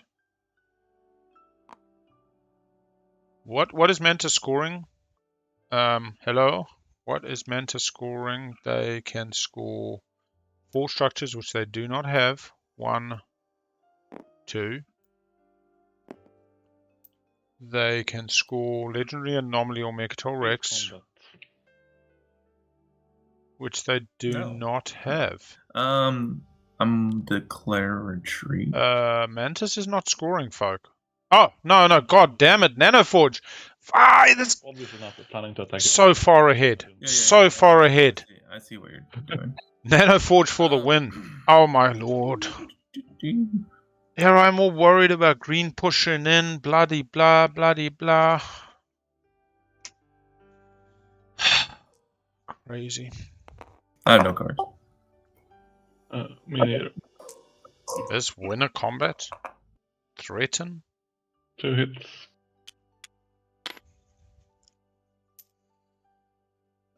What is Mantis scoring? Hello? What is Mantis scoring? They can score 4 structures, which they do not have. 1, 2. They can score Legendary Anomaly or Mercantile Rex, which they do not have. I'm declare retreat. Mantis is not scoring, folk. Oh, no, god damn it, Nanoforge! This Obviously not planning to attack it. so far ahead. Yeah, so far ahead. I see what you're doing. Nanoforge for the win. Oh my lord. Here I'm all worried about green pushing in, bloody blah, bloody blah. Crazy. I have no cards. Me neither. Is winner combat? Threaten? 2 hits.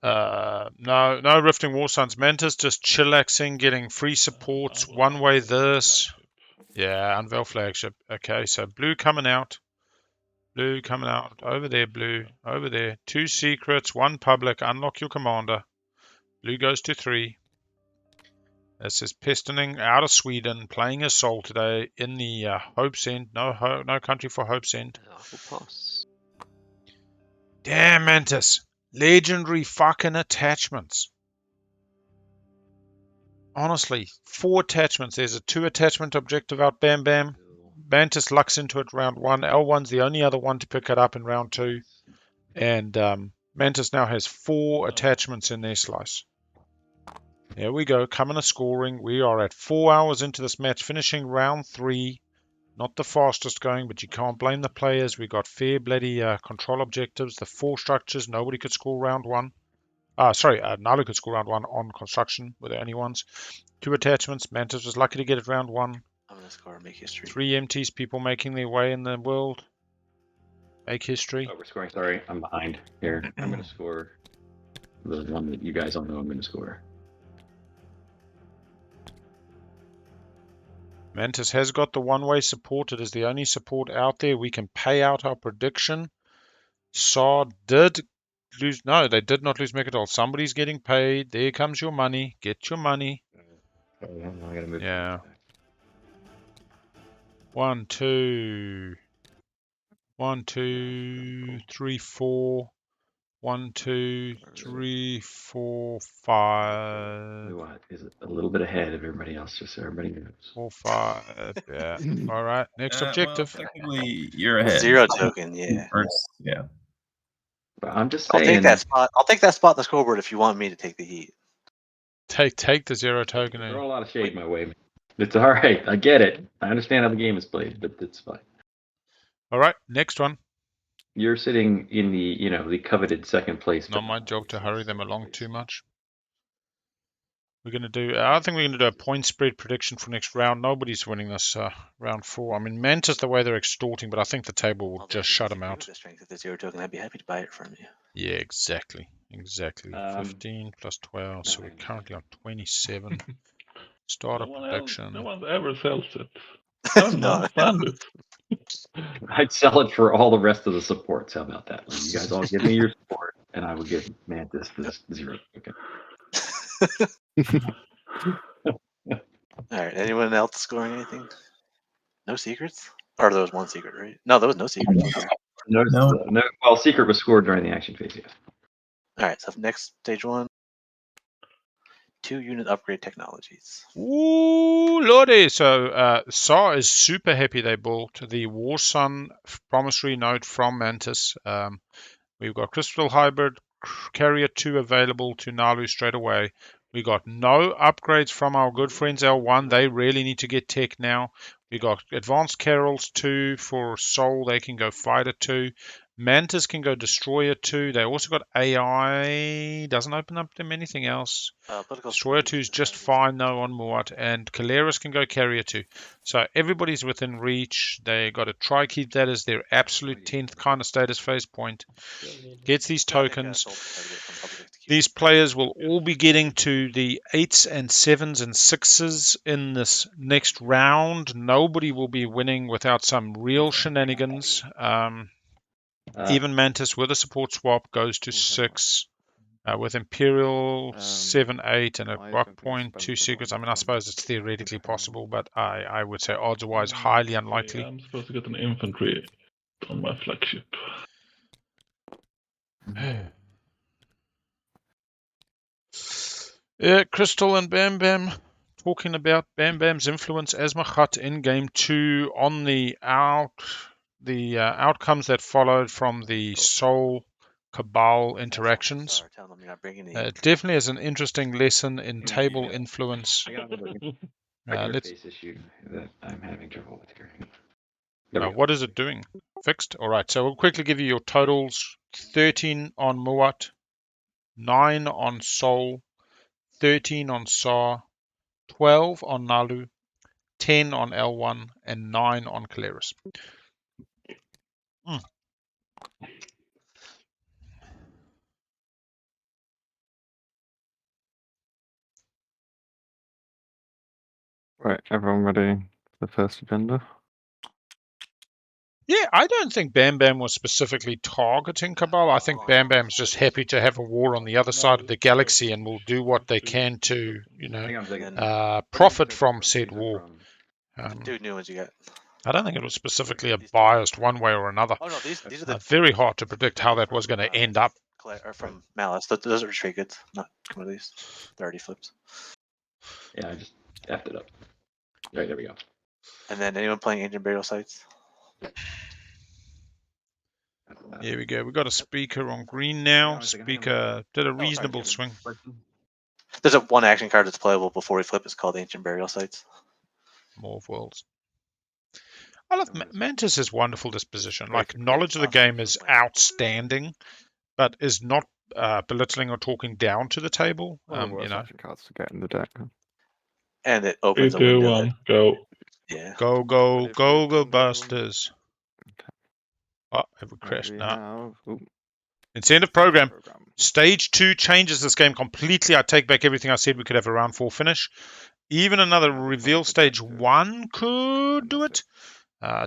No Rifting War Suns. Mantis just chillaxing, getting free supports, one way this. Yeah, unveil flagship. Okay, so blue coming out. Blue coming out. Over there, blue. Over there. 2 secrets, 1 public. Unlock your commander. Blue goes to 3. This is Pistoning out of Sweden, playing his soul today in the Hope's End. No country for Hope's End. I will pass. Damn, Mantis. Legendary fucking attachments. Honestly, 4 attachments. There's a 2 attachment objective out Bam Bam. Mantis lucks into it round 1. L1's the only other one to pick it up in round 2. And Mantis now has 4 attachments in their slice. There we go, coming to scoring. We are at 4 hours into this match, finishing round 3. Not the fastest going, but you can't blame the players. We got fair bloody control objectives. The 4 structures, nobody could score round 1. Naalu could score round 1 on construction with the only ones. 2 attachments. Mantis was lucky to get it round 1. I'm gonna score, make history. 3 empties, people making their way in the world. Make history. Oh, we're scoring. Sorry, I'm behind here. I'm going to score the one that you guys all know I'm going to score. Mantis has got the one-way support. It is the only support out there. We can pay out our prediction. Saar did lose. No, they did not lose Mechadol. Somebody's getting paid. There comes your money. Get your money. I gotta move. Yeah. 1, 2. 1, 2, 3, 4. 1, 2, 3, 4, 5. Muaat is a little bit ahead of everybody else, just so everybody knows. 4, 5. Yeah. All right. Next objective. Well, technically, you're ahead. 0 token, yeah. Yeah. But I'm just I'll saying. take that spot. I'll take that spot on the scoreboard if you want me to take the heat. Take the 0 token. Throw a lot of shade my way. It's all right. I get it. I understand how the game is played, but it's fine. All right. Next one. You're sitting in the coveted second place. Not my job to hurry them along too much. We're going to do, I think we're going to do a point spread prediction for next round. Nobody's winning this round 4. I mean, Mantis, the way they're extorting, but I think the table will just shut them out. The strength of the 0 token, I'd be happy to buy it from you. Yeah, exactly. 15 plus 12, so we're currently on 27. Start a prediction. No one ever sells it. I don't understand it. I'd sell it for all the rest of the supports. How about that? Like, you guys all give me your support, and I would give Mantis this 0 token. All right. Anyone else scoring anything? No secrets? Or there was one secret, right? No, there was no secrets. No. Well, secret was scored during the action phase. Yes. All right. So next stage 1. 2-unit upgrade technologies. Ooh, lordy. So Saar is super happy they bought the War Sun promissory note from Mantis. We've got Crystal Hybrid Carrier 2 available to Naalu straight away. We got no upgrades from our good friends L1. They really need to get tech now. We got Advanced Carols 2 for Soul. They can go Fighter 2. Mantis can go Destroyer 2. They also got AI. Doesn't open up them anything else. Destroyer 2 is just fine though on Muaat. And Keleres can go Carrier 2. So everybody's within reach. They got to try keep that as their absolute 10th kind of status phase point. Gets these tokens. These players will all be getting to the 8s and 7s and 6s in this next round. Nobody will be winning without some real shenanigans. Even Mantis with a support swap goes to 6. With Imperial 7, 8, and a rock point, 2 secrets. I mean, I suppose it's theoretically possible, but I would say odds-wise highly unlikely. I'm supposed to get an infantry on my flagship. Yeah, Crystal and Bam Bam talking about Bam Bam's influence as Muaat in Game 2 on the outcomes that followed from the Soul Cabal interactions. Definitely is an interesting lesson in table influence. Face issue that I'm having trouble with here. What is it doing? Fixed? Alright, so we'll quickly give you your totals. 13 on Muaat, 9 on Soul, 13 on Saar, 12 on Naalu, 10 on L1, and 9 on Keleres. Right, everyone ready for the first agenda? Yeah, I don't think Bam Bam was specifically targeting Cabal. I think Bam Bam's just happy to have a war on the other side of the galaxy and will do what they can to, you know, Hang on a second. And then profit from said These are war. from- two new ones you got. I don't think it was specifically a These two. biased one way or another. Oh no, these are the Very hard to predict how that was going to end up. or from Malice. Those are trade goods, not commodities. They're already flipped. Yeah, I just effed it up. Right, there we go. And then anyone playing Ancient Burial Sites? Here we go. We got a speaker on green now. Speaker did a reasonable swing. There's a one action card that's playable before we flip. It's called Ancient Burial Sites. More of Worlds. I love Mantis is wonderful disposition. Like knowledge of the game is outstanding, but is not belittling or talking down to the table. One of the You worst know, action cards to get in the deck. And it Three, opens a two, window. one, go. Yeah. go Busters! Oh, have we crashed now? Incentive program. Stage 2 changes this game completely. I take back everything I said. We could have a round 4 finish. Even another reveal stage 1 could do it.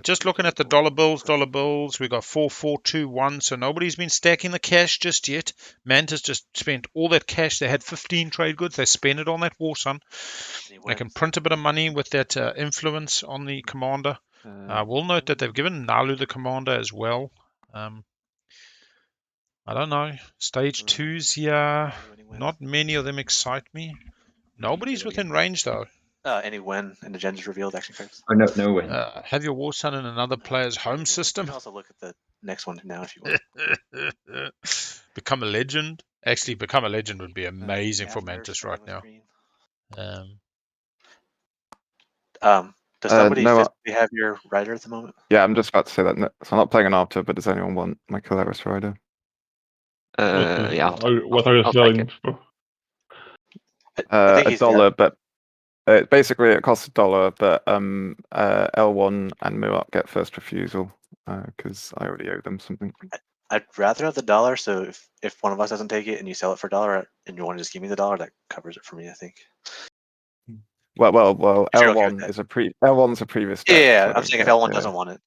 Just looking at the dollar bills, we got 4, 4, 2, 1. So nobody's been stacking the cash just yet. Mantis just spent all that cash. They had 15 trade goods. They spent it on that War Sun. They can print a bit of money with that influence on the commander. We'll note that they've given Naalu the commander as well. I don't know. Stage 2s here. Not many of them excite me. Nobody's within range though. Any win and the gender's revealed action cards. Oh, no win. Have your War Sun in another player's home You system. can also look at the next one now if you want. Become a legend. Actually, become a legend would be amazing for After Mantis right now. green. Does somebody no, physically have your rider at the moment? Yeah, I'm just about to say that. So I'm not playing an Arbiter, but does anyone want my Keleres rider? Yeah. What are you I'll take selling it. for? I think $1, but basically it costs $1, but L1 and Muaat get first refusal because I already owe them something. I'd rather have the $1. So if one of us doesn't take it and you sell it for $1 and you want to just give me the $1, that covers it for me. I think. Well, If you're okay with L1 that. is L1's a previous deck. Yeah, so I I'm don't saying if get- L1 doesn't want it.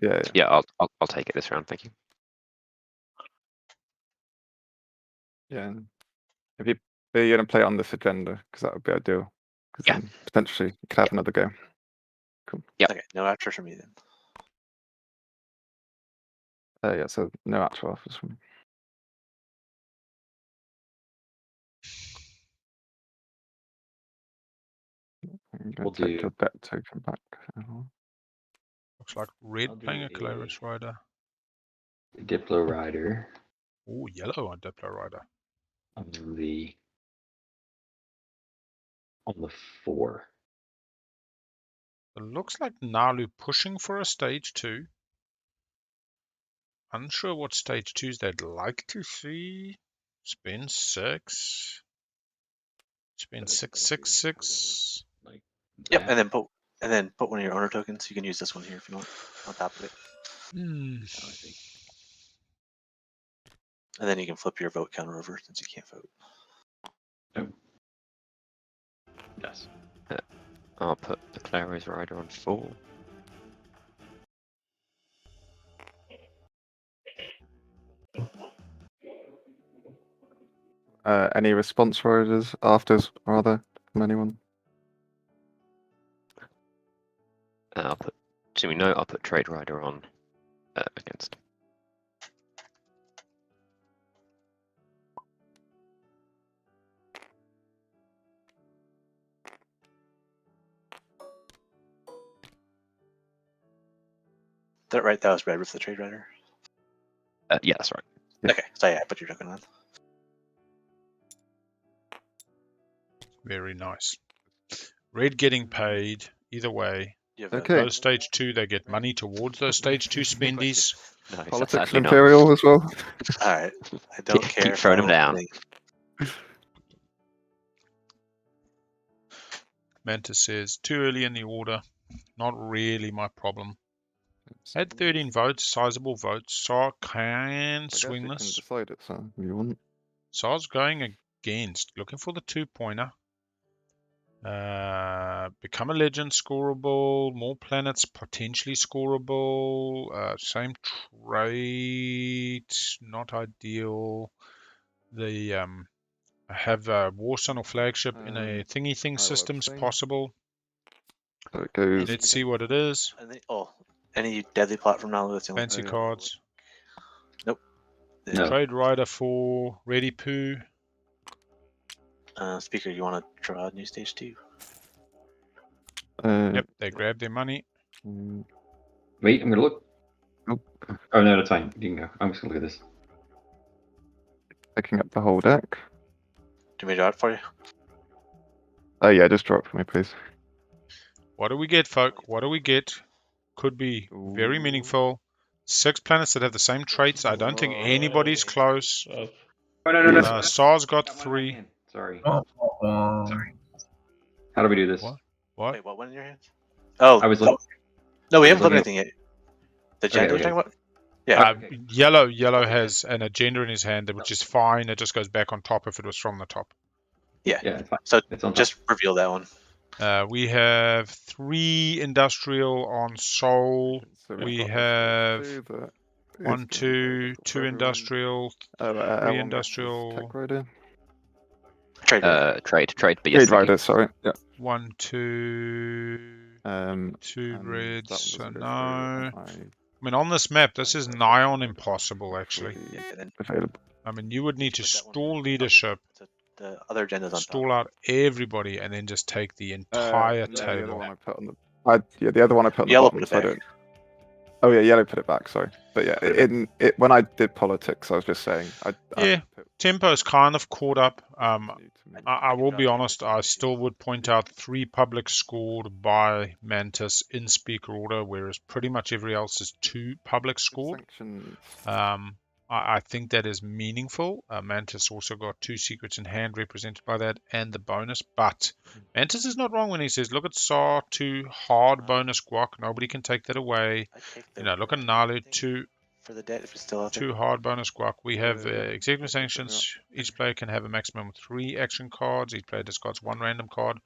Yeah. Yeah, I'll take it this round. Thank you. Yeah. If you're going to play on this agenda, because that would be ideal. Because Yeah. then potentially you could have another go. Cool. Yep. Okay, no after for me then. Yeah, so no actual offers from me. I'm We'll going to take do- your debt token back. Looks like red I'll do playing a a- Keleres rider. Diplo Rider Oh, yellow on Diplo rider. on the 4. It looks like Naalu pushing for a stage 2. Unsure what stage 2s they'd like to see. Spend 6. Spend 6, 6, 6. Like Yep, that. and then put one of your owner tokens. You can use this one here if you want on top of it. Hmm. Oh, I see. And then you can flip your vote counter over since you can't vote. Yes. I'll put the Keleres rider on 4. Any response riders, afters, rather, from anyone? I'll put. So we know I'll put trade rider on against. That right? That was red with the trade rider. Yeah, that's right. Yeah. Okay, so yeah, put your token on. Very nice. Red getting paid either way. You have Okay. Those stage 2, they get money towards those stage 2 spendies. No, Politics sadly and not. Imperial as well. All right. I don't Keep care. throwing I them will down. play. Mantis says, too early in the order. Not really my problem. Had 13 votes, sizable votes. Saar can swing I guess you this. can decide it, so if you want. Saar's going against, looking for the 2-pointer. Become a legend, scoreable. More planets, potentially scoreable. Same trait, not ideal. The have a war sun or flagship in a thingy thing I will systems abstain. possible. So it goes. Let's see what it is. Any deadly plot from Naalu? That's the only Fancy thing. cards. Nope. No. Trade rider for Ready Poo. Speaker, you want to draw a new stage 2? Yep, they grabbed their money. Wait, I'm gonna look. Nope. Oh no, that's fine. You can go. I'm just gonna look at this. Picking up the whole deck. Do you want me to draw it for you? Oh yeah, just draw it for me, please. What do we get, folk? What do we get? Could be very Ooh. meaningful. 6 planets that have the same traits. I don't think anybody's close. That's Oh no, no, no. Yeah. Saar's got Got one in my 3. hand. Sorry. Sorry. How do we do this? What? What? Wait, what one in your hands? Oh, I was looking. no, we I haven't was put looking anything yet. The agenda okay. you're talking about? Yeah. Okay. Yellow Okay, has an agenda in his hand, which is fine. It just goes back on top if it was from the top. Yeah. Yeah, it's fine. So It's on top. just reveal that one. We have 3 industrial on Soul. So We we've got have this two that is 1, gonna be 2, available 2 for everyone. industrial, 3 L1 versus industrial, Tech Rider. Trade. Trade, but yes, Trade thank you. Rider, sorry. Yeah. 1, 2, 2 And that reds. one So doesn't go no. through. I mean, on this map, this is nigh on impossible, actually. Yeah, and then Available. I mean, you would need to put that one stall on leadership, the other agenda's on top. stall out everybody, and then just take the entire No, the other table. one I put on the the other one I put on Yellow the bottom. put it So I back. don't. Oh yeah, yellow put it back. Sorry, but yeah, Put it when I did politics, I was just saying. Yeah, tempo's kind of caught up. New to me. I will be honest, I still would point out 3 public scored by Mantis in speaker order, whereas pretty much every else is 2 public scored. Sanctions. I think that is meaningful. Mantis also got 2 secrets in hand represented by that and the bonus, but Mantis is not wrong when he says, look at Saar, 2 hard bonus guac, nobody can take that away. You know, look at Naalu, 2 for the debt if it's still out there. 2 hard bonus guac. We have Yeah, executive okay, sanctions. Each player can have a maximum of 3 action cards. Each player discards 1 random card.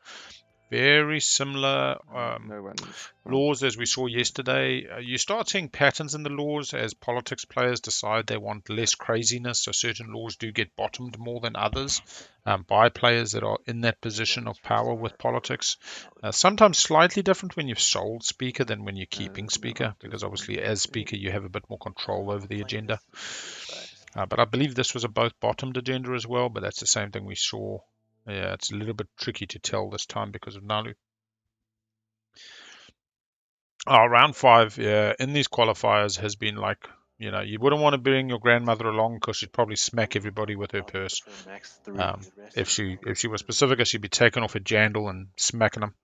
Very similar No ends. laws as we saw yesterday. You start seeing patterns in the laws as politics players decide they want less craziness. So certain laws do get bottomed more than others by players that are in that position of power with politics. Sometimes slightly different when you've sold speaker than when you're keeping speaker, because obviously as speaker you have a bit more control over the agenda. But I believe this was a both bottomed agenda as well, but that's the same thing we saw. Yeah, it's a little bit tricky to tell this time because of Naalu. Round 5, yeah, in these qualifiers has been like, you know, you wouldn't want to bring your grandmother along because she'd probably smack everybody with her purse. If she was specific, she'd be taking off her jandal and smacking them.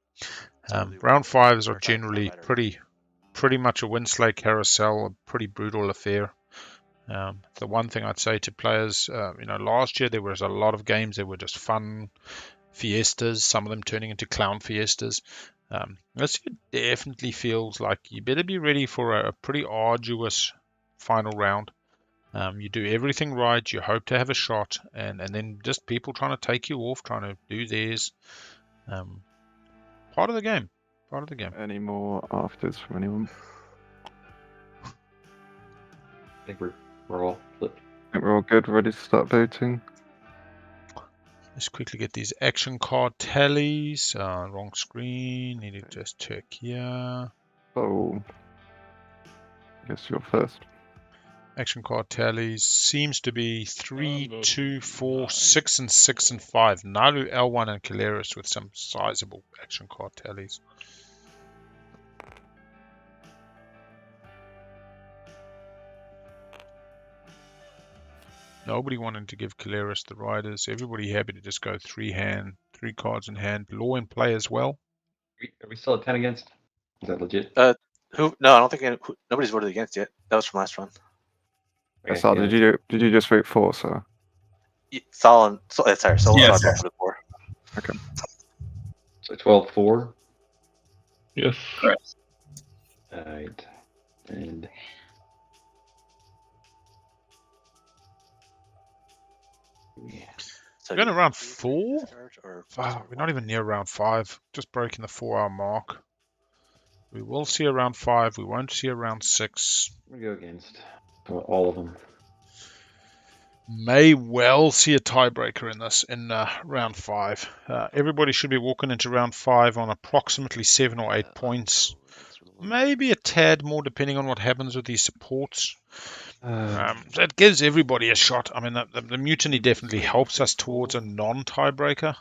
Round 5s are generally pretty much a win-slay carousel, a pretty brutal affair. The one thing I'd say to players, you know, last year there was a lot of games that were just fun fiestas, some of them turning into clown fiestas. This year definitely feels like you better be ready for a pretty arduous final round. You do everything right, you hope to have a shot, and then just people trying to take you off, trying to do theirs. Part of the game. Part of the game. Any more afters from anyone? I think we're all flipped. I think we're all good, ready to start voting. Let's quickly get these action card tallies. Wrong screen. Need to just check here. Oh, I guess you're first. Action card tallies seems to be 3, 2, 4, 6, and 6 and 5. Naalu, L1, and Keleres with some sizable action card tallies. Nobody wanting to give Keleres the riders. Everybody happy to just go 3 cards in hand. Law in play as well. Are we still at 10 against? Is that legit? Who? No, I don't think nobody's voted against yet. That was from last run. Okay, Saar, yeah, did you just vote for, sir? Solon. Sorry, Solon. Yes. Voted for. Okay. So 12-4. yes. Alright. And So Going do to you round do 4? discards or We're not even near round 5. Just breaking the 4-hour mark. We will see a round 5. We won't see a round 6. I'm gonna go against all of them. May well see a tiebreaker in this in round 5. Everybody should be walking into round 5 on approximately 7 or 8 points. Maybe a tad more depending on what happens with these supports. So it gives everybody a shot. I mean, the mutiny definitely helps us towards a non-tiebreaker.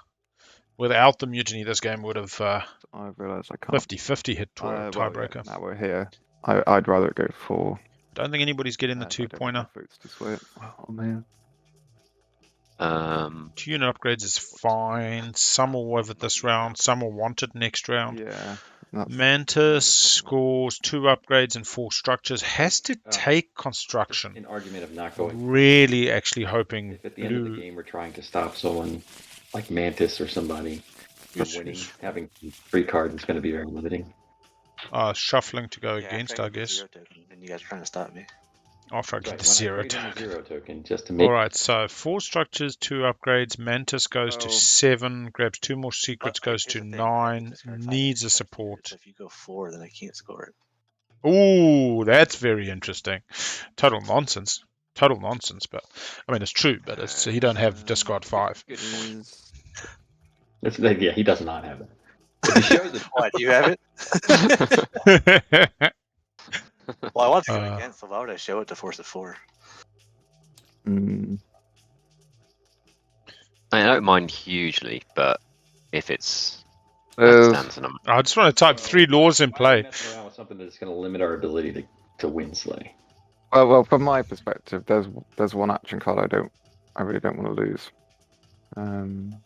Without the mutiny, this game would have I realise I can't. 50-50 hit to a Well, yeah, tiebreaker. now we're here. I'd rather go for. Don't think anybody's getting the I don't want two-pointer. my votes to sway it. Oh man. 2 unit upgrades is fine. Some will have it this round. Some will want it next round. Yeah. Mantis scores 2 upgrades and 4 structures. Has to take construction. An argument of not going. Really, actually hoping If at the end of the blue. game we're trying to stop someone like Mantis or somebody from winning, having 3 cards is going to be very limiting. Shuffling to go Yeah, against, after I get the guess. 0 token, and you guys are trying to stop me. After I get the When I 0 trade in the token. 0 token just to make. Alright, so 4 structures, 2 upgrades. Mantis goes to 7, grabs 2 more secrets, But goes here's to the thing, right? With 9, this card, 5 needs a extra support. So if you go 4, then I can't score it. Ooh, that's very interesting. Total nonsense. Total nonsense, but I mean it's true, but it's he don't have discard 5. Yeah, he does not have it. If he shows it, Why, do you have it? Well, I want to go against, so why would I show it to force a 4? I don't mind hugely, but if it's There's- stands and I just want to type 3 laws in play. messing around with something that's going to limit our ability to win Slay. Well, from my perspective, there's one action card I really don't want to lose.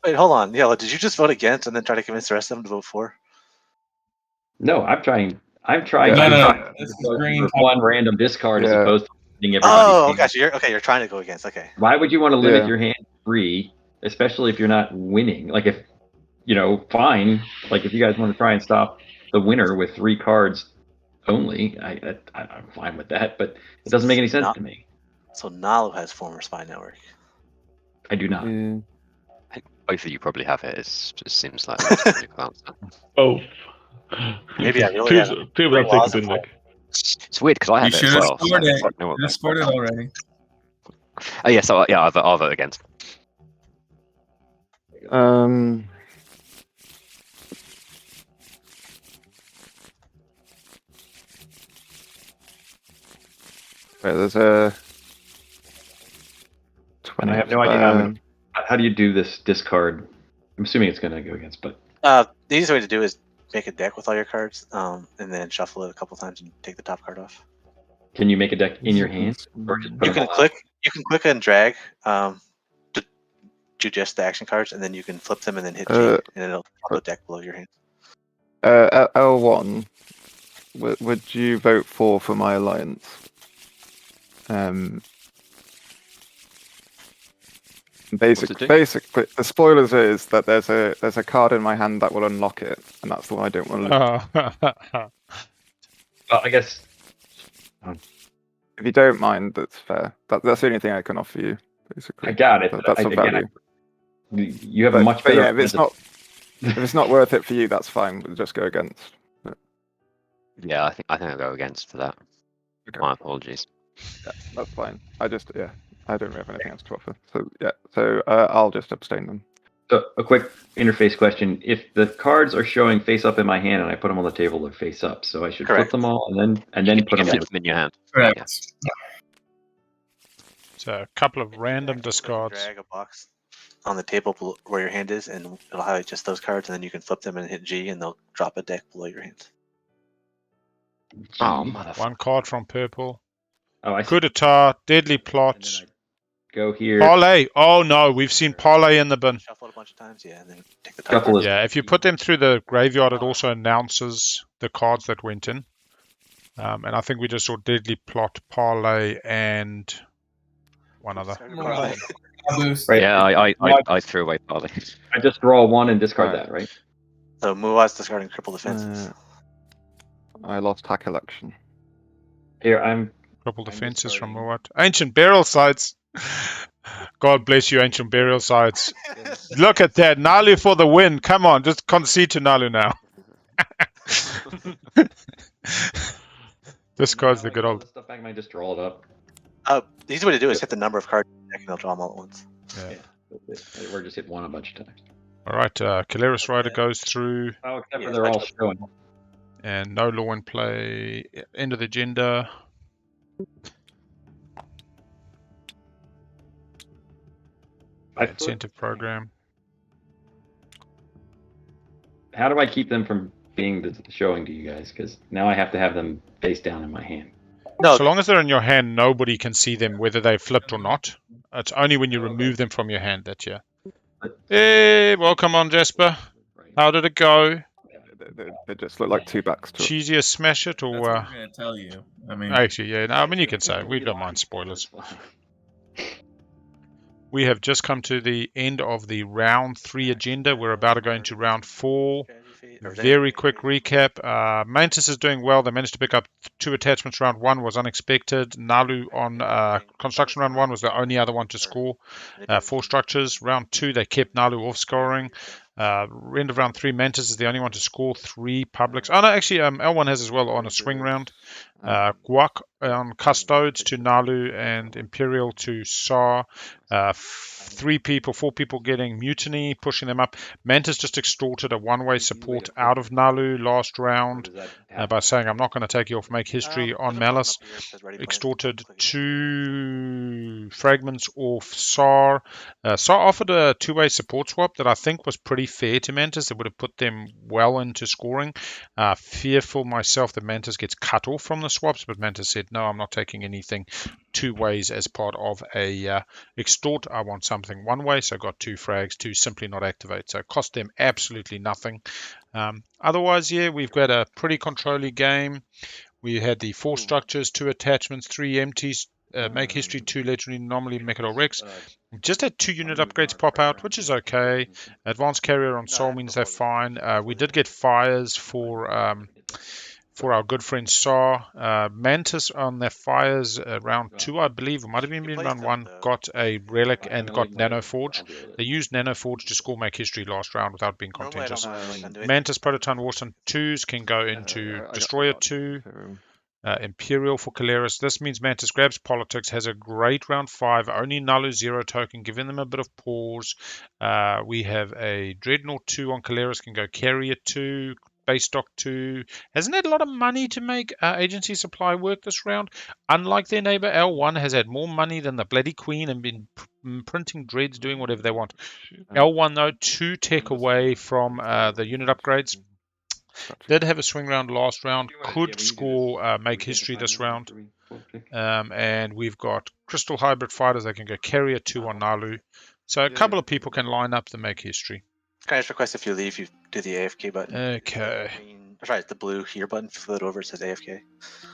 Wait, hold on. Yellow, did you just vote against and then try to convince the rest of them to vote for? No, I'm trying. Yeah. No, this is green. For one random discard as Yeah. opposed to hitting everybody's Oh, hand. okay. So you're trying to go against. Okay. Why would you want to limit Yeah. your hand to 3, especially if you're not winning? Like if fine. Like if you guys want to try and stop the winner with 3 cards only, I'm fine with that. But it doesn't make any sense to me. So Naalu has former spy network. I do not. Yeah. I think both of you probably have it. It just seems like the logical answer. Both. Maybe I really Two have that three take laws it in of like. It's weird because I You have it should as have well. scored it. fuck know what You that- scored it already. Oh yeah, so yeah, I'll vote against. Wait, there's a 20. And I have no idea how do you do this discard. I'm assuming it's going to go against, but The easiest way to do is make a deck with all your cards, and then shuffle it a couple times and take the top card off. can you make a deck in your hand? Or just put You them can all click. You can click and drag to do just the action cards, and then you can flip them and then hit G, and it'll drop the deck below your hand. L1. Would you vote for my alliance? Basically, the spoilers is that there's a card in my hand that will unlock it, and that's the one I don't want to lose. Well, I guess If you don't mind, that's fair. That's the only thing I can offer you, basically. I got it. That's But of value. You have a much better. Yeah, if it's not worth it for you, that's fine. We'll just go against. Yeah, I think I'll go against for that. Okay. My apologies. Yeah, that's fine. I don't really have anything else to offer. So I'll just abstain then. So a quick interface question: if the cards are showing face up in my hand and I put them on the table, they're face up. So I should flip them all and then put them flip in. them in your hand. Correct. So a couple of random discards. Drag a box on the table where your hand is, and it'll highlight just those cards, and then you can flip them and hit G, and they'll drop a deck below your hand. Oh, motherfucker. One card from purple. Oh, I see. Coup d'etat, deadly plot, Go here. parlay. Oh no, we've seen parlay in the bin. Shuffle it a bunch of times, yeah, and then take the top Shuffle card. is Yeah, if you put them through the graveyard, it also announces the cards that went in. And I think we just saw deadly plot, parlay, and one other. Right. Yeah, I threw away Parley. I just draw 1 and discard Right. that, right? So Muaat's discarding triple defenses. I lost hack election. Here, I'm Triple defenses from Muaat. Ancient burial sites. God bless you, ancient burial sites. Look at that. Naalu for the win. Come on, just concede to Naalu now. This card's the good old. Stuff back, I might just draw it up. The easy way to do it is hit the number of cards in the deck and I'll draw them all at once. Yeah. Or just hit one a bunch of times. All right, Keleres Rider goes through, Oh, except for they're all showing. and no law in play. End of the agenda. Incentive program. How do I keep them from being showing to you guys? Because now I have to have them face down in my hand. No, So long as they're in your hand, nobody can see them whether they flipped or not. It's only when you remove them from your hand that you. Hey, welcome on, Jasper. How did it go? They just look like two backs to it. Cheesier smash it That's what or? I'm gonna tell you. I mean, Actually, yeah. No, I mean you can say we don't mind spoilers. We have just come to the end of the round 3 agenda. We're about to go into round 4. Very quick recap. Mantis is doing well. They managed to pick up 2 attachments. Round 1 was unexpected. Naalu on construction round 1 was the only other one to score 4 structures. Round 2 they kept Naalu off scoring. End of round 3, Mantis is the only one to score 3 publics. Oh no, actually L1 has as well on a swing round. Guac on Custodes to Naalu and Imperial to Saar. 4 people getting Mutiny, pushing them up. Mantis just extorted a one-way support out of Naalu last round by saying, I'm not going to take you off Make History on Malice. Extorted 2 fragments off Saar. Saar offered a 2-way support swap that I think was pretty fair to Mantis. It would have put them well into scoring. Fearful myself that Mantis gets cut off from the swaps, but Mantis said, no, I'm not taking anything 2 ways as part of a extort. I want something 1 way, so I got 2 frags to simply not activate. So it cost them absolutely nothing. Otherwise, yeah, we've got a pretty controlly game. We had the 4 structures, 2 attachments, 3 empties, Make History, 2 legendary anomaly, Mechadol Rex. Just had 2 unit upgrades pop out, which is okay. Advanced carrier on Soul means they're fine. We did get fires for our good friend Saar. Mantis on their fires round 2, I believe, it might have been round 1, got a relic and got Nanoforge. They used Nanoforge to score Make History last round without being contentious. Mantis Prototyne Warson 2s can go into Destroyer 2. Imperial for Keleres. This means Mantis grabs Politics, has a great round 5, only Naalu 0 token, giving them a bit of pause. We have a Dreadnought 2 on Keleres, can go Carrier 2, Base Stock 2. Hasn't had a lot of money to make agency supply work this round. Unlike their neighbor, L1 has had more money than the bloody Queen and been printing dreads, doing whatever they want. L1, though, 2 tech away from the unit upgrades. Did have a swing round last round, could score Make History this round. And we've got Crystal Hybrid Fighters, they can go Carrier 2 on Naalu. So a couple of people can line up the Make History. Can I just request if you leave, you do the AFK button? Okay. Sorry, the blue here button, flip it over, it says AFK.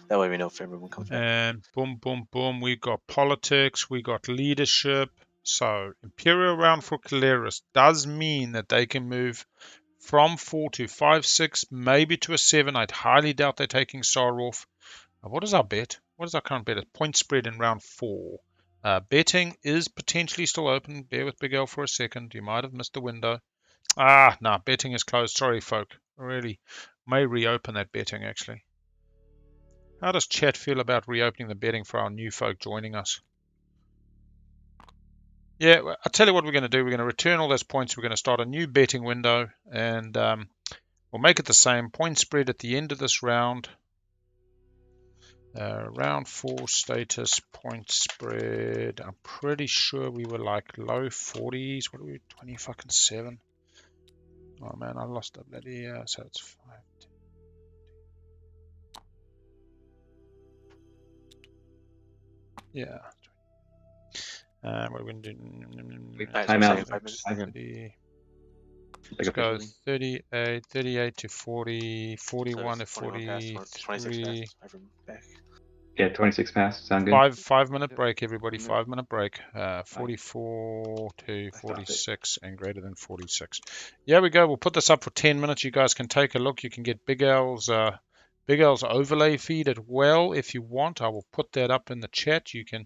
That way we know if everyone comes back. And boom, boom, boom, we got Politics, we got Leadership. So Imperial round for Keleres does mean that they can move from 4 to 5, 6, maybe to a 7. I'd highly doubt they're taking Saar off. What is our bet? What is our current bet? Point spread in round 4. Betting is potentially still open. Bear with Big L for a second. You might have missed the window. No, betting is closed. Sorry, folk. I really may reopen that betting, actually. How does chat feel about reopening the betting for our new folk joining us? Yeah, I'll tell you what we're going to do. We're going to return all those points. We're going to start a new betting window, and we'll make it the same. Point spread at the end of this round. Round 4 status point spread. I'm pretty sure we were like low 40s. What are we? 27. Oh man, I lost that bloody. So it's 5. 10. Yeah. What are we going to do? Time out. Let's go 38, 38 to 40, 41 to 43. Yeah, 26 pass. Sound good? 5 minute break, everybody. 5 minute break. 44 to 46 and greater than 46. Yeah, we go. We'll put this up for 10 minutes. You guys can take a look. You can get Big L's overlay feed as well if you want. I will put that up in the chat. You can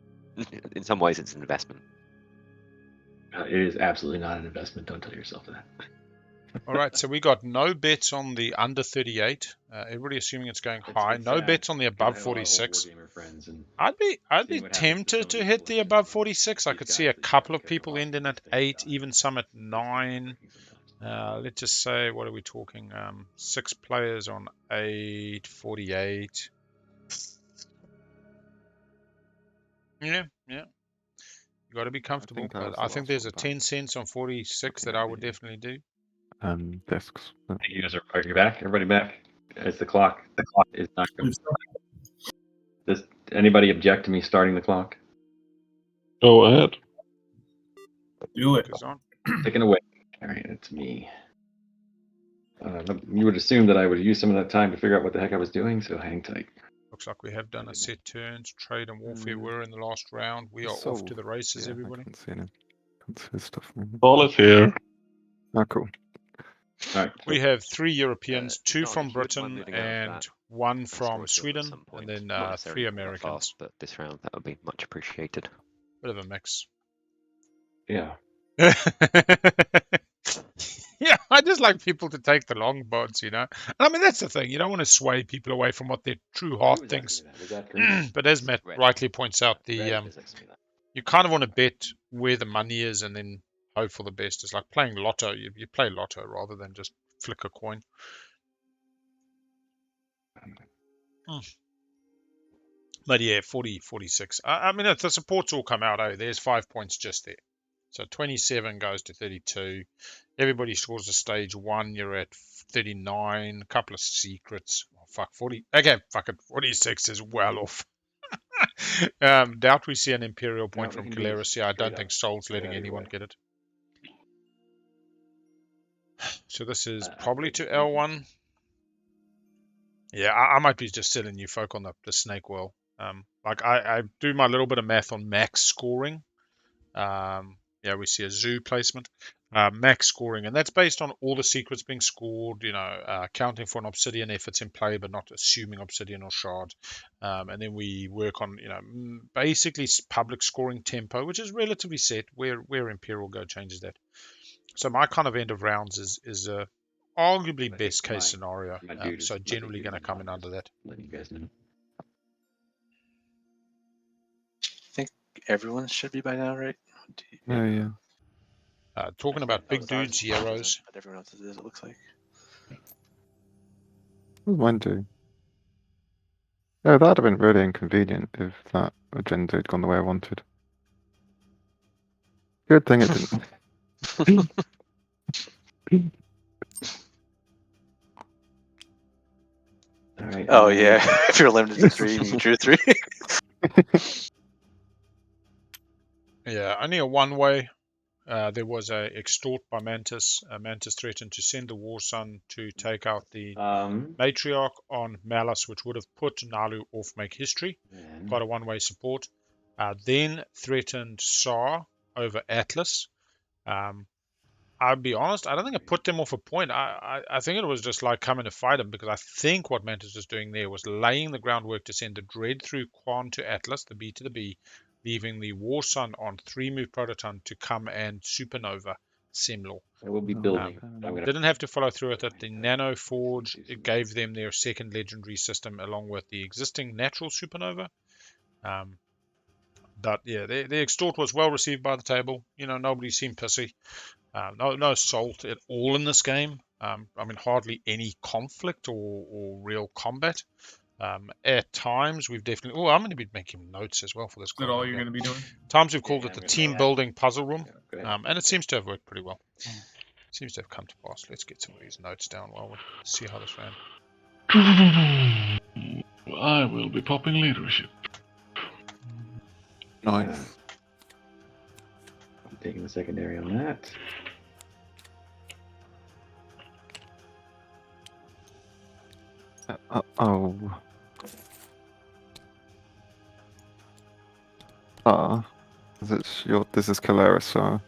in some ways, it's an investment. It is absolutely not an investment. Don't tell yourself that. All right, so we got no bets on the under 38. Everybody assuming it's going high. It's No sad, bets on the 'cause I above have a lot of old 46. Wargamer friends, and I'd be seeing what happens to tempted some to of hit these the bullshit above from 46. I these could guys see a that couple of care a people lot ending about at things 8, about even some at 9. Let's just say, what are we talking? 6 players on 8, 48. Yeah. You got to be comfortable. think I But was I the think last there's one a back. 10 cents on 46 that I would definitely do. Discs. But You guys are you back? Everybody back? It's the clock. The clock is not going. Does anybody object to me starting the clock? Go ahead. Do it. Goes on. Taking away. All right, it's me. You would assume that I would use some of that time to figure out what the heck I was doing, so hang tight. Looks like we have done a set turns. Trade and warfare were in the last round. We are so, off to the races, yeah, everybody. I can't see any. Can't see his stuff. Maybe. All is here. Oh, cool. All right. We have 3 Europeans, 2 Naalu, from if you wouldn't mind Britain, moving out of and that 1 from storage room at Sweden, some point. and then Not necessarily 3 all that Americans. fast, but this round that would be much appreciated. Bit of a mix. Yeah. Yeah, I just like people to take the long bots, you know. And I mean, that's the thing. You don't want to sway people away from what their true Who heart was thinks. asking me that? Was that green? But as Matt Red. rightly points out, Red the is asking me that. you kind of want to bet where the money is and then hope for the best. It's like playing lotto. You play lotto rather than just flick a coin. But yeah, 40, 46. I mean, the supports all come out. Oh, there's 5 points just there. So 27 goes to 32. Everybody scores a stage 1. You're at 39. A couple of secrets. Oh, fuck, 40. Okay, fuck it. 46 is well off. Doubt we see an Imperial point from Keleres. Yeah, I don't think Soul's letting anyone get it. So this is probably to L1. Yeah, I might be just selling you folk on the snake well. Like I do my little bit of math on max scoring. Yeah, we see a zoo placement, max scoring, and that's based on all the secrets being scored. You know, counting for an obsidian if it's in play, but not assuming obsidian or shard. And then we work on basically public scoring tempo, which is relatively set. Where Imperial Go changes that. So my kind of end of rounds is arguably best case scenario. So generally going to come in under that. Letting you guys know. I think everyone should be by now, right? Oh, yeah. Talking about big dudes, Saar's isn't, heroes. but everyone else's is, it looks like. What does mine do? Oh, that'd have been really inconvenient if that agenda had gone the way I wanted. Good thing it didn't. All right. Oh yeah, if you're limited to 3, you drew 3. Yeah, only a one-way. There was a extort by Mantis. Mantis threatened to send the War Sun to take out the Matriarch on Malice, which would have put Naalu off make history. Quite a one-way support. Then threatened Saar over Atlas. I'll be honest, I don't think it put them off a point. I think it was just like coming to fight them, because I think what Mantis was doing there was laying the groundwork to send the Dread through Quan to Atlas, the B to the B, leaving the War Sun on 3-move Prototon to come and supernova Semlor. I will be building. Didn't have to follow through with it. The Nano Forge, it gave them their second legendary system along with the existing natural supernova. But yeah, the extort was well received by the table. You know, nobody seemed pissy. No salt at all in this game. I mean, hardly any conflict or real combat. At times, we've definitely... Oh, I'm going to be making notes as well for this. Is that all you're going to be doing? Times we've called it the team-building puzzle room. And it seems to have worked pretty well. Seems to have come to pass. Let's get some of these notes down while we see how this ran. I will be popping leadership. Nice. I'm taking the secondary on that. Oh. This is Keleres, so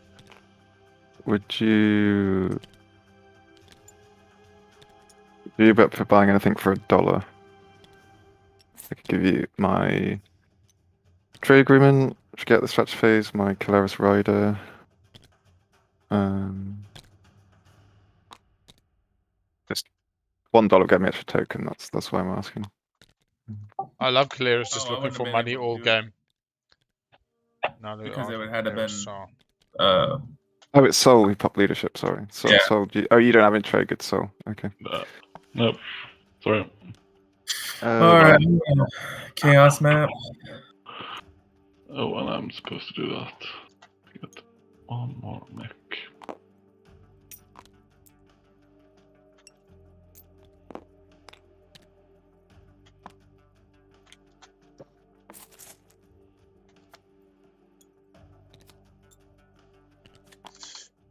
would you bet for buying anything for $1? I could give you my trade agreement, Forget the stretch phase. My Keleres rider. It's $1 get me extra token. That's why I'm asking. I love Keleres just Oh, I looking wouldn't for have been money able to all do it. game. No, Because it would had to been Saar. Oh, it's Soul who popped leadership. Sorry. Yeah. Soul. You don't have intro. Good Soul. Okay. Nope. Sorry. All right. Chaos map. Oh, and I'm supposed to do that. Get one more mech.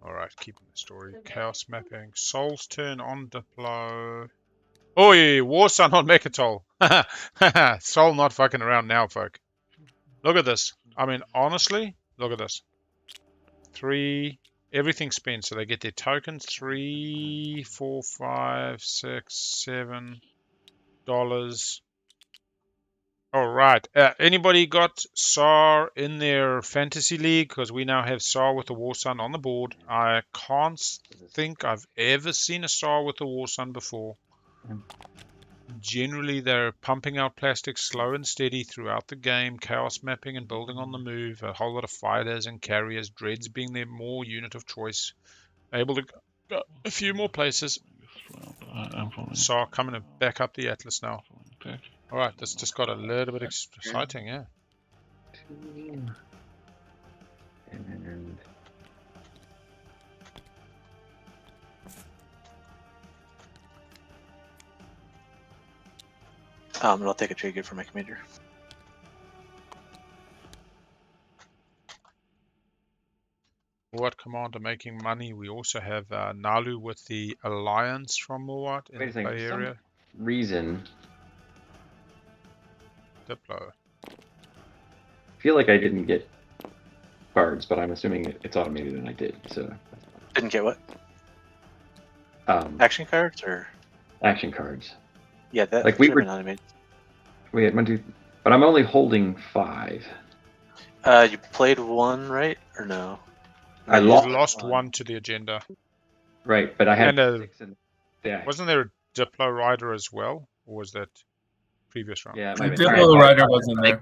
Alright, keeping the story. Chaos mapping. Soul's turn on Diplo. Oh yeah, Warsun on Mechatol. Soul not fucking around now, folk. Look at this. I mean, honestly, look at this. 3, everything spent, so they get their tokens. 3, 4, 5, 6, $7. All right. Anybody got Saar in their fantasy league? Because we now have Saar with the War Sun on the board. I can't think I've ever seen a Saar with the War Sun before. Generally, they're pumping out plastic slow and steady throughout the game, chaos mapping and building on the move, a whole lot of fighters and carriers, dreads being their more unit of choice, able to go a few more places. Saar coming to back up the Atlas now. All right, this just got a little bit exciting, yeah. And I'll take a trade good for my commander. Muaat commander making money. We also have Naalu with the alliance from Muaat in wait a the second. Bay For some Area. reason, Diplo. I feel like I didn't get cards, but I'm assuming it's automated and I did. So Didn't get what? action Action cards or cards. yeah, that Like should we have were. been automated. We had 1, 2, but I'm only holding 5. You played one, right? Or no? I He's lost lost one. one to the agenda. Right, but I had And 6 in the deck. wasn't there a Diplo rider as well? Or was that previous round? Yeah, it The might have been. Diplo All right, Rider was in there.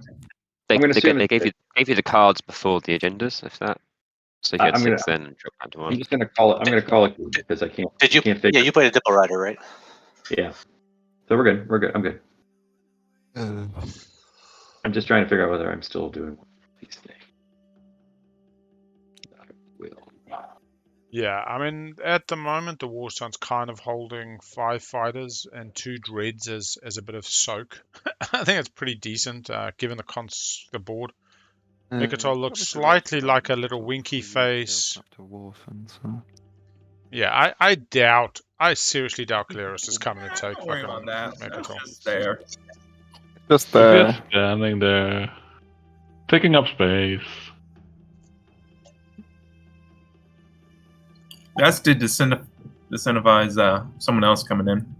They, I'm gonna they, assume they it's gave good. you the cards before the agendas, if that. So you had I'm 6 then and drop down to I'm 1. just gonna call it. I'm gonna call it good because I can't. Did you? Can't figure. Yeah, you played a Diplo Rider, right? Yeah. So we're good. We're good. I'm good. I'm just trying to figure out whether I'm still doing one of these things. I will. Yeah, I mean, at the moment, the War Sun's kind of holding 5 fighters and 2 dreads as a bit of soak. I think it's pretty decent, given the board. Mechatol looks slightly like a little winky face. Yeah, I seriously doubt Keleres is coming to take Don't worry fucking about that. That's Mechatol. just there. Just Just standing there, taking up space. That's to disincentivize someone else coming in.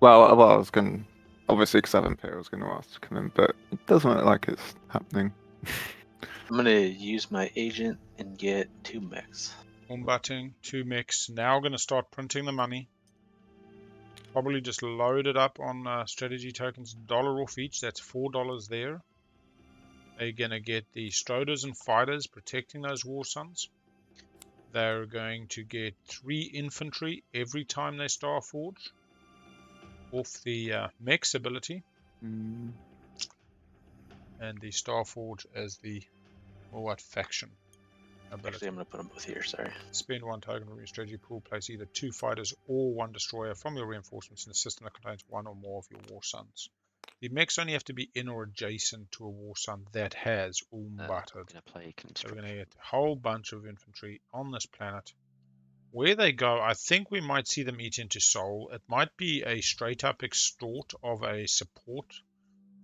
Well, I was going obviously because I have Imperial, I was going to ask to come in, but it doesn't look like it's happening. I'm gonna use my agent and get 2 mechs. Umbatting, 2 mechs. Now going to start printing the money. Probably just load it up on strategy tokens, $1 off each. That's $4 there. They're going to get the Stroders and Fighters protecting those War Suns. They're going to get 3 infantry every time they Starforge off the mechs ability. And the Starforge as the Muaat faction ability. Actually, I'm gonna put them both here. Sorry. Spend 1 token from your strategy pool. Place either 2 fighters or 1 destroyer from your reinforcements in a system that contains 1 or more of your War Suns. The mechs only have to be in or adjacent to a War Sun that has Umbatted. So we're going to get a whole bunch of infantry on this planet. Where they go, I think we might see them eat into Soul. It might be a straight up extort of a support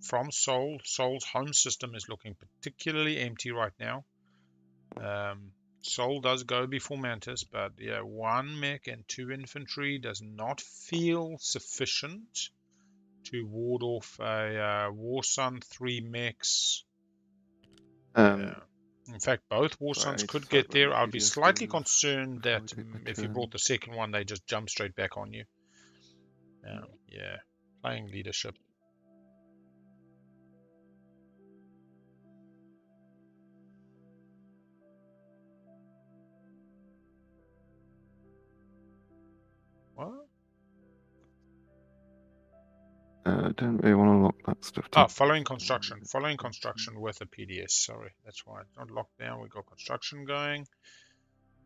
from Soul. Soul's home system is looking particularly empty right now. Soul does go before Mantis, but yeah, 1 mech and 2 infantry does not feel sufficient to ward off a War Sun, 3 mechs, Yeah. In fact, both War Sorry, I Sons need to could decide get there. whether I'd be PDS slightly move concerned before that we take my if you turn. brought the second one, they just jump straight back on you. Yeah. Playing leadership. What? I don't really want to lock that stuff Oh, down. following construction. Following construction with a PDS. Sorry, that's why it's not locked down. We got construction going.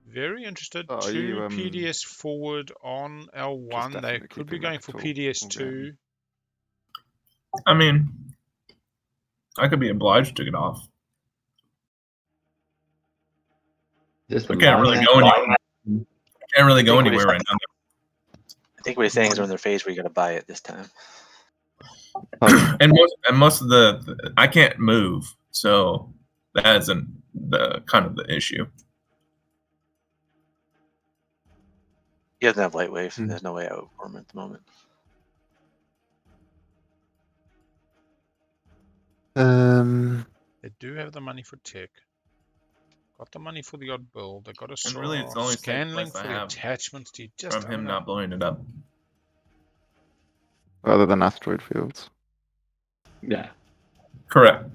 Very interested. Oh, are 2 you, PDS forward on just L1. They definitely could be keeping going for Mechatol PDS all 2. game? I mean, I could be obliged to get off. Just the I can't really mind. go anywhere. Can't really go think what anywhere right now. I think what he's saying is we're in their phase where you got to buy it this time. And most of the I can't move, so that isn't the kind of the issue. He doesn't have light wave. Hmm. There's no way I would form at the moment. They do have the money for tech. Got the money for the odd build. They got a And really, it's the only safe scanning place I for the have attachments. Do you just from him not blowing it up. Rather than asteroid fields. Yeah. Correct.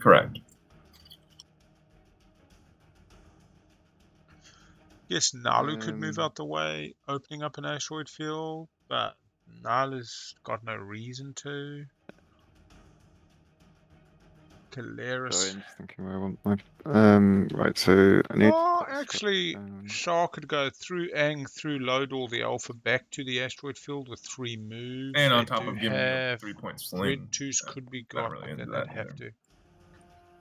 Yes, Naalu could move out the way, opening up an asteroid field, but Naalu's got no reason to. Sorry, Keleres. I'm just thinking where I want my. Right, so I need. Oh, to put actually, down. Saar could go through load all the alpha back to the asteroid field with 3 moves. And on They top do of giving me a have 3-point red sling. 2s could be Not got, really but into then that they'd have either. to.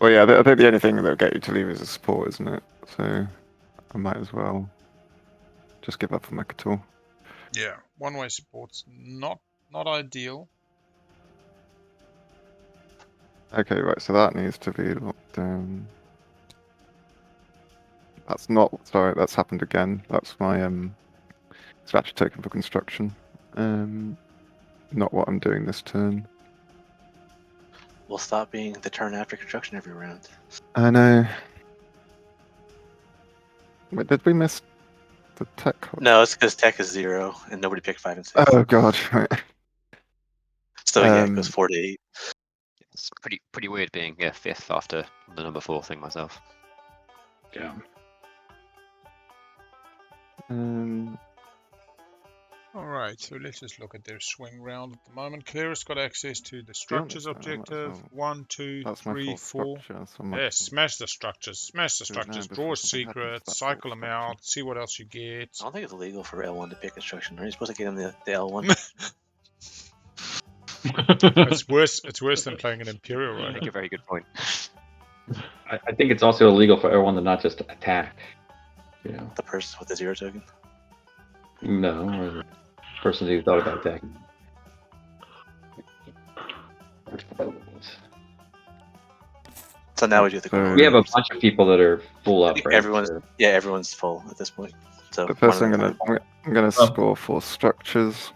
Well, yeah, I think the only thing that'll get you to leave is a support, isn't it? So I might as well just give up on Mechatol. Yeah, one-way support's not ideal. Okay, right, so that needs to be locked down. That's not. Sorry, that's happened again. That's my strategy token for construction. Not what I'm doing this turn. We'll stop being the turn after construction every round. I know. Wait, did we miss the tech code? No, it's because tech is 0 and nobody picked 5 and 6. Oh god. Right. So yeah, it goes 4 to 8. It's pretty weird being fifth after the number 4 thing myself. Yeah. Alright, so let's just look at their swing round at the moment. Keleres got access to the structures honest, I might as objective. well- 1, 2, That's my 3, full 4. structure. So I might Yeah, as well smash the structures. Smash the do it now structures. before Draw a something happens secret. to that full Cycle them structure. out. See what else you get. I don't think it's illegal for L1 to pick construction. Are you supposed to get him the L1? It's worse than playing an Imperial, You right? make a very good point. I think it's also illegal for everyone to not just attack. You know. The person with the 0 token? No, or the person who thought about attacking. So now we do the So- We have a bunch of people that are full I up, think right? everyone's So- everyone's full at this point. So But first, one I'm at a gonna time. score 4 structures.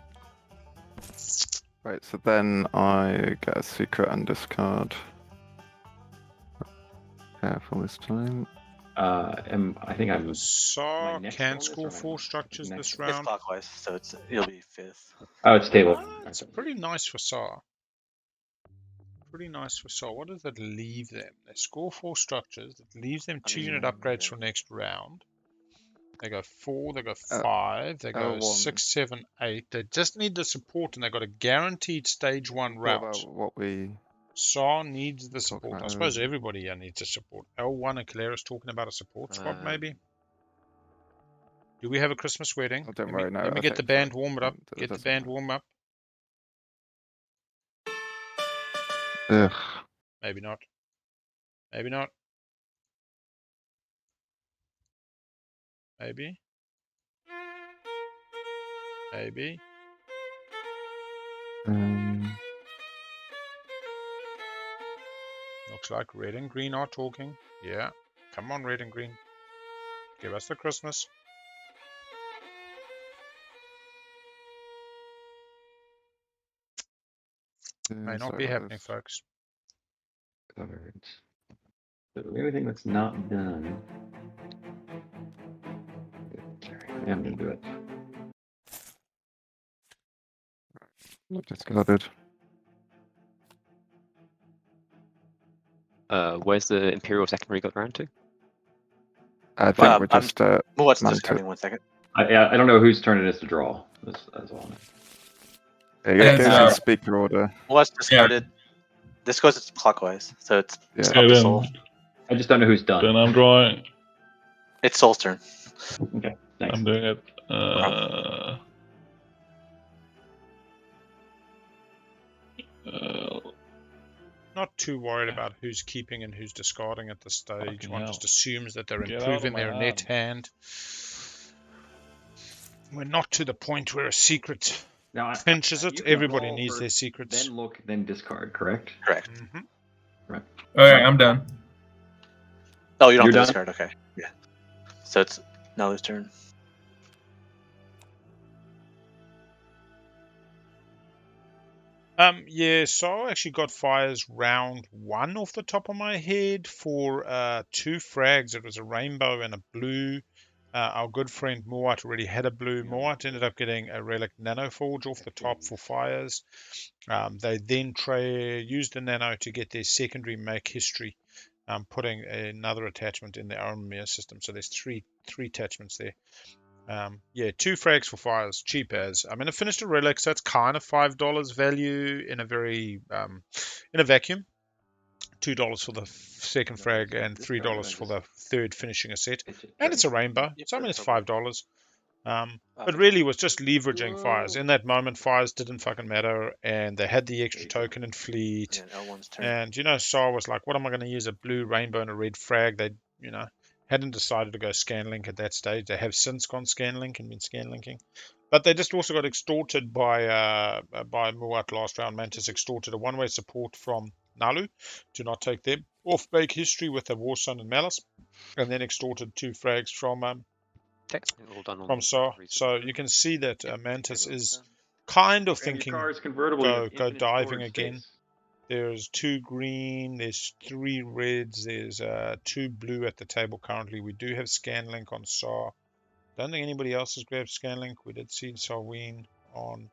Right, so then I get a secret and discard. Careful this time. I think I'm. Saar next can roll is score or my 4 structures next this roll? It's round. clockwise, so it'll be 5th. Oh, it's table. It's pretty nice for Saar. Pretty nice for Saar. What does that leave them? They score 4 structures. That leaves them 2 unit upgrades for next round. They go 4, they go 5, they go L1. 6, 7, 8. They just need the support and they've got a guaranteed stage 1 What route. about what we? Saar needs the Talk support. about I suppose earlier. everybody here needs a support. L1 and Keleres talking about a support squad, maybe? Do we have a Christmas wedding? Oh, don't Let worry, me, no, let me I get the think- band sorry. warmed up. It Get the doesn't band matter. warm up. Ugh. Maybe not. Maybe not. Maybe. Maybe. Looks like red and green are talking. Yeah. Come on, red and green. Give us the Christmas. May not sorry be about happening, this. folks. So the only thing that's not done. Yeah, I'm gonna do it. Discarded. Where's the Imperial secondary got around to? I think we're I'm- just Muaat's Mantis. discarding 1 second. I don't know whose turn it is to draw. That's all. Yeah, Yeah, it goes so- in speaker order. Muaat's discarded. This goes clockwise, so it's Yeah. up Okay, to then, Soul. I just don't know who's done. then I'm drawing. It's Soul's turn. Okay, thanks. I'm doing it. Not too worried about who's keeping and who's discarding at this stage. Fucking One hell. just assumes that they're Get out of improving my their net hand. hand. We're not to the point where a secret Now, pinches it. you can Everybody draw needs first, their secrets. Then look, then discard. Correct. Correct. Mhm. Okay, I'm done. Oh, you don't You're have to done? discard. Okay. Yeah. So it's Naalu's turn. Yeah, so I actually got fires round 1 off the top of my head for 2 frags. It was a rainbow and a blue. Our good friend Muaat already had a blue. Muaat ended up getting a relic nanoforge off the top for fires. They then used the nano to get their secondary make history, putting another attachment in their own mirror system. So there's three attachments there. Yeah, 2 frags for fires, cheap as. I mean, I finished a relic, so it's kind of $5 value in a very in a vacuum. $2 for the second frag and $3 for the third finishing a set, and it's a rainbow, so I mean it's $5. But really was just leveraging fires. In that moment, fires didn't fucking matter, and they had the extra token in fleet. And L1's turn. And Saar was like, "What am I going to use? A blue rainbow and a red frag?" They, hadn't decided to go scanlink at that stage. They have since gone scanlink and been scanlinking, but they just also got extorted by Muaat last round. Mantis extorted a one-way support from Naalu to not take them off bake history with a Warsun and Malice, and then extorted 2 frags from Okay, all done on from Saar. reasonable. So you can see that Mantis is kind of And your thinking car is convertible. you have go infinite diving storage again. space. There's 2 green, there's 3 reds, there's 2 blue at the table currently. We do have Scanlink on Saar. Don't think anybody else has grabbed Scanlink. We did see Sarween on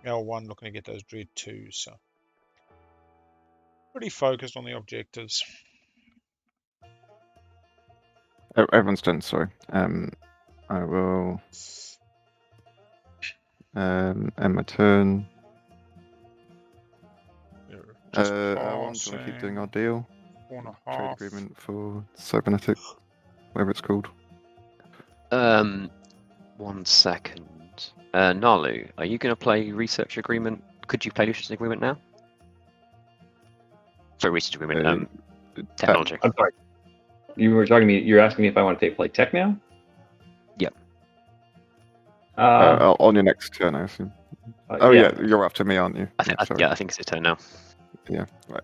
L1 looking to get those Dread 2, so pretty focused on the objectives. Everyone's done. Sorry. I will end my turn. Just L1, do you want to keep doing our deal? 4.5. Trade agreement for cybernetic, whatever it's called. 1 second. Naalu, are you going to play research agreement? Could you play research agreement now? Sorry, research agreement. Technology. I'm sorry. You were talking to me. You're asking me if I want to play tech now. Yep. On your next turn, I assume. Oh yeah, you're after me, aren't you? I think it's your turn now. Yeah. Right.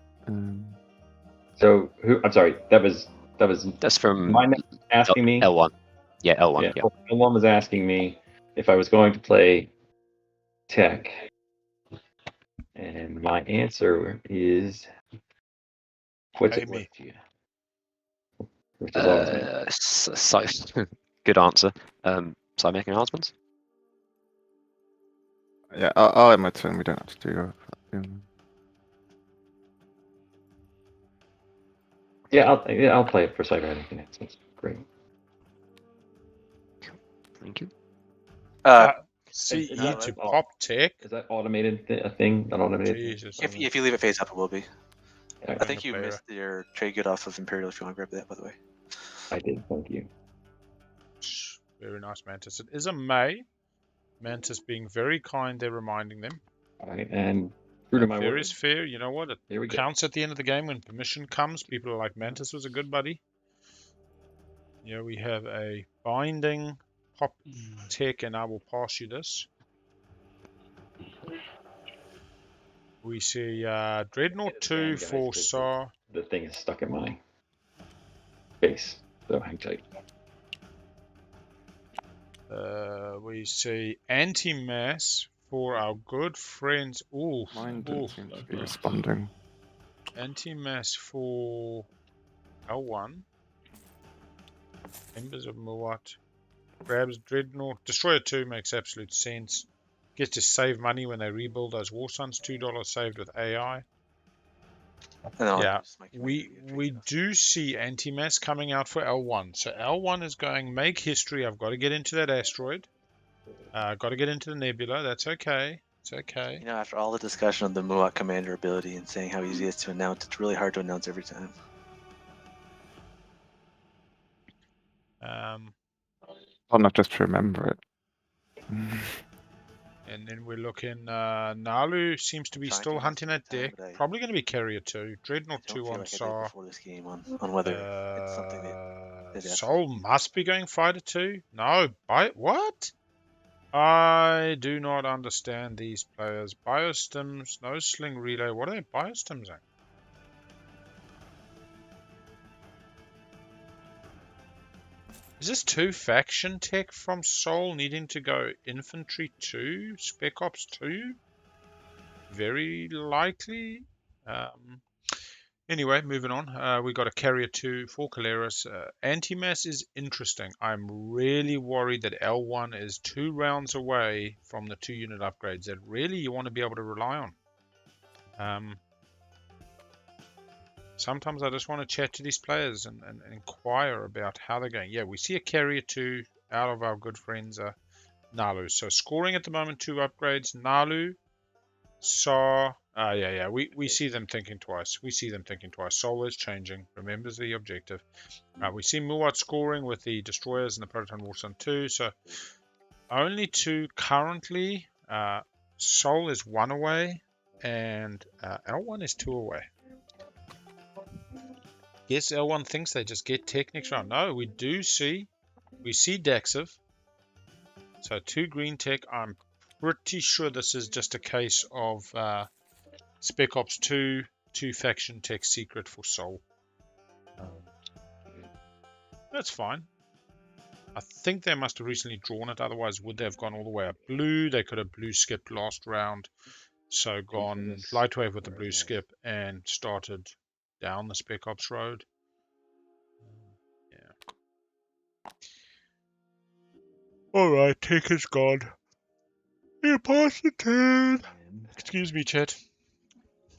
So who? I'm sorry. That's from mine asking me. L1. Yeah, L1. Yeah. L1 was asking me if I was going to play tech, and my answer is what's Pay it me. worth to you? Which is always me. Good answer. So making enhancements. Yeah, I'll end my turn. We don't have to do that. I'll play it for cybernetic enhancements. Great. Thank you. CE no, to that's all. pop tech. Is that automated a thing? Not automated. Jesus. If you leave it face up, it will be. Yeah, I think you missed your trade get off of Imperial if you want to grab that, by the way. I did. Thank you. Very nice, Mantis. It is a May. Mantis being very kind there, reminding them. All right, and true to my Fair word. is fair. You know what? It Here we go. counts at the end of the game when permission comes. People are like, Mantis was a good buddy. Yeah, we have a binding pop tech, and I will pass you this. We see Dreadnought 2 guys, for this is- Saar. The thing is stuck in my face, so hang tight. We see anti-mass for our good friends. Ooh, Mine doesn't seem to be responding. anti-mass for L1. Members of Muaat. Grabs Dreadnought. Destroyer 2 makes absolute sense. Gets to save money when they rebuild those War Suns. $2 saved with AI. And then I'll Yeah, use my commander to get we trade do see anti-mass coming out for L1. So L1 is going make history. I've got to get into that asteroid. Got to get into the nebula. That's okay. It's okay. You know, after all the discussion of the Muaat commander ability and saying how easy it is to announce, it's really hard to announce every time. I'll not just remember it. And then we're looking. Naalu seems to be Trying to still announce hunting every that time, deck. but I Probably going to be Carrier 2. Dreadnought don't 2 feel on like I did Saar. before this game on whether it's something that Soul must be going Fighter 2? No, what? I do not understand these players. Biostims, no sling relay. What are they biostims at? Is this 2 faction tech from Soul needing to go infantry 2? Spec Ops 2? Very likely. Anyway, moving on. We got a Carrier 2 for Keleres. Anti-mass is interesting. I'm really worried that L1 is 2 rounds away from the 2 unit upgrades that really you want to be able to rely on. Sometimes I just want to chat to these players and inquire about how they're going. Yeah, we see a Carrier 2 out of our good friends Naalu. So scoring at the moment, 2 upgrades. Naalu, Saar. Yeah. We see them thinking twice. Soul is changing. Remembers the objective. We see Muaat scoring with the destroyers and the Proton War Sun 2. So only 2 currently. Soul is 1 away, and L1 is 2 away. Yes, L1 thinks they just get tech next round. No, we see Daxiv. So 2 green tech. I'm pretty sure this is just a case of Spec Ops 2 faction tech secret for Soul. That's fine. I think they must have recently drawn it, otherwise would they have gone all the way up blue? They could have blue skipped last round. So gone light wave with the blue skip and started down the Spec Ops road. Yeah. Alright, tech is gone. You pass the turn. Excuse me, chat.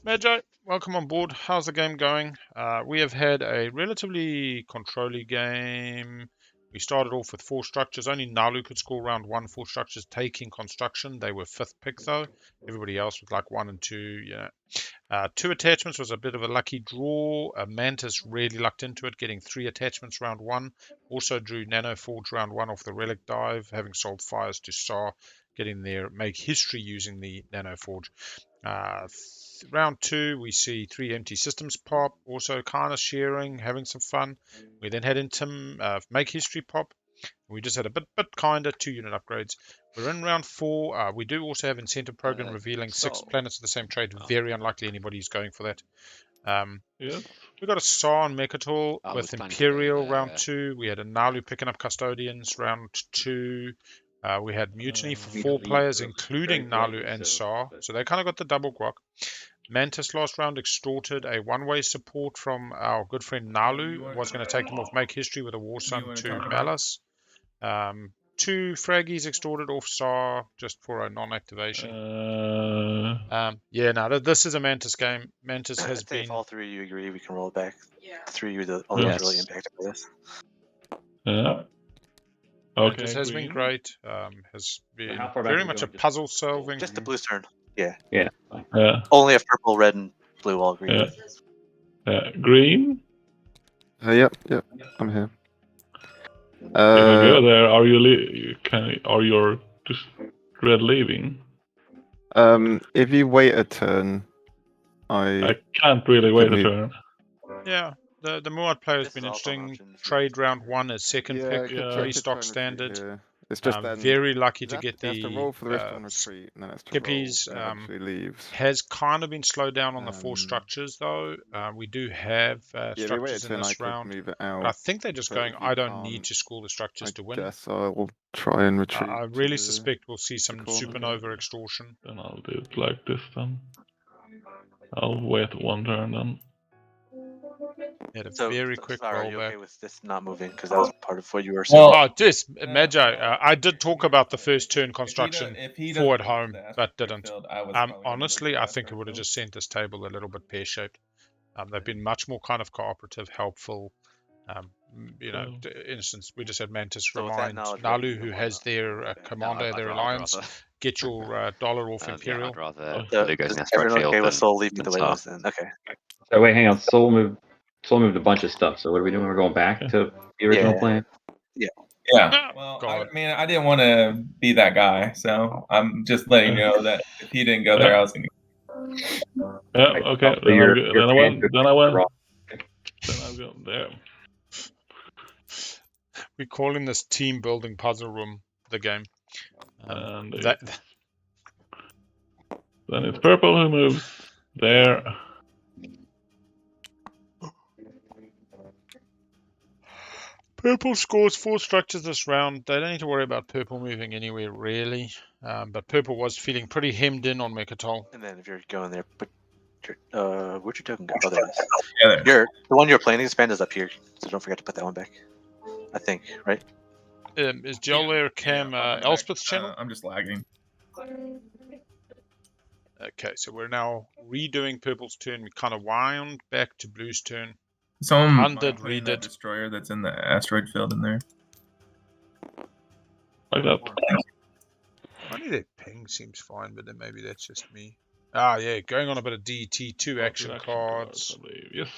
Magi, welcome on board. How's the game going? We have had a relatively controlly game. We started off with 4 structures. Only Naalu could score round 1. 4 structures taking construction. They were 5th pick though. Everybody else was like 1 and 2. Yeah. 2 attachments was a bit of a lucky draw. Mantis really lucked into it, getting 3 attachments round 1. Also drew Nano Forge round 1 off the Relic Dive, having sold fires to Saar, getting there, make history using the Nano Forge. Round 2, we see 3 empty systems pop, also kind of sharing, having some fun. We then had into make history pop. We just had a bit kinder 2 unit upgrades. We're in round 4. We do also have incentive program revealing 6 planets of the same trade. Very unlikely anybody's going for that. Yes. We got a Saar on Mechatol I with was planning to Imperial go round there. 2. We had a Naalu picking up Custodians round 2. We had Mutiny for We 4 believe players, very including politely, Naalu and so Saar. that's- So they kind of got the double guac. Mantis last round extorted a one-way support from our good friend Naalu. Was going to take him off make history with a War Sun wanna to talk about- Malice. 2 fraggies extorted off Saar just for a non-activation. This is a Mantis game. Mantis has I'd say if been... all 3 of you agree, we can roll it back. The 3 of you are the only ones really impacted by this. Yeah. Mantis Okay. has been green. great. Has been how far back very are we much a going? Just puzzle solving. Just the blue's turn. Yeah. Yeah. Fine. Yeah. Only if purple, red, and blue all agree. Yeah. Green. Yep, I'm here. If I go there, are you are you just red leaving? If you wait a turn, I can't really wait a move. turn. Yeah, the Muaat player has This been is also an interesting. option. Trade round 1 as second Yeah, pick, I could Yeah. pretty try stock and retreat standard. here. It's just then Very lucky to it get has to the roll for the rest of the retreat, and then it's to roll Skippies. when it actually leaves. Has kind of been slowed down on the 4 structures though. We do have Yeah, if you wait a structures in turn, I this could round. move it But I out. think they're just but going, if you I don't need can't, to score the structures to win. guess I will try and retreat. I to really the- suspect we'll see some corner. supernova extortion. Then I'll do it like this then. I'll wait 1 turn then. Had a So, very quick Saar, are you rollback. okay with this not moving? Because that was part of what you were saying. Oh, this Magi. I did talk about the first turn construction if he for at doesn't move home, the asteroid but didn't. field, I was probably gonna move Honestly, the I think it asteroid would have field. just sent this table a little bit pear-shaped. They've been much more kind of cooperative, helpful. Instance, we just had Mantis So with that remind knowledge, where do you Naalu, who wanna has their move it? commander, I'd their rather- alliance, get your dollar off Yeah, Imperial. I'd rather So, Blue goes in is the asteroid everyone field okay with than, Soul leaving than the way it Saar. was then? Okay. So wait, hang on. Soul moved a bunch of stuff. So what are we doing? We're going back to the original Yeah. plan. Yeah. Ah, Well, God. I mean, I didn't want to be that guy, so I'm just letting you know that if he didn't go there, I was going to. Yeah, Right. okay. So Then you're I went. trying to Then I went. wrong. Then I'll go there. We're calling this team building puzzle room the game. And That then it's purple who moves there. Purple scores 4 structures this round. They don't need to worry about purple moving anywhere really. But purple was feeling pretty hemmed in on Mechatol. And then if you're going there, put your where'd your token go? Oh, there it is. Yeah, there. The one you're planning to spend is up here, so don't forget to put that one back. I think, right? Is Gel there, Cam, I'll bring it back. Elspeth's channel? I'm just lagging. Okay, so we're now redoing purple's turn. We kind of wound back to blue's turn. Someone Undid, putting that redid. destroyer that's in the asteroid field in there. Like that. Only their ping seems fine, but then maybe that's just me. Ah, yeah, going on a bit of DT, two action cards. I believe. Yes.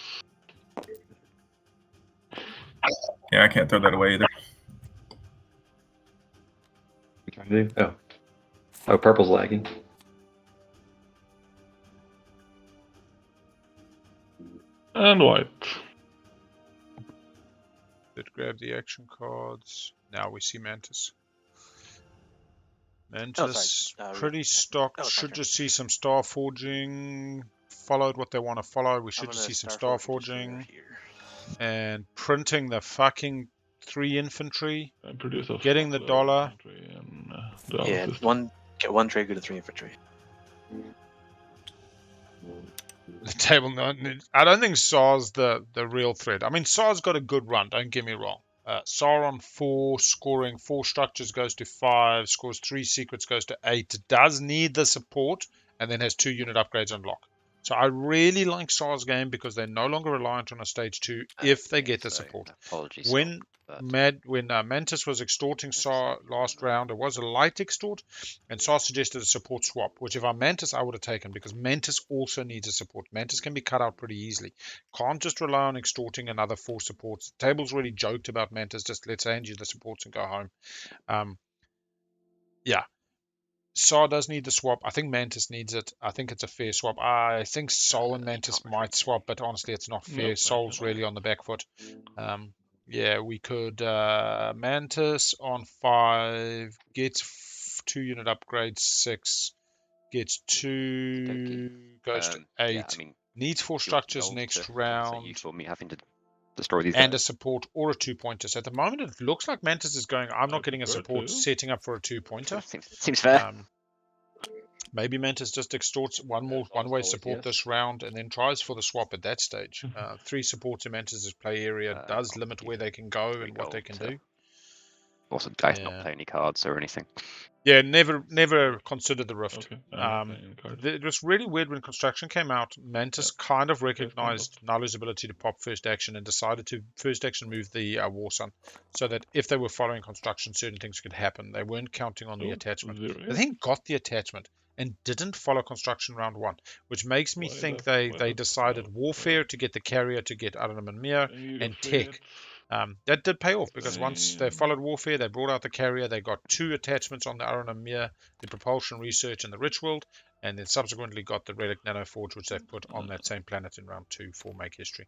Yeah, I can't throw that away either. What are you trying to do? Oh, purple's lagging. And white. Did grab the action cards. Now we see Mantis. Mantis, pretty stocked. Should just see some star forging. Followed what they want to follow. We should just see some star forging. And printing the fucking 3 infantry. And produce a Getting the dollar. And, Yeah, get one trade good to 3 infantry. The table, I don't think Saar's the real threat. I mean, Saar's got a good run, don't get me wrong. Saar on 4, scoring 4 structures goes to 5, scores 3 secrets goes to 8. Does need the support, and then has 2 unit upgrades unlock. So I really like Saar's game because they're no longer reliant on a stage 2 if they get the support. Apologies. When Mantis was extorting Saar last round, it was a light extort, and Saar suggested a support swap, which if I'm Mantis, I would have taken, because Mantis also needs a support. Mantis can be cut out pretty easily. Can't just rely on extorting another 4 supports. The table's really joked about Mantis, just let's hand you the supports and go home. Yeah. Saar does need the swap. I think Mantis needs it. I think it's a fair swap. I think Soul and Mantis might swap, but honestly, it's not fair. Nope, Soul's really on the back foot. Yeah, we could Mantis on 5 gets 2 unit upgrades, 6 gets 2 goes to 8. Yeah, I mean, needs 4 structures next round. For me having to destroy these and guys. a support or a 2-pointer. So at the moment, it looks like Mantis is going, I'm not getting a support, setting up for a 2-pointer. Seems fair. Maybe Mantis just extorts one-way support this round and then tries for the swap at that stage. 3 supports in Mantis' play area does limit where they can go and what they can do. Also, guys not play any cards or anything. Yeah, never considered the Rift. Okay. It was really weird when Construction came out. Mantis kind of recognized Naalu's ability to pop first action and decided to first action move the War Sun, so that if they were following Construction, certain things could happen. They weren't counting on the attachment. I think got the attachment and didn't follow Construction round 1, which makes me think they decided Warfare to get the carrier to get Aranam and Mir, and Tech. That did pay off, because once they followed Warfare, they brought out the carrier, they got 2 attachments on the Aranam Mir, the Propulsion Research and the Rich World, and then subsequently got the Relic Nanoforge, which they've put on that same planet in round 2 for Make History.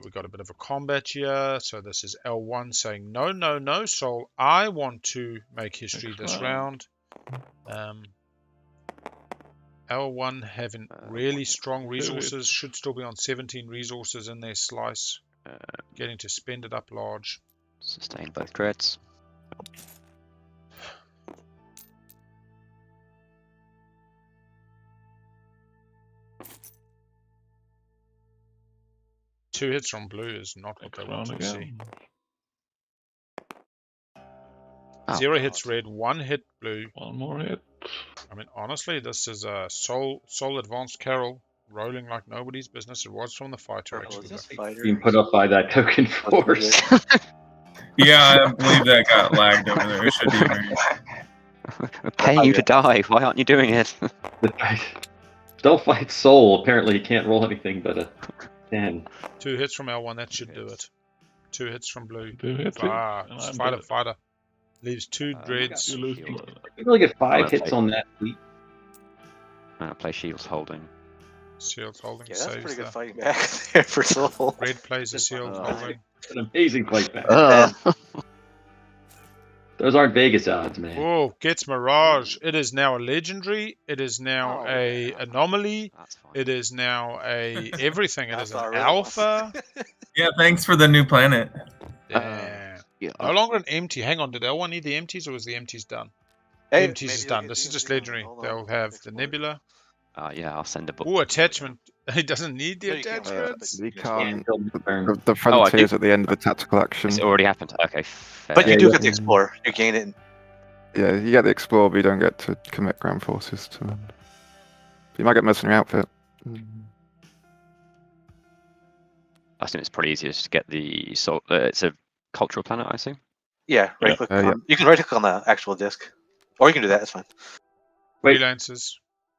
We got a bit of a combat here, so this is L1 saying, no, Soul, I want to make history this round. L1 having really strong resources, should still be on 17 resources in their slice. Getting to spend it up large. Sustain both dreads. 2 hits from blue is not what Next they want round to see. again. 0 God. hits red, 1 hit blue. One more hit. I mean, honestly, this is a Soul Advanced Carol rolling like nobody's business. It was from the fighter, Purple actually. is this Though. fighter. Being put up by that token force. Yeah, I believe that got lagged over there. It should be green. We're paying you to die. Why aren't you doing it? Don't fight Soul. Apparently, he can't roll anything but a 10. 2 hits from L1, that should do it. 2 hits from blue. 2 hits. Ah, And I'm fighter, dead. fighter. Leaves 2 dreads. You lose. You really get 5 Well, hits on that fleet. I'm gonna play Shields holding. Sealed holding Yeah, that's saves pretty good the fighting back there for Soul. red plays a sealed holding. It's an amazing fight back. Uh, Those aren't Vegas odds, man. Oh, gets Mirage. It is now a legendary. It is now Oh, a yeah. anomaly. That's fine. It is now a everything. It is That's an already alpha. Yeah, thanks for the new planet. Yeah. Yeah. No longer an empty. Hang on, did L1 need the empties or was the empties done? Hey, Empties is maybe done. you'll This get is just DMZ on. legendary. Hold on, They'll have the explore. nebula. Yeah, I'll send a book. Oh, attachment. He doesn't need the No, you can't wait, attachments. You Yeah, can't. Until turn. The I frontier's do. at the end of the tactical action. It's already happened. Okay, fair. But you Yeah, do yeah. get the Explorer. You gain it. Yeah, you get the Explorer, but you don't get to commit ground forces to them. But you might get mercenary outfit. I assume it's probably easier just to get the it's a cultural planet, I assume. Yeah, right Yeah. click Yeah. on. You can right click on the actual disc, or you can do that. It's fine. Wait, Freelancers.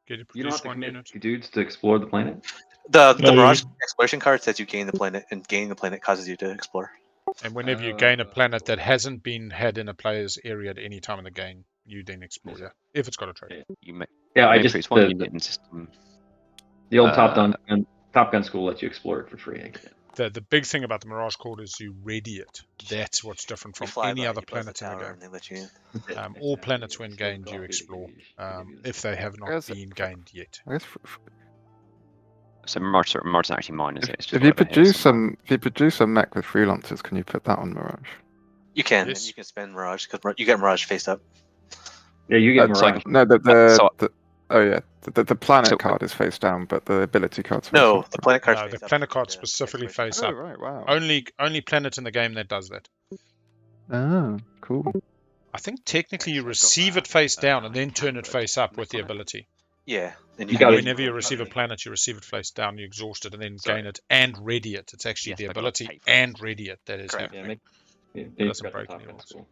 Get to you don't have produce to 1 commit unit. dudes to explore the planet? The No, Mirage exploration card says you gain the planet, and gaining the planet causes you to explore. And whenever you gain a planet that hasn't been had in a player's area at any time in the game, you then explore, yeah. If it's got a trait. You may Yeah, I maybe just it's one the, unit in system. the old Top Gun school lets you explore it for free. I get it. The big thing about the Mirage Cord is you ready it. That's what's different You from fly any by, other you buzz the planet in the tower, game. and they let you in. All planets when gained you explore, if they have not Yes. been gained yet. I guess So Mirage is actually mine, is it? It's just if you whatever here produce somewhere. if you produce a mech with freelancers, can you put that on Mirage? You can, Yes. and you can spend Mirage because you get Mirage face up. Yeah, you get Oh, so I Mirage. can- No, so- oh yeah, the planet So- card is face down, but the ability card's face No, up. the planet card. No, the planet card specifically face Oh up. right, wow. Only planet in the game that does that. Oh, cool. I think technically you So I've got receive that, it face down and then I turn can it put face up mech with the on it. ability. Yeah, and You you got can it. Whenever you receive a planet, you receive it face down, you exhaust it, and then Sorry. gain it and ready it. It's actually Yes, the but not ability pay for it. and ready it that is Correct. happening. Yeah, It they doesn't forgot break the any Top Gun rules. school.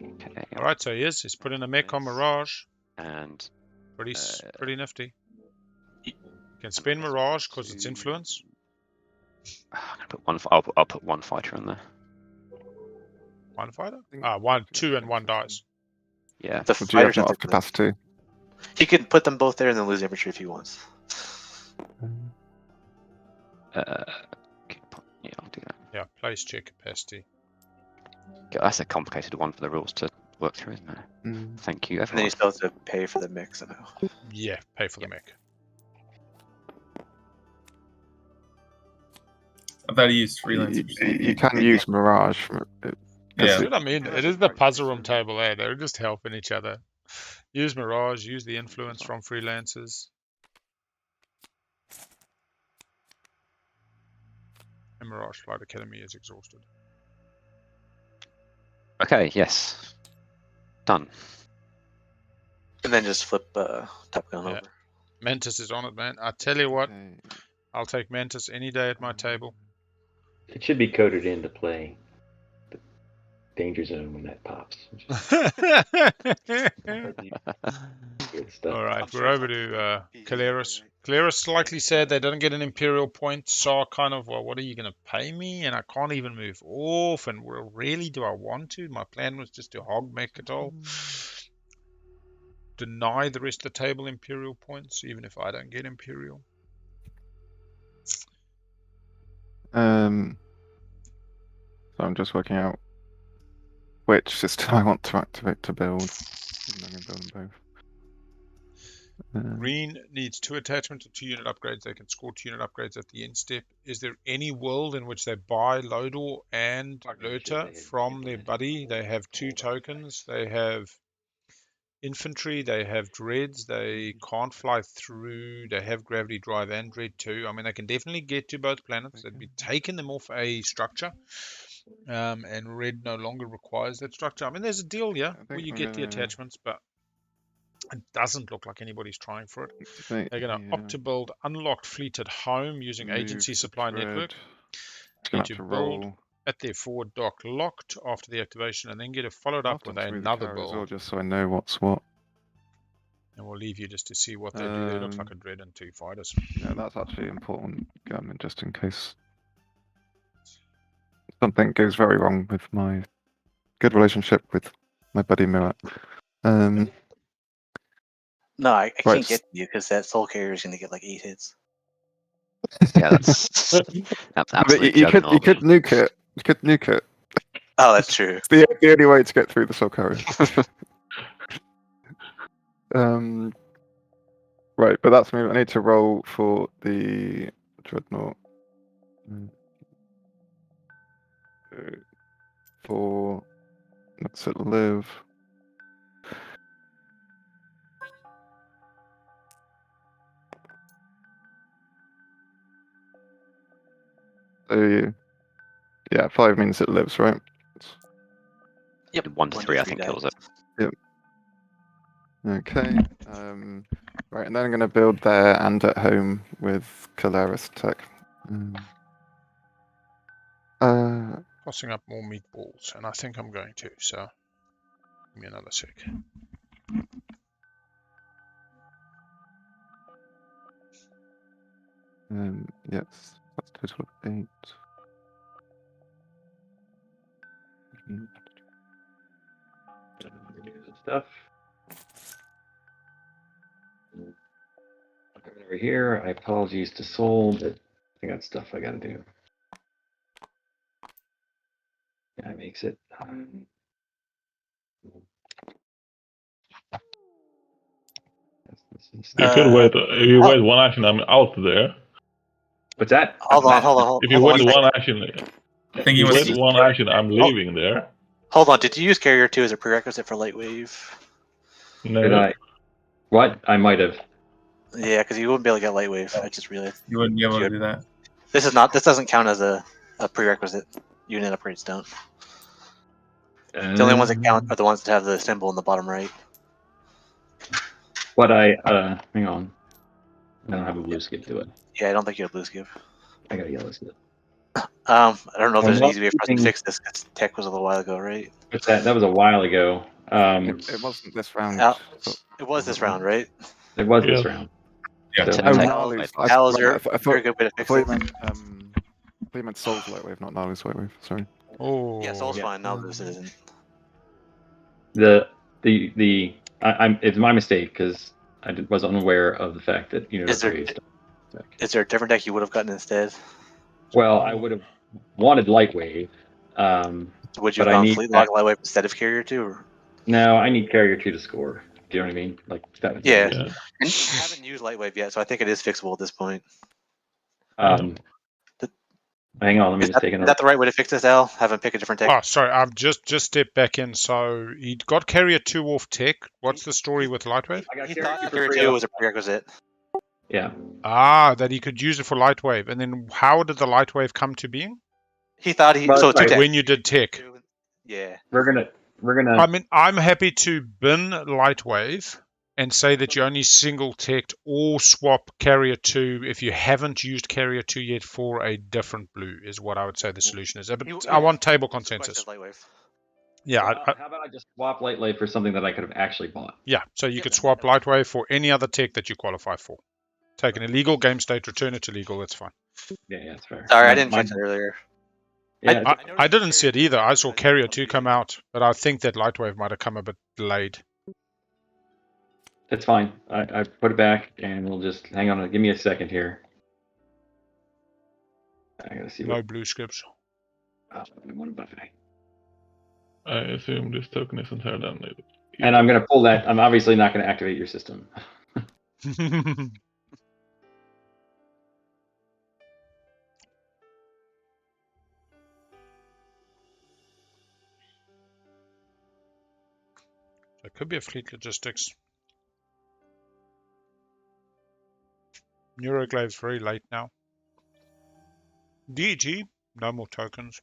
Okay, All right, so yes, he's put in a mech on Mirage. and Pretty nifty. You can spend Mirage because it's influence. I'm gonna put one. I'll put one fighter in there. 1 fighter? think- 1, 2, and 1 dies. Yeah. The Or do you have fighters not have have capacity? He can put them both there and then lose infantry if he wants. Yeah, I'll do that. Yeah, place check capacity. Okay, that's a complicated one for the rules to work through, isn't it? Mm. Thank you, And then everyone. you still have to pay for the mix somehow. Yeah, pay for the mech. I thought he used You, freelancers. you can use Mirage. Yeah. That's what I mean. It is the puzzle room table there. They're just helping each other. Use Mirage, use the influence from freelancers. And Mirage Flight Academy is exhausted. Okay, yes. Done. And then just flip Top Gun Yeah. over. Mantis is on it, man. I tell you what, Okay. I'll take Mantis any day at my table. It should be coded in to play the danger zone when that pops. Good stuff. All right, I'm we're sure over it's to on Keleres. right? Keleres slightly said they didn't get an Imperial point. Saar kind of, well, what are you going to pay me? And I can't even move off. And well, really, do I want to? My plan was just to hog mech it all. Deny the rest of the table Imperial points, even if I don't get Imperial. So I'm just working out which system I want to activate to build. I'm going to build them both. Green needs 2 attachments or 2 unit upgrades. They can score 2 unit upgrades at the end step. Is there any world in which they buy Lodor and Lurter from their buddy? They have 2 tokens. They have infantry, they have dreads, they can't fly through, they have gravity drive and dread too. I mean, they can definitely get to both planets. They'd be taking them off a structure, and red no longer requires that structure. I mean, there's a deal here where you get the attachments, but it doesn't look like anybody's trying for it. They're going to opt to build unlocked fleet at home using agency supply network. Gonna Need have to to build roll at their forward dock locked after the activation, and then get it followed up with through the another carrier as well, build. just so I know what's what. And we'll leave you just to see what they do. They look like a dread and 2 fighters. Yeah, that's actually important, just in case something goes very wrong with my good relationship with my buddy Muaat. No, I Right. can't get to you because that soul carrier is going to get like 8 hits. Yeah, that's But absolute you could juggernaut. nuke it. You could nuke it. Oh, that's true. It's the only way to get through the soul carrier. Right, but that's me. I need to roll for the dreadnought. 4. Let's it live. So yeah, 5 means it lives, right? Yep. 1 to 3, I think, dice. kills it. Okay. Right, and then I'm going to build there and at home with Keleres tech. Tossing up more meatballs, and I think I'm going to, so give me another sec. Yes, that's a total of 8. Stuff. Over here, I apologies to Soul, but I got stuff I gotta do. Yeah, it makes it. You could wait. If you wait one action, I'm out there. What's that? Hold on. If you wait one action, I think he wants to. one action, I'm leaving there. Hold on. Did you use carrier 2 as a prerequisite for light wave? Did No. I? What? I might have. Yeah, because you wouldn't be able to get light wave. I just realized. You wouldn't be able to do that. This is not. This doesn't count as a prerequisite. Unit upgrades don't. The only ones that count are the ones that have the symbol in the bottom right. What I hang on. I don't have a blue skip to it. Yeah, I don't think you have blue skip. I got a yellow skip. I don't know if there's an I'm easy way for us to using- fix this. 'Cause tech was a little while ago, right? What's that? That was a while ago. It wasn't this round. Al, it was this round, right? It was this Yes. round. Yeah. So, Tech- Naalu's- Al, is there I thought- very good way to I fix thought you it? meant I meant Soul's light wave, not Naalu's light wave. Sorry. Oh, Yeah, Soul's yeah. fine. No, this isn't. it's my mistake because I was unaware of the fact that Is there- Is there a different deck you would have gotten instead? Well, I would have wanted Lightwave. Would you but have I gone need Fleet that- Log Lightwave instead of Carrier 2? Or? No, I need Carrier 2 to score. Do you know what I mean? Like that would be Yeah. easy. And you haven't used Lightwave yet, so I think it is fixable at this point. Hang on, let me Is just take that another. the right way to fix this, Al? Have him pick a different deck? Oh, sorry, I've just stepped back in. So he got Carrier 2 off tech. What's the story with Lightwave? I got He Carrier thought 2 for Carrier free. 2 was a prerequisite. Yeah. That he could use it for Lightwave. And then how did the Lightwave come to being? He thought he... Well, so two right. decks. When you did tech. Yeah. We're gonna. I mean, I'm happy to bin Lightwave and say that you only single teched or swap Carrier 2 if you haven't used Carrier 2 yet for a different blue, is what I would say the solution is. But I want table consensus. Lightwave. Yeah, How about I just swap Lightwave for something that I could have actually bought? yeah. So you could swap Lightwave for any other tech that you qualify for. Take an illegal game state, return it to legal. That's fine. Yeah, that's fair. Sorry, I didn't catch it earlier. Yeah, I didn't see it either. I saw Carrier 2 come out, but I think that Lightwave might have come a bit delayed. that's fine. I put it back, and we'll just hang on. Give me a second here. I gotta see No what. blue skips. One buffet. I assume this token isn't here then. And I'm gonna pull that. I'm obviously not gonna activate your system. It could be a fleet logistics. Neuroglave's very late now. DG, no more tokens.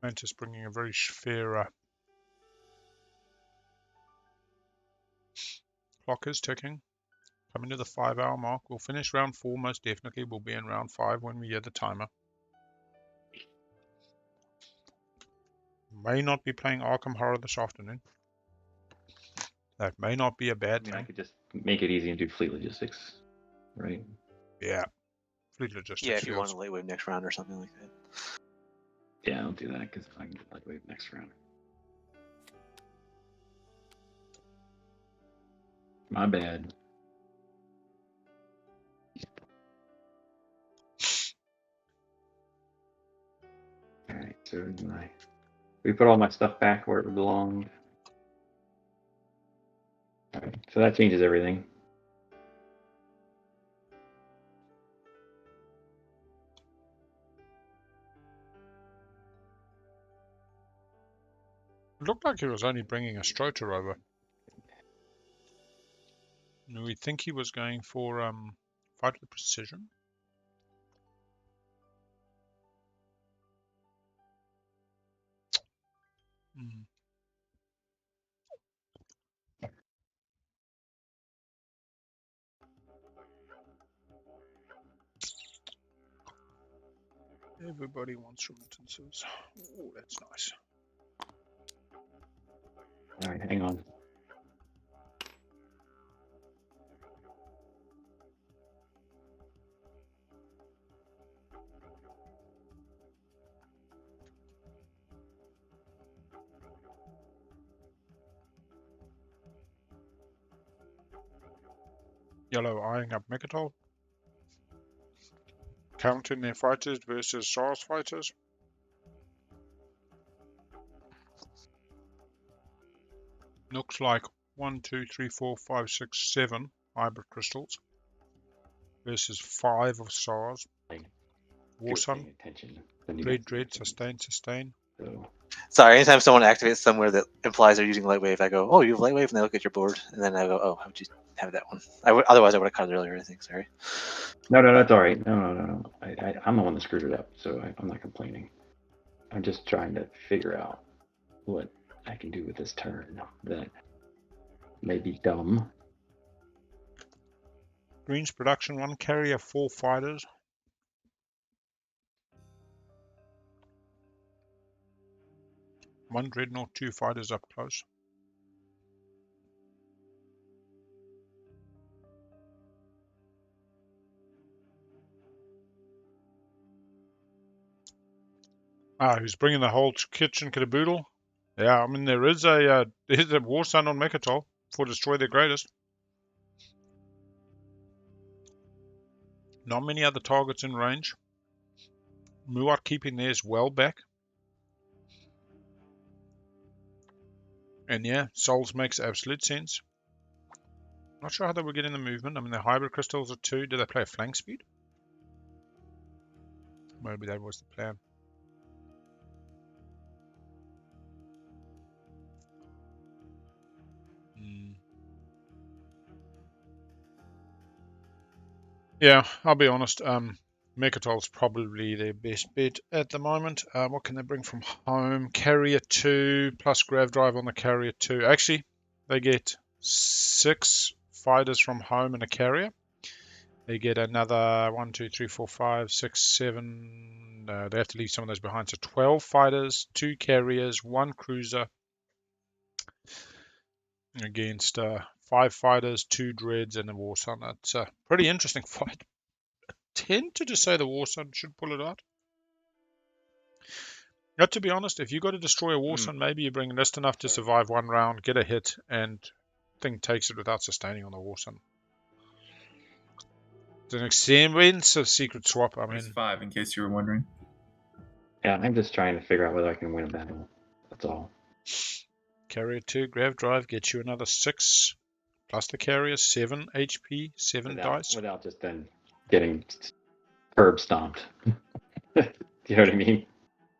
Mantis bringing a very fair clock is ticking. Coming to the 5-hour mark. We'll finish round 4 most definitely. We'll be in round 5 when we hear the timer. May not be playing Arkham Horror this afternoon. That may not be a bad I mean, I thing. could just make it easy and do fleet logistics, right? Yeah. Fleet logistics. Yeah, if you want feels- to late wave next round or something like that. Yeah, I'll do that because I can get lightweight next round. My bad. Alright, so we put all my stuff back where it belonged. Alright, so that changes everything. It looked like he was only bringing a Stroter over. We think he was going for fight with precision. Mm. Everybody wants remittances. Oh, that's nice. Alright, hang on. Yellow eyeing up Mechatol. Counting their fighters versus Saar's fighters. Looks like 1, 2, 3, 4, 5, 6, 7 hybrid crystals versus 5 of Saar's. Warsun, Paying attention. Then you Dread, guys- Dread, Sustain, Sustain. So, Sorry, anytime someone activates somewhere that implies they're using Lightwave, I go, oh, you have Lightwave? And they look at your board. And then I go, oh, how would you have that one? Otherwise, I would have cut it earlier, I think. Sorry. no, that's all right. No. I'm the one that screwed it up, so I'm not complaining. I'm just trying to figure out what I can do with this turn that may be dumb. Green's production, 1 carrier, 4 fighters. One dreadnought, 2 fighters up close. Who's bringing the whole kitchen caboodle? Yeah, I mean there's a Warsun on Mechatol for Destroy Their Greatest. Not many other targets in range. Muaat keeping theirs well back. And yeah, Souls makes absolute sense. Not sure how they were getting the movement. I mean, the hybrid crystals are 2. Did they play a flank speed? Maybe that was the plan. Yeah, I'll be honest. Mechatol's probably their best bet at the moment. What can they bring from home? Carrier 2 plus Grav Drive on the Carrier 2. Actually, they get 6 fighters from home and a carrier. They get another 1, 2, 3, 4, 5, 6, 7. They have to leave some of those behind. So 12 fighters, 2 carriers, 1 cruiser against 5 fighters, 2 dreads, and a Warsun. That's a pretty interesting fight. Tend to just say the Warsun should pull it out. Now, to be honest, if you got to destroy a Warsun, maybe you bring just enough to survive 1 round, get a hit, and thing takes it without sustaining on the Warsun. It's an expensive secret swap. I mean, It's 5 in case you were wondering. Yeah, I'm just trying to figure out whether I can win a battle. That's all. Carrier 2, Grav Drive gets you another 6, plus the carrier, 7 HP, 7 dice. Without just then getting curb stomped. You know what I mean?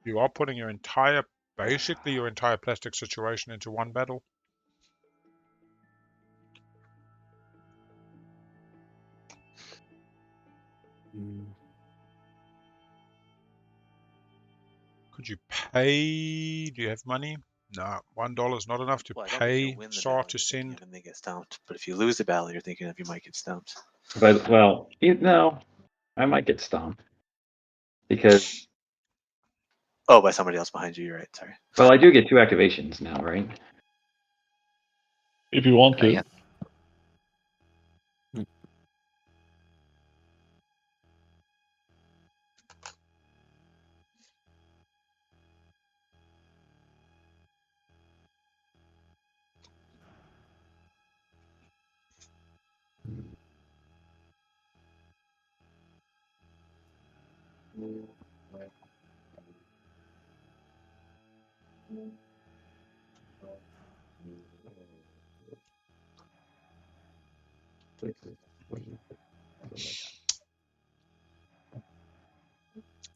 You are putting your entire, basically your entire plastic situation into one battle. Could you pay? Do you have money? No, $1 is not enough to Well, I don't think you'll pay win the Saar battle to you're thinking send. of and they get stumped. But if you lose the battle, you're thinking of, you might get stumped. But well, no, I might get stomped because Oh, by somebody else behind you. You're right. Sorry. well, I do get 2 activations now, right? If you want to. Yeah.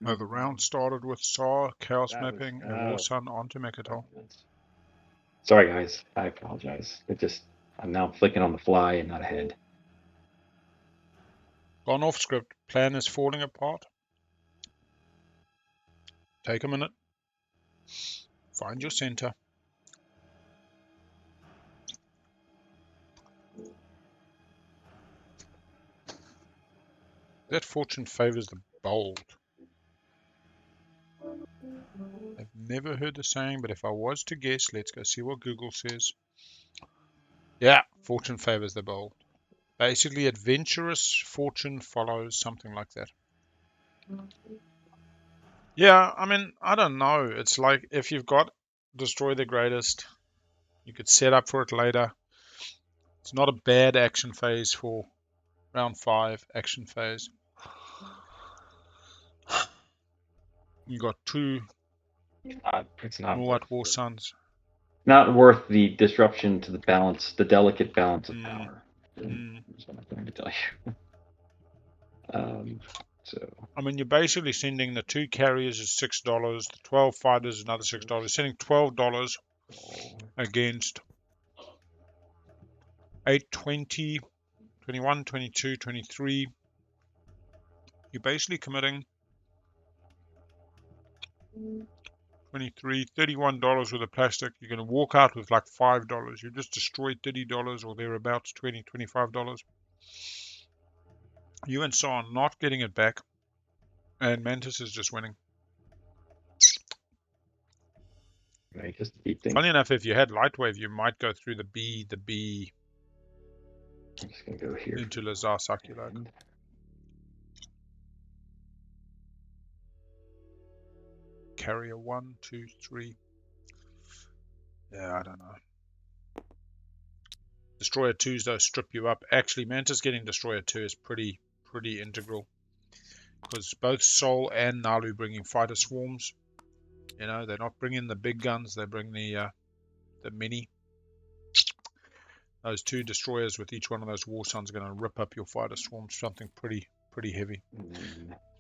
No, the round started with Saar, Chaos Mapping, a War Sun onto Mechatol. Sorry, guys. I apologize. I'm now flicking on the fly and not ahead. Gone off script. Plan is falling apart. Take a minute. Find your center. That fortune favors the bold. I've never heard the saying, but if I was to guess, let's go see what Google says. Yeah, fortune favors the bold. Basically, adventurous fortune follows, something like that. Yeah, I mean, I don't know. It's like if you've got Destroy the Greatest, you could set up for it later. It's not a bad action phase for round 5 action phase. You got 2 It's not Muaat War Suns. not worth the disruption to the balance, the delicate balance of power. That's what I'm trying to tell you. So I mean, you're basically sending the 2 carriers is $6, the 12 fighters is another $6. You're sending $12 against 8, 20, 21, 22, 23. You're basically committing $23, $31 with a plastic. You're going to walk out with like $5. You just destroyed $30 or thereabouts, $20, $25. You and Saar are not getting it back, and Mantis is just winning. right, just to keep things. Funny enough, if you had Lightwave, you might go through the B I'm just gonna go here into Lazar Sakulag. Carrier 1, 2, 3. Yeah, I don't know. Destroyer 2s though strip you up. Actually, Mantis getting Destroyer 2 is pretty integral, because both Sol and Naalu bringing fighter swarms. You know, they're not bringing the big guns; they bring the mini. Those 2 destroyers with each one of those War Suns are going to rip up your fighter swarms. Something pretty heavy.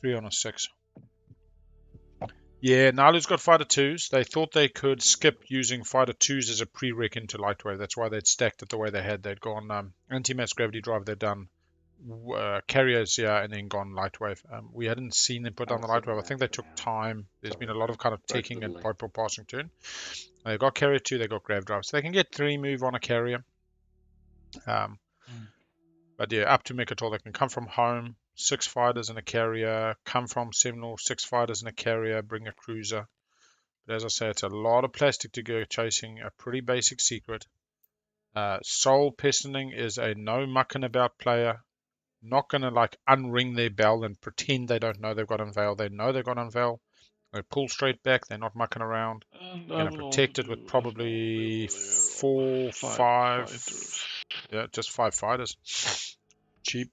3 on a 6. Yeah, Naalu's got fighter 2s. They thought they could skip using fighter 2s as a prereq into Lightwave. That's why they'd stacked it the way they had. They'd gone anti-mass gravity drive. They'd done carriers, yeah, and then gone Lightwave. We hadn't seen them put down the Lightwave. I think they took time. There's been a lot of kind of ticking and people passing turn. They got carrier 2. They got grav drive, so they can get 3 move on a carrier. But yeah, up to Mechatol, they can come from home, 6 fighters and a carrier, come from Seminole, 6 fighters and a carrier, bring a cruiser. But as I say, it's a lot of plastic to go chasing, a pretty basic secret. Soul Pistoning is a no mucking about player. Not going to like unring their bell and pretend they don't know they've got Unveil. They know they've got Unveil. They pull straight back. They're not mucking around. Going to protect it with probably 4, 5. Yeah, just 5 fighters. Cheap.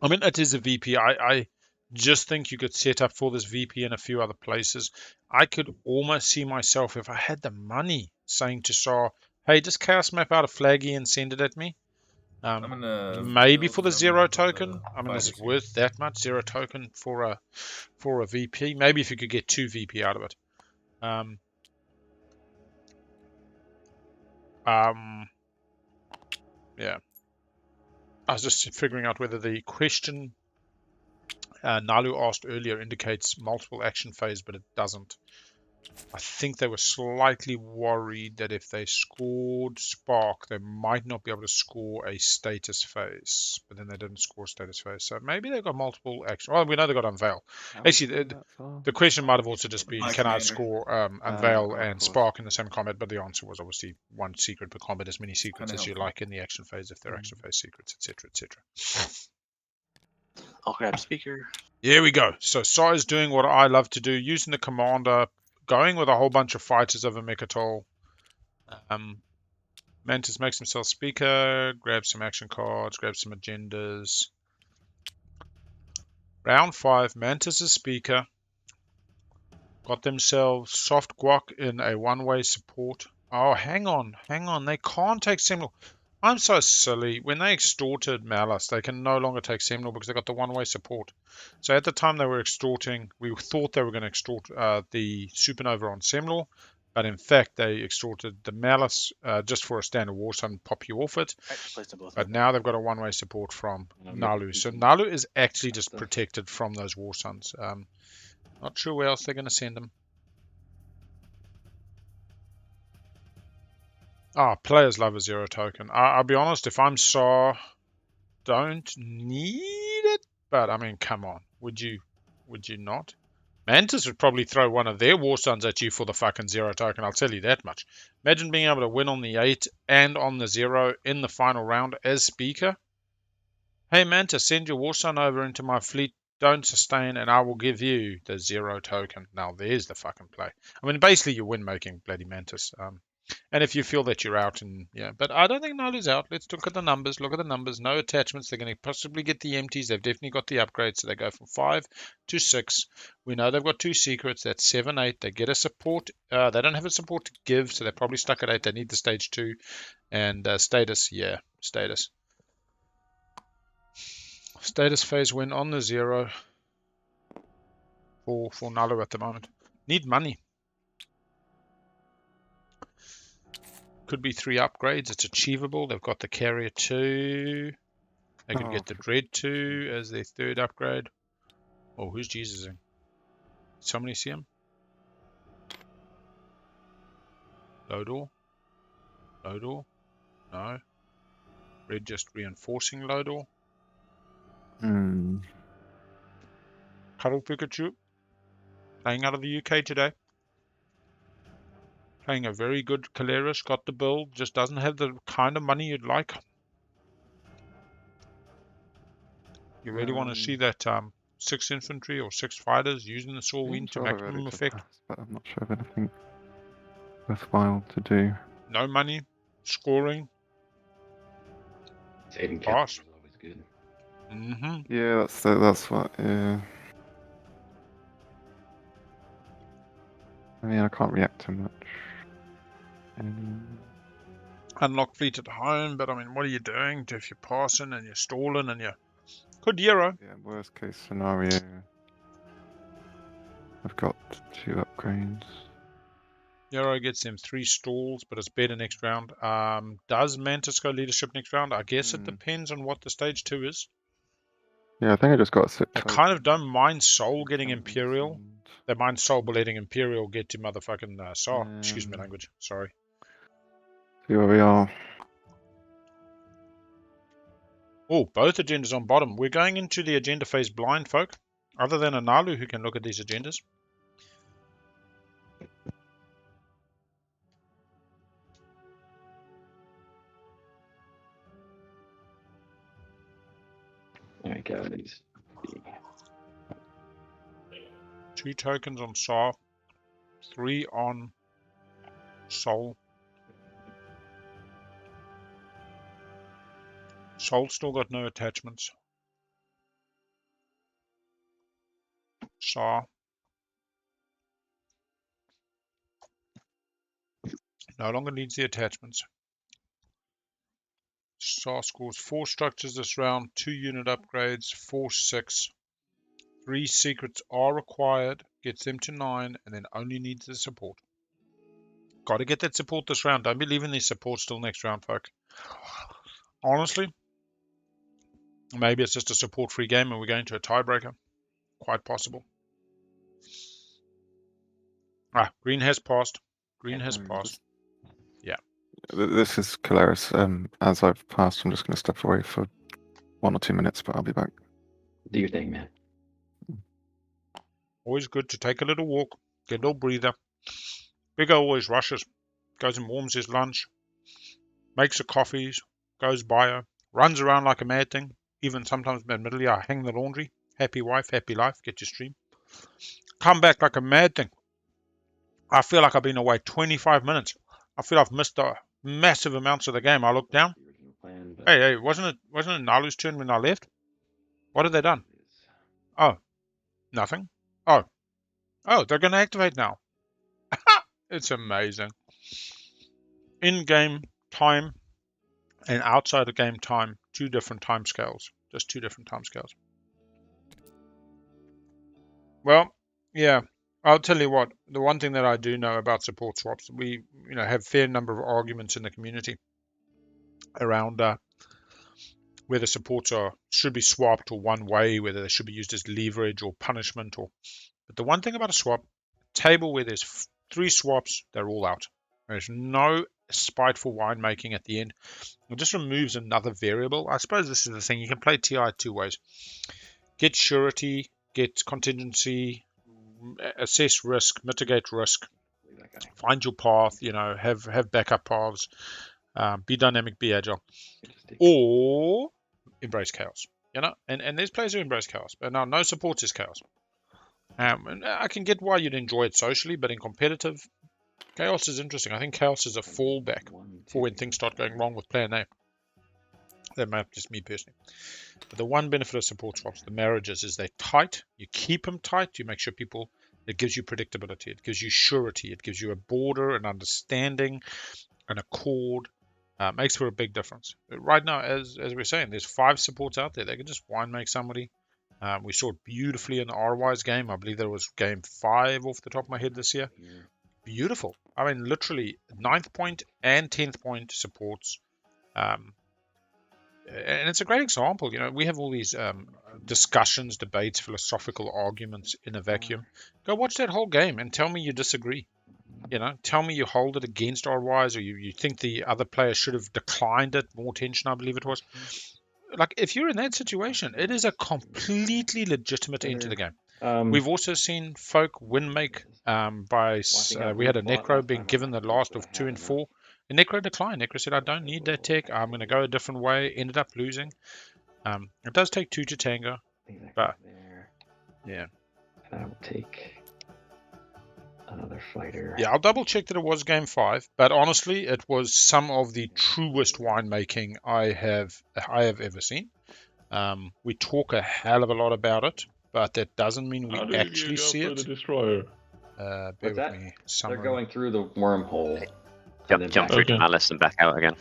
I mean, it is a VP. I just think you could set up for this VP in a few other places. I could almost see myself, if I had the money, saying to Saar, hey, just chaos map out a flaggy and send it at me. I'm gonna Maybe build for the some 0 of token. the I mean, is it fighters here. worth that much? 0 token for a VP? Maybe if you could get 2 VP out of it. Yeah. I was just figuring out whether the question Naalu asked earlier indicates multiple action phase, but it doesn't. I think they were slightly worried that if they scored Spark, they might not be able to score a status phase. But then they didn't score status phase. So maybe they've got multiple action. Well, we know they got Unveil. Actually, the question might have also just been, My can I commander. score Unveil of and course. Spark in the same combat? But the answer was obviously one secret per combat, as many secrets Kinda as you helpful. like in the action phase, if they're action phase secrets, etc., etc. I'll grab speaker. Here we go. So Saar is doing what I love to do, using the commander, going with a whole bunch of fighters over Mechatol. Mantis makes himself speaker, grabs some action cards, grabs some agendas. Round 5, Mantis is speaker. Got themselves soft guac in a one-way support. Oh, hang on. They can't take Seminole. I'm so silly. When they extorted Malice, they can no longer take Seminole because they got the one-way support. So at the time they were extorting, we thought they were going to extort the Supernova on Seminole, but in fact they extorted the Malice just for a standard war sun, pop you off it. I placed them both. But now they've got a one-way support from Naalu. So Naalu is actually just protected from those war suns. Not sure where else they're going to send them. Players love a 0 token. I'll be honest, if I'm Saar, don't need it. But I mean, come on, would you not? Mantis would probably throw one of their war suns at you for the fucking 0 token. I'll tell you that much. Imagine being able to win on the 8 and on the 0 in the final round as speaker. Hey Mantis, send your war sun over into my fleet. Don't sustain, and I will give you the 0 token. Now there's the fucking play. I mean, basically you're win making, bloody Mantis. And if you feel that you're out, and yeah, but I don't think Naalu's out. Let's look at the numbers. Look at the numbers. No attachments. They're going to possibly get the empties. They've definitely got the upgrades. So they go from 5 to 6. We know they've got 2 secrets. That's 7, 8. They get a support. They don't have a support to give, so they're probably stuck at 8. They need the stage 2 and status. Yeah, status. Status phase win on the 0 for Naalu at the moment. Need money. Could be 3 upgrades. It's achievable. They've got the Carrier 2. They could get the Dread 2 as their 3rd upgrade. Oh, who's Jesusing? Somebody see him? Lodor? No. Red just reinforcing Lodor. Cuddle Pikachu. Playing out of the UK today. Playing a very good Keleres. Got the build. Just doesn't have the kind of money you'd like. You really want to see that 6 infantry or 6 fighters using the Saw Wind to maximum effect. But I'm not sure of anything worthwhile to do. No money, scoring, Saving pass. is always good. Yeah, that's what. Yeah. I mean, I can't react to much. Unlock fleet at home, but I mean, what are you doing if you're passing and you're stalling and you're good Euro? Yeah, worst case scenario. I've got 2 upgrades. Euro gets them 3 stalls, but it's better next round. Does Mantis go leadership next round? I guess it depends on what the stage 2 is. Yeah, I think I just got 6. I kind of don't mind Soul getting Imperial. They mind Soul letting Imperial get to motherfucking Saar. Excuse me language. Sorry. See where we are. Oh, both agendas on bottom. We're going into the agenda phase blind, folk. Other than a Naalu who can look at these agendas. Alright, guys. 2 tokens on Saar. 3 on Soul. Soul still got no attachments. Saar. No longer needs the attachments. Saar scores 4 structures this round, 2 unit upgrades, 4 6. 3 secrets are required, gets them to 9, and then only needs the support. Got to get that support this round. Don't be leaving these supports till next round, folk. Honestly, maybe it's just a support-free game and we're going to a tiebreaker. Quite possible. Green has passed. Green has passed. Yeah. This is Keleres. As I've passed, I'm just going to step away for 1 or 2 minutes, but I'll be back. Do your thing, man. Always good to take a little walk, get a little breather. Bigger always rushes, goes and warms his lunch, makes the coffees, goes bio, runs around like a mad thing. Even sometimes admittedly I hang the laundry. Happy wife, happy life, get your stream. Come back like a mad thing. I feel like I've been away 25 minutes. I feel I've missed the massive amounts of the game. I look down. Hey, wasn't it Naalu's turn when I left? What have they done? Oh, nothing. Oh, they're going to activate now. It's amazing. In-game time and outside of game time, 2 different time scales. Just 2 different time scales. Well, yeah, I'll tell you what. The one thing that I do know about support swaps, we have a fair number of arguments in the community around whether supports should be swapped or one way, whether they should be used as leverage or punishment. But the one thing about a swap, table where there's 3 swaps, they're all out. There's no spiteful winemaking at the end. It just removes another variable. I suppose this is the thing. You can play TI 2 ways. Get surety, get contingency, assess risk, mitigate risk, find your path, have backup paths, be dynamic, be agile, or embrace chaos. And there's players who embrace chaos. But now no support is chaos. And I can get why you'd enjoy it socially, but in competitive, chaos is interesting. I think chaos is a fallback for when things start going wrong with plan A. That might be just me personally. But the one benefit of support swaps, the marriages, is they're tight. You keep them tight. You make sure people, it gives you predictability. It gives you surety. It gives you a border, an understanding, an accord. Makes for a big difference. But right now, as we're saying, there's 5 supports out there. They can just wine make somebody. We saw it beautifully in the R-Wise game. I believe that was game 5 off the top of my head this year. Beautiful. I mean, literally 9th point and 10th point supports. And it's a great example. We have all these discussions, debates, philosophical arguments in a vacuum. Go watch that whole game and tell me you disagree. Tell me you hold it against R-Wise, or you think the other player should have declined it, more tension, I believe it was. Like, if you're in that situation, it is a completely legitimate end to the game. We've also seen folk win make by we had a Necro being given the last of 2 and 4. And Necro declined. Necro said, I don't need that tech. I'm going to go a different way. Ended up losing. It does take 2 to tango. But, yeah. And I will take another fighter. Yeah, I'll double check that it was game 5. But honestly, it was some of the truest winemaking I have ever seen. We talk a hell of a lot about it, but that doesn't mean we actually see it. The destroyer? Bear with me. They're going through the wormhole. Jump through to Alice and back out again.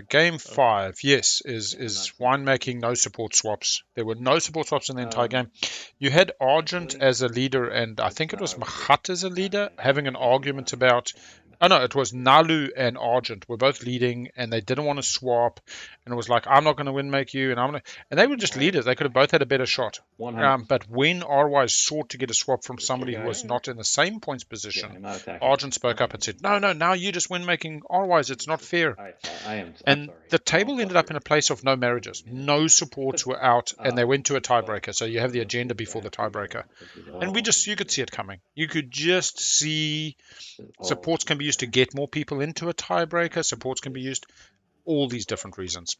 Game 5, yes, is winemaking, no support swaps. There were no support swaps in the entire game. You had Argent as a leader, and I think it was Muaat as a leader, having an argument about... Oh no, it was Naalu and Argent were both leading, and they didn't want to swap. And it was like, I'm not going to win make you, and they were just leaders. They could have both had a better shot. But when R-Wise sought to get a swap from somebody who was not in the same points position, Argent spoke up and said, no, now you just win making R-Wise. It's not fair. And the table ended up in a place of no marriages. No supports were out, and they went to a tiebreaker. So you have the agenda before the tiebreaker. And you could see it coming. You could just see supports can be used to get more people into a tiebreaker. Supports can be used all these different reasons.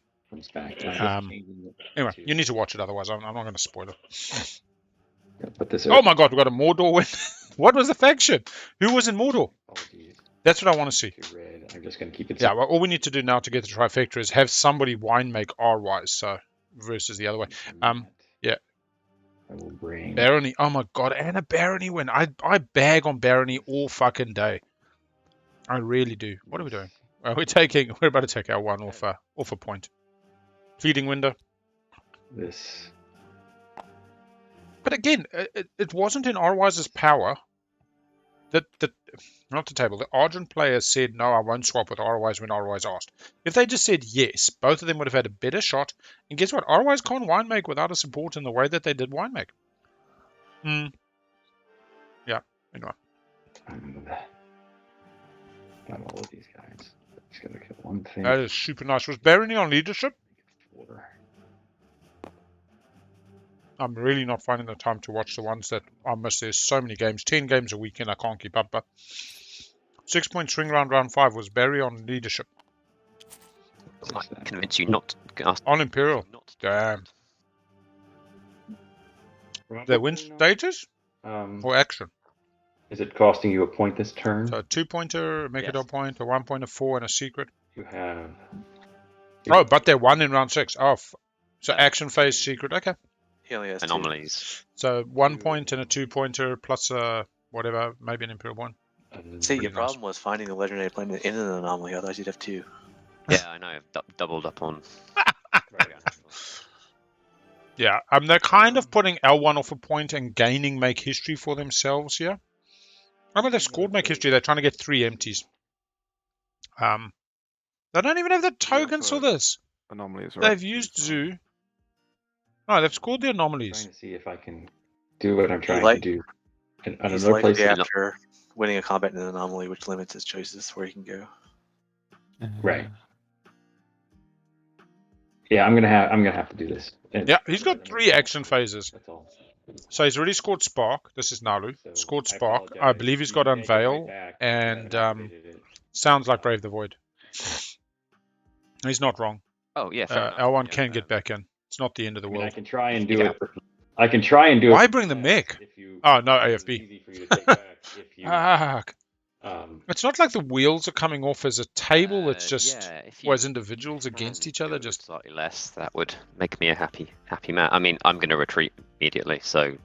Anyway, you need to watch it, otherwise I'm not going to spoil it. Oh my god, we got a Mordor win. What was the faction? Who was in Mordor? That's what I want to see. I'm just going to keep it. Yeah, well, all we need to do now to get the trifecta is have somebody wine make R-Wise, so versus the other way. Yeah. I will bring Barony. Oh my god, and a Barony win. I bag on Barony all fucking day. I really do. What are we doing? We're about to take our one off a point. Feeding window. This. But again, it wasn't in Arwise's power. Not the table. The Argent players said, no, I won't swap with Arwise when Arwise asked. If they just said yes, both of them would have had a better shot. And guess what? Arwise can't wine make without a support in the way that they did wine make. Yeah, anyway. Got all of these guys. Just gotta kill one thing. That is super nice. Was Barony on leadership? I'm really not finding the time to watch the ones that I miss. There's so many games, 10 games a weekend, I can't keep up. But 6-point swing round 5 was Barry on leadership. I might convince you not to ask. On Imperial. Damn. They win stages or action? Is it costing you a point this turn? So a 2-pointer, make it a point, a 1-pointer, 4, and a secret. You have. Oh, but they're 1 in round 6. Oh, so action phase, secret. Okay. He only has Anomalies. So 1 point and a 2-pointer plus whatever, maybe an Imperial one. See, your problem was finding the legendary planet in an anomaly, otherwise you'd have 2. Yeah, I know. I've doubled up on. Yeah, they're kind of putting L1 off a point and gaining make history for themselves here. I mean, they've scored make history. They're trying to get 3 empties. They don't even have the tokens for this. Anomalies. They've used Zoo. No, they've scored the anomalies. Trying to see if I can do what I'm trying to do. And He's another place. after winning a combat in an anomaly, which limits his choices where he can go. Right. Yeah, I'm gonna have to do this. And Yeah, he's got 3 action phases. That's all. So he's already scored Spark. This is Naalu. So Scored I Spark. apologize. I believe he's got You can't get Unveil. right back. And I haven't activated it. sounds like Brave the Void. He's not wrong. Oh yeah, fair enough. L1 Yeah, can get back in. It's not the end of the I mean, world. I can try and do Yeah. it. I can try and do it. Why bring the mech? If you, Oh, no, it's AFB. easy for you to take back if you, Fuck. It's not like the wheels are coming off as a table. It's just yeah, if or as you individuals against can each other. go Just slightly less. That would make me a happy man. I mean, I'm going to retreat immediately, so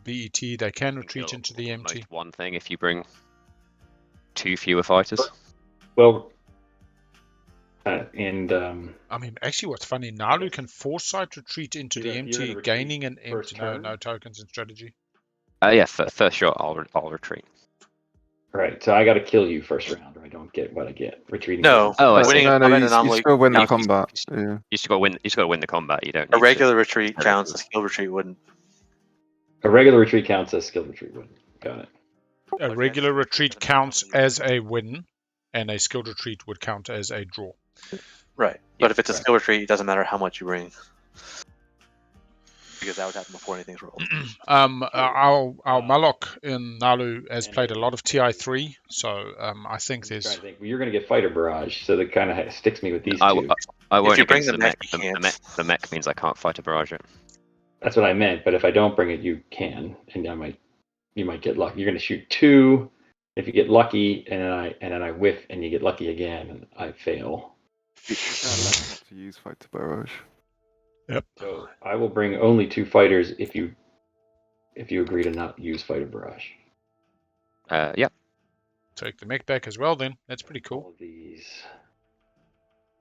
BET. They can you retreat kill into the empty. almost one thing if you bring 2 fewer fighters. well, I mean, actually, what's funny, Naalu can foresight retreat into You're the gonna empty, retreat gaining an first empty. No, turn? no tokens in strategy. Yeah, first shot, I'll retreat. right. So I got to kill you first round, or I don't get what I get. Retreating. No. Oh, I Winning see. a No, combat you anomaly still win the counts. combat. Yeah. You just got to win. You just got to win the combat. You don't. A Need regular retreat a counts. A regular- skill retreat wouldn't. A regular retreat counts as skill retreat win. Got it. A regular retreat counts as a win, and a skilled retreat would count as a draw. Right. But if it's a right. skill retreat, it doesn't matter how much you bring. Because that would happen before anything's rolled. Our Malok in Naalu has played a lot of TI3, so I think I'm there's. trying to think. Well, you're going to get fighter barrage, so that kind of sticks me with these I, two. I won't you bring against the the mech, mech. you can't. The mech means I can't fight a barrage. That's what I meant. But if I don't bring it, you can, and you might get lucky. You're going to shoot 2. If you get lucky, and then I whiff, and you get lucky again, and I fail. To use fight to barrage. Yep. So I will bring only 2 fighters if you agree to not use fighter barrage. Yeah. Take the mech back as well, then. That's pretty All cool. of these.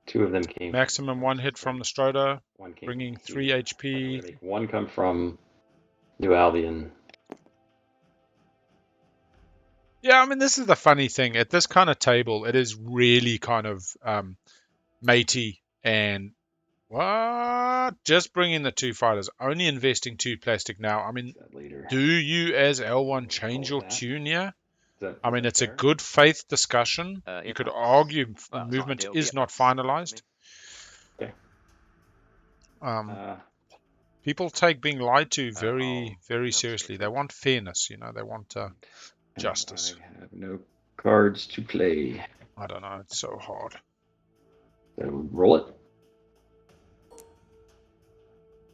2 of them came. Maximum 1 hit from the Stroder, One came bringing from 3 I'm HP. gonna make 1 come from New Albion. Yeah, I mean, this is the funny thing. At this kind of table, it is really kind of matey and what? Just bringing the 2 fighters, only investing 2 plastic now. I mean, That later. do you as L1 change your that. tune here? Is I mean, that it's a fair? good faith discussion. Yeah, You could that's- argue well, it's not movement ideal, is but not that's fine with finalized. me. People take being lied to I'll very, very announce seriously. it. They want fairness, they want and justice. I have no cards to play. I don't know. It's so hard. So roll it.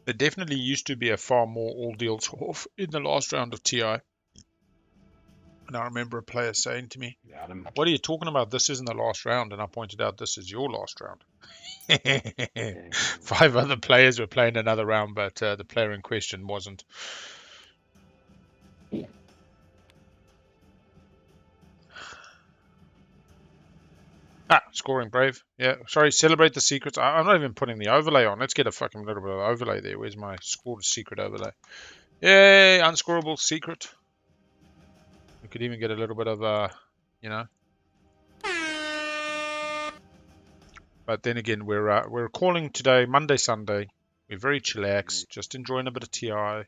There definitely used to be a far more all deals off in the last round of TI. And I remember a player saying to me, Got him. "What are you talking about? This isn't the last round." And I pointed out, this is your last round. Okay. 5 other players were playing another round, but the player in question wasn't. Scoring brave. Yeah, sorry, celebrate the secrets. I'm not even putting the overlay on. Let's get a fucking little bit of overlay there. Where's my scored secret overlay? Yay, unscorable secret. We could even get a little bit of, you know. But then again, we're calling today, Monday, Sunday. We're very chillax, just enjoying a bit of TI.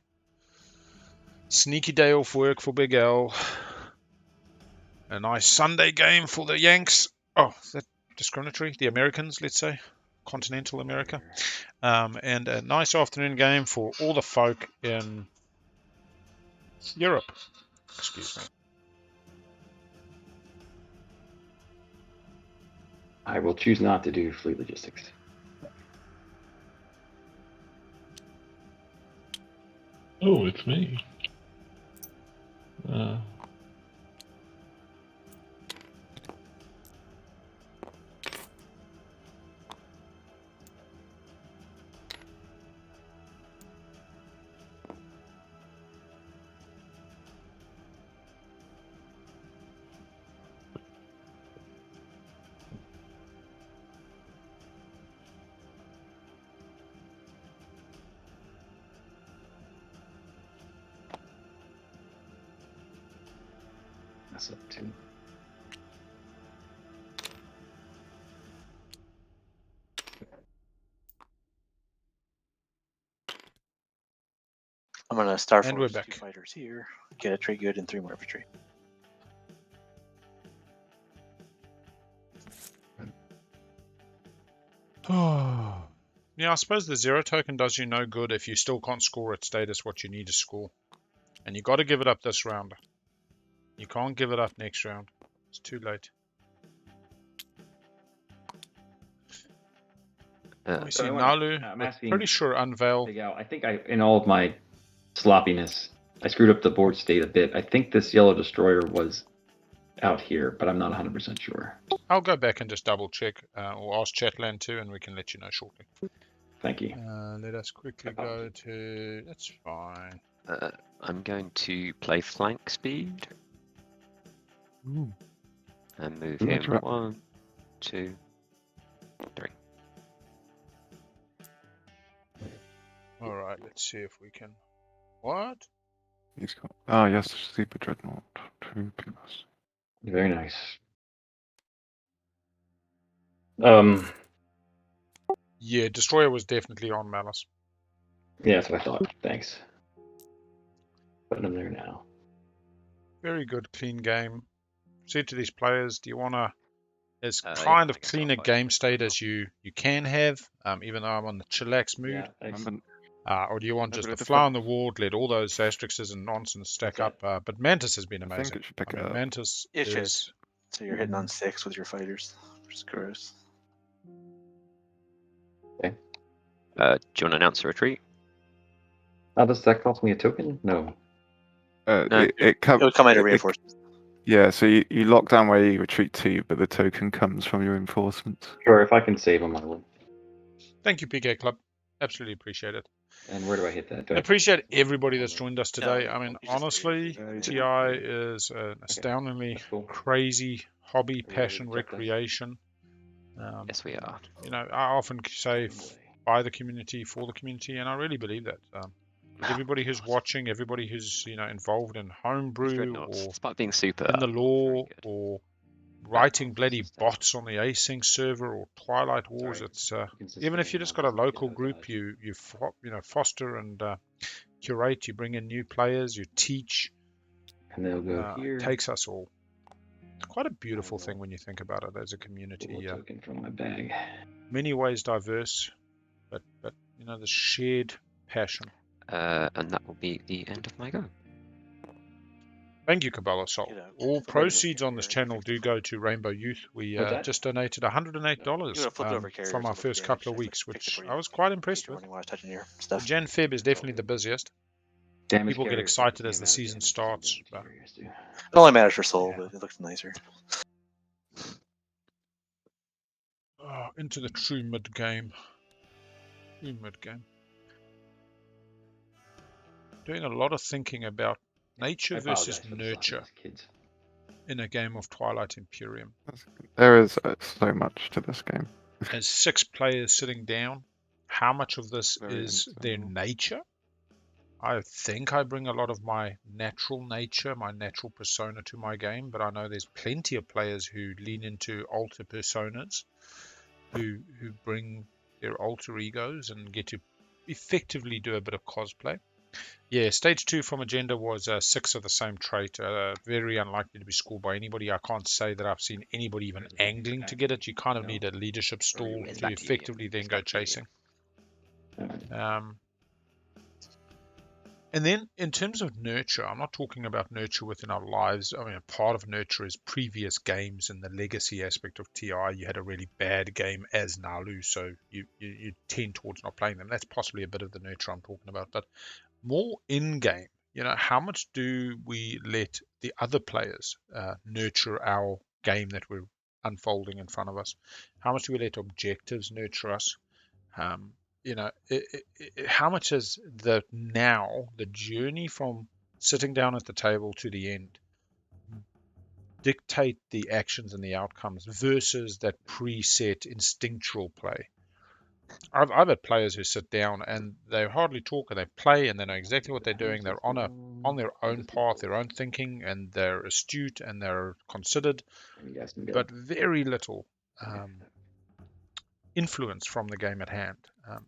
Sneaky day off work for Big L. A nice Sunday game for the Yanks. Oh, is that discriminatory? The Americans, let's say. Continental America. And a nice afternoon game for all the folk in Europe. Excuse me. I will choose not to do fleet logistics. Oh, it's me. That's up to. I'm gonna Star And we're Force back. 2 fighters here. Get a trade good and 3 more infantry. Yeah, I suppose the 0 token does you no good if you still can't score at status what you need to score. And you got to give it up this round. You can't give it up next round. It's too late. We see Naalu, I'm we're asking pretty sure Unveil. Big Al, I think in all of my sloppiness, I screwed up the board state a bit. I think this yellow destroyer was out here, but I'm not 100% sure. I'll go back and just double check or ask Chatland too, and we can let you know shortly. Thank you. Let us quickly go to. That's fine. I'm going to play flank speed Ooh. and move That's him right. 1, 2, 3. All right, let's see if we can. What? He's got. Oh yes, Super Dreadnought. 2 plus. Very nice. Yeah, Destroyer was definitely on Malice. Yeah, that's what I thought. Thanks. Putting them there now. Very good, clean game. Said to these players, do you want to as Yeah, kind I of guess clean I'll a fight game it. state as you can have, even though I'm on the chillax mood? Yeah, Remember, Or do you want No, just but the it fly depends. on the wall, let all those asterisks and nonsense stack What's up? But Mantis has been I think amazing. it should pick I it mean, up. Mantis It should. is. So you're hitting on 6 with your fighters, which is gross. Do you want to announce a retreat? How does that cost me a token? No. No. It It would come out of reinforcements. Yeah, so you lock down where you retreat to, but the token comes from your reinforcements. Sure, if I can save them, I will. Thank you, PK Club. Absolutely appreciate it. And where do I hit that? Do I I- appreciate everybody that's joined us today. No, I mean, you just honestly, save. TI is an astoundingly That's cool. crazy hobby, Are you ready passion, to check this? recreation. Yes, we are. You know, I often say by the community, for the community, and I really believe that. Everybody who's watching, everybody who's involved in These homebrew dreadnoughts, or despite being super, in the are lore very good. or writing Dreadnoughts bloody sustain. bots on the async server or Twilight Wars, Sorry. it's You can even if you sustain just on got a this, get local those group, odds. you foster and curate, you bring in new players, you teach. And they'll go here. It takes us all. It's quite a beautiful will thing when you think about it as a Pull community. a token from my bag. Many ways diverse, but the shared passion. And that will be the end of my go. Thank you, Kabbalah Soul. You know, All flip over proceeds on this carrier, channel fix do the go to Rainbow Youth. We What's that? just donated $108 You would have flipped over carriers from our and looked first damage. couple of I weeks, fixed it which for I you. was quite In impressed case you're with. wondering why I was touching your The stuff. Jan Feb is definitely the busiest. Damage People get carriers excited take the as the same season amount of starts. damage But carriers do. It only matters for soul, Yeah. but it looks nicer. into the true mid game. Doing a lot of thinking about nature I versus apologize for the nurture. sloppiness, kids. in a game of Twilight Imperium. There is so much to this game. As 6 players sitting down, how much of this Very is their incidental. nature? I think I bring a lot of my natural nature, my natural persona to my game, but I know there's plenty of players who lean into alter personas, who bring their alter egos and get to effectively do a bit of cosplay. Yeah, stage 2 from Agenda was 6 of the same trait. Very unlikely to be scored by anybody. I can't say that I've seen anybody even angling to get it. You kind of need a leadership stall It's to back to you, Ian. effectively then It's go back to you, Ian. chasing. Alright. And then in terms of nurture, I'm not talking about nurture within our lives. I mean, a part of nurture is previous games and the legacy aspect of TI. You had a really bad game as Naalu, so you tend towards not playing them. That's possibly a bit of the nurture I'm talking about. But more in-game, how much do we let the other players nurture our game that we're unfolding in front of us? How much do we let objectives nurture us? How much is the journey from sitting down at the table to the end dictate the actions and the outcomes versus that preset instinctual play? I've had players who sit down and they hardly talk and they play and they know exactly what they're doing. They're on their own path, their own thinking, and they're astute and they're considered, You guys can go. but very little influence from the game at hand.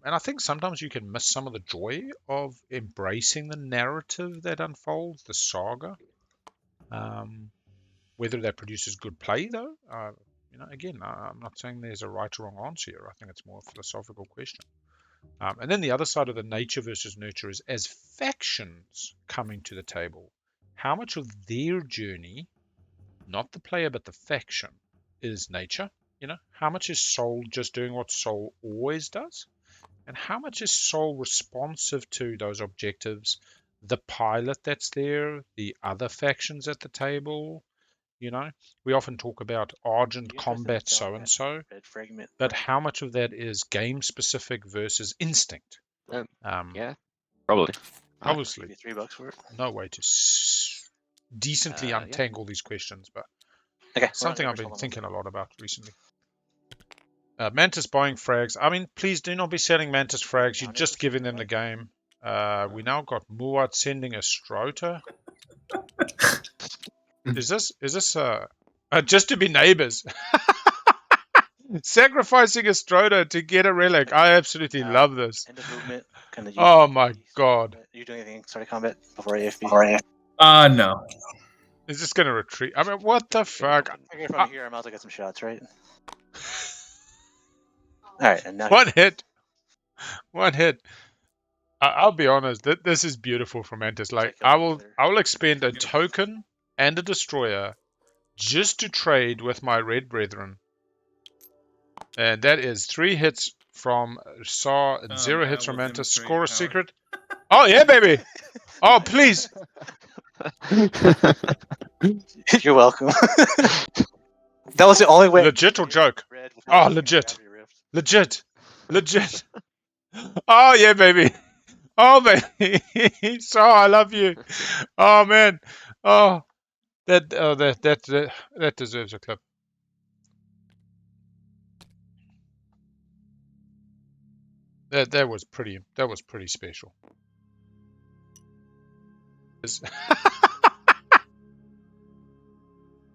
And I think sometimes you can miss some of the joy of embracing the narrative that unfolds, the saga. Whether that produces good play, though, again, I'm not saying there's a right or wrong answer here. I think it's more a philosophical question. And then the other side of the nature versus nurture is as factions coming to the table, how much of their journey, not the player but the faction, is nature? How much is Soul just doing what Soul always does? And how much is Soul responsive to those objectives, the pilot that's there, the other factions at the table? We often talk about Argent combat so-and-so, but how much of that is game-specific versus instinct? Yeah, probably. Obviously, $3 for it. no way to decently Yeah. untangle these questions, but Okay. something I've been thinking a lot about recently. Mantis buying frags. I mean, please do not be selling Mantis frags. You're just giving them the game. We now got Muaat sending a Strota. Is this just to be neighbors? Sacrificing a Strota to get a relic. I absolutely love this. End of movement. Oh my god. Are you doing anything starting combat before AFB? No. Is this going to retreat? I mean, what the fuck? I figure from here, I'm out to get some shots, right? Alright, and now One hit. I'll be honest. This is beautiful for Mantis. Like, I will expend a token and a destroyer just to trade with my red brethren. And that is 3 hits from Saar and 0 hits from Mantis. Score a secret. Oh, yeah, baby. Oh, please. You're welcome. That was the only way. Legit or joke? Oh, legit. Legit. Oh, yeah, baby. Oh, baby. Saar, I love you. Oh, man. Oh, that deserves a clip. That was pretty special.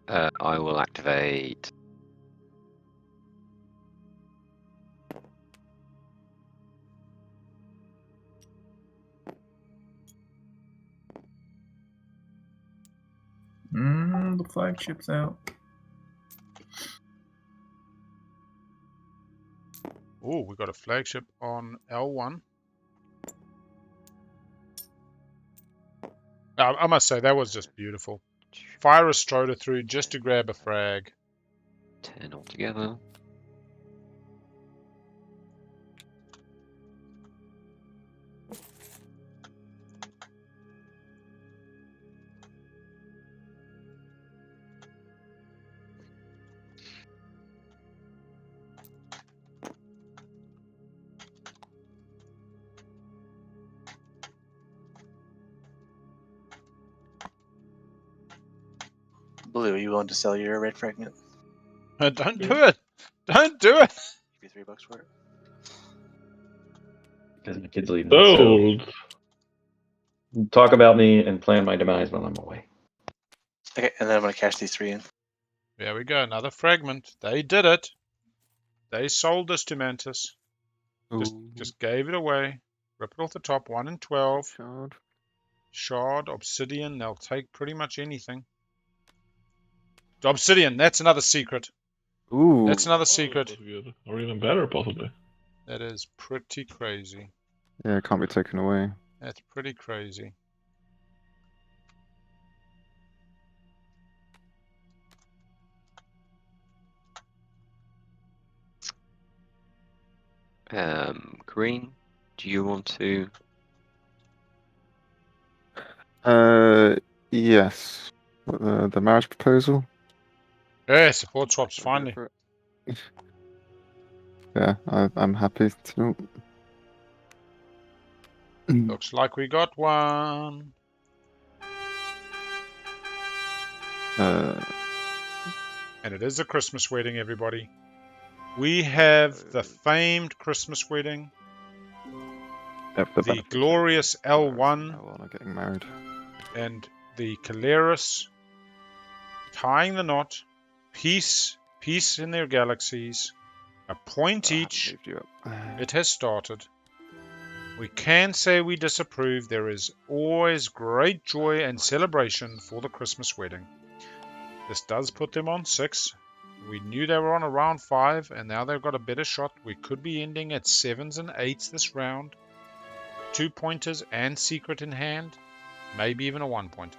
I will activate. The flagship's out. Oh, we got a flagship on L1. I must say, that was just beautiful. Fire a Strota through just to grab a frag. 10 altogether. Blue, are you willing to sell your red fragment? Don't do it. Don't do it. Give you $3 for it. Because my kid's leaving. So Sold. talk about me and plan my demise while I'm away. Okay, and then I'm going to cash these 3 in. There we go. Another fragment. They did it. They sold this to Mantis. Just gave it away. Rip it off the top. 1 in 12. Shard. Shard, obsidian. They'll take pretty much anything. Obsidian. That's another secret. Ooh. That's another Oh, secret. that's good. Or even better, possibly. That is pretty crazy. Yeah, it can't be taken away. That's pretty crazy. Green, do you want to? Yes. What, the marriage proposal? Yeah, support swaps finally. Yeah, I'm happy to. Looks like we got one. And it is a Christmas wedding, everybody. We have the famed Christmas wedding. The glorious L1 are getting married. and the Keleres tying the knot. Peace in their galaxies. A point each. It has started. We can say we disapprove. There is always great joy and celebration for the Christmas wedding. This does put them on 6. We knew they were on around 5, and now they've got a better shot. We could be ending at 7s and 8s this round. 2 pointers and secret in hand. Maybe even a 1 pointer.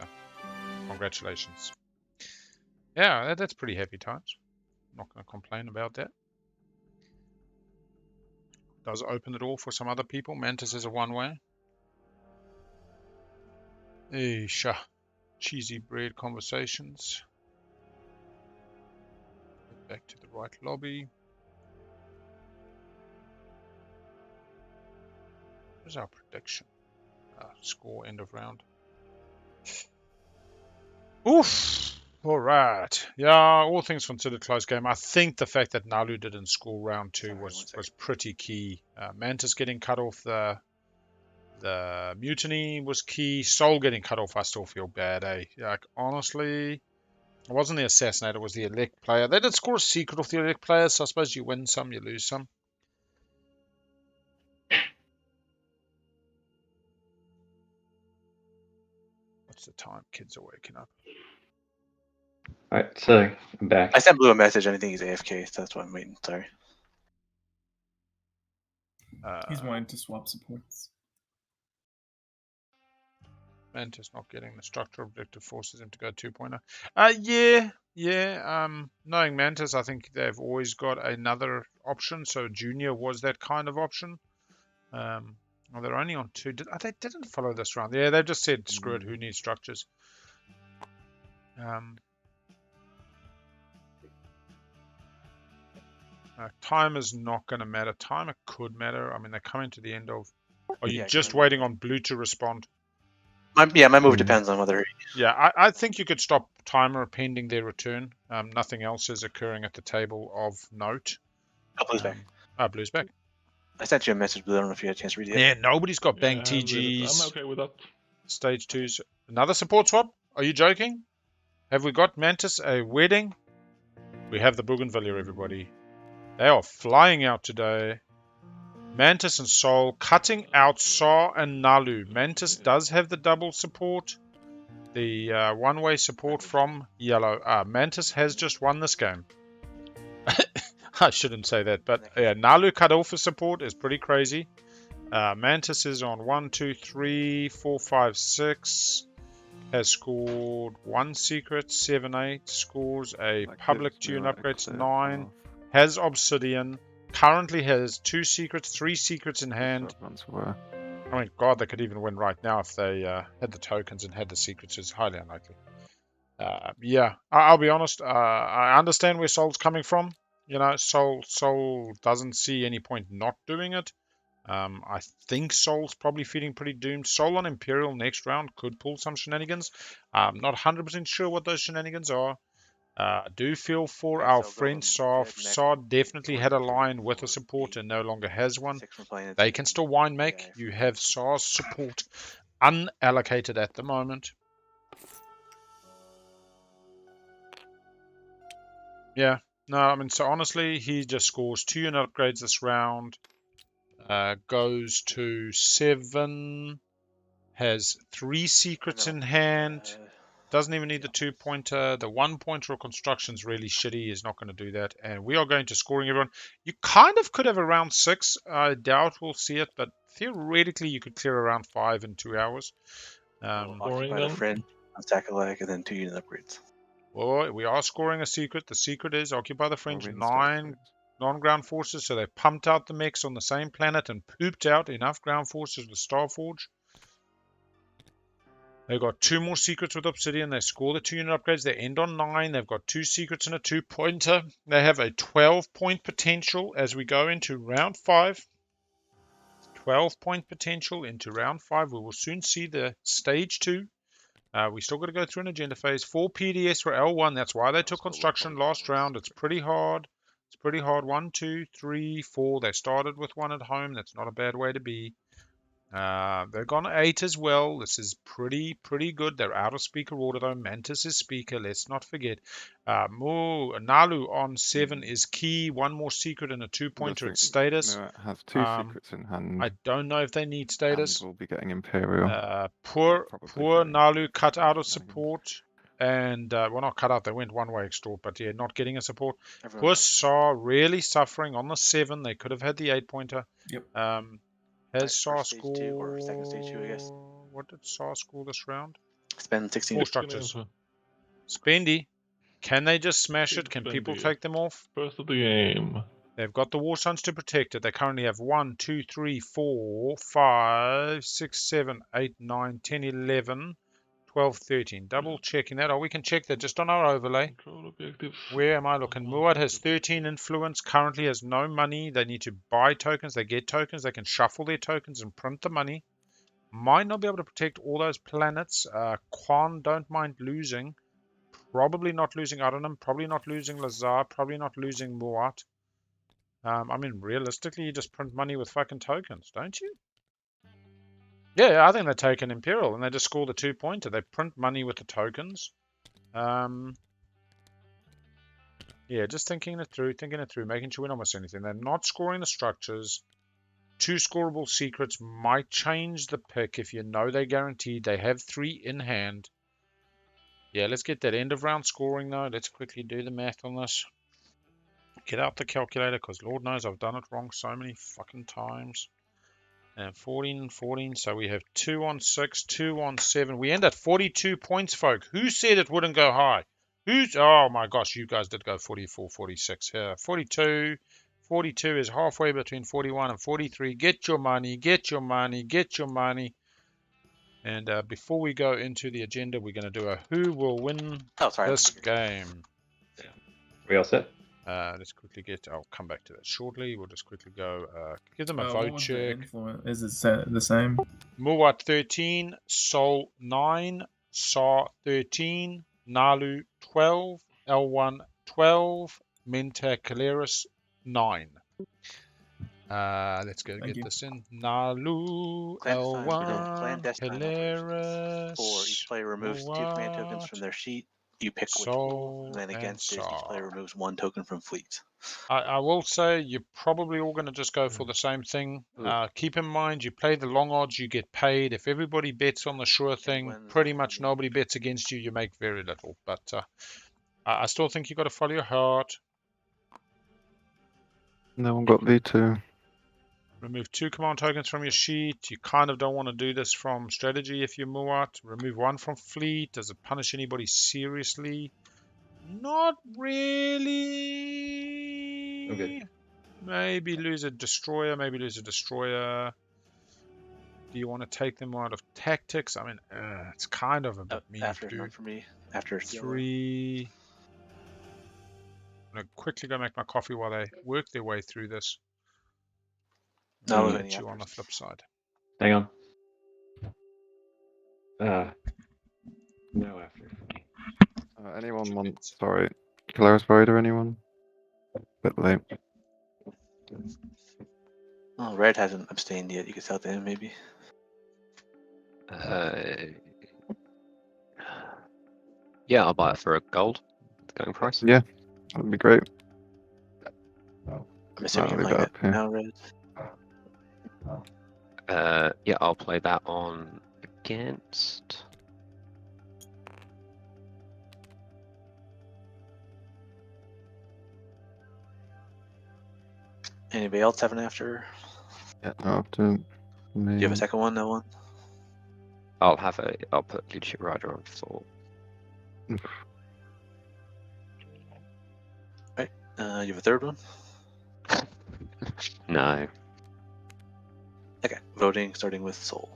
Congratulations. Yeah, that's pretty happy times. Not going to complain about that. Does open the door for some other people. Mantis is a one-way. Eesha. Cheesy bread conversations. Back to the right lobby. Where's our prediction? Score end of round. Oof! Alright. Yeah, all things considered, close game. I think the fact that Naalu didn't score round 2 was pretty key. Mantis getting cut off the mutiny was key. Soul getting cut off, I still feel bad, eh? Like, honestly, it wasn't the assassinator, it was the elect player. They did score a secret off the elect players, so I suppose you win some, you lose some. What's the time? Kids are waking up. Alright, so I'm back. I sent Blue a message. I think he's AFK, so that's why I'm waiting. Sorry. He's wanting to swap supports. Mantis not getting the structure objective forces him to go 2-pointer. Yeah. Knowing Mantis, I think they've always got another option. So Junior was that kind of option. Well, they're only on 2. They didn't follow this round. Yeah, they've just said, screw it, who needs structures? Time is not going to matter. Timer could matter. I mean, they're coming to the end of... Are you just waiting on Blue to respond? My move depends on whether... Yeah, I think you could stop timer pending their return. Nothing else is occurring at the table of note. Oh, Blue's back. Blue's back. I sent you a message, Blue. I don't know if you had a chance to read it. Yeah, nobody's got bang TGs. I'm okay with that. Stage 2s. Another support swap? Are you joking? Have we got Mantis a wedding? We have the Bougainvillea, everybody. They are flying out today. Mantis and Soul cutting out Saar and Naalu. Mantis does have the double support. The one-way support from yellow. Mantis has just won this game. I shouldn't say that, but yeah, Naalu cut off his support is pretty crazy. Mantis is on 1, 2, 3, 4, 5, 6. Has scored 1 secret, 7, 8. Scores a public tune upgrades 9. Has obsidian. Currently has 2 secrets, 3 secrets in hand. I mean, God, they could even win right now if they had the tokens and had the secrets. It's highly unlikely. Yeah, I'll be honest. I understand where Soul's coming from. You know, Soul doesn't see any point not doing it. I think Soul's probably feeling pretty doomed. Soul on Imperial next round could pull some shenanigans. I'm not 100% sure what those shenanigans are. Do feel for Okay, our so go friend to Saar. Jed next, Saar definitely had a 43, line with a 4, support 8, and no longer has one. 6 from Planet They can still wine make. You have Saar's support unallocated at the moment. Yeah, no, I mean, so honestly, he just scores 2 unit upgrades this round. Goes to 7. Has 3 secrets in hand. Doesn't even need the 2-pointer. The 1-pointer or construction's really shitty. He's not going to do that. And we are going to scoring everyone. You kind of could have a round 6. I doubt we'll see it, but theoretically you could clear around 5 in 2 hours. Occupy the friend, attack a leg, and then 2 unit upgrades. Well, we are scoring a secret. The secret is occupy the fringe. Are we in start 9 phase? non-ground forces. So they pumped out the mechs on the same planet and pooped out enough ground forces with Starforge. They've got 2 more secrets with Obsidian. They score the 2 unit upgrades. They end on 9. They've got 2 secrets and a 2-pointer. They have a 12-point potential as we go into round 5. 12-point potential into round 5. We will soon see the stage 2. We still got to go through an agenda phase. 4 PDS for L1. That's why they took construction last round. It's pretty hard. It's pretty hard. 1, 2, 3, 4. They started with 1 at home. That's not a bad way to be. They've gone 8 as well. This is pretty good. They're out of speaker order though. Mantis is speaker. Let's not forget. Naalu on 7 is key. 1 more secret and a 2-pointer at status. Muaat has 2 secrets in hand. I don't know if they need status. And we'll be getting Imperial. Poor getting Naalu cut out of support. And, well, not cut out. They went one-way extort, but yeah, not getting a support. Poor Saar really suffering on the 7. They could have had the 8-pointer. Yep. Has Saar stage 2 or second stage 2, I guess. What did Saar score this round? Spend 16. 4 structures. Spendy. Can they just smash it? Can people Spendy. take them off? First of the game. They've got the War Suns to protect it. They currently have 1, 2, 3, 4, 5, 6, 7, 8, 9, 10, 11, 12, 13. Double checking that. Oh, we can check that just on our overlay. Control objectives. Where am I looking? Muaat has 13 influence. Currently has no money. They need to buy tokens. They get tokens. They can shuffle their tokens and print the money. Might not be able to protect all those planets. Quan don't mind losing. Probably not losing Aranum. Probably not losing Lazar. Probably not losing Muaat. I mean, realistically, you just print money with fucking tokens, don't you? Yeah, I think they take an Imperial and they just score the 2-pointer. They print money with the tokens. Yeah, just thinking it through, making sure we don't miss anything. They're not scoring the structures. 2 scoreable secrets might change the pick if you know they're guaranteed. They have 3 in hand. Yeah, let's get that end of round scoring though. Let's quickly do the math on this. Get out the calculator because Lord knows I've done it wrong so many fucking times. And 14, so we have 2 on 6, 2 on 7. We end at 42 points, folk. Who said it wouldn't go high? Oh my gosh, you guys did go 44, 46. 42. 42 is halfway between 41 and 43. Get your money, get your money, get your money. And before we go into the agenda, we're going to do a who will win this game. We all set? Let's quickly I'll come back to that shortly. We'll just quickly go give them a What vote was check. Is it the same? Muaat 13, Soul 9, Saar 13, Naalu 12, L1 12, Menta Keleres 9. Let's go get this in. Naalu, L1, Keleres, 4. Each player removes 2 command tokens from their sheet. You pick which rule, and then against it, each player removes 1 token from fleet. I will say you're probably all going to just go for the same thing. Keep in mind, you play the long odds, you get paid. If everybody bets on the sure thing, pretty much nobody bets against you. You make very little. But I still think you've got to follow your heart. No one got V2. Remove 2 command tokens from your sheet. You kind of don't want to do this from strategy if you're Muaat. Remove 1 from fleet. Does it punish anybody seriously? Not really. Okay. Maybe lose a destroyer. Do you want to take them out of tactics? I mean, it's kind of a bit mean to do. For me, after 3. I'm going to quickly go make my coffee while they work their way through this. No, Hit you on the flip side. Hang on. No after for me. Anyone want? Sorry, Keleres Rider. Anyone? Bit late. Oh, Red hasn't abstained yet. You could sell to him, maybe. Yeah, I'll buy it for a gold. Going price. Yeah, that'd be great. I'm assuming I'll you're leave playing that it up here. now, Red. Yeah, I'll play that on against. Anybody else have an after? Yeah, after me. Do you have a second one? No one. I'll put Leadership Rider on full. Right. You have a third one? No. Okay. Voting starting with Soul.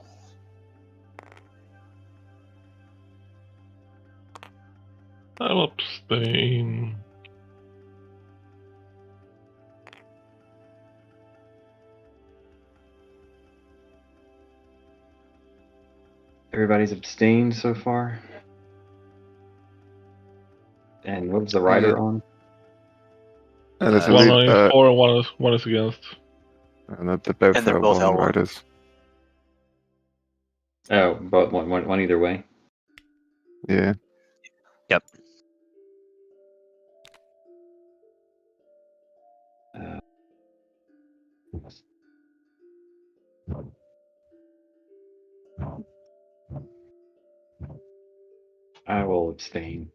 I'll abstain. Everybody's abstained so far. And what was the rider on? There's a One lead, is for and one is against. and they're both And they're both L1 L1. riders. Oh, but one either way. Yeah. Yep. I will abstain.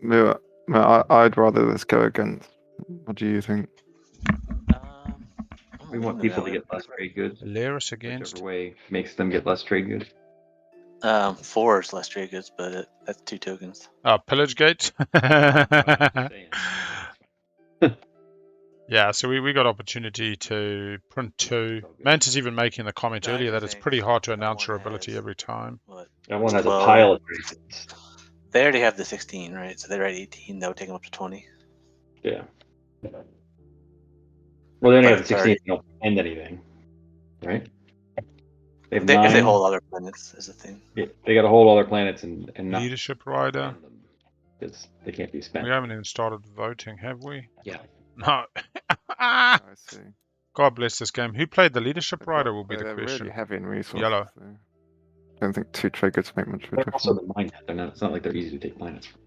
Yeah, I'd rather this go against. What do you think? We want people to get less trade goods. Keleres against. Whichever way makes them get less trade goods. 4 is less trade goods, but that's 2 tokens. Pillage Gate. Yeah, so we got opportunity to print 2. Mantis even making the comment No, I'm earlier just that it's saying, pretty hard to L1 announce your ability has, every time. What? That one has 12. a pile of trade goods. They already have the 16, right? So they're at 18. That would take them up to 20. Yeah. Well, they only But have the 16. They don't spend anything, right? They have If 9. they hold other planets, is the thing. Yeah, they got to hold all their planets and not Leadership Rider. spend them because they can't be spent. We haven't even started voting, have we? Yeah. No. I see. God bless this game. Who played the Leadership Rider will be the They're question. really heavy in resources. Yellow. So I don't think 2 trade goods make much of a They're also difference. the mine. They're not. It's not like they're easy to take planets from.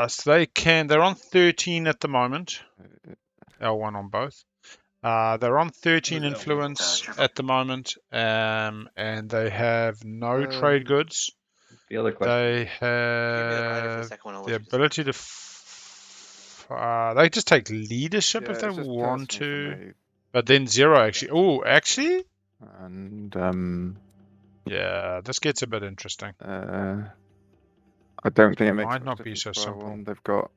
So they're on 13 at the moment. L1 on both. They're on 13 influence at the moment, and they have no trade goods. The other question. They Give me the rider for the have second one. I'll the let you ability to. They just take leadership Yeah, if they it's just want personal for to, me. but then 0 actually. Oh, actually, And yeah, this gets a bit interesting. I don't think it makes Might much not be difference so for L1. simple. They've got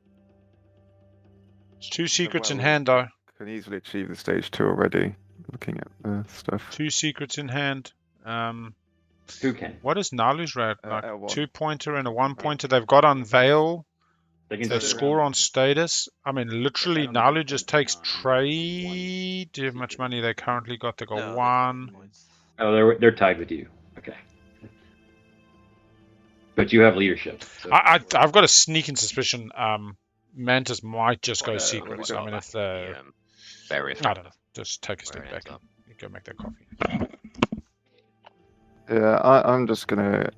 It's 2 secrets in well, hand though. can easily achieve the stage 2 already. Looking at the stuff. 2 secrets in hand. Who can? What is Naalu's rat? Like L1. 2-pointer and a 1-pointer. They've got Unveil. They can They sit score around. on status. I mean, literally, I don't think Naalu they just spend takes on trade. Do you have much secret. money they currently got? They got No, 1. points. Oh, they're tied with you. Okay. But you have leadership. So I've got a sneaking suspicion. Mantis might just go secrets. I mean, if the Various. I don't know. Just take a Where step it back ends and go make that coffee. Yeah, I'm just gonna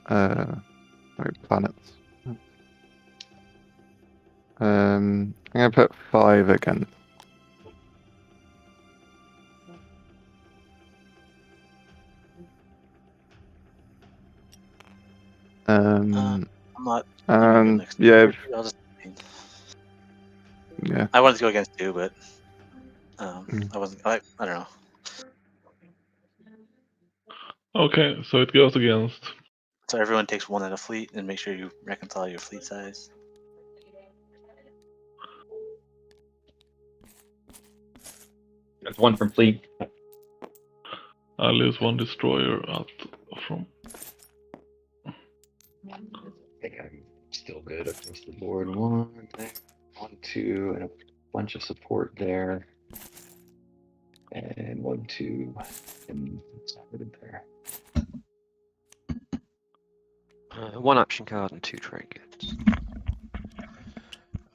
sorry, planets. I'm gonna put 5 again. I'm not. And next yeah, I'll just. yeah. I wanted to go against 2, but Mm. I wasn't. I don't know. Okay, so it goes against. So everyone takes 1 at a fleet, and make sure you reconcile your fleet size. That's one from Fleet. I lose one destroyer out from. I think I'm still good across the board. One there, 1, 2, and a bunch of support there. And 1, 2, and started there. One action card and 2 trade goods.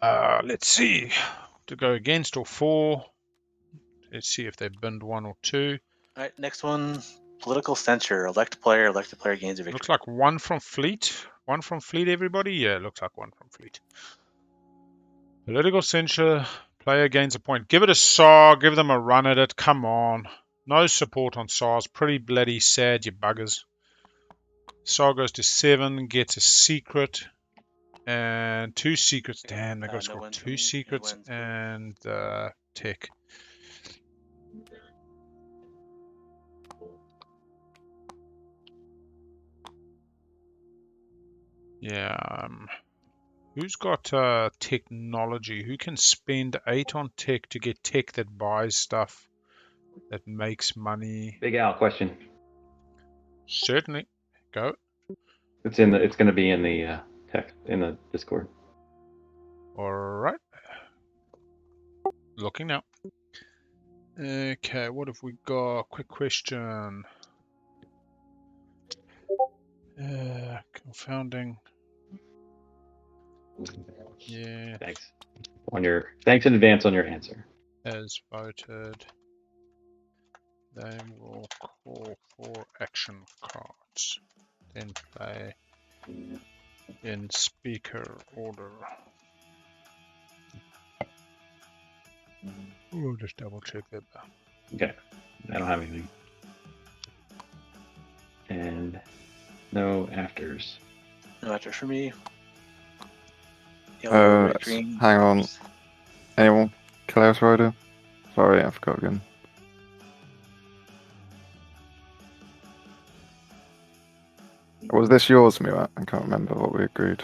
Let's see. To go against or for. Let's see if they binned 1 or 2. All right, next one. Political censure. Elected player gains a victory. Looks like 1 from Fleet. 1 from Fleet, everybody? Yeah, looks like 1 from Fleet. Political censure. Player gains a point. Give it a Saar. Give them a run at it. Come on. No support on Saars. Pretty bloody sad, you buggers. Saar goes to 7. Gets a secret. And 2 secrets. Damn, they got to score 2 secrets and tech. Yeah. Who's got technology? Who can spend 8 on tech to get tech that buys stuff, that makes money? Big Al question. Certainly. Go. It's in the. It's going to be in the text in the Discord. All right. Looking now. Okay, what have we got? Quick question. Confounding. Yeah. Thanks. Thanks in advance on your answer. As voted, they will call for action cards. Then play in speaker order. We'll just double check that. Okay. I don't have anything. And no afters. No afters for me. Yellow, red, green. Hang on. Anyone? Keleres Rider? Sorry, I forgot again. Was this yours, Muaat? I can't remember what we agreed.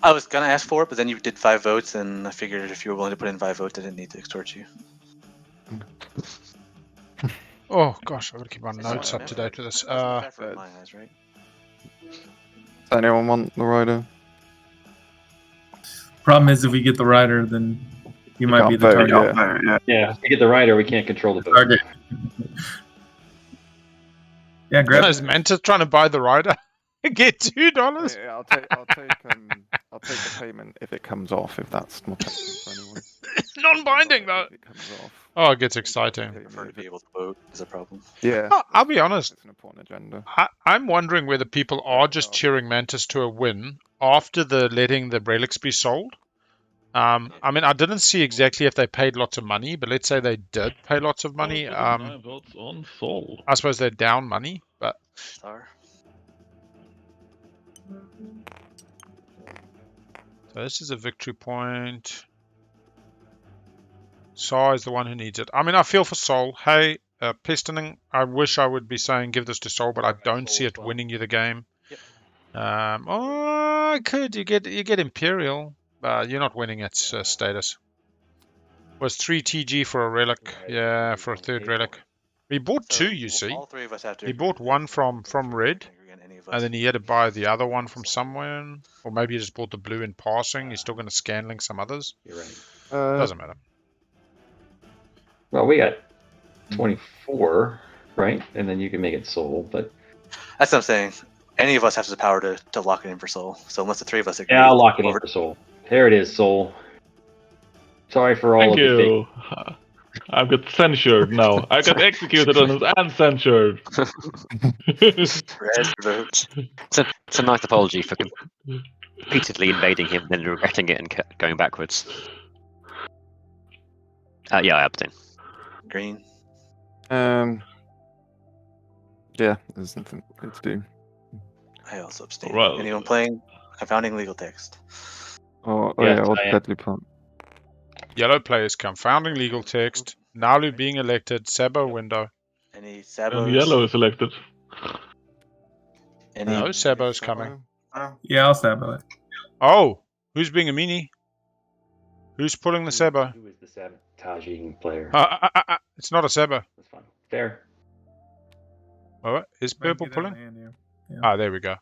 I was gonna ask for it, but then you did 5 votes, and I figured if you were willing to put in 5 votes, I didn't need to extort you. Oh gosh, I've got to keep my notes up to date with this. In my eyes, right? Does anyone want the rider? Problem is, if we get the rider, then you might be can't the vote, target. Yeah, if we get the rider, we can't control the vote. Target. Yeah, grab. Is Manta trying to buy the rider? Get $2? Yeah, I'll take the payment if it comes off, if that's not for anyone. Non-binding though. If it comes off. Oh, it gets exciting. I prefer to be able to vote is a problem. Yeah. I'll be honest. It's an important agenda. I'm wondering whether people are just cheering Mantis to a win after the letting the relics be sold. I mean, I didn't see exactly if they paid lots of money, but let's say they did pay lots of money. 9 votes on Soul. I suppose they're down money, but Saar. so this is a victory point. Saar is the one who needs it. I mean, I feel for Soul. Hey, Pestening, I wish I would be saying give this to Soul, but I don't see it winning you the game. Yep. Oh, I could. You get Imperial. You're not winning its status. Was 3 TG for a relic. Yeah, for a 3rd relic. We bought 2, you see. All 3 of us have to. He bought 1 from Red, and then he had to buy the other one from somewhere. Or maybe he just bought the blue in passing. He's still going to scan link some others. You're right. Doesn't matter. Well, we got 24, right? And then you can make it Soul, but That's what I'm saying. Any of us has the power to lock it in for Soul. So unless the 3 of us agree. yeah, I'll lock it in for Soul. There it is, Soul. Sorry for all Thank of you. I've got censured now. I got executed on this and censured. Red vote. It's a nice apology for repeatedly invading him, then regretting it and going backwards. Yeah, I abstain. Green. Yeah, there's nothing to do. I also abstain. Right. Anyone playing confounding legal text? Oh Yes, yeah, or I am. Deadly Plant. Yellow players confounding legal text. Naalu being elected. Sabo window. Any And Sabos? yellow is elected. Any No Sabo's coming. Yeah, I'll stab it. Oh, who's being a meanie? Who's pulling the Sabo? Who is the sabotaging player? It's not a Sabo. That's fine. Fair. All right. Is Might purple be that pulling? land, yeah. Ah, there we go.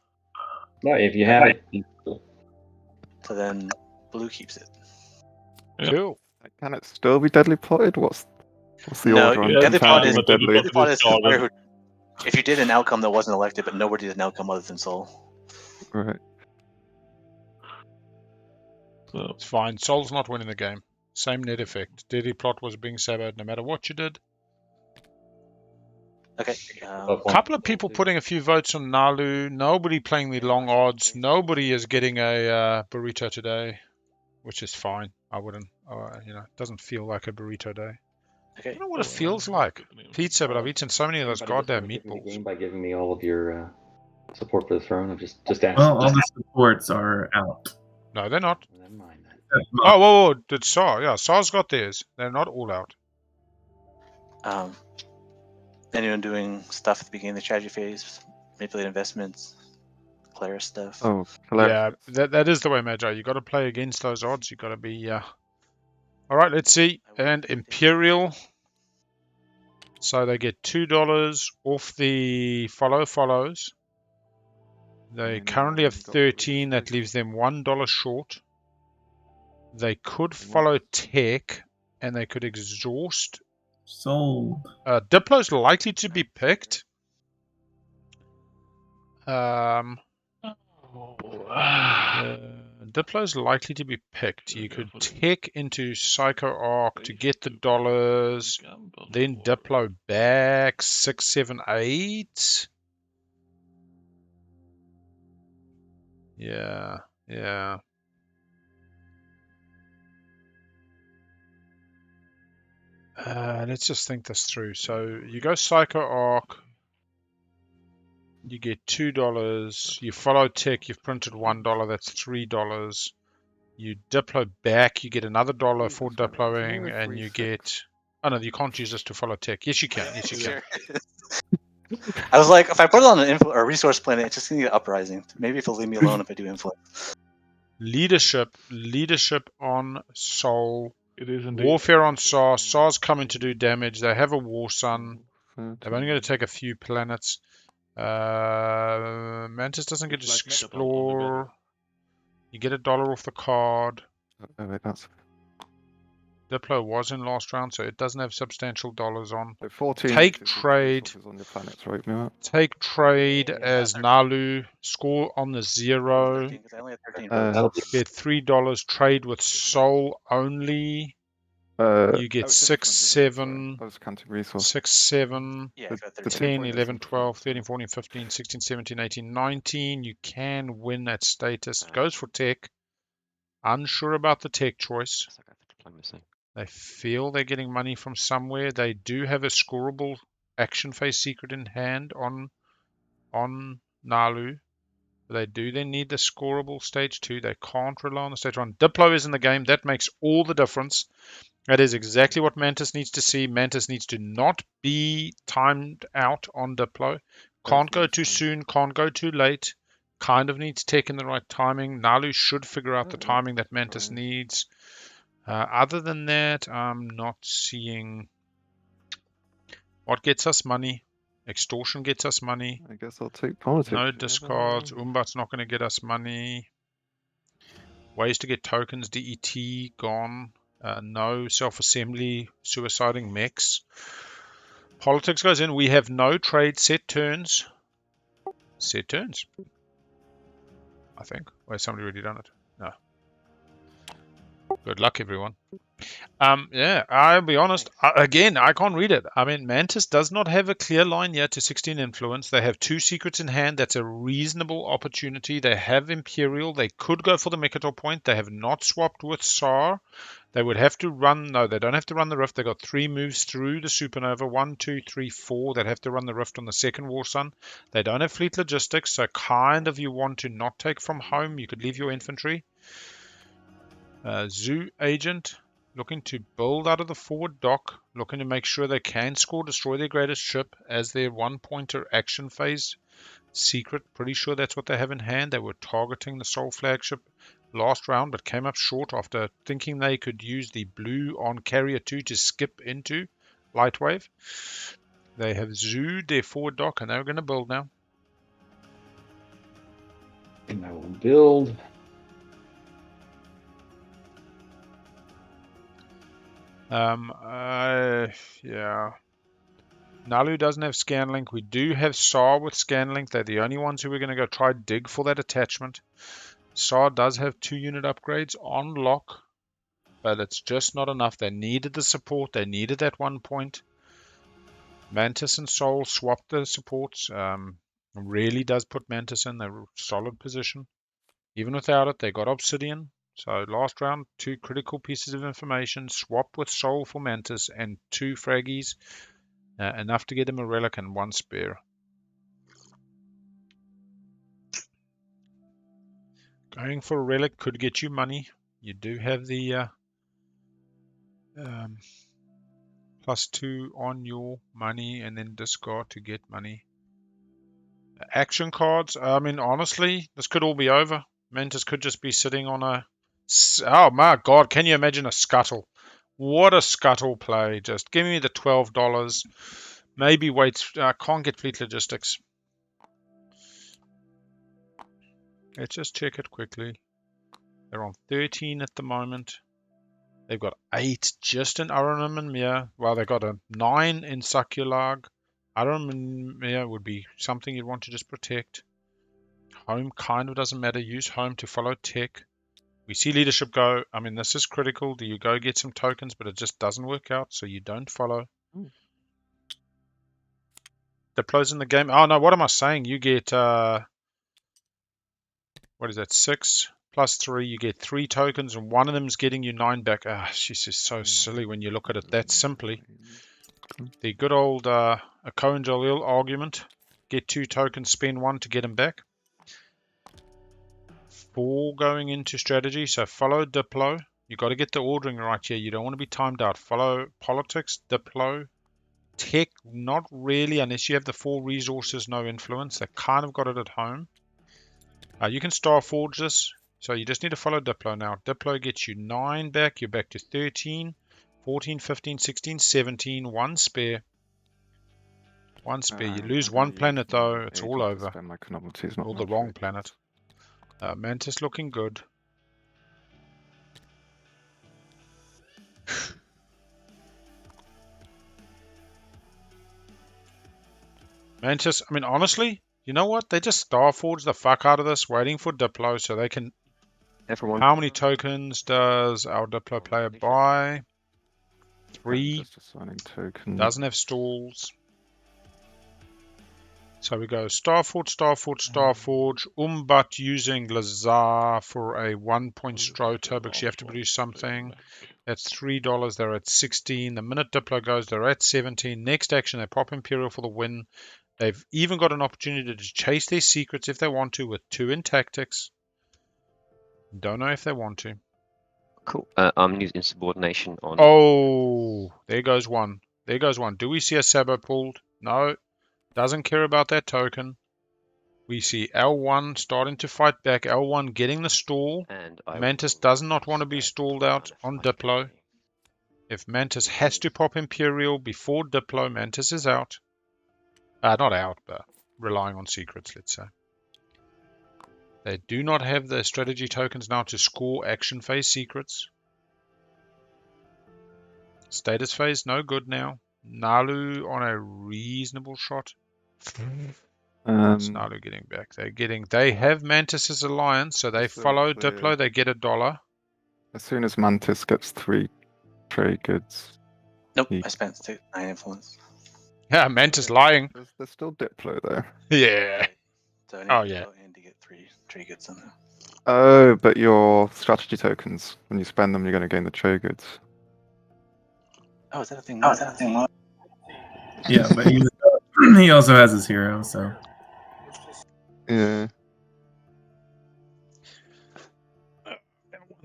No, if you have it. So then blue keeps it. Yeah. Cool. Can it still be deadly plotted? What's the No, order on Yeah, deadly plot confirming is deadly? deadly plot is the player Discarded. who, if you did an outcome that wasn't elected, but nobody did an outcome other than Soul. Right. So It's fine. Soul's not winning the game. Same net effect. Deadly plot was being saboed no matter what you did. Okay. A couple of people putting a few votes on Naalu. Nobody playing the long odds. Nobody is getting a burrito today, which is fine. I wouldn't, it doesn't feel like a burrito day. I Okay. don't know what it feels like. Pizza, but I've eaten so many of those goddamn meatballs. Game by giving me all of your support for the throne. I'm just asking. Well, all the supports are out. No, they're not. Never mind then. Oh, whoa. Did Saar? Yeah, Saar's got theirs. They're not all out. Anyone doing stuff at the beginning of the strategy phase? Manipulate investments, Keleres stuff. Oh, Yeah, that is the way, Magi. You got to play against those odds. You got to be. All right, let's see. And Imperial. So they get $2 off the follows. They currently have 13. That leaves them $1 short. They could follow tech, and they could exhaust. Sold. Diplo's likely to be picked. Diplo's likely to be picked. You could tech into Psycho Arc to get the dollars, then Diplo back 6, 7, 8. Yeah. Let's just think this through. So you go Psycho Arc. You get $2. You follow tech. You've printed $1. That's $3. You Diplo back. You get another $1 for Diploing, and you get. Oh no, you can't use this to follow tech. Yes, you can. Yes, you can. I was like, if I put it on an or resource planet, it's just gonna get uprising. Maybe if it'll leave me alone if I do influence. Leadership on Soul. it is indeed. Warfare on Saar. Saar's coming to do damage. They have a War Sun. They're only going to take a few planets. Mantis doesn't get to explore. You get $1 off the card. Oh, wait, that's Diplo was in last round, so it doesn't have substantial dollars on. 14. Take trade. On your planets, right, Muaat? Take trade as Naalu. Score on the 0. 13, 'cause I only had 13 That'll votes. be Get $3. Trade with Soul only. You get 6, 7, I was counting resource. 6, 7, Yeah, I got 13. 10, 11, 12, 13, 14, 15, 16, 17, 18, 19. You can win at status. It goes for tech. Unsure about the tech choice. That's okay for diplomacy. They feel they're getting money from somewhere. They do have a scoreable action phase secret in hand on Naalu. They do then need the scoreable stage 2. They can't rely on the stage 1. Diplo is in the game. That makes all the difference. That is exactly what Mantis needs to see. Mantis needs to not be timed out on Diplo. Can't go too soon. Can't go too late. Kind of needs tech in the right timing. Naalu should figure out the timing that Mantis needs. Other than that, I'm not seeing what gets us money. Extortion gets us money. I guess I'll take politics. No discards. Umbat's not going to get us money. Ways to get tokens. DET gone. No self-assembly. Suiciding mechs. Politics goes in. We have no trade. Set turns. Set turns. I think. Or has somebody already done it? No. Good luck, everyone. Yeah, I'll be honest. Again, I can't read it. I mean, Mantis does not have a clear line yet to 16 influence. They have 2 secrets in hand. That's a reasonable opportunity. They have Imperial. They could go for the Mikator point. They have not swapped with Saar. They would have to run. No, they don't have to run the Rift. They got 3 moves through the Supernova. 1, 2, 3, 4. They'd have to run the Rift on the second War Sun. They don't have fleet logistics, so kind of you want to not take from home. You could leave your infantry. Zoo Agent. Looking to build out of the forward dock, looking to make sure they can score, destroy their greatest ship as their one-pointer action phase secret. Pretty sure that's what they have in hand. They were targeting the Soul flagship last round, but came up short after thinking they could use the blue on Carrier 2 to skip into light wave. They have zooed their forward dock and they're going to build now. And I will build. Yeah. Naalu doesn't have Scanlink. We do have Saar with Scanlink. They're the only ones who are going to go try dig for that attachment. Saar does have 2 unit upgrades on lock, but it's just not enough. They needed the support. They needed that 1 point. Mantis and Soul swapped the supports. Really does put Mantis in a solid position. Even without it, they got Obsidian. So last round, 2 critical pieces of information. Swap with Soul for Mantis and 2 fraggies. Enough to get him a relic and 1 spare. Going for a relic could get you money. You do have the +2 on your money and then discard to get money. Action cards. I mean, honestly, this could all be over. Mantis could just be sitting on a... Oh my god, can you imagine a scuttle? What a scuttle play. Just give me the $12. Maybe wait. I can't get fleet logistics. Let's just check it quickly. They're on 13 at the moment. They've got 8 just in Aranum and Mir. Well, they've got a 9 in Sakulag. Aranum and Mir would be something you'd want to just protect. Home kind of doesn't matter. Use home to follow tech. We see leadership go. I mean, this is critical. Do you go get some tokens, but it just doesn't work out, so you don't follow. Diplo's in the game. Oh, no, what am I saying? You get, what is that, 6 plus 3. You get 3 tokens, and one of them's getting you 9 back. Ah, she's just so silly when you look at it that simply. The good old Cohen Jalil argument. Get 2 tokens, spend 1 to get him back. 4 going into strategy, so follow Diplo. You got to get the ordering right here. You don't want to be timed out. Follow politics, Diplo. Tech, not really, unless you have the 4 resources, no influence. They kind of got it at home. You can Star Forge this, so you just need to follow Diplo now. Diplo gets you 9 back. You're back to 13, 14, 15, 16, 17. 1 spare. 1 spare. You lose 1 planet though. It's all over. Or the wrong planet. Mantis looking good. Mantis, I mean, honestly, you know what? They just Starforge the fuck out of this, waiting for Diplo so they can... Everyone. How many tokens does our Diplo player buy? 3. Doesn't have stalls. So we go Starforge, Starforge, Starforge. Umbat using Lazar for a 1-point Strota because you have to produce something. That's $3. They're at 16. The minute Diplo goes, they're at 17. Next action, they pop Imperial for the win. They've even got an opportunity to chase their secrets if they want to with 2 in tactics. Don't know if they want to. Cool. I'm using insubordination on. Oh, there goes 1. There goes 1. Do we see a Sabo pulled? No. Doesn't care about that token. We see L1 starting to fight back. L1 getting the stall. Mantis does not want to be stalled out on Diplo. If Mantis has to pop Imperial before Diplo, Mantis is out. Not out, but relying on secrets, let's say. They do not have the strategy tokens now to score action phase secrets. Status phase, no good now. Naalu on a reasonable shot. What's Naalu getting back? They have Mantis's alliance, so they follow Diplo, they get $1. As soon as Mantis gets 3 trade goods. Nope, I spent 9 influence. Yeah, Mantis lying. There's still Diplo there. Yeah. So I need yeah. and to get 3 trade goods on there. Oh, but your strategy tokens, when you spend them, you're going to gain the trade goods. Oh, is that a thing? Yeah, but he also has his hero, so. Yeah.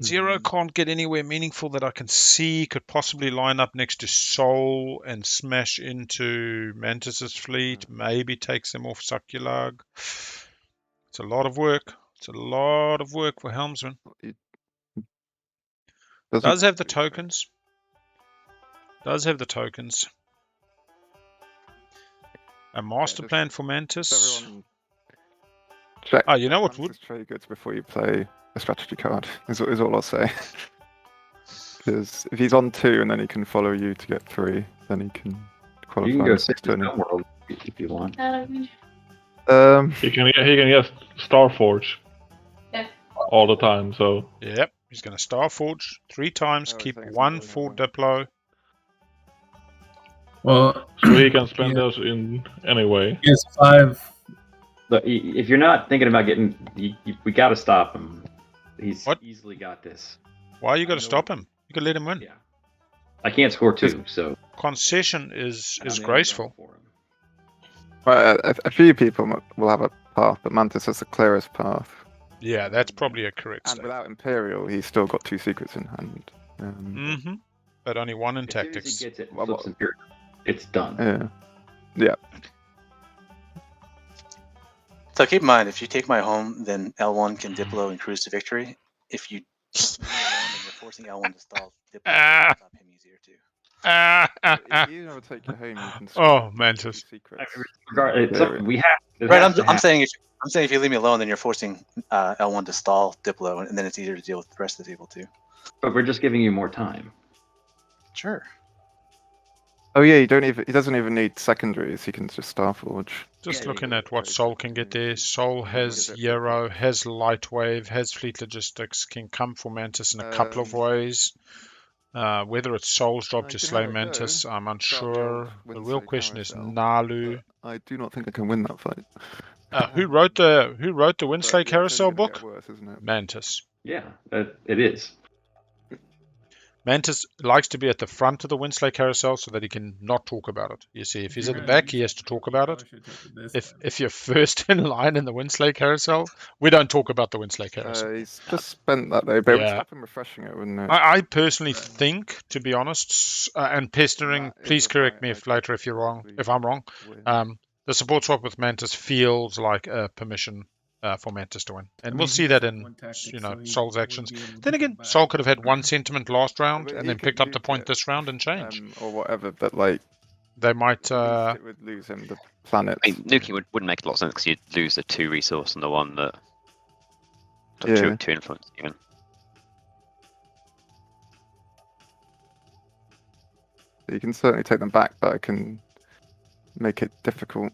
0 can't get anywhere meaningful that I can see. Could possibly line up next to Soul and smash into Mantis's fleet. Maybe takes them off Sakulag. It's a lot of work. It's a lot of work for Helmsman. Does have the tokens. Does have the tokens. A master just- plan for Mantis. Everyone check. Oh, you know what would? Mantis trade goods before you play a strategy card. Is all I'll say. Because if he's on 2 and then he can follow you to get 3, then he can qualify. You can go the 6 turn. world if you want. He can get Starforge. All the time, so Yep. He's going to Starforge 3 times. Oh, Keep thanks, 1 Naalu, for Naalu. Diplo. Well, he can spend Yeah. those in any way. he has 5. Look, if you're not thinking about getting, we got to stop him. He's What? easily got this. Why you got I to know stop it. him? You can let him win. Yeah. I can't score 2, so Concession is I'm the only graceful. draw for him. Well, a few people will have a path, but Mantis has the clearest path. Yeah, that's probably a correct And statement. without Imperial, he's still got 2 secrets in hand. Mm-hmm. But only 1 in As soon as tactics. he gets it, Well, flips Imperial, it's done. Yeah. So keep in mind, if you take my home, then L1 can Diplo and cruise to victory. If you leave me alone, then you're forcing L1 to stall Diplo and stop him easier too. If you never take your home, you can Oh, Mantis. 2 secrets. It's something we have. it Right, has to I'm happen. saying if you leave me alone, then you're forcing L1 to stall Diplo, and then it's easier to deal with the rest of the table too. But we're just giving you more time. Sure. Oh yeah, he doesn't even need secondaries. He can just Starforge. Just Yeah, looking yeah, at what yeah. Sol can get there. Sol has it? Euro, has Lightwave, has Fleet Logistics, can come for Mantis in a couple of ways. Whether it's Sol's job I to can slay have a go. Mantis, I'm Start the unsure. old The real Winslow question is carousel, Naalu. but I do not think I can win that fight. Who wrote the Winsley But yeah, it's Carousel only gonna book? get worse, isn't it? Mantis. Yeah, it is. Mantis likes to be at the front of the Winsley Carousel so that he can not talk about it. You see, if he's at the back, he has to talk about it. If you're first in line in the Winsley Carousel, we don't talk about the Winsley Carousel. He's just spent that day, but it would Yeah. stop him refreshing it, wouldn't it? I personally think, to be honest, and pestering, That is please a correct fight me I if could later if I'm wrong. win. The support swap with Mantis feels like a permission for Mantis to win, and we'll see that in Sol's actions. Then again, Sol could have had 1 sentiment last round But and he then could picked up the nuke point it, this round and change. or whatever. But like, They might. at least it would lose him the planets. I mean, nuking wouldn't make a lot of sense because you'd lose the 2 resource and the one that Yeah. two influence even. You can certainly take them back, but I can make it difficult.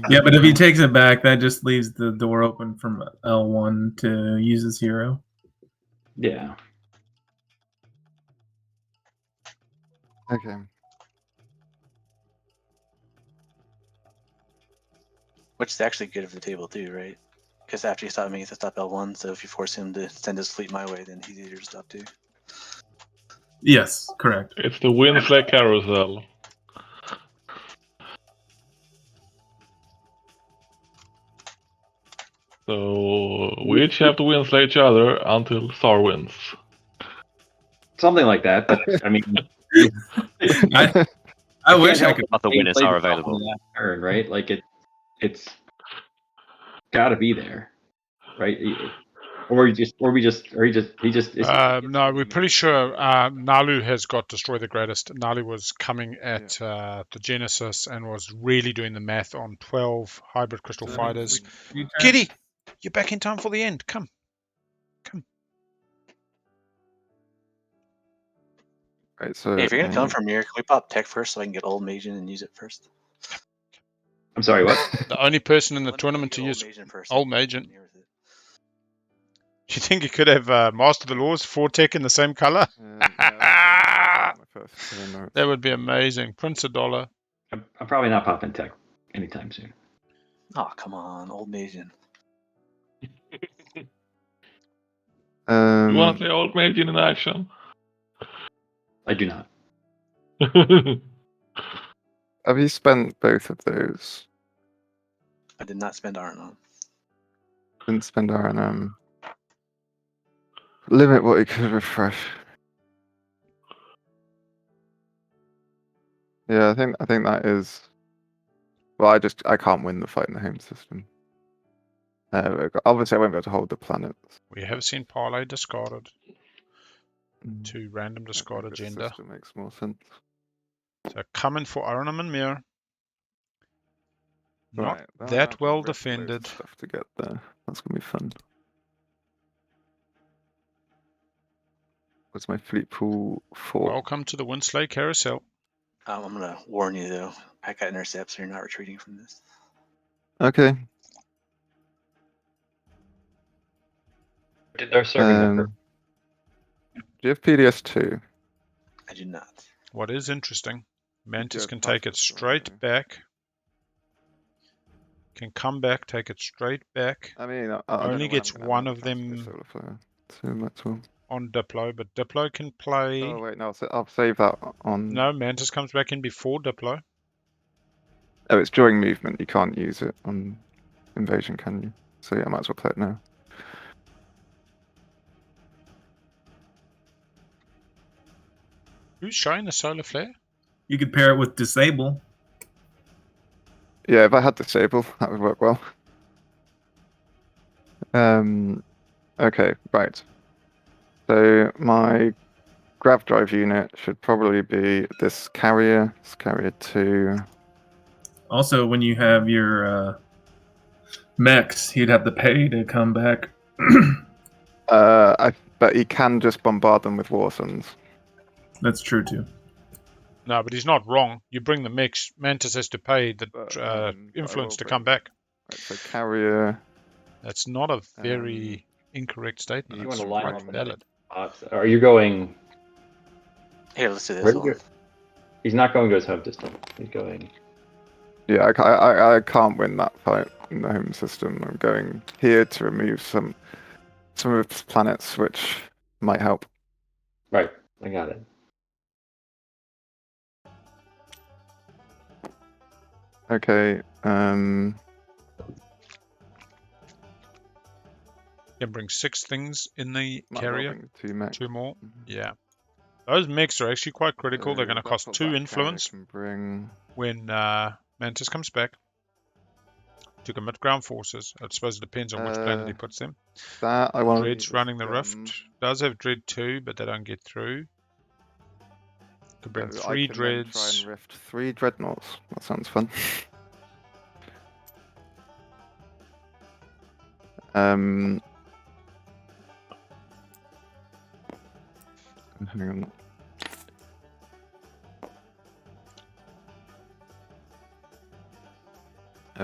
Yeah, but if he takes it back, that just leaves the door open from L1 to use his hero. Yeah. Okay. Which is actually good for the table too, right? Because after you stop him, he gets to stop L1. So if you force him to send his fleet my way, then he's easier to stop too. Yes, correct. It's the Winsley Carousel. So we each have to Winsley each other until Saar wins. Something like that. But I mean, I wish I help could. it. Other They winners played are the ball on available. the last turn, right? Like it's got to be there, right? Or he just No, we're pretty sure Naalu has got Destroy the Greatest. Naalu was coming at the Genesis and was really doing the math on 12 hybrid crystal fighters. Giddy, you're back in time for the end. Come. Right, so Hey, if you're gonna come from here, can we pop tech first so I can get old Magian and use it first? I'm sorry, what? The only person in the Let me tournament get to old use Magian first. Old Magian. Do you think you could have Master the Laws 4 tech in the same color? That would be amazing. Prince of Dollar. I'm probably not popping tech anytime soon. Oh, come on, old Magian. You want to play Old Magian in action? I do not. Have you spent both of those? I did not spend Arnon. Didn't spend R&M. Limit what you could refresh. Yeah, I think that is. Well, I can't win the fight in the home system. Obviously, I won't be able to hold the planets. We have seen Parlay discarded to random discard This agenda. system makes more sense. So coming for Arnhem and Mir. Not Right, well, I that imagine well rift loads of defended. stuff to get there. That's gonna be fun. What's my fleet pool for? Welcome to the Winsley Carousel. I'm gonna warn you though. I got intercepts, so you're not retreating from this. Okay. They're serving them. Do you have PDS2? I do not. What is interesting, Mantis have can take it passports, don't straight you? back. Can come back, take it straight back. I mean, I don't Only know when I'm gets gonna have one another of chance to go them solar flare, so might as well. on Diplo, but Diplo can play. Oh wait, no, I'll save that on. No, Mantis comes back in before Diplo. Oh, it's during movement. You can't use it on invasion, can you? So yeah, I might as well play it now. Who's showing the solar flare? You could pair it with disable. Yeah, if I had disable, that would work well. Okay, right. So my grav drive unit should probably be this carrier. It's carrier 2. Also, when you have your mechs, you'd have to pay to come back. But he can just bombard them with war suns. That's true too. No, but he's not wrong. You bring the mix, Mantis has to pay the But I influence will to come bring- back. Right, so carrier. That's not a very incorrect statement. You It's want to line quite up valid. Are you going? Here, let's do this. Where Hold do on. you- He's not going to his home system. He's going. Yeah, I can't win that fight in the home system. I'm going here to remove some of the planets, which might help. Right, I got it. Okay. You can bring 6 things in the Might as well carrier. bring the 2 mech. 2 more. Yeah. Those mechs are actually quite critical. They're So going to that's cost what 2 that carrier influence can bring. when Mantis comes back to commit ground forces. I suppose it depends on which planet he puts them. That I want. Dread's running the rift. Does have Dread 2, but they don't get through. Could bring 3 I can then try Dreads. and rift 3 dreadnoughts. That sounds fun. Hang on.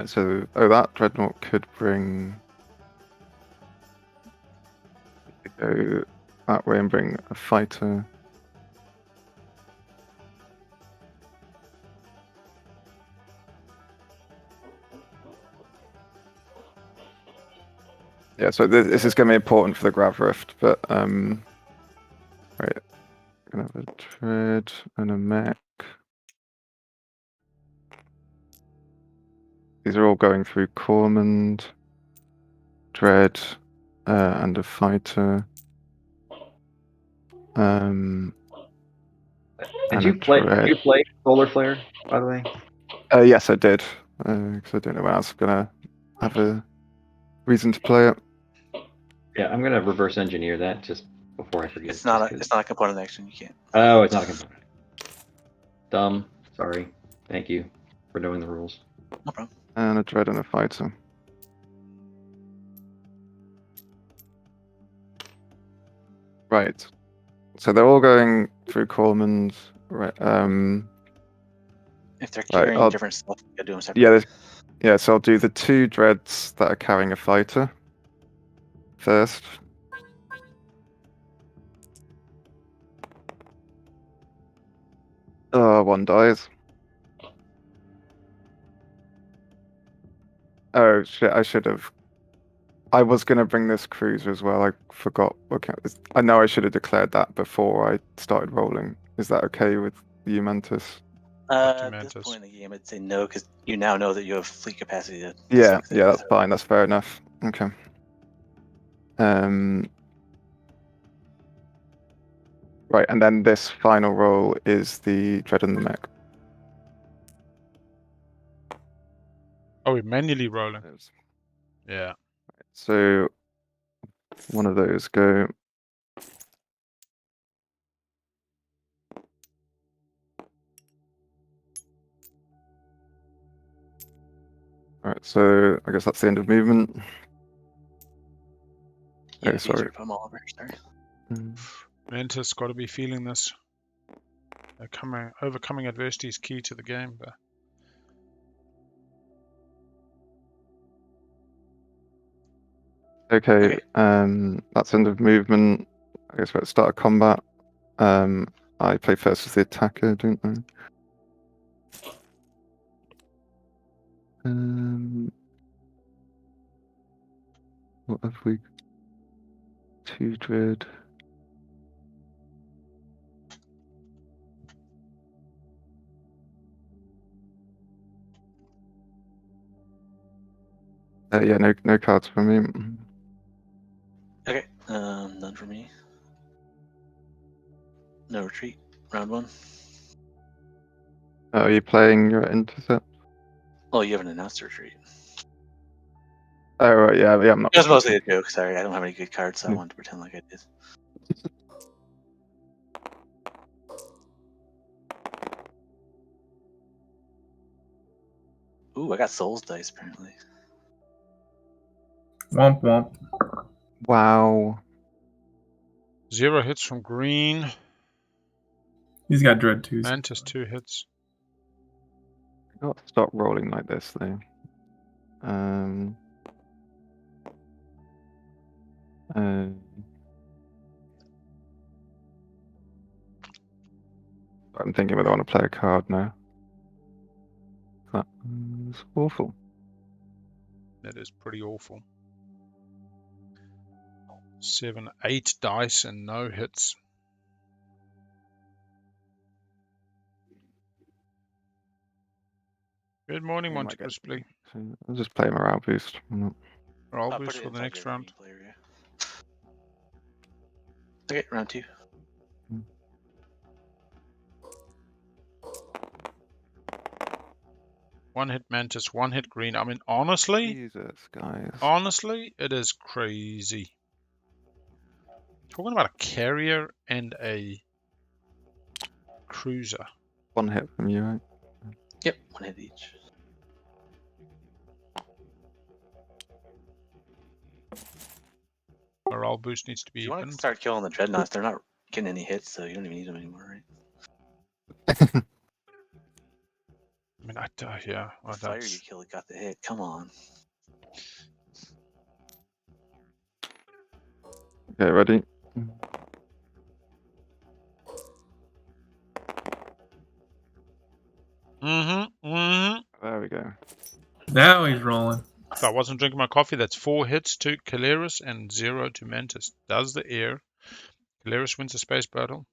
So, that dreadnought could bring. Go that way and bring a fighter. Yeah, so this is going to be important for the grav rift, but right, gonna have a tread and a mech. These are all going through Cormand, Dread, and a fighter. Did and you a play? dread. Did you play Solar Flare, by the way? Yes, I did. Because I don't know when I was gonna have a reason to play it. Yeah, I'm gonna reverse engineer that just before I forget. It's not a component action. You can't. Oh, it's not a component. Dumb. Sorry. Thank you for knowing the rules. No problem. And a dread and a fighter. Right. So they're all going through Cormand. Right. If they're Right, carrying I'll- different stuff, you gotta do them separately. Yeah. Yeah. So I'll do the 2 dreads that are carrying a fighter first. One dies. Oh shit! I should have. I was gonna bring this cruiser as well. I forgot. Okay, I know I should have declared that before I started rolling. Is that okay with you, Mantis? At this Mantis. point in the game, I'd say no, because you now know that you have fleet capacity to. Yeah, select yeah, it. that's fine. That's fair enough. Okay. Right, and then this final roll is the Dread and the Mech. Oh, we're manually rolling. Yeah. So one of those go. Alright, so I guess that's the end of movement. Yeah, Oh, it's easier sorry. to put them all over. Sorry. Mantis got to be feeling this. Overcoming adversity is key to the game. But Okay, that's end of movement. I guess let's start a combat. I play first as the attacker, don't I? What have we? 2 Dread. Yeah, no cards for me. Okay, none for me. No retreat. Round 1. Are you playing your intercept? Oh, you haven't announced a retreat. Oh, right, yeah, I'm not. It was mostly a joke. Sorry, I don't have any good cards, so I Yeah. wanted to pretend like I did. Ooh, I got Souls dice apparently. Womp womp. Wow. 0 hits from green. He's got Dread too. Mantis 2 hits. Got to stop rolling like this, though. I'm thinking whether I want to play a card now. That was awful. That is pretty awful. 7, 8 dice and no hits. Good morning, We Monte might get- Crispy. I'll just play morale boost. Morale I'll boost put it for the inside next your round. green player, yeah. Okay, round 2. One hit Mantis, 1 hit green. I mean, honestly, Jesus, guys. it is crazy. Talking about a carrier and a cruiser. 1 hit from you, right? Yep, 1 hit each. Morale boost needs to If be you want to evened. start killing the dreadnoughts, they're not getting any hits, so you don't even need them anymore, right? I mean, yeah. The fire you killed got the hit. Come on. Okay, ready? There we go. Now he's rolling. If I wasn't drinking my coffee, that's 4 hits to Keleres and 0 to Mantis. Does the air. Keleres wins the space battle.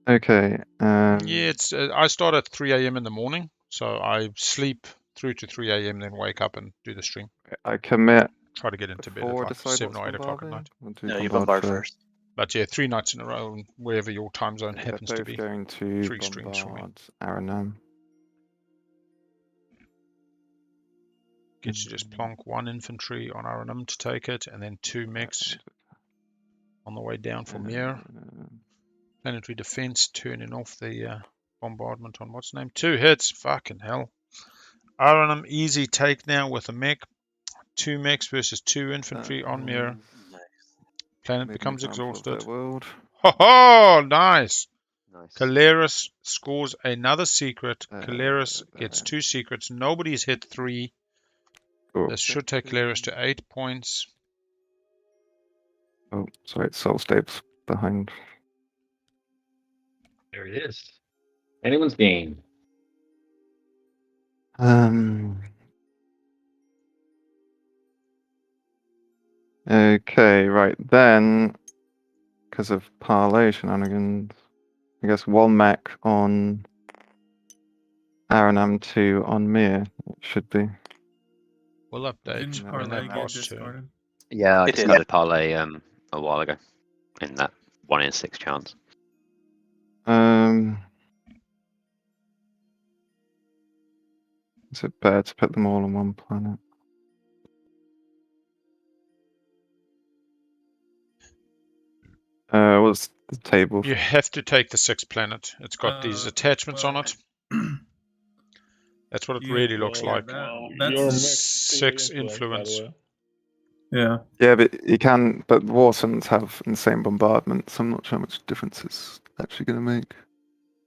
Okay. Yeah, it's. I start at 3 a.m. in the morning, so I sleep through to 3 a.m. then wake up and do the stream. I commit Try to get into bed at before I like decide 7 what's or 8 o'clock at bombarding. night. No, you bombard first. first. But yeah, 3 nights in a row, wherever your time zone They're happens to both be. going to 3 streams for me. bombard Aranam. Gets you just plonk 1 infantry on Aranam to take it, and then 2 mechs on the way down for Mir. Planetary defense turning off the bombardment on what's name. 2 hits, fucking hell. Aranam easy take now with a mech. 2 mechs versus 2 infantry on Mir. Nice. Planet Made an becomes example of their exhausted. world. Ho ho! Nice! Nice. Keleres scores another secret. Keleres there. gets 2 secrets. Nobody's hit 3. Cool. This should take Keleres to 8 points. Oh, sorry, it's Soul Stapes behind. There it is. Anyone's game. Okay, right then, because of parlay shenanigans, I guess 1 mech on Aranam, 2 on Mir. It should be. We'll update Didn't No, when parlay that get boss turn. discarded? Yeah, I It did. discarded parlay a while ago in that 1 in 6 chance. Is it better to put them all on 1 planet? What's the table? You have to take the 6th planet. It's got these attachments on well, it. That's what it Yeah, really looks Well, like. that's you're just- max 6 theory influence, by influence. the way. Yeah. Yeah, but you can. But war suns have insane bombardment, so I'm not sure how much difference it's actually going to make.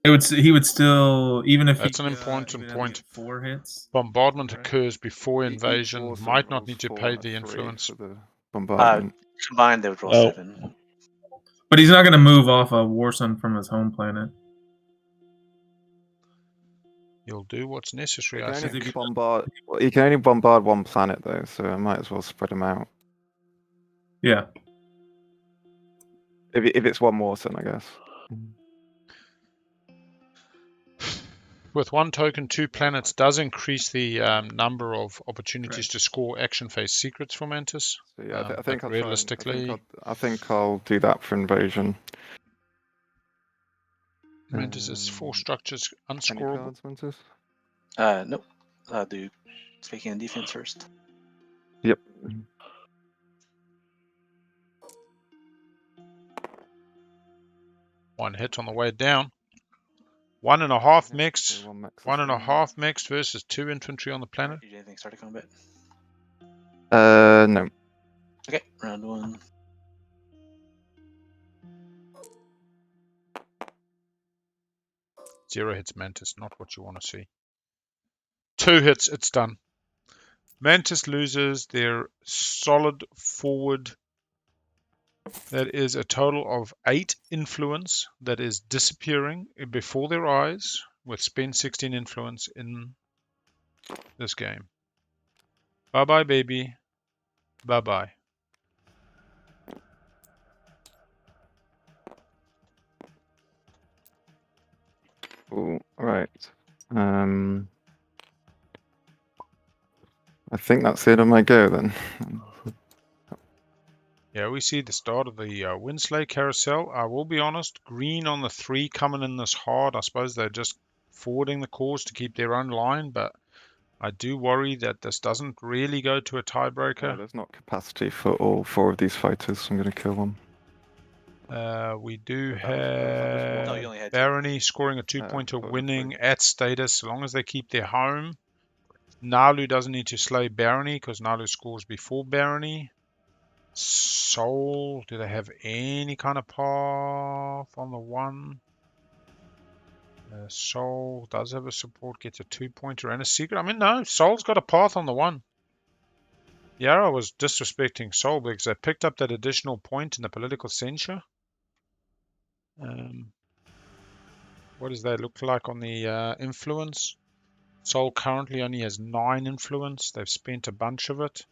He would still, even if That's he an important even had to point. get 4 hits. Bombardment Right. occurs before Each invasion. war sun Might not rolls need to 4 pay and a the 3 influence. for the bombardment. Combined, they would roll Oh. 7. But he's not going to move off a war sun from his home planet. You'll do what's You necessary, can I only think. bombard. Well, you can only bombard one planet though, so I might as well spread them out. Yeah. If it's one war sun, I guess. With 1 token, 2 planets does increase the number of opportunities Correct. to score action phase secrets for Mantis. So yeah, I But think I'll realistically, I think I'll do that for invasion. Mantis is 4 structures Any unscorable. cards, Mantis? Nope. Do speaking in defense first. Yep. One hit on the way down. 1.5 Yeah, mixed. so 1 mix is 1.5 mixed versus 2 infantry on the planet. Do you do anything start of combat? No. Okay, round 1. Zero hits Mantis, not what you want to see. 2 hits, it's done. Mantis loses their solid forward. That is a total of 8 influence that is disappearing before their eyes with spend 16 influence in this game. Bye-bye, baby. Bye-bye. Cool. Right. I think that's the end of my go then. Yeah, we see the start of the Winsley carousel. I will be honest, green on the 3 coming in this hard. I suppose they're just forwarding the cause to keep their own line, but I do worry that this doesn't really go to a tiebreaker. There's not capacity for all 4 of these fighters, so I'm going to kill one. We do That was one. No, have you only had 2. Barony scoring a 2-pointer, oh, winning three. at status, as long as they keep their home. Naalu doesn't need to slay Barony because Naalu scores before Barony. Soul, do they have any kind of path on the 1? Soul does have a support, gets a 2-pointer and a secret. I mean, no, Soul's got a path on the 1. Yara was disrespecting Soul because they picked up that additional point in the political censure. What does that look like on the influence? Soul currently only has 9 influence. They've spent a bunch of it.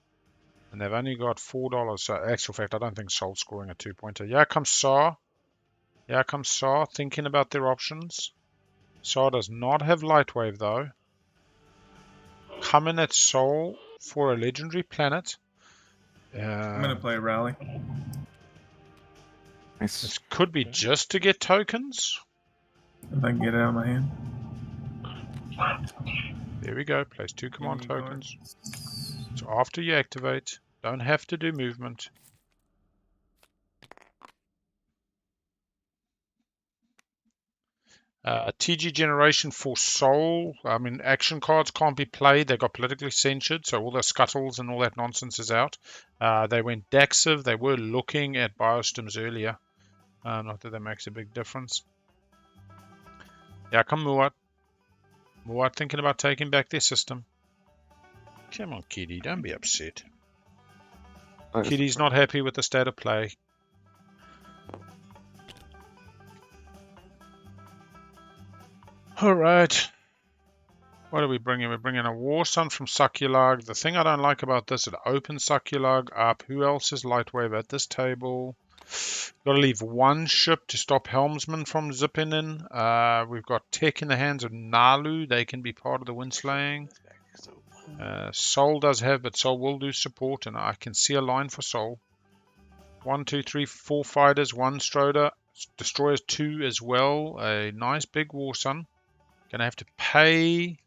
And they've only got $4. So, actual fact, I don't think Soul's scoring a 2-pointer. Yeah, comes Saar. Yeah, comes Saar, thinking about their options. Saar does not have Lightwave, though. Coming at Soul for a legendary planet. I'm going to play Rally. Nice. This could be just to get tokens. If I can get it out of my hand. There we go. Place 2 command Any card. tokens. So after you activate, don't have to do movement. TG generation for Soul. I mean, action cards can't be played. They got politically censured, so all the scuttles and all that nonsense is out. They went Daxiv. They were looking at Biostims earlier. Not that that makes a big difference. Yeah, come Muaat. Muaat thinking about taking back their system. Come on, Kitty. Don't be upset. Kitty's not happy with the state of play. Alright. What are we bringing? We're bringing a War Sun from Succulag. The thing I don't like about this, it opens Succulag up. Who else is Lightwave at this table? Got to leave 1 ship to stop Helmsman from zipping in. We've got tech in the hands of Naalu. They can be part of the Windslaying. Soul does have, but Soul will do support, and I can see a line for Soul. 1, 2, 3, 4 fighters, 1 Stroder. Destroyers 2 as well. A nice big War Sun. Gonna have to pay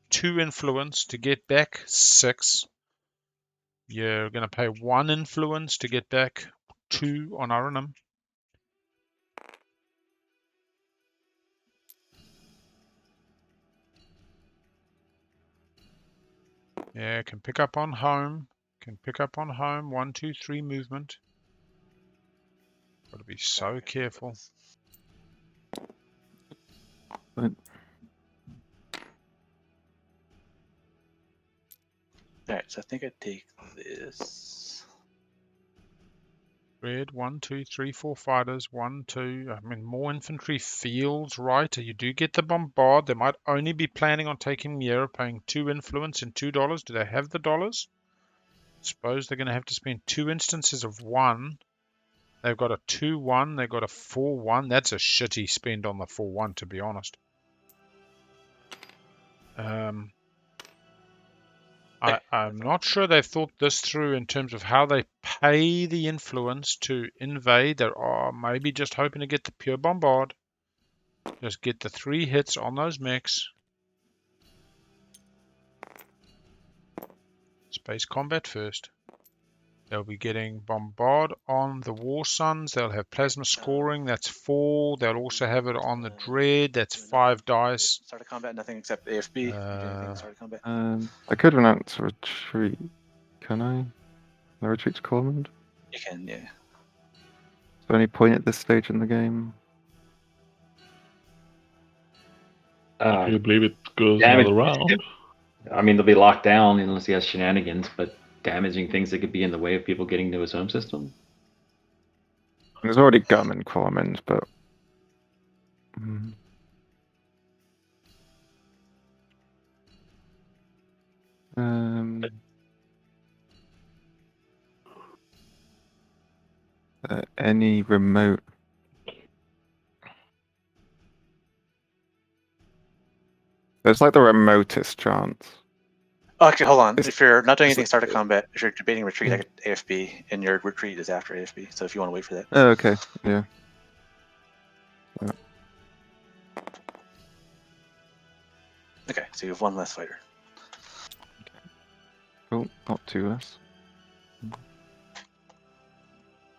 2 influence to get back 6. You're gonna pay 1 influence to get back 2 on Aranum. Yeah, can pick up on home. Can pick up on home. 1, 2, 3 movement. Got to be so careful. Right. Alright, so I think I take this. Red, 1, 2, 3, 4 fighters. 1, 2. I mean, more infantry feels right. You do get the bombard. They might only be planning on taking Miera, paying 2 influence and $2. Do they have the dollars? Suppose they're going to have to spend 2 instances of 1. They've got a 2-1. They've got a 4-1. That's a shitty spend on the 4-1, to be honest. I'm not sure they've thought this through in terms of how they pay the influence to invade. They are maybe just hoping to get the pure bombard. Just get the 3 hits on those mechs. Space combat first. They'll be getting bombard on the War Suns. They'll have plasma scoring. That's 4. They'll also have it on the Dread. That's 5 dice. Start of combat, nothing except AFB. You do anything at start of combat. I could announce a retreat. Can I? The retreat's command? You can, yeah. Is there any point at this stage in the game? If you believe it goes damage- another round. I mean, they'll be locked down unless he has shenanigans, but damaging things that could be in the way of people getting to his home system. There's already gum in command, but. Any remote. There's like the remotest chance. Oh, actually, hold on. It's- If you're not doing anything like- start of combat, if you're debating retreat, I get AFB, and your retreat is after AFB. So if you want to wait for that. Oh, okay. Yeah. Okay, so you have 1 less fighter. Cool. Not 2 less.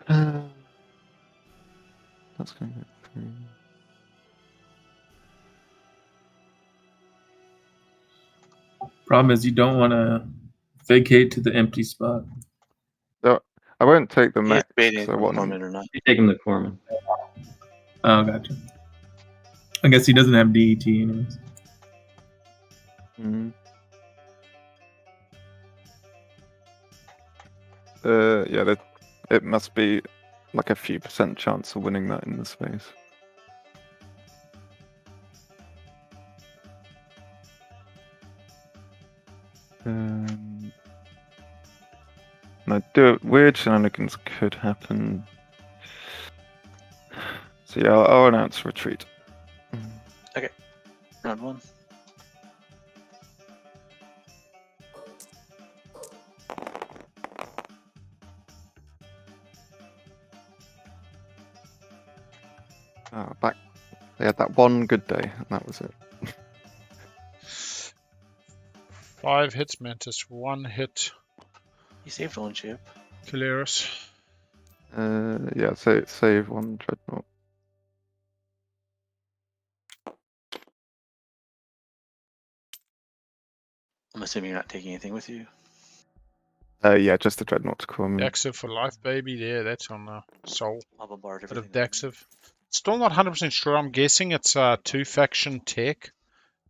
That's going to get 3. Problem is, you don't want to vacate to the empty spot. No, I won't take the He is mech. debating I if want Corman or not. You take him to Corman. Oh, gotcha. I guess he doesn't have DET anyways. Yeah, it must be like a few % chance of winning that in the space. And I do weird shenanigans could happen. So yeah, I'll announce retreat. Round 1. Back. They had that one good day, and that was it. 5 hits Mantis. 1 hit You saved 1 chip. Keleres. Yeah, save 1 dreadnought. I'm assuming you're not taking anything with you. Yeah, just the dreadnought to come. Daxiv for life, baby. There, that's on the soul. I'll bombard Bit of everything. Daxiv. Still not 100% sure. I'm guessing it's 2 faction tech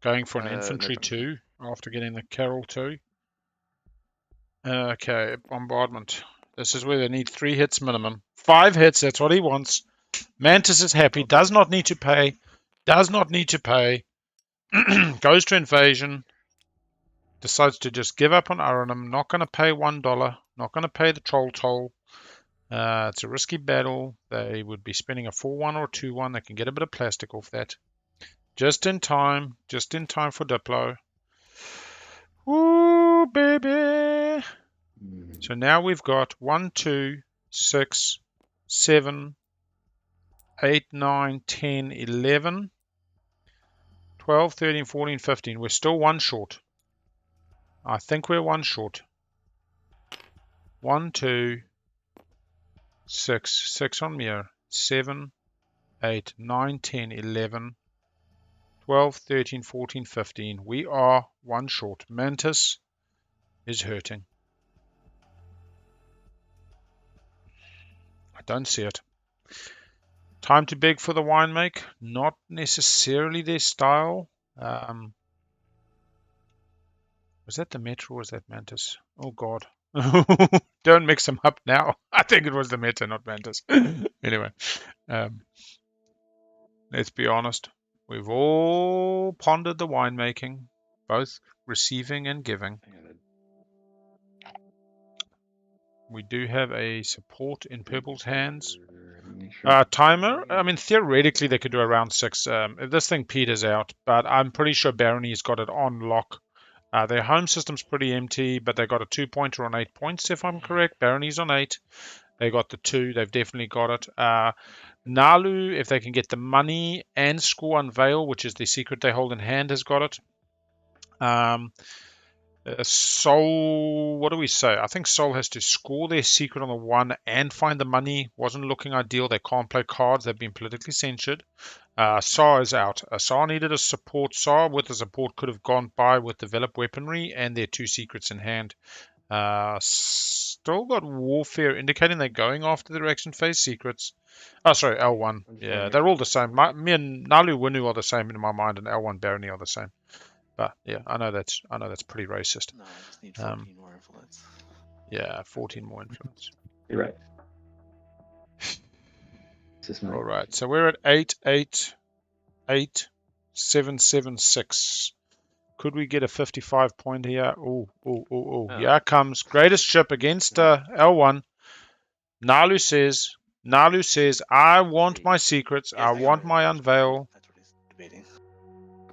going for an infantry no. 2 after getting the Carol 2. Okay, bombardment. This is where they need 3 hits minimum. 5 hits, that's what he wants. Mantis is happy. Does not need to pay. Does not need to pay. Goes to invasion. Decides to just give up on Aranum. Not going to pay $1. Not going to pay the troll toll. It's a risky battle. They would be spending a 4-1 or a 2-1. They can get a bit of plastic off that. Just in time. Just in time for Diplo. Ooh, baby. So now we've got 1, 2, 6, 7, 8, 9, 10, 11, 12, 13, 14, 15. We're still 1 short. I think we're 1 short. 1, 2, 6 on Mir. 7, 8, 9, 10, 11, 12, 13, 14, 15. We are 1 short. Mantis, is hurting. I don't see it. Time to beg for the wine make. Not necessarily their style. Was that the Meta or was that Mantis? Oh God. Don't mix them up now. I think it was the Meta, not Mantis. Anyway, let's be honest. We've all pondered the winemaking, both receiving and giving. We do have a support in Purple's hands. Timer, I mean, theoretically they could do a round 6. If this thing peters out, but I'm pretty sure Barony's got it on lock. Their home system's pretty empty, but they got a 2-pointer on 8 points, if I'm correct. Barony's on 8. They got the 2. They've definitely got it. Naalu, if they can get the money and score Unveil, which is the secret they hold in hand, has got it. Soul, what do we say? I think Soul has to score their secret on the 1 and find the money. Wasn't looking ideal. They can't play cards. They've been politically censured. Saar is out. Saar needed a support. Saar with the support could have gone by with developed weaponry and their 2 secrets in hand. Still got Warfare indicating they're going after the direction phase secrets. Oh, sorry, L1. Yeah, they're all the same. Me and Naalu Winu are the same in my mind, and L1 Barony are the same. But yeah, I know that's pretty racist. No, I just need 14 more influence. Yeah, 14 more influence. You're right. All right, so we're at 888,776. Could we get a 55 point here? Oh. Here comes greatest ship against L1. Naalu says, I want my secrets. I want my unveil. That's what he's debating.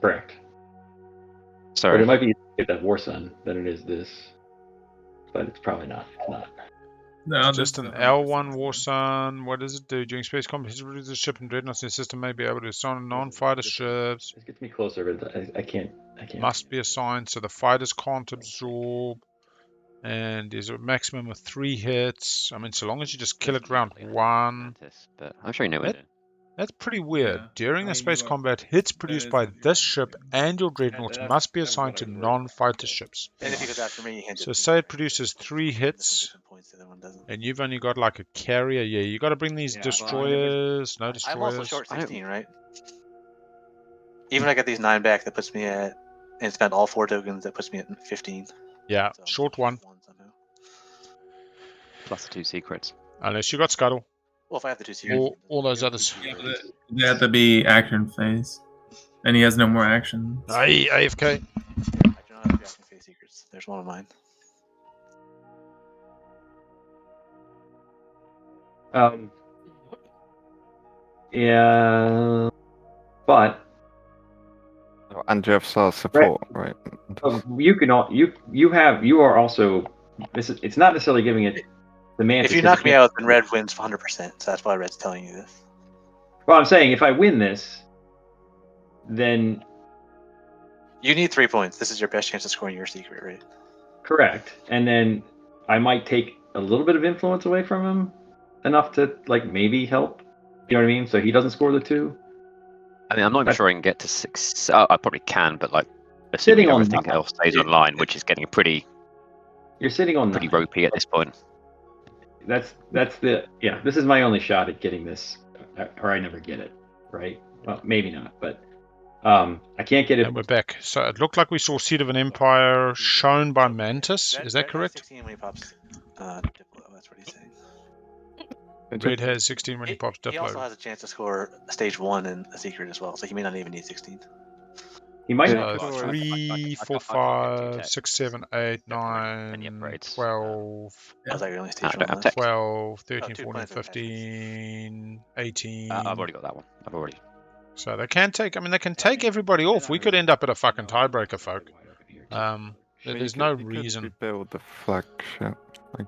Correct. Sorry. But it might be easier that War Sun than it is this. But it's probably not. It's not. No, It's just an L1 War Sun. What does it do? During space combat, the ship and dreadnoughts in the system may be able to assign non-fighter ships. It gets me closer, but I can't. Must be assigned, so the fighters can't absorb. And there's a maximum of 3 hits. I mean, so long as you just kill it round 1. But I'm sure you know what it is. That's pretty weird. Yeah. During I the mean, space you are- combat, hits that produced is by what you this are. ship and your dreadnoughts must be assigned to non-fighter ships. And if he goes after me, he hands So it to say me. it produces 3 hits, Points, the other one doesn't. and you've only got like a carrier. Yeah, you got to bring these destroyers. No I'm also destroyers. short 16, right? Even if I get these 9 back, that puts me at, and spend all 4 tokens, that puts me at 15. Yeah, So short 1. somehow. Plus the 2 secrets. Unless you got Scuttle. Well, if I have the 2 secrets, All those others. Yeah, but they have to be action phase. And he has no more action. Aye, AFK. I do not have 2 action phase secrets. There's one of mine. Yeah, but And you have Saar's support, right? you can all you are also. It's not necessarily giving it the Mantis. If you knock me out, then Red wins 100%. So that's why Red's telling you this. Well, I'm saying if I win this, then You need 3 points. This is your best chance of scoring your secret, right? correct, and then I might take a little bit of influence away from him, enough to like maybe help. You know what I mean? So he doesn't score the 2. I mean, I'm not even sure I can get to 6. I probably can, but like, Sitting assuming on everything nine. else stays online, which is getting pretty You're sitting on pretty 9. ropey at this point. That's the This is my only shot at getting this, or I never get it, right? Well, maybe not, but I can't get it. And we're back. So it looked like we saw Seed of an Empire shown by Mantis. Is that Red has correct? 16 when he pops Diplo. That's what he's saying. Red has 16 when he pops He also Diplo. has a chance to score stage 1 and a secret as well, so he may not even need 16. He might Yeah. not. 3, 4, 5, 6, 7, 8, 9, 12, I was like, only stage I 1 don't have left. text. 12, 13, 2 14, points of 15, 18. I've already got that one. I've already. So they can take, I mean, they can take everybody off. We could end up at a fucking tiebreaker, folk. There's no You could reason. rebuild the flagship. Like,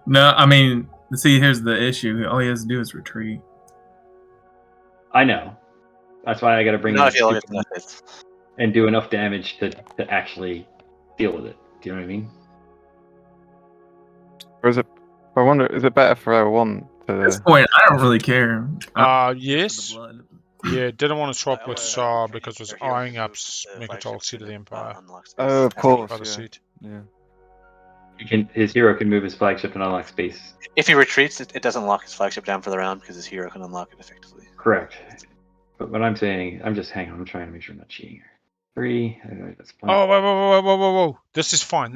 No, I mean, see, here's the issue. All he has to do is retreat. I know. That's why I got to bring Not this if you all get stupid benefits. and do enough damage to actually deal with it. Do you know what I mean? or is it? I wonder, is it better for L1 At this to? point, I don't really care. Yes. For the blood. Yeah, didn't want to swap with Well, Saar training because it was their heroes eyeing up moves, the Mechatol flagship Seed of the to, Empire. unlock space. Oh, of That's course. By the Yeah. seat. Yeah. His hero can move his flagship and unlock space. If he retreats, it doesn't lock his flagship down for the round because his hero can unlock it effectively. Correct. But what I'm saying, I'm just hang on. I'm trying to make sure I'm not cheating here. 3. That's fine. Oh, whoa. This is fine.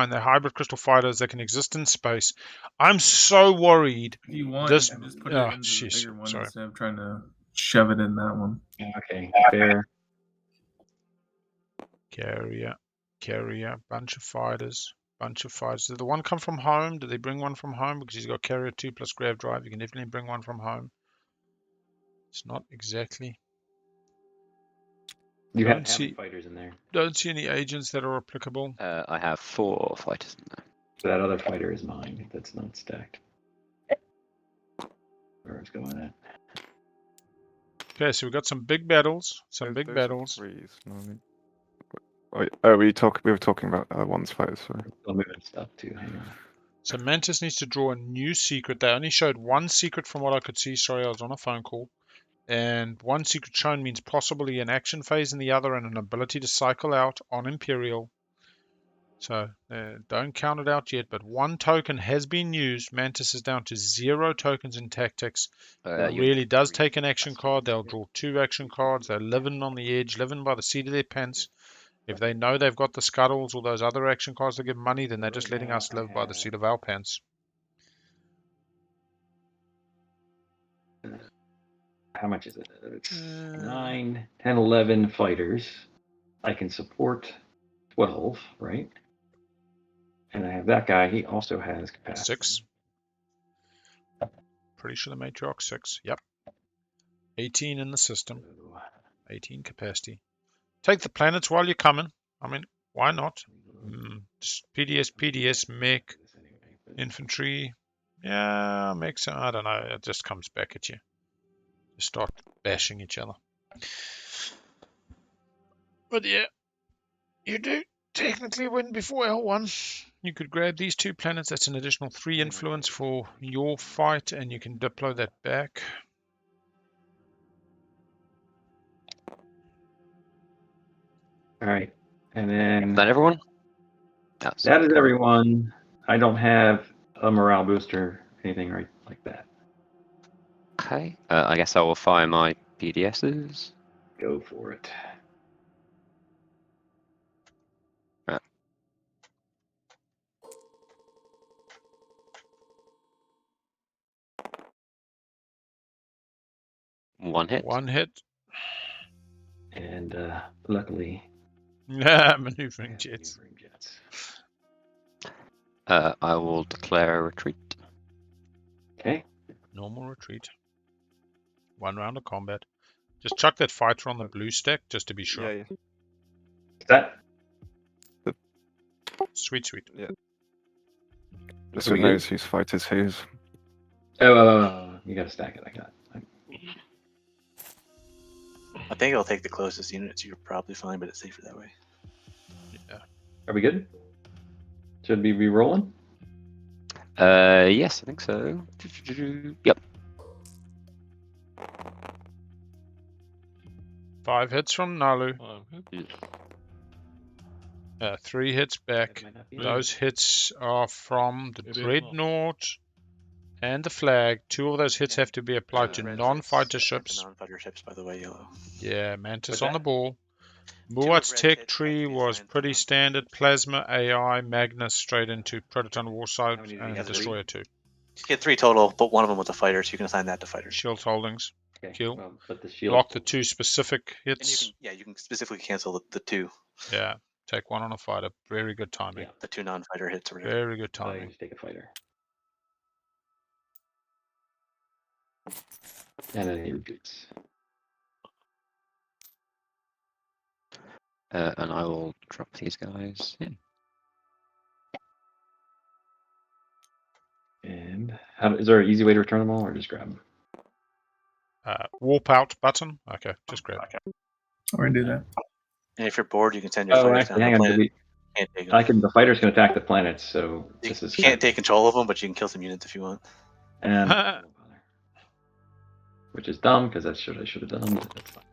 They're hybrid crystal fighters that can exist in space. I'm so worried. If you want, This- you can just put it oh, into the jeez, bigger one sorry. instead of trying to shove it in that one. Okay. Fair. Carrier, bunch of fighters. Did the one come from home? Did they bring one from home? Because he's got carrier 2 plus grav drive. You can definitely bring one from home. It's not exactly. You Don't have how see- many fighters in there? Don't see any agents that are applicable. I have 4 fighters in there. So that other fighter is mine. That's not stacked. Where it's going at? Okay, so we've got some big battles. Those are 3s, normally. We were talking about one's fighters. Sorry. Still moving stuff too. Hang on. So Mantis needs to draw a new secret. They only showed one secret from what I could see. Sorry, I was on a phone call. And one secret shown means possibly an action phase in the other and an ability to cycle out on Imperial. So don't count it out yet, but one token has been used. Mantis is down to 0 tokens in tactics. It really does take an action card. They'll draw 2 action cards. They're living on the edge, living by the seat of their pants. If they know they've got the scuttles or those other action cards that give money, then they're just letting us live by the seat of our pants. How much is it? It's 9, 10, 11 fighters. I can support 12, right? And I have that guy. He also has capacity. 6. Pretty sure the Matriarch 6. Yep. 18 in the system. 18 capacity. Take the planets while you're coming. I mean, why not? Just PDS, mech, infantry. Yeah, mechs. I don't know. It just comes back at you. Just start bashing each other. But yeah, you do technically win before L1. You could grab these 2 planets. That's an additional 3 influence for your fight, and you can deploy that back. All right. And then Is that everyone? that is everyone. I don't have a morale booster, anything right like that. Okay. I guess I will fire my PDSs. Go for it. Right. One hit. One hit. And luckily, Maneuvering jets. I will declare a retreat. Okay. Normal retreat. 1 round of combat. Just chuck that fighter on the blue stack just to be sure. Yeah. That. Sweet. Yeah. Just So so we knows whose fighters whose. Oh, you gotta stack it. I got it. I think it'll take the closest unit, so you're probably fine, but it's safer that way. Yeah. Are we good? Should we be rolling? Yes, I think so. Yep. 5 hits from Naalu. 3 hits back. Might not be. Those hits are from the It is not. Dreadnought and the Flag. 2 of those hits have to be applied to Red non-fighter ships, ships. Non-fighter ships, by the way, yellow. Yeah, Mantis What's on the that? ball. with Muaat's red tech hits tree have to be was assigned to pretty non-fighter standard. ships. Plasma, AI, Magnus straight into Prototype Warside How many do you and have? Destroyer 2. You get 3 total, but one of them was a fighter, so you can assign that to fighters. Shield holdings. Okay. Kill. Well, but the shield. Block the 2 specific And hits. you can specifically cancel the 2. Yeah. Take 1 on a fighter. Very good timing. Yeah. The 2 non-fighter hits or whatever. Very good So you timing. just take a fighter. And then he repeats. And I will drop these guys in. And is there an easy way to return them all, or just grab them? Warp out button. Okay, just grab. Or do that. And if you're bored, you can send your Oh, fighters actually, down hang the on. planet. Can't take 'em. I can. The fighters can attack the planets, so You this is. can't take control of them, but you can kill some units if you want. And which is dumb because that's what I should have done. But that's fine.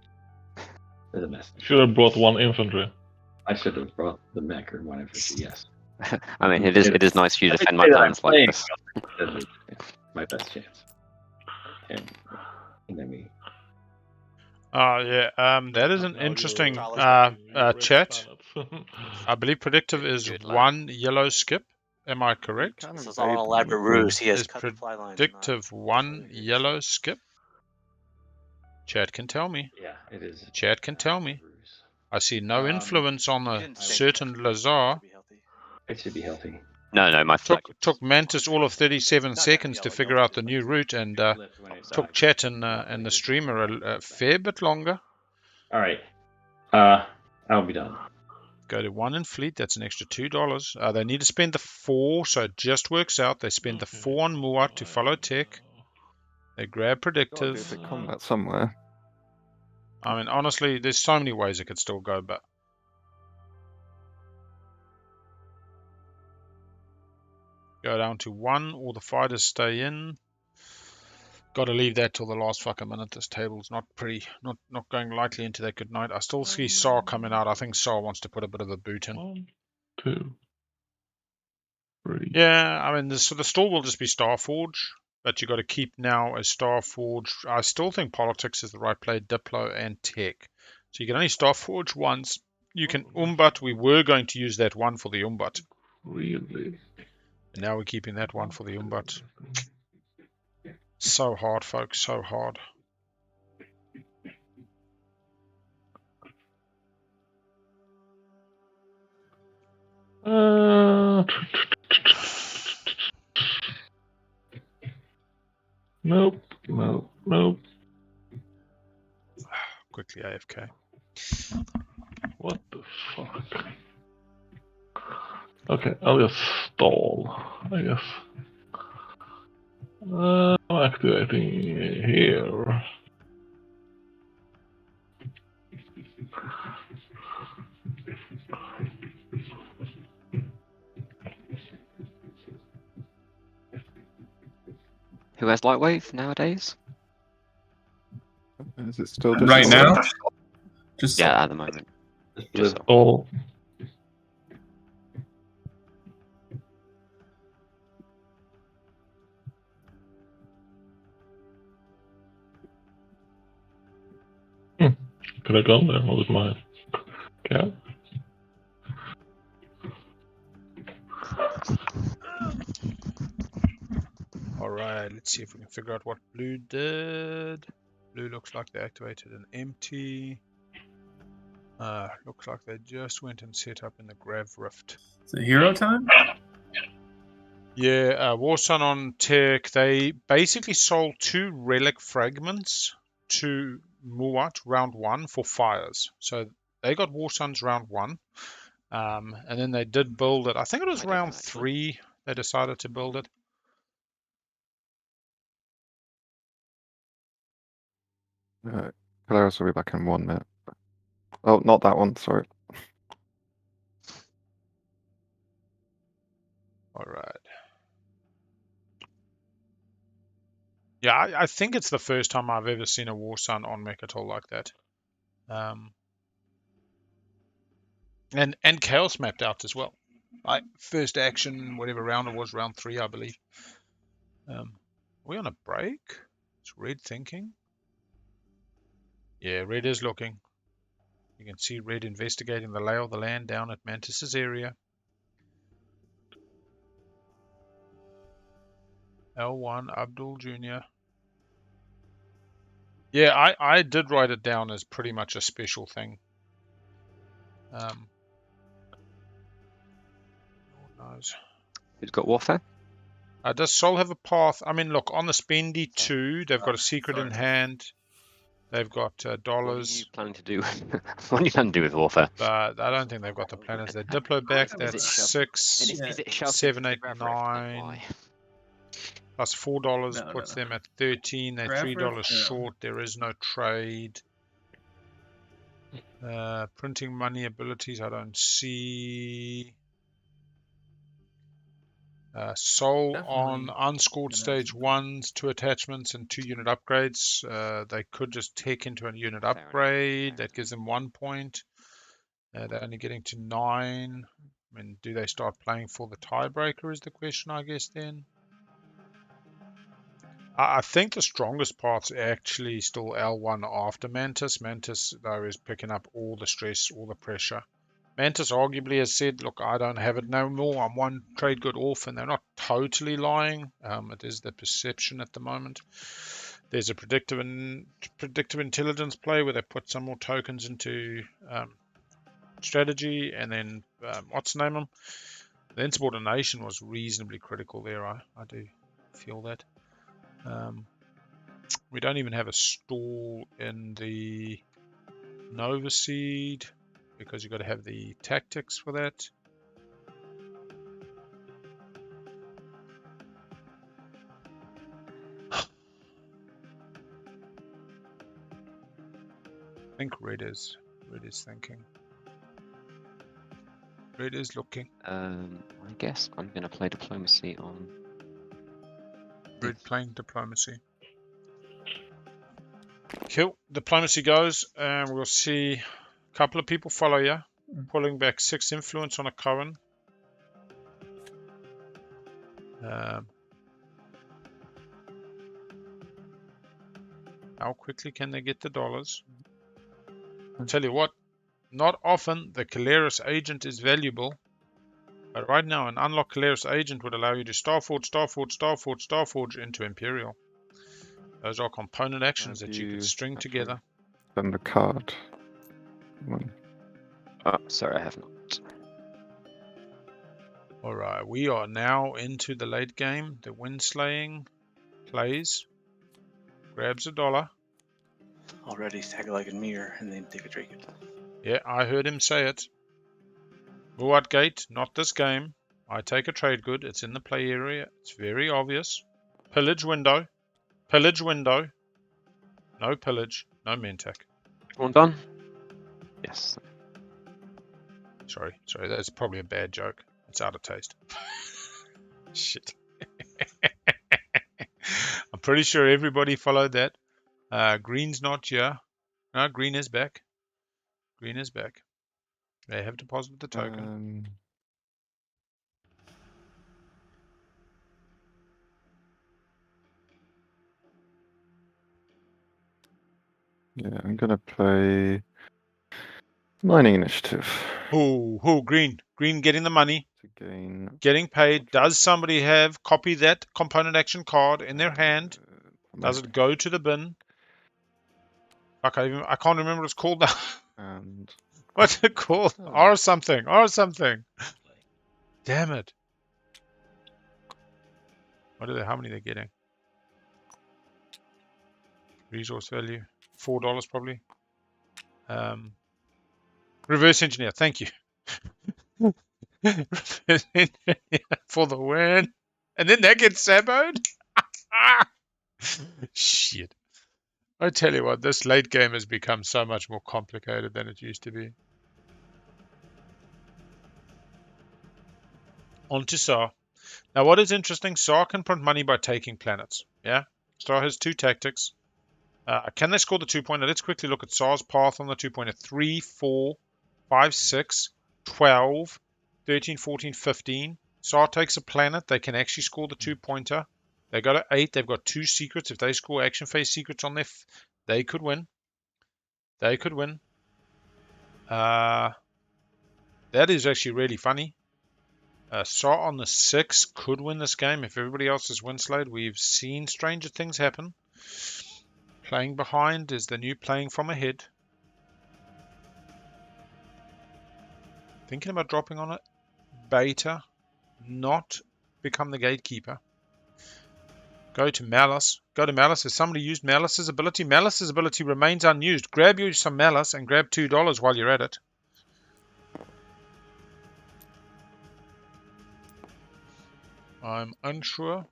There's a mess. Should have brought 1 infantry. I should have brought the mech or one infantry. Yes. I mean, it is nice for you to defend my Every day that I'm plans like playing, this. it's my best chance. And then we. Yeah, that is an Now you're interesting risking your red chat. planet. I believe predictive is Good lad. 1 yellow skip. Am I correct? Can This is all an invade them elaborate with ruse. He has Is cut the fly lines. predictive 1 yellow skip? Chat can tell me. Yeah, it is. Chat can tell me. I see no influence on You a didn't say certain much. Lazar. Should be healthy. It should be healthy. No, my flag. Took Mantis all of 37 seconds to figure out the new route, and took chat and the streamer a fair bit longer. All right. I'll be done. Go to 1 in fleet. That's an extra $2. They need to spend the 4, so it just works out. They spend the 4 on Muaat to follow tech. They grab gotta be a predictive. bit combat somewhere. I mean, honestly, there's so many ways it could still go, but go down to 1. All the fighters stay in. Got to leave that till the last fucking minute. This table's not going lightly into that good night. I still see Saar coming out. I think Saar wants to put a bit of a boot in. 1, 2, 3. Yeah, I mean, so the store will just be Starforge, but you got to keep now as Starforge. I still think politics is the right play, Diplo and Tech. So you can only Starforge once. You can Umbat. We were going to use that one for the Umbat. Really? And now we're keeping that one for the Umbat. So hard, folks, so hard. Nope. Quickly AFK. What the fuck? Okay, I'll just stall, I guess. I'm activating here. Who has Lightwave nowadays? Is it still just Right now, just Yeah, at the moment. Just Stall. Could have gone there with my cat. Alright, let's see if we can figure out what blue did. Blue looks like they activated an empty. Looks like they just went and set up in the Grav Rift. is it hero time? Yeah, Warsun on Tech, they basically sold 2 relic fragments to Muaat round 1 for fires. So they got Warsuns round 1. And then they did build it. I think it was I don't know, round actually. 3 they decided to build it. Keleres will be back in 1 minute. Oh, not that one, sorry. Alright. Yeah, I think it's the first time I've ever seen a Warsun on Mechatol like that. And Chaos mapped out as well. First action, whatever round it was, round 3, I believe. Are we on a break? Is Red thinking? Yeah, Red is looking. You can see Red investigating the lay of the land down at Mantis's area. L1, Abdul Jr. Yeah, I did write it down as pretty much a special thing. Lord knows. Who's got Warfare? Does Sol have a path? I mean, look, on the Spendy 2, they've got a secret in sorry. hand. They've got What are dollars. you planning to do? What are you planning to do with Warfare? But I don't think they've got the planners. They Diplo back, Is it that's shove- 6. Is it shoved 7, into the 8, Grav Rift? That's 9. why. Plus $4 No, puts no. them at 13. They're Grav $3 Rift? No. short. There is no trade. Printing money abilities, I don't see. Sol on Definitely unscored gonna stage have 1s, 2 attachments and 2 unit upgrades. They could just take into a unit enough, upgrade. fair That gives them 1 point. They're only getting to 9. I mean, do they start playing for the tiebreaker is the question, I guess, then? I think the strongest part's actually still L1 after Mantis. Mantis, though, is picking up all the stress, all the pressure. Mantis arguably has said, look, I don't have it no more. I'm one trade good off, and they're not totally lying. It is the perception at the moment. There's a predictive intelligence play where they put some more tokens into strategy, and then what's the name of them? The insubordination was reasonably critical there. I do feel that. We don't even have a stall in the Nova Seed because you've got to have the tactics for that. I think Red is thinking. Red is looking. I guess I'm going to play diplomacy on. Red playing diplomacy. Cool. Diplomacy goes, and we'll see a couple of people follow you. Pulling back 6 influence on a Cohen. How quickly can they get the dollars? I'll tell you what, not often the Keleres agent is valuable, but right now an unlocked Keleres agent would allow you to Starforge into Imperial. Those are component actions that you can string together. Then the card. One. Oh, sorry, I have not. Alright, we are now into the late game. The Windslaying plays, grabs $1. Already stagger like a mirror and then take a drink. Yeah, I heard him say it. Muaat gate, not this game. I take a trade good. It's in the play area. It's very obvious. Pillage window. Pillage window. No pillage. No Mentak. One done? Yes. Sorry. That's probably a bad joke. It's out of taste. Shit. I'm pretty sure everybody followed that. Green's not here. No, green is back. Green is back. They have deposited the token. Yeah, I'm gonna play mining initiative. Who? Green. Green getting the money. To gain. Getting paid. Does somebody have copy that component action card in their hand? Does it go to the bin? Fuck, I can't remember what it's called now. And What's it called? Or something. Damn it. How many are they getting? Resource value. $4 probably. Reverse engineer. Thank you. Reverse engineer for the win. And then that gets saboed? Shit. I tell you what, this late game has become so much more complicated than it used to be. On to Saar. Now what is interesting, Saar can print money by taking planets. Yeah? Saar has 2 tactics. Can they score the 2-pointer? Let's quickly look at Saar's path on the 2-pointer. 3, 4, 5, 6, 12, 13, 14, 15. Saar takes a planet. They can actually score the 2-pointer. They go to 8. They've got 2 secrets. If they score action phase secrets on their... they could win. That is actually really funny. Saar on the 6 could win this game if everybody else is Winslade. We've seen stranger things happen. Playing behind is the new playing from ahead. Thinking about dropping on it. Beta. Not become the gatekeeper. Go to Malice. Has somebody used Malice's ability? Malice's ability remains unused. Grab you some Malice and grab $2 while you're at it. I'm unsure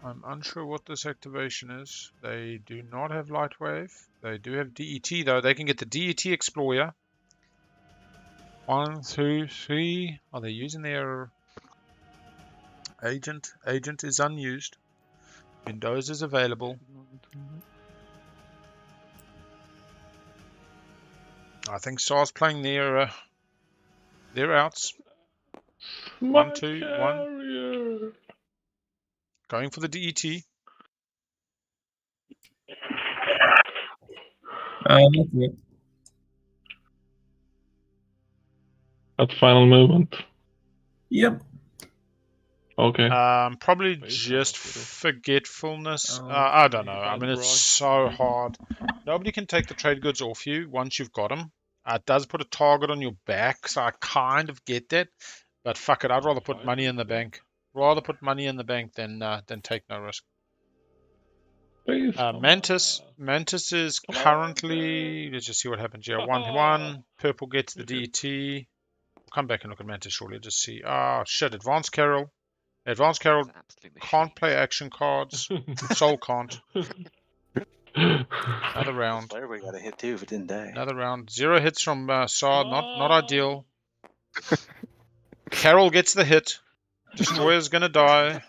what this activation is. They do not have Lightwave. They do have DET though. They can get the DET Explorer. 1, 2, 3. Are they using their agent? Agent is unused. Windows is available. I think Saar's playing their They're outs. My 1, 2, 1. carrier. Going for the DET. That's it. That's final movement. Yep. Okay. Probably Face just down, Peter. forgetfulness. Oh, I don't know. Bad I mean, it's brush. so hard. Nobody can take the trade goods off you once you've got them. It does put a target on your back, so I kind of get that. But fuck it, I'd rather put money in the bank. Rather put money in the bank than take no risk. Face Mantis is currently. Let's just see what happens here. 1-1. Purple gets the DET. Come back and look at Mantis shortly. Just see. Shit. Advanced Carol. Advanced Carol It's absolutely can't play action cards. Soul can't. Another round. Firebird got a hit too if it didn't die. Another round. 0 hits from Saar. Not ideal. Carol gets the hit. Destroyer's gonna die.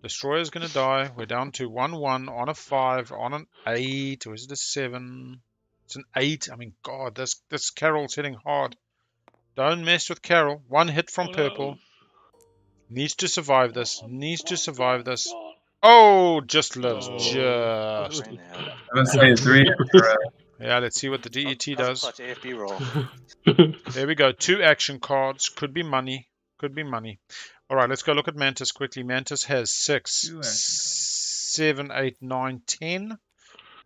Destroyer's gonna die. We're down to 1-1 on a 5, on an 8, or is it a 7? It's an 8. I mean, God, this Carol's hitting hard. Don't mess with Carol. 1 hit from purple. Needs to survive this. Needs to survive this. Oh, just lives. Oh. Just. Right now. I'm gonna say 3 extra. Yeah, let's see what the DET That was a does. clutch AFB roll. There we go. 2 action cards. Could be money. Could be money. All right, let's go look at Mantis quickly. Mantis has 6, 2 action 7, 8, 9, 10.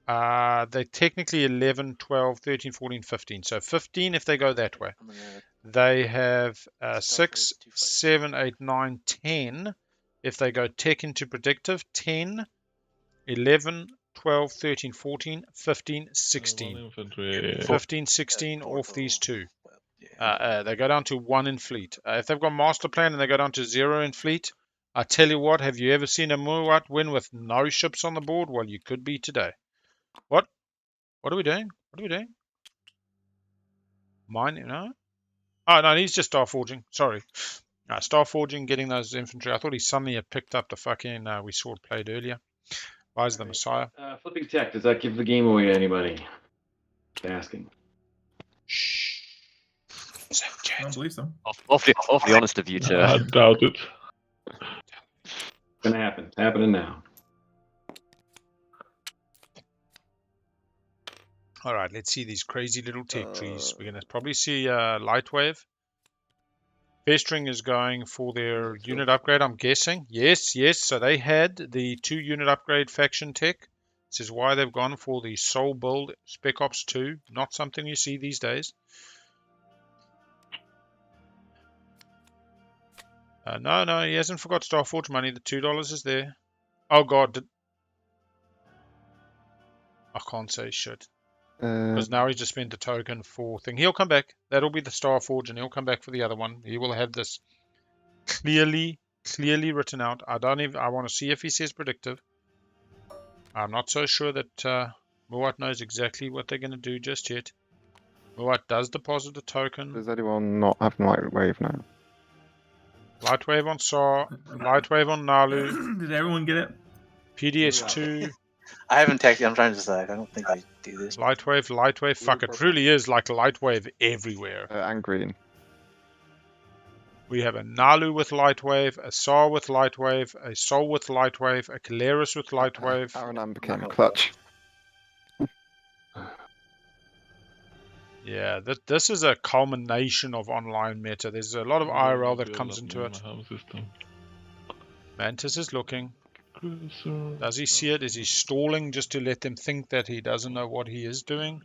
They're technically 11, 12, 13, 14, 15. So 15 if they go that way. I'm gonna They have start 6, with 2 fighters. 7, 8, 9, 10. If they go tech into predictive, 10, 11, 12, 13, 14, 15, 16. Infantry. 15, 16 4 off these total. 2. Well, yeah. They go down to 1 in fleet. If they've got master plan and they go down to 0 in fleet, I tell you what, have you ever seen a Muaat win with no ships on the board? Well, you could be today. What? What are we doing? What are we doing? Mine, no? Oh, no, he's just Star Forging. Sorry. Star Forging, getting those infantry. I thought he suddenly had picked up the fucking, we saw it played earlier. Rise of the Messiah. Flipping tech, does that give the game away to anybody? Just asking. Shh. So, I don't believe so. Awfully honest of you I to. doubt it. It's gonna happen. It's happening now. All right, let's see these crazy little tech trees. We're going to probably see Lightwave. Festering is going for their unit upgrade, I'm guessing. Yes. So they had the 2 unit upgrade faction tech. This is why they've gone for the Soul Build Spec Ops 2. Not something you see these days. No, he hasn't forgot Starforge money. The $2 is there. Oh, God. I can't say shit. Because now he's just spent a token for thing. He'll come back. That'll be the Starforge, and he'll come back for the other one. He will have this clearly written out. I want to see if he says predictive. I'm not so sure that Muaat knows exactly what they're going to do just yet. Muaat does deposit a token. Does anyone not have light wave now? Light wave on Saar. Light wave on Naalu. Did everyone get it? PDS2. I haven't texted. I'm trying to decide. I don't think I do this. Light wave. Fuck, it really is like light wave everywhere. And green. We have a Naalu with light wave, a Saar with light wave, a Soul with light wave, a Keleres with light wave. Aranan became clutch. Yeah, this is a culmination of online meta. There's a lot of IRL that comes into it. Mantis is looking. Does he see it? Is he stalling just to let them think that he doesn't know what he is doing?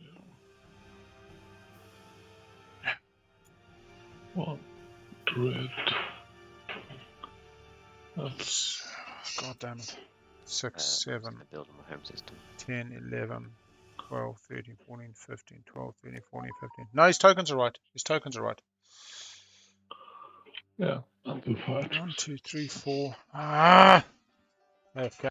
What? Dread. That's... God damn it. 6, 7, Build on my home system. 10, 11, 12, 13, 14, 15, 12, 13, 14, 15. No, his tokens are right. His tokens are right. Yeah, I'll do 5. 1, 2, 3, 4. Ah! Okay.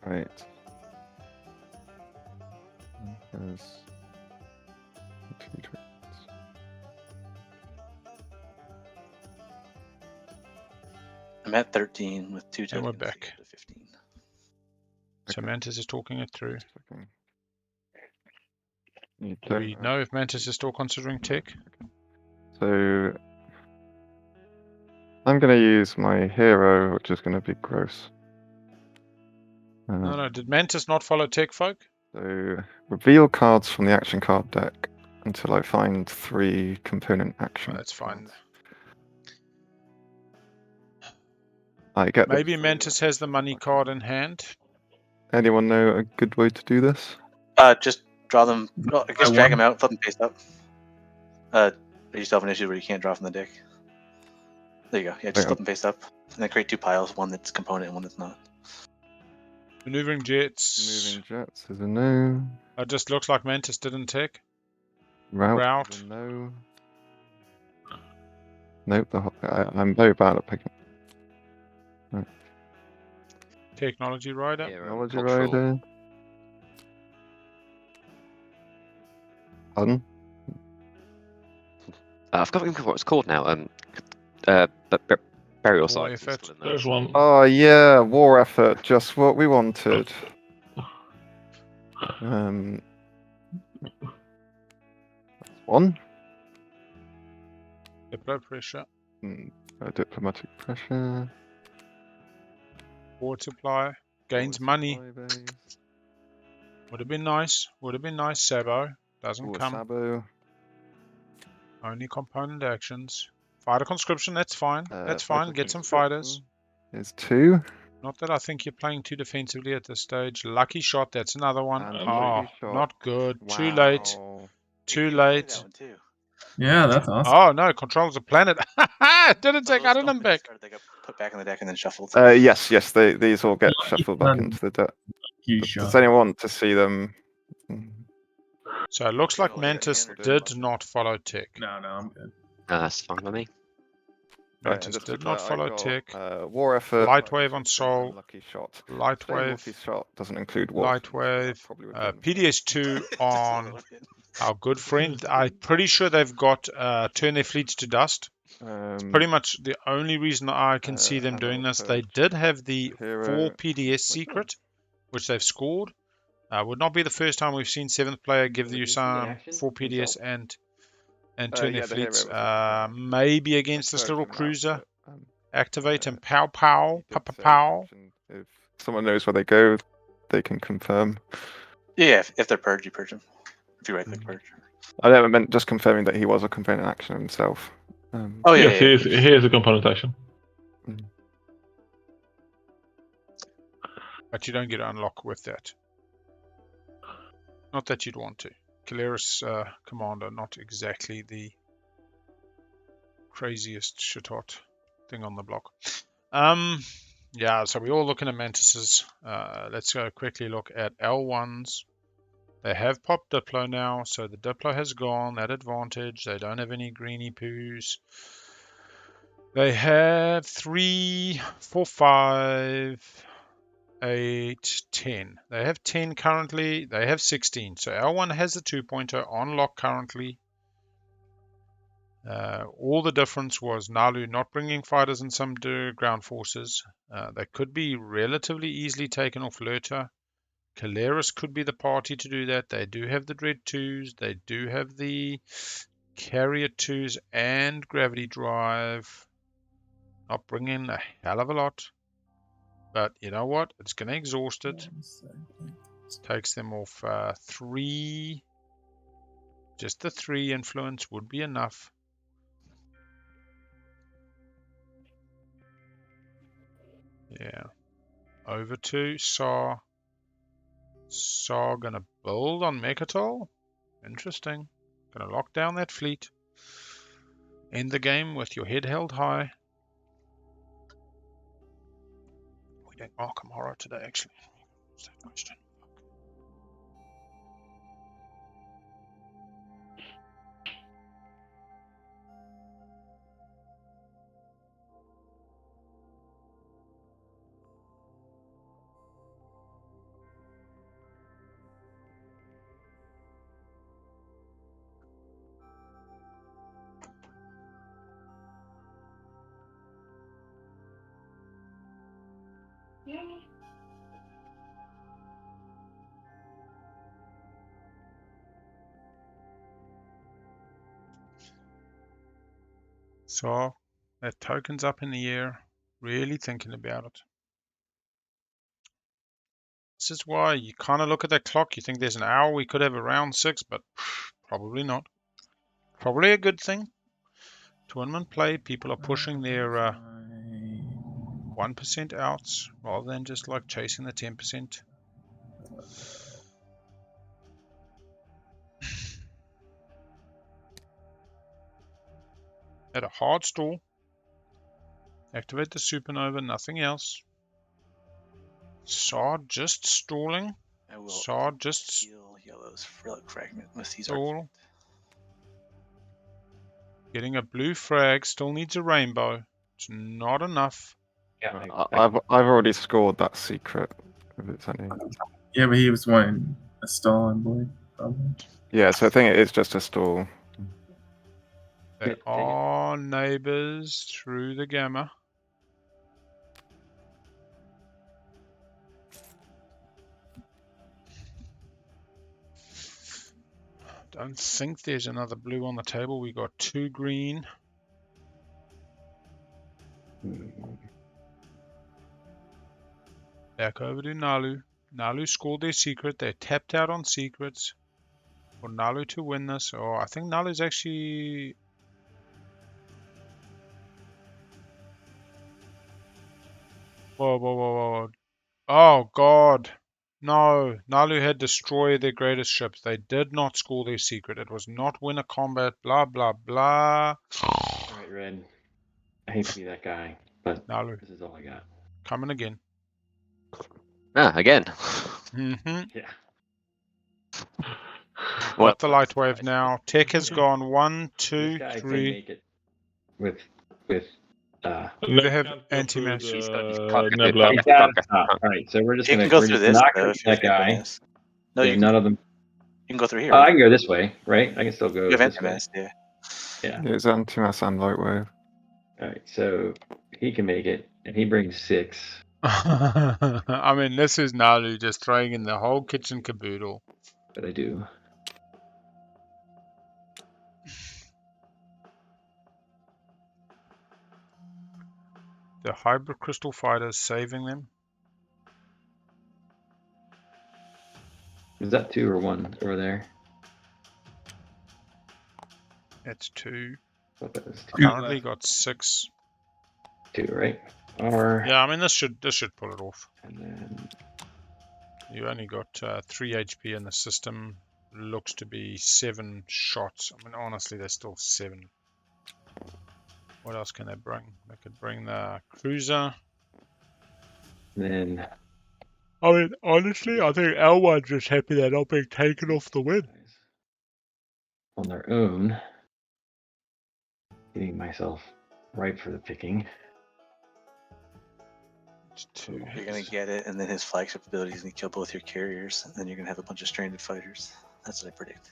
Right. There's two traits. I'm at 13 with 2 And tokens. we're to back. get to 15. So Okay. Mantis is talking it through. Just looking. You Do don't we have- know if Mantis is still considering tech? So I'm going to use my hero, which is going to be gross. No. Did Mantis not follow tech, folk? So reveal cards from the action card deck until I find 3 component action. That's fine. cards. I get the Maybe free Mantis has the reference money back card in. in hand. Anyone know a good way to do this? Just draw them. Well, I guess drag them out, flip them face up. You still have an issue where you can't draw from the deck. There you go. Yeah, just Yeah. flip them face up, and then create 2 piles, one that's component and one that's not. Maneuvering jets. Moving jets is a no. It just looks like Mantis didn't tech. Route is a no. Nope, I'm very bad at picking. Technology rider. Hero, Technology cultural. rider. Pardon? I've forgotten what it's called now. Burial War sites. is effort. still in there. There's one. Oh yeah, war effort, just what we wanted. One. Diplo pressure. Diplomatic pressure. Forward supply. Gains Forward money. supply base. Would have been nice. Would have been nice. Sabo. Doesn't Ooh, come. Sabo. Only component actions. Fighter conscription. That's fine. That's Fighter fine. Get some conscription fighters. Is 2. Not that I think you're playing too defensively at this stage. Lucky shot. That's another one. And Oh, lucky shot. not good. Too late. Wow. Too You can play late. that one too. Yeah, that's awesome. Oh no! Controls a planet. Didn't take Those out don't them back. discard, they got put back in the deck and then shuffled. Yes, these all get shuffled back into the deck. You Does shot. anyone want to see them? So it looks like Well, Mantis yeah, did not follow tech. No, I'm good. That's fine with me. Mantis Just did to not clarify, follow I've got, tech. war effort. Light fighter wave on conscription, and Soul. lucky shot. Light Saying wave. lucky shot doesn't include war. Light wave. PDS2 on our good friend. I'm pretty sure they've got turn their fleets to dust. Pretty much the only reason I can see them and doing this. also They did have the hero- 4 PDS secret, which they've scored. Would not be the first time we've seen 7th player give you some 4 PDS and turn their yeah, the hero fleets. was the Maybe against I this heard little from that, cruiser. but, Activate uh, and pow pow, he pow did pow say pow. action. If someone knows where they go, they can confirm. Yeah, if they're purged, you purge them. If you right click purge. I never meant just confirming that he was a component action himself. Oh yeah, Yes, he is a component action. But you don't get to unlock with that. Not that you'd want to. Keleres Commander, not exactly the craziest shit-hot thing on the block. Yeah, so we're all looking at Mantises. Let's go quickly look at L1s. They have popped Diplo now, so the Diplo has gone at advantage. They don't have any greeny poos. They have 3, 4, 5, 8, 10. They have 10 currently. They have 16. So L1 has a 2-pointer on lock currently. All the difference was Naalu not bringing fighters and some ground forces. They could be relatively easily taken off Lurter. Keleres could be the party to do that. They do have the Dread 2s. They do have the Carrier 2s and Gravity Drive. Not bringing a hell of a lot. But you know what? It's going to exhaust it. Takes them off 3. Just the 3 influence would be enough. Yeah. Over to Saar. Saar gonna build on Mechatol. Interesting. Gonna lock down that fleet. End the game with your head held high. We don't mark him horror today, actually. What's that question? So that token's up in the air. Really thinking about it. This is why you kind of look at that clock. You think there's an hour we could have a round 6, but probably not. Probably a good thing. Tournament play, people are pushing their 1% outs rather than just like chasing the 10%. At a hard stall. Activate the supernova, nothing else. Saar just stalling. I will Saar just heal yellow's relic fragment with these stall. Getting a blue frag, still needs a rainbow. It's not enough. Yeah, I've already scored that secret. If it's any. Yeah, but he was wanting a stall, I believe. Probably. Yeah, so I think it is just a stall. They are neighbors through the gamma. Don't think there's another blue on the table. We got 2 green. Back over to Naalu. Naalu scored their secret. They tapped out on secrets for Naalu to win this. Oh, I think Naalu's actually... Whoa, whoa, whoa, whoa. Oh, God. No. Naalu had destroyed their greatest ships. They did not score their secret. It was not win a combat, blah, blah, blah. Alright, Red. I hate to be that guy, but Naalu, this is all I got. coming again. Again. Mm-hmm. Yeah. Well, Got the light wave now. Tech has gone 1, 2, This guy can 3. make it with They have anti-mass. Nebula. He's got to stop. Alright, so we're just You gonna can go we're through just this not though gonna if you're that guy. anti-mass. No, So you can, none of them go through here. I Right? can go this way, right? I can still go You have this way. anti-mass, yeah. Yeah. It's anti-mass and light wave. Alright, so he can make it and he brings 6. I mean, this is Naalu just throwing in the whole kitchen caboodle. But I do. The hybrid crystal fighters saving them. Is that 2 or 1 over there? That's 2. I thought that was 2. Currently got 6. 2, right? Or Yeah, I mean this should pull it off. and then You only got 3 HP in the system. Looks to be 7 shots. I mean, honestly, there's still 7. What else can they bring? They could bring the cruiser. then I mean, honestly, I think L1's just happy they're not being taken off the win. on their own. Getting myself ripe for the picking. It's 2 You're gonna hits. get it, and then his flagship ability is gonna kill both your carriers, and then you're gonna have a bunch of stranded fighters. That's what I predict.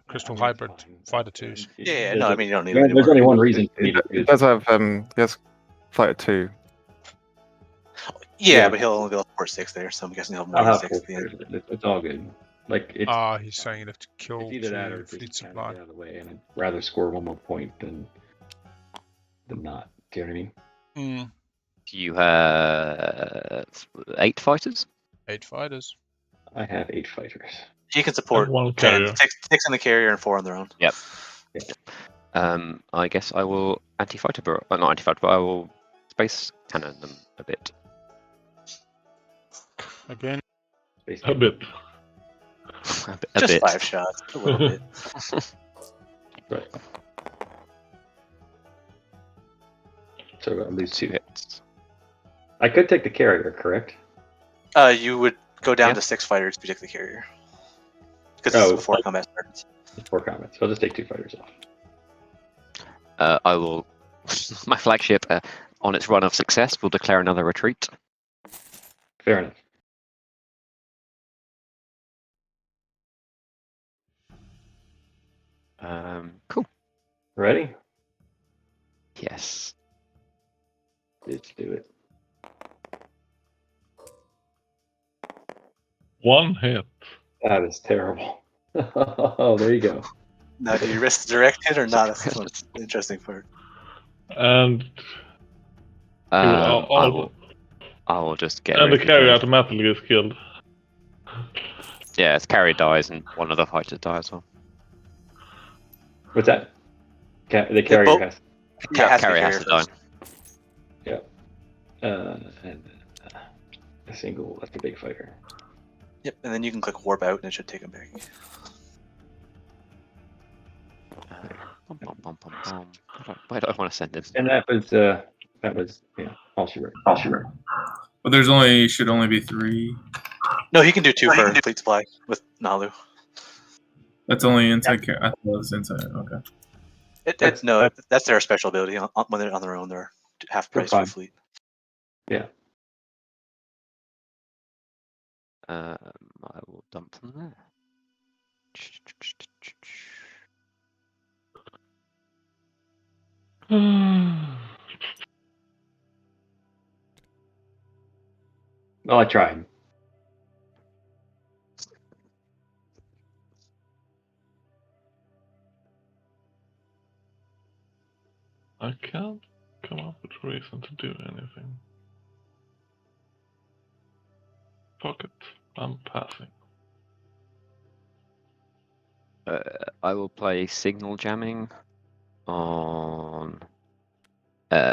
Crystal I mean, it's hybrid fine. fighter 2s. Yeah, no, I mean you don't need There's it anymore. only one reason for me to It does have yes, fighter 2. Yeah, Yeah. but he'll only be able to support 6 there, so I'm guessing he'll have I'll more have than 6 full at the end. players. It's all good. Like it's He's saying you'd have to kill it's either that or 2 just fleet kind of supply. get out of the way, and I'd rather score 1 more point than not. Do you know what I mean? Mm, you have 8 fighters. 8 fighters. I have 8 fighters. He can support And 1 10, carrier. 6 in the carrier and 4 on their own. Yep. I guess I will anti-fighter, not anti-fighter, but I will space cannon them a bit. Again, A bit. a Just bit. 5 shots, a little bit. Right. So at least 2 hits. I could take the carrier, correct? You would go down Yeah. to 6 fighters to protect the carrier. Because Oh, this is before like- combat starts. 4 comments. So I'll just take 2 fighters off. I will. My flagship, on its run of success, will declare another retreat. Fair enough. Cool. Ready? Yes. Let's do it. One hit. That is terrible. Oh, there you go. Now, do you risk the direct hit or not? That's the interesting part. And he will I will just get and the rid of carry the- automatically is killed. Yeah, its carry dies and one of the fighters dies as well. What's that? The carrier both- has. Yeah, it has to be carry carrier has to die. first. And a single. That's a big fighter. Yep, and then you can click warp out and it should take him back. Bum, bum, bum, bum, bum. Why do I want to send him? And that was all she wrote. But should only be 3. No, he can do 2 for fleet supply with Naalu. That's only inside. I thought it was inside. Okay. No, that's their special ability. When they're on their own, they're half price for fleet. Yeah. I will dump them there. Well, I tried. I can't come up with a reason to do anything. Fuck it. I'm passing. I will play signal jamming on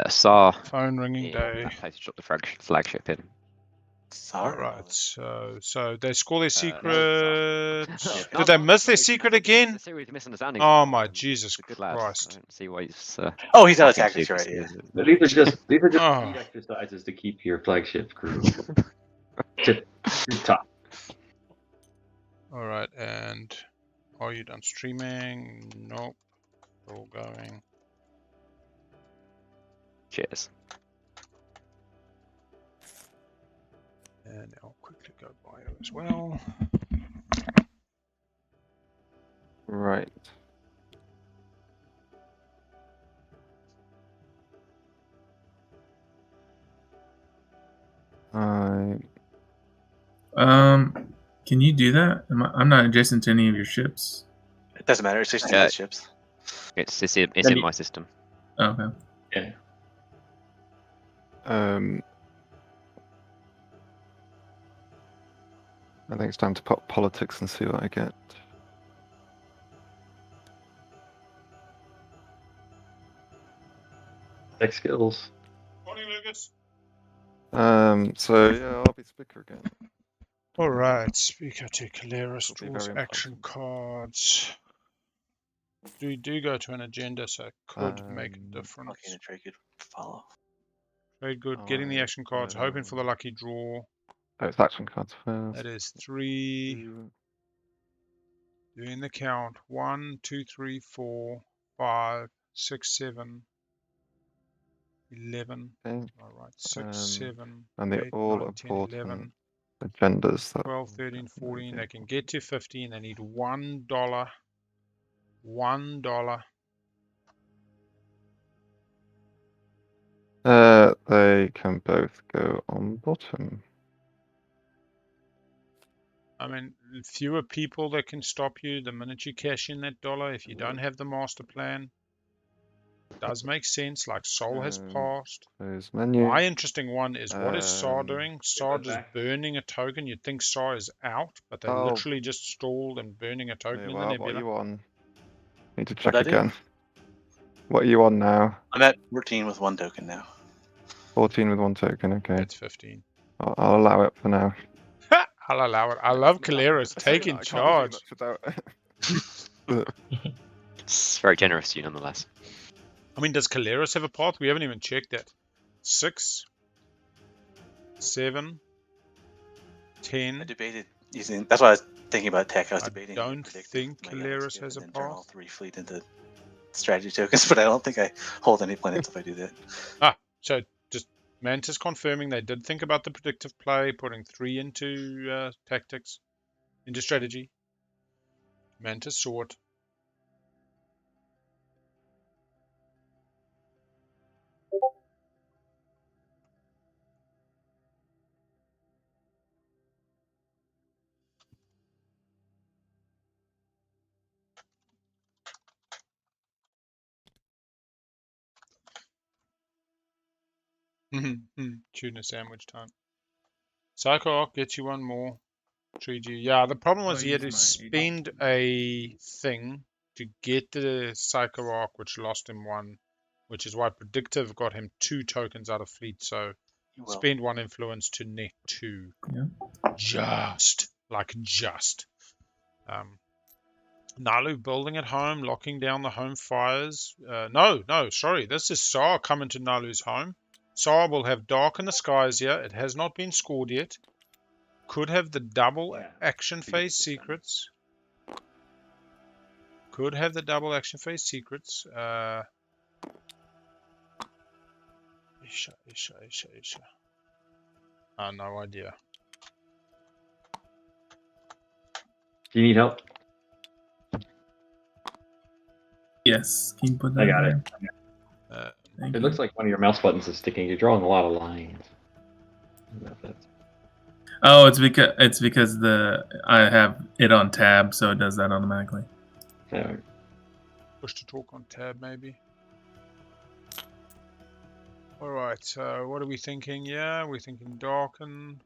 Saar. Phone ringing in day. that place to drop the flagship in. Saar? Alright, so they score their secret. Yeah. Did they miss their secret again? The series of misunderstandings. Oh my Jesus He's a good lad. I Christ. don't see why he's. Oh, he's out of hacking tactics, right? secrets. Yeah. These are just Oh. exercises to keep your flagship crew to top. Alright, and are you done streaming? Nope. All going. Cheers. And I'll quickly go bio as well. Right. Can you do that? I'm not adjacent to any of your ships. It doesn't matter. It's just two ships. It's in my system. Okay. Yeah. I think it's time to pop politics and see what I get. Tech skills. Morning, Lucas. So yeah, I'll be speaker again. Alright, speaker to Keleres, Will be draws very action important. cards. We do go to an agenda, so it could make a difference. Okay, the trade could follow. Trade good, getting the action cards, hoping for the lucky draw. Oh, it's action cards first. That is 3. Doing the count. 1, 2, 3, 4, 5, 6, 7, 11. Okay. Alright, 6, 7, and they're 8, all 9, 10, important 11, agendas. 12, 13, 14. They can get to 15. They need $1. $1. They can both go on bottom. I mean, fewer people that can stop you the minute you cash in that dollar. If you don't have the master plan, does make sense. Like Sol has passed. There's menu. My interesting one is, what is Saar doing? Saar just burning a token. You'd think Saar is out, but they literally just stalled and burning a token in the What nebula. are you on? Need to check What'd I do? again. What are you on now? I'm at 14 with 1 token now. 14 with 1 token, okay. That's 15. I'll allow it for now. I'll allow it. I love Keleres taking charge. It's very generous to you nonetheless. I mean, does Keleres have a path? We haven't even checked that. 6, 7, 10. I debated using. That's why I was thinking about tech. I was debating. Don't think Keleres has a and turn all path. 3 fleet into strategy tokens, but I don't think I hold any planets if I do that. So just Mantis confirming they did think about the predictive play, putting 3 into tactics, into strategy. Mantis saw it. Tuna sandwich time. Psycho Arc gets you one more. 3G. Yeah, the problem was he had to spend a thing to get the Psycho Arc, which lost him one, which is why Predictive got him 2 tokens out of fleet. So spend 1 influence to net 2. Yeah. Just. Naalu building at home, locking down the home fires. No, sorry. This is Saar coming to Naalu's home. Saar will have Dark in the Skies here. It has not been scored yet. Could have the double action phase secrets. Isha. No idea. Do you need help? Yes. Can you put that I got there? it. Thank It you. looks like one of your mouse buttons is sticking. You're drawing a lot of lines. Oh, it's because I have it on tab, so it does that automatically. Yeah. Push to talk on tab, maybe. Alright, so what are we thinking? Yeah, we're thinking Darken.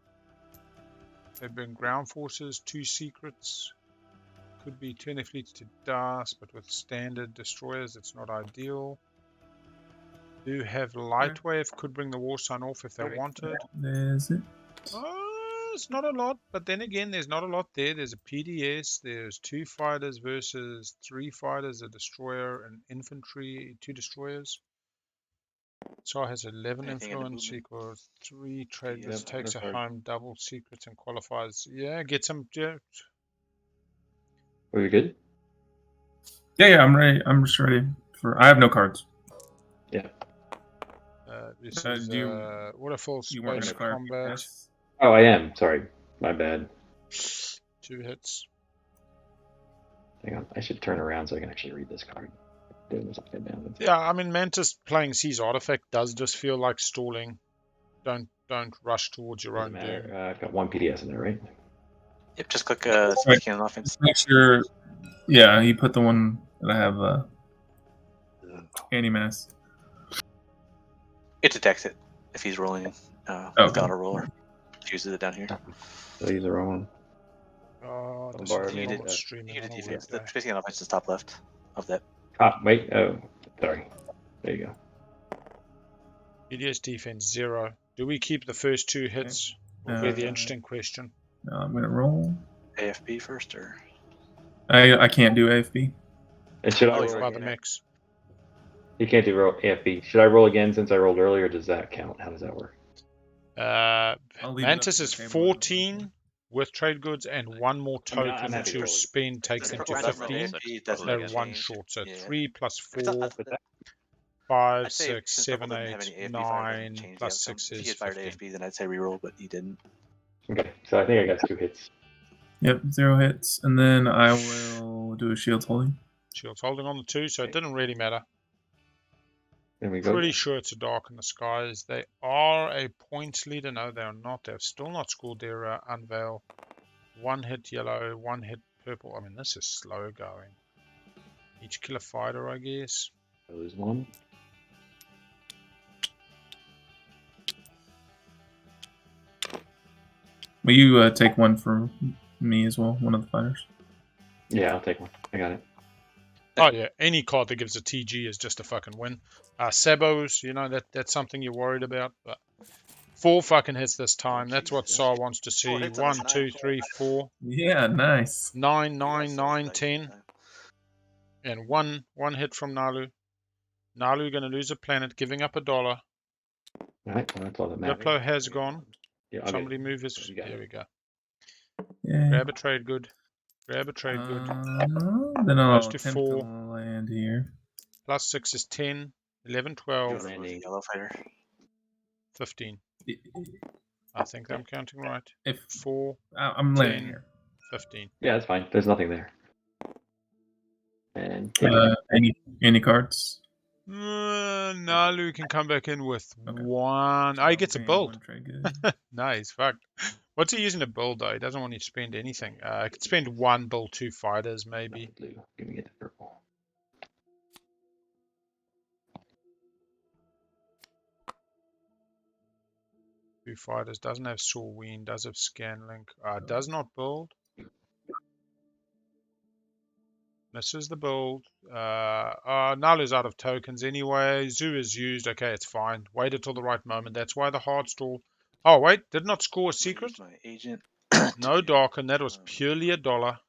They bring ground forces, 2 secrets. Could be turn their fleets to dust, but with standard destroyers, it's not ideal. Do have light wave, could bring the war sign off if they wanted. There's it. It's not a lot, but then again, there's not a lot there. There's a PDS, there's 2 fighters versus 3 fighters, a destroyer, and infantry, 2 destroyers. Saar has 11 influence equals 3 trade goods, takes a home, double secrets and qualifiers. Yeah, get some. Yeah. Are we good? Yeah, I'm ready. I'm just ready for. I have no cards. Yeah. This is Waterfall Space Combat. Yes. Oh, I am. Sorry. My bad. 2 hits. Hang on. I should turn around so I can actually read this card. Doing this upside down. Yeah, I mean, Mantis playing Seize Artifact does just feel like stalling. Don't rush towards your own doom. I've got 1 PDS in there, right? Yep, just click speaking on offense. Make sure. Yeah, you put the one that I have. Anti-mass. It detects it if he's rolling without a roller. Uses it down here. So use the wrong one. Oh, this Borrow is me. not streaming. You I'm do a defense. weird The guy. speaking on offense is top left of that. Wait. Oh, sorry. There you go. PDS defense 0. Do we keep the first 2 hits? Will be the interesting question. No, I'm gonna roll. AFB first, or I can't do AFB. And should I Oh, roll by the again? mix. You can't do roll AFB. Should I roll again since I rolled earlier? Does that count? How does that work? I'll leave it up Mantis to the is table. 14 with trade goods and 1 more I mean, I'm token happy to to roll it. spend takes them to Well, that's not 15. AFB, that's They're not 1 change. short, so Yeah. 3 plus If it's 4, not- 5, I'd say 6, since 7, Purple didn't have 8, any AFB fire, it doesn't 9, change the plus outcome. 6 If he is had fired 15. AFB, then I'd say reroll, but he didn't. Okay, so I think I got 2 hits. Yep, 0 hits, and then I will do a shield holding. Shields holding on the 2, so it didn't really matter. There we go. Pretty sure it's a Dark in the Skies. They are a points leader. No, they are not. They've still not scored their unveil. 1 hit yellow, 1 hit purple. I mean, this is slow going. Each kill a fighter, I guess. Lose 1. Will you take 1 for me as well? 1 of the fighters. Yeah, I'll take 1. I got it. Oh yeah, any card that gives a TG is just a fucking win. Sabos, you know, that's something you're worried about. But 4 fucking hits this time. That's what Saar wants to see. 4 hits on 1, his 2, 9. 3, 4, Yeah, nice. 9, He 9, lost 9, those 10, dice. and one hit from Naalu. Naalu going to lose a planet, giving up $1. Alright, well, that's all that matters. Diplo has gone. Yeah, I'll Somebody get, move his. you got There it. we go. Yeah. Grab a trade good. Grab a trade good. Then I'll Goes to attempt 4. to land here. Plus 6 is 10. 11, You 12, wanna move the yellow fighter. 15. I think I'm counting right. If 4, I'm landing 10, here. 15. Yeah, that's fine. There's nothing there. And Any cards? Naalu can come back in with 1. Oh, he gets a Okay, build. 1 trade good. Nice, fuck. What's he using to build though? He doesn't want you to spend anything. I could spend 1, build 2 fighters maybe. blue. Give me the purple. 2 fighters, doesn't have Sorween, does have Scanlink, does not build. Misses the build. Naalu's out of tokens anyway. Zoo is used. Okay, it's fine. Waited till the right moment. That's why the hard stall. Oh, wait. Did not score a secret? My agent. No Darken. That was purely a dollar.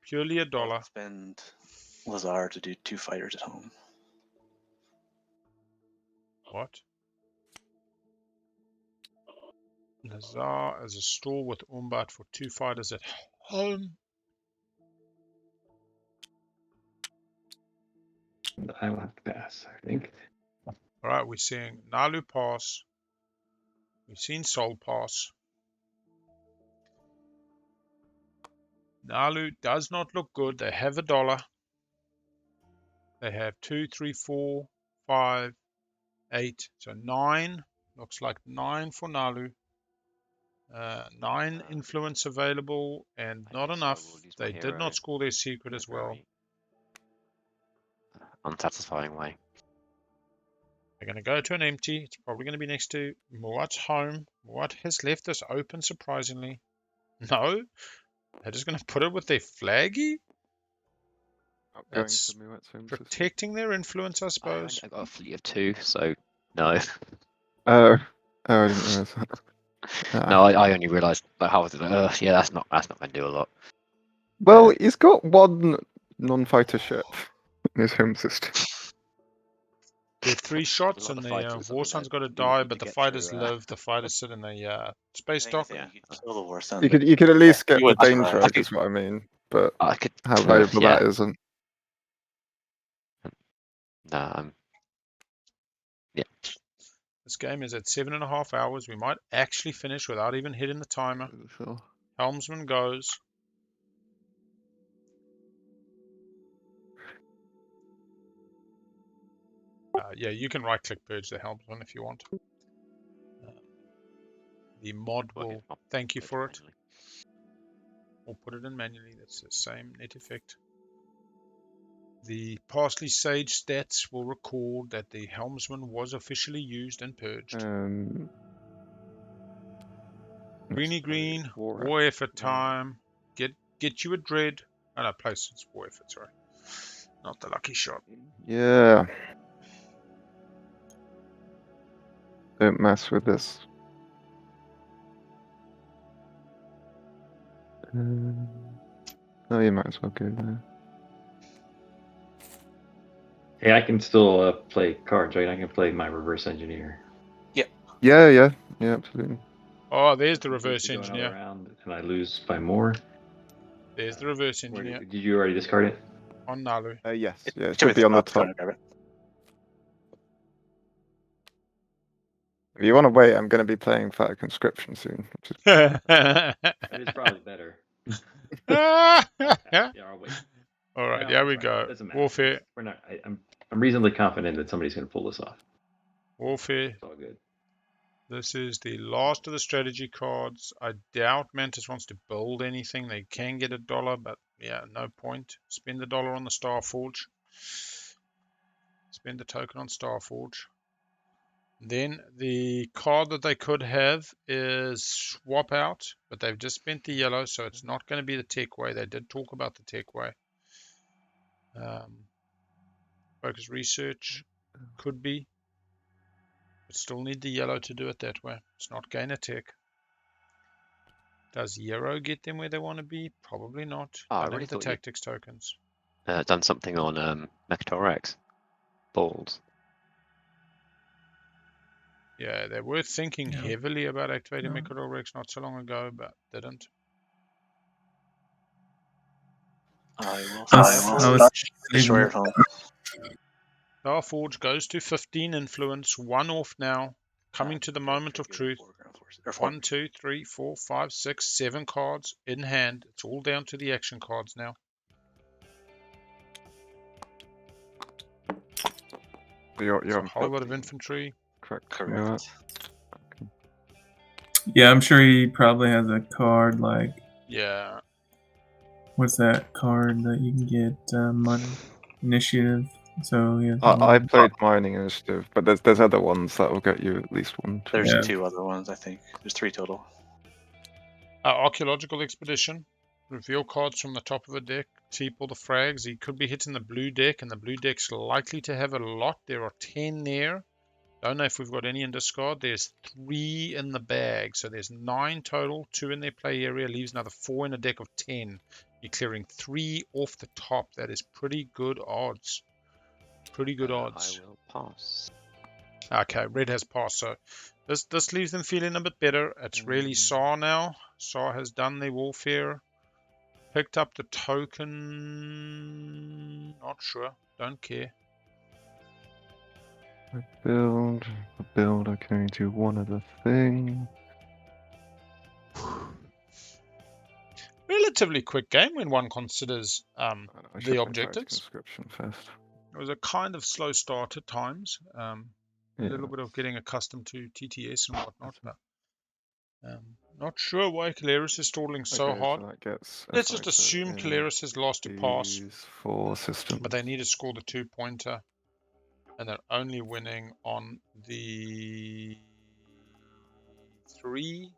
Purely a I'll dollar. spend Lazar to do 2 fighters at home. What? Nazar as a stall with Umbat for 2 fighters at home. I will have to pass, I think. Alright, we're seeing Naalu pass. We've seen Sol pass. Naalu does not look good. They have a dollar. They have 2, 3, 4, 5, 8. So 9. Looks like 9 for Naalu. 9 influence available and I not guess I enough. will lose my They did hero not score their secret in a as well. very unsatisfying way. They're going to go to an empty. It's probably going to be next to Muaat's home. Muaat has left this open, surprisingly. No? They're just going to put it with their flaggy? Not going That's to Muaat's home system. protecting their influence, I suppose. I got a fleet of 2, so no. Oh, I didn't realise that. No, I only realised that how was it? Yeah, that's not going to do a lot. Well, he's got one non-fighter ship in his home system. They're 3 shots lot and of the fighters, I mean, Warsun's got to you die, need but to the get fighters through, live. The fighters sit in the space I dock. think you could kill the war sun. You could at least get you the would danger survive. out, is what I mean. But I could. how valuable Yeah. that isn't. No, yeah. This game is at 7.5 hours. We might actually finish without even hitting the timer. Sure. Helmsman goes. Yeah, you can right-click purge the helmsman if you want. The mod will thank you for it. Or put it in manually. That's the same net effect. The Parsley Sage stats will record that the helmsman was officially used and purged. Greeny green, war effort time. Get you a dread. Oh no, place it's war effort, sorry. Not the lucky shot. Yeah. Don't mess with this. Oh, you might as well go there. Hey, I can still play cards, right? I can play my reverse engineer. Yeah, absolutely. Oh, there's the In case reverse we go another engineer. round and I lose by more. There's the reverse engineer. Did you already discard it? On Naalu. Yes, yeah, it should should be on the top. If you want to wait, I'm going to be playing Fatal Conscription soon. Which is... That is probably better. Yeah, I'll wait. all right, Well, here we fine. go. Doesn't matter. Warfare. We're not. I'm reasonably confident that somebody's going to pull this off. Warfare. It's all good. This is the last of the strategy cards. I doubt Mantis wants to build anything. They can get $1, but yeah, no point. Spend the $1 on the Starforge. Spend the token on Starforge. Then the card that they could have is Swap Out, but they've just spent the yellow, so it's not going to be the Tech Way. They did talk about the Tech Way. Focus Research could be. But still need the yellow to do it that way. It's not gain a tech. Does Euro get them where they want to be? Probably not. I Don't really have the thought tactics tokens. done something on Mector X. Balls. Yeah, they were thinking Yeah. heavily about activating Yeah. Mechanol Rex not so long ago, but didn't. I will. I was Destroyer at home. Starforge goes to 15 influence, 1 off now. Coming to the moment of truth. 1, 2, 3, 4, 5, 6, 7 cards in hand. It's all down to the action cards now. You're a whole lot of infantry. Correct. Yeah, I'm sure he probably has a card like. Yeah. What's that card that you can get money? Initiative. So yeah. I played mining initiative, but there's other ones that will get you at least one. There's Yeah. 2 other ones, I think. There's 3 total. Archaeological expedition. Reveal cards from the top of the deck. Keep all the frags. He could be hitting the blue deck, and the blue deck's likely to have a lot. There are 10 there. Don't know if we've got any in discard. There's 3 in the bag, so there's 9 total. 2 in their play area, leaves another 4 in a deck of 10. You're clearing 3 off the top. That is pretty good odds. Pretty good odds. I will pass. Okay, red has passed, so this leaves them feeling a bit better. It's really Saar now. Saar has done their warfare. Picked up the token. Not sure. Don't care. Build, I can only do one other thing. Relatively quick game when one considers I should the bring back objectives. conscription first. It was a kind of slow start at times. A Yeah. little bit of getting accustomed to TTS and whatnot, but not sure why Keleres is stalling so Okay, hard. that gets a Let's just fighter assume in Keleres has lost to pass, these 4 systems. but they need to score the 2-pointer, and they're only winning on the 3.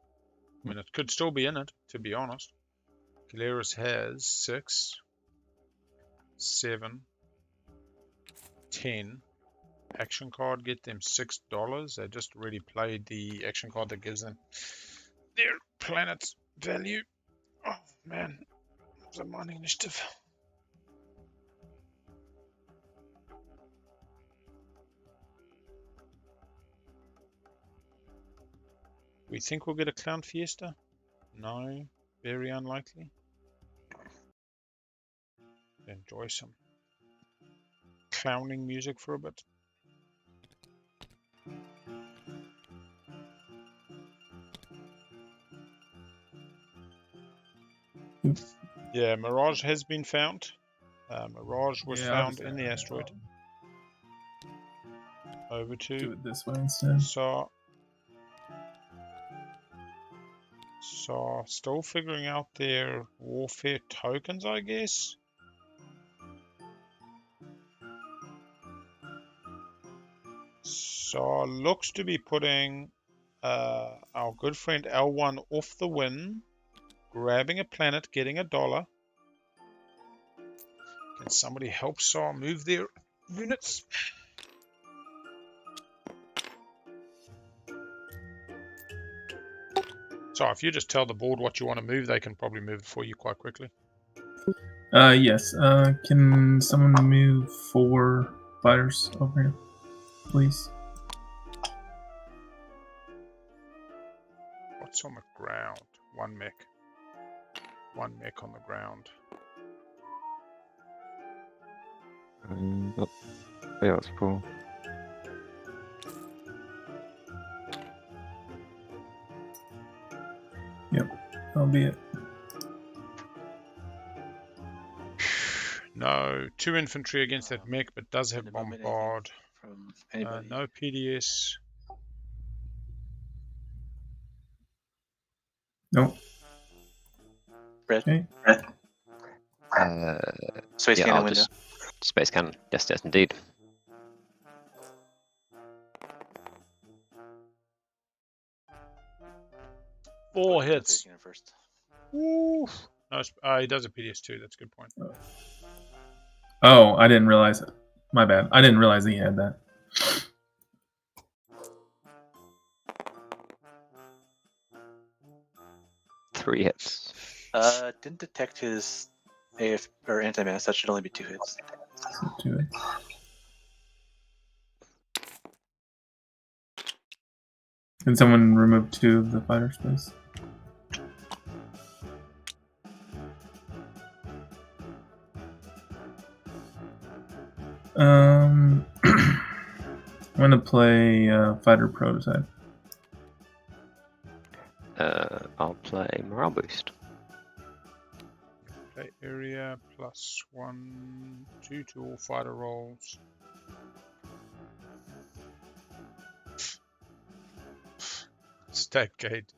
I mean, it could still be in it, to be honest. Keleres has 6, 7, 10. Action card, get them $6. They just really played the action card that gives them their planet's value. Oh man, it was a mining initiative. We think we'll get a clown fiesta? No, very unlikely. Enjoy some clowning music for a bit. Yeah, Mirage has been found. Mirage was found in the asteroid. Over Do to it this way instead. Saar. Still figuring out their warfare tokens, I guess. Saar looks to be putting our good friend L1 off the win, grabbing a planet, getting $1. Can somebody help Saar move their units? So if you just tell the board what you want to move, they can probably move it for you quite quickly. Yes. Can someone move 4 fighters over here, please? What's on the ground? 1 mech. 1 mech on the ground. Yeah, that's cool. Yep, that'll be it. No, 2 infantry against that mech, but does have At the moment, bombard. From anybody. No PDS. Nope. Red. Okay. Space Yeah, cannon I'll window. just space cannon. Yes, yes, indeed. Four Space hits. cannon first. Oof. No, he does a PDS too. That's a good point. Oh, I didn't realize it. My bad. I didn't realize he had that. Three hits. Didn't detect his AF or anti-mass. That should only be 2 hits. So 2 hits. Can someone remove 2 of the fighter space? I'm gonna play fighter prototype. I'll play morale boost. Play area +1, 2 to all fighter rolls. Stack gate.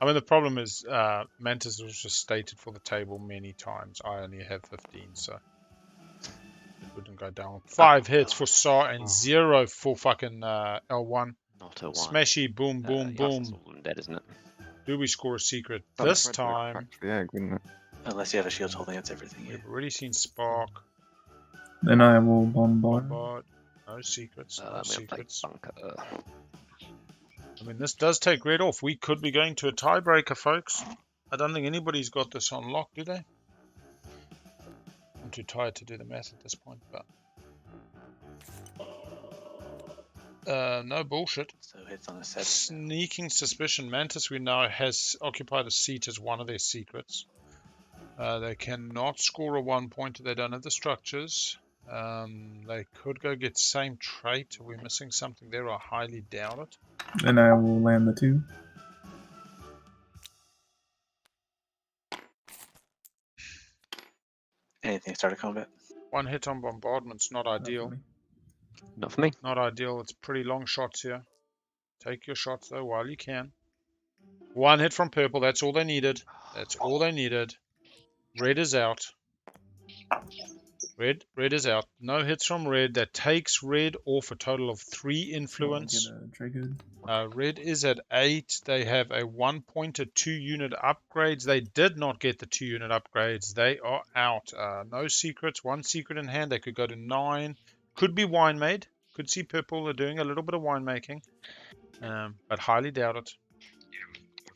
I mean, the problem is Mantis was just stated for the table many times. I only have 15, so wouldn't go down. 5 hits for Saar and 0 for fucking L1. Not a 1. Smashy, boom, boom, Yes, boom. that's all dead, isn't it? Do we score a secret That this red would time? crack the egg, wouldn't it? Unless you have a shield holding against everything. We've already seen Spark. Then I will bombard. Bombard. No secrets. No I'm gonna play secrets. bunker. I mean, this does take red off. We could be going to a tiebreaker, folks. I don't think anybody's got this on lock, do they? I'm too tired to do the math at this point, but no bullshit. So hits on a 7. Sneaking suspicion. Mantis we know has occupied a seat as one of their secrets. They cannot score a 1 pointer. They don't have the structures. They could go get same trait. Are we missing something there? I highly doubt it. Then I will land the 2. Anything start a combat? 1 hit on bombardment's not ideal. Not for me. Not ideal. It's pretty long shots here. Take your shots though while you can. 1 hit from purple. That's all they needed. That's all they needed. Red is out. Red is out. No hits from red. That takes red off a total of 3 influence. Red is at 8. They have a 1 pointer 2 unit upgrades. They did not get the 2 unit upgrades. They are out. No secrets. 1 secret in hand. They could go to 9. Could be wine made. Could see purple are doing a little bit of winemaking. But highly doubt it.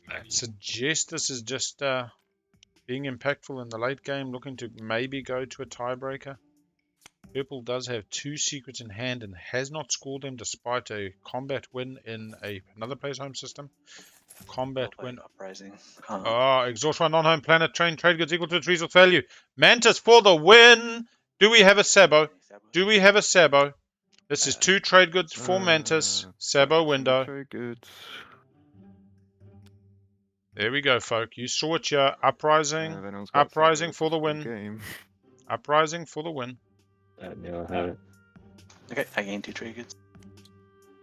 I suggest this is just being impactful in the late game, looking to maybe go to a tiebreaker. Purple does have 2 secrets in hand and has not scored them despite a combat win in another player's home system. Combat win. Uprising. Exhaust 1 non-home planet, train, trade goods equal to its resource value. Mantis for the win! Do we have a Sabo? Do we have a Sabo? This is 2 trade goods for Mantis. Sabo window. Trade goods. There we go, folk. You saw it here. Uprising. If anyone's got Uprising Sabos, for the it's a win. game. Uprising for the win. No, I haven't. Okay, I gained 2 trade goods.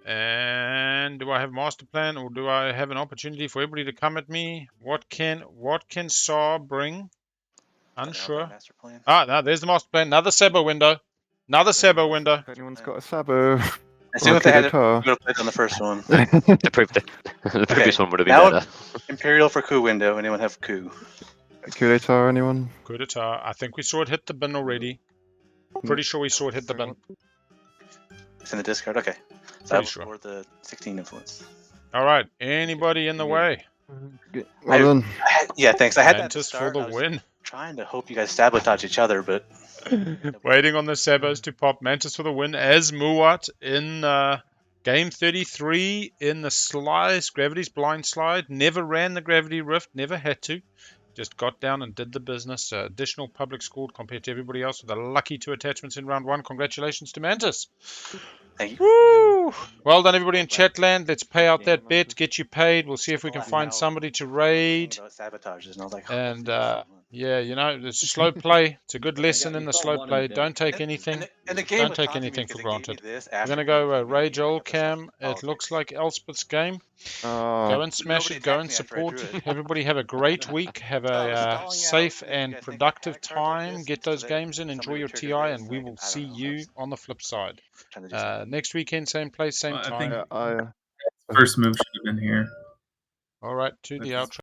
And do I have master plan, or do I have an opportunity for everybody to come at me? What can Saar bring? Unsure. Master plan. No, there's the master plan. Another Sabo window. Another Sabo window. If anyone's got a Sabo. I see what they had to Guitar. go to play on the first one. The previous one would have been Now better. Imperial for coup window. Anyone have coup? Coup d'etat, anyone? Coup d'etat. I think we saw it hit the bin already. Pretty sure we saw it hit the bin. It's in the discard. Okay. So I will score the 16 influence. All right. Anybody in the way? Well done. Yeah, thanks. I had that at the Mantis for start. the I was win. trying to hope you guys sabotage each other, but Waiting on the Sabos to pop. Mantis for the win as Muaat in game 33 in the slice. Gravity's blind slide. Never ran the gravity rift. Never had to. Just got down and did the business. Additional public scored compared to everybody else with a lucky 2 attachments in round 1. Congratulations to Mantis. thank you. Woo! Well done, everybody in Chatland. Let's pay out that bet. Get you paid. We'll see if we can find somebody to raid. Sabotages and I was like, And yeah, you know, it's slow play. It's a good lesson in the slow play. Don't take anything. and the game Don't was take taunting me anything because for it gave me granted. this We're after gonna go the rage game all episode cam. It politics. looks like Elspeth's game. Go and smash Nobody it. Go attacked and me after I support. drew it. Everybody have a great week. Have I was a stalling out safe because you and guys think I productive had cards like time. this, Get so those that games in. Enjoy somebody your would TI, trigger this, and we like, will I don't see know, I you was on the flip side. trying to do something. Next weekend, same place, same I time. think first move should have been here. All right, to the outro.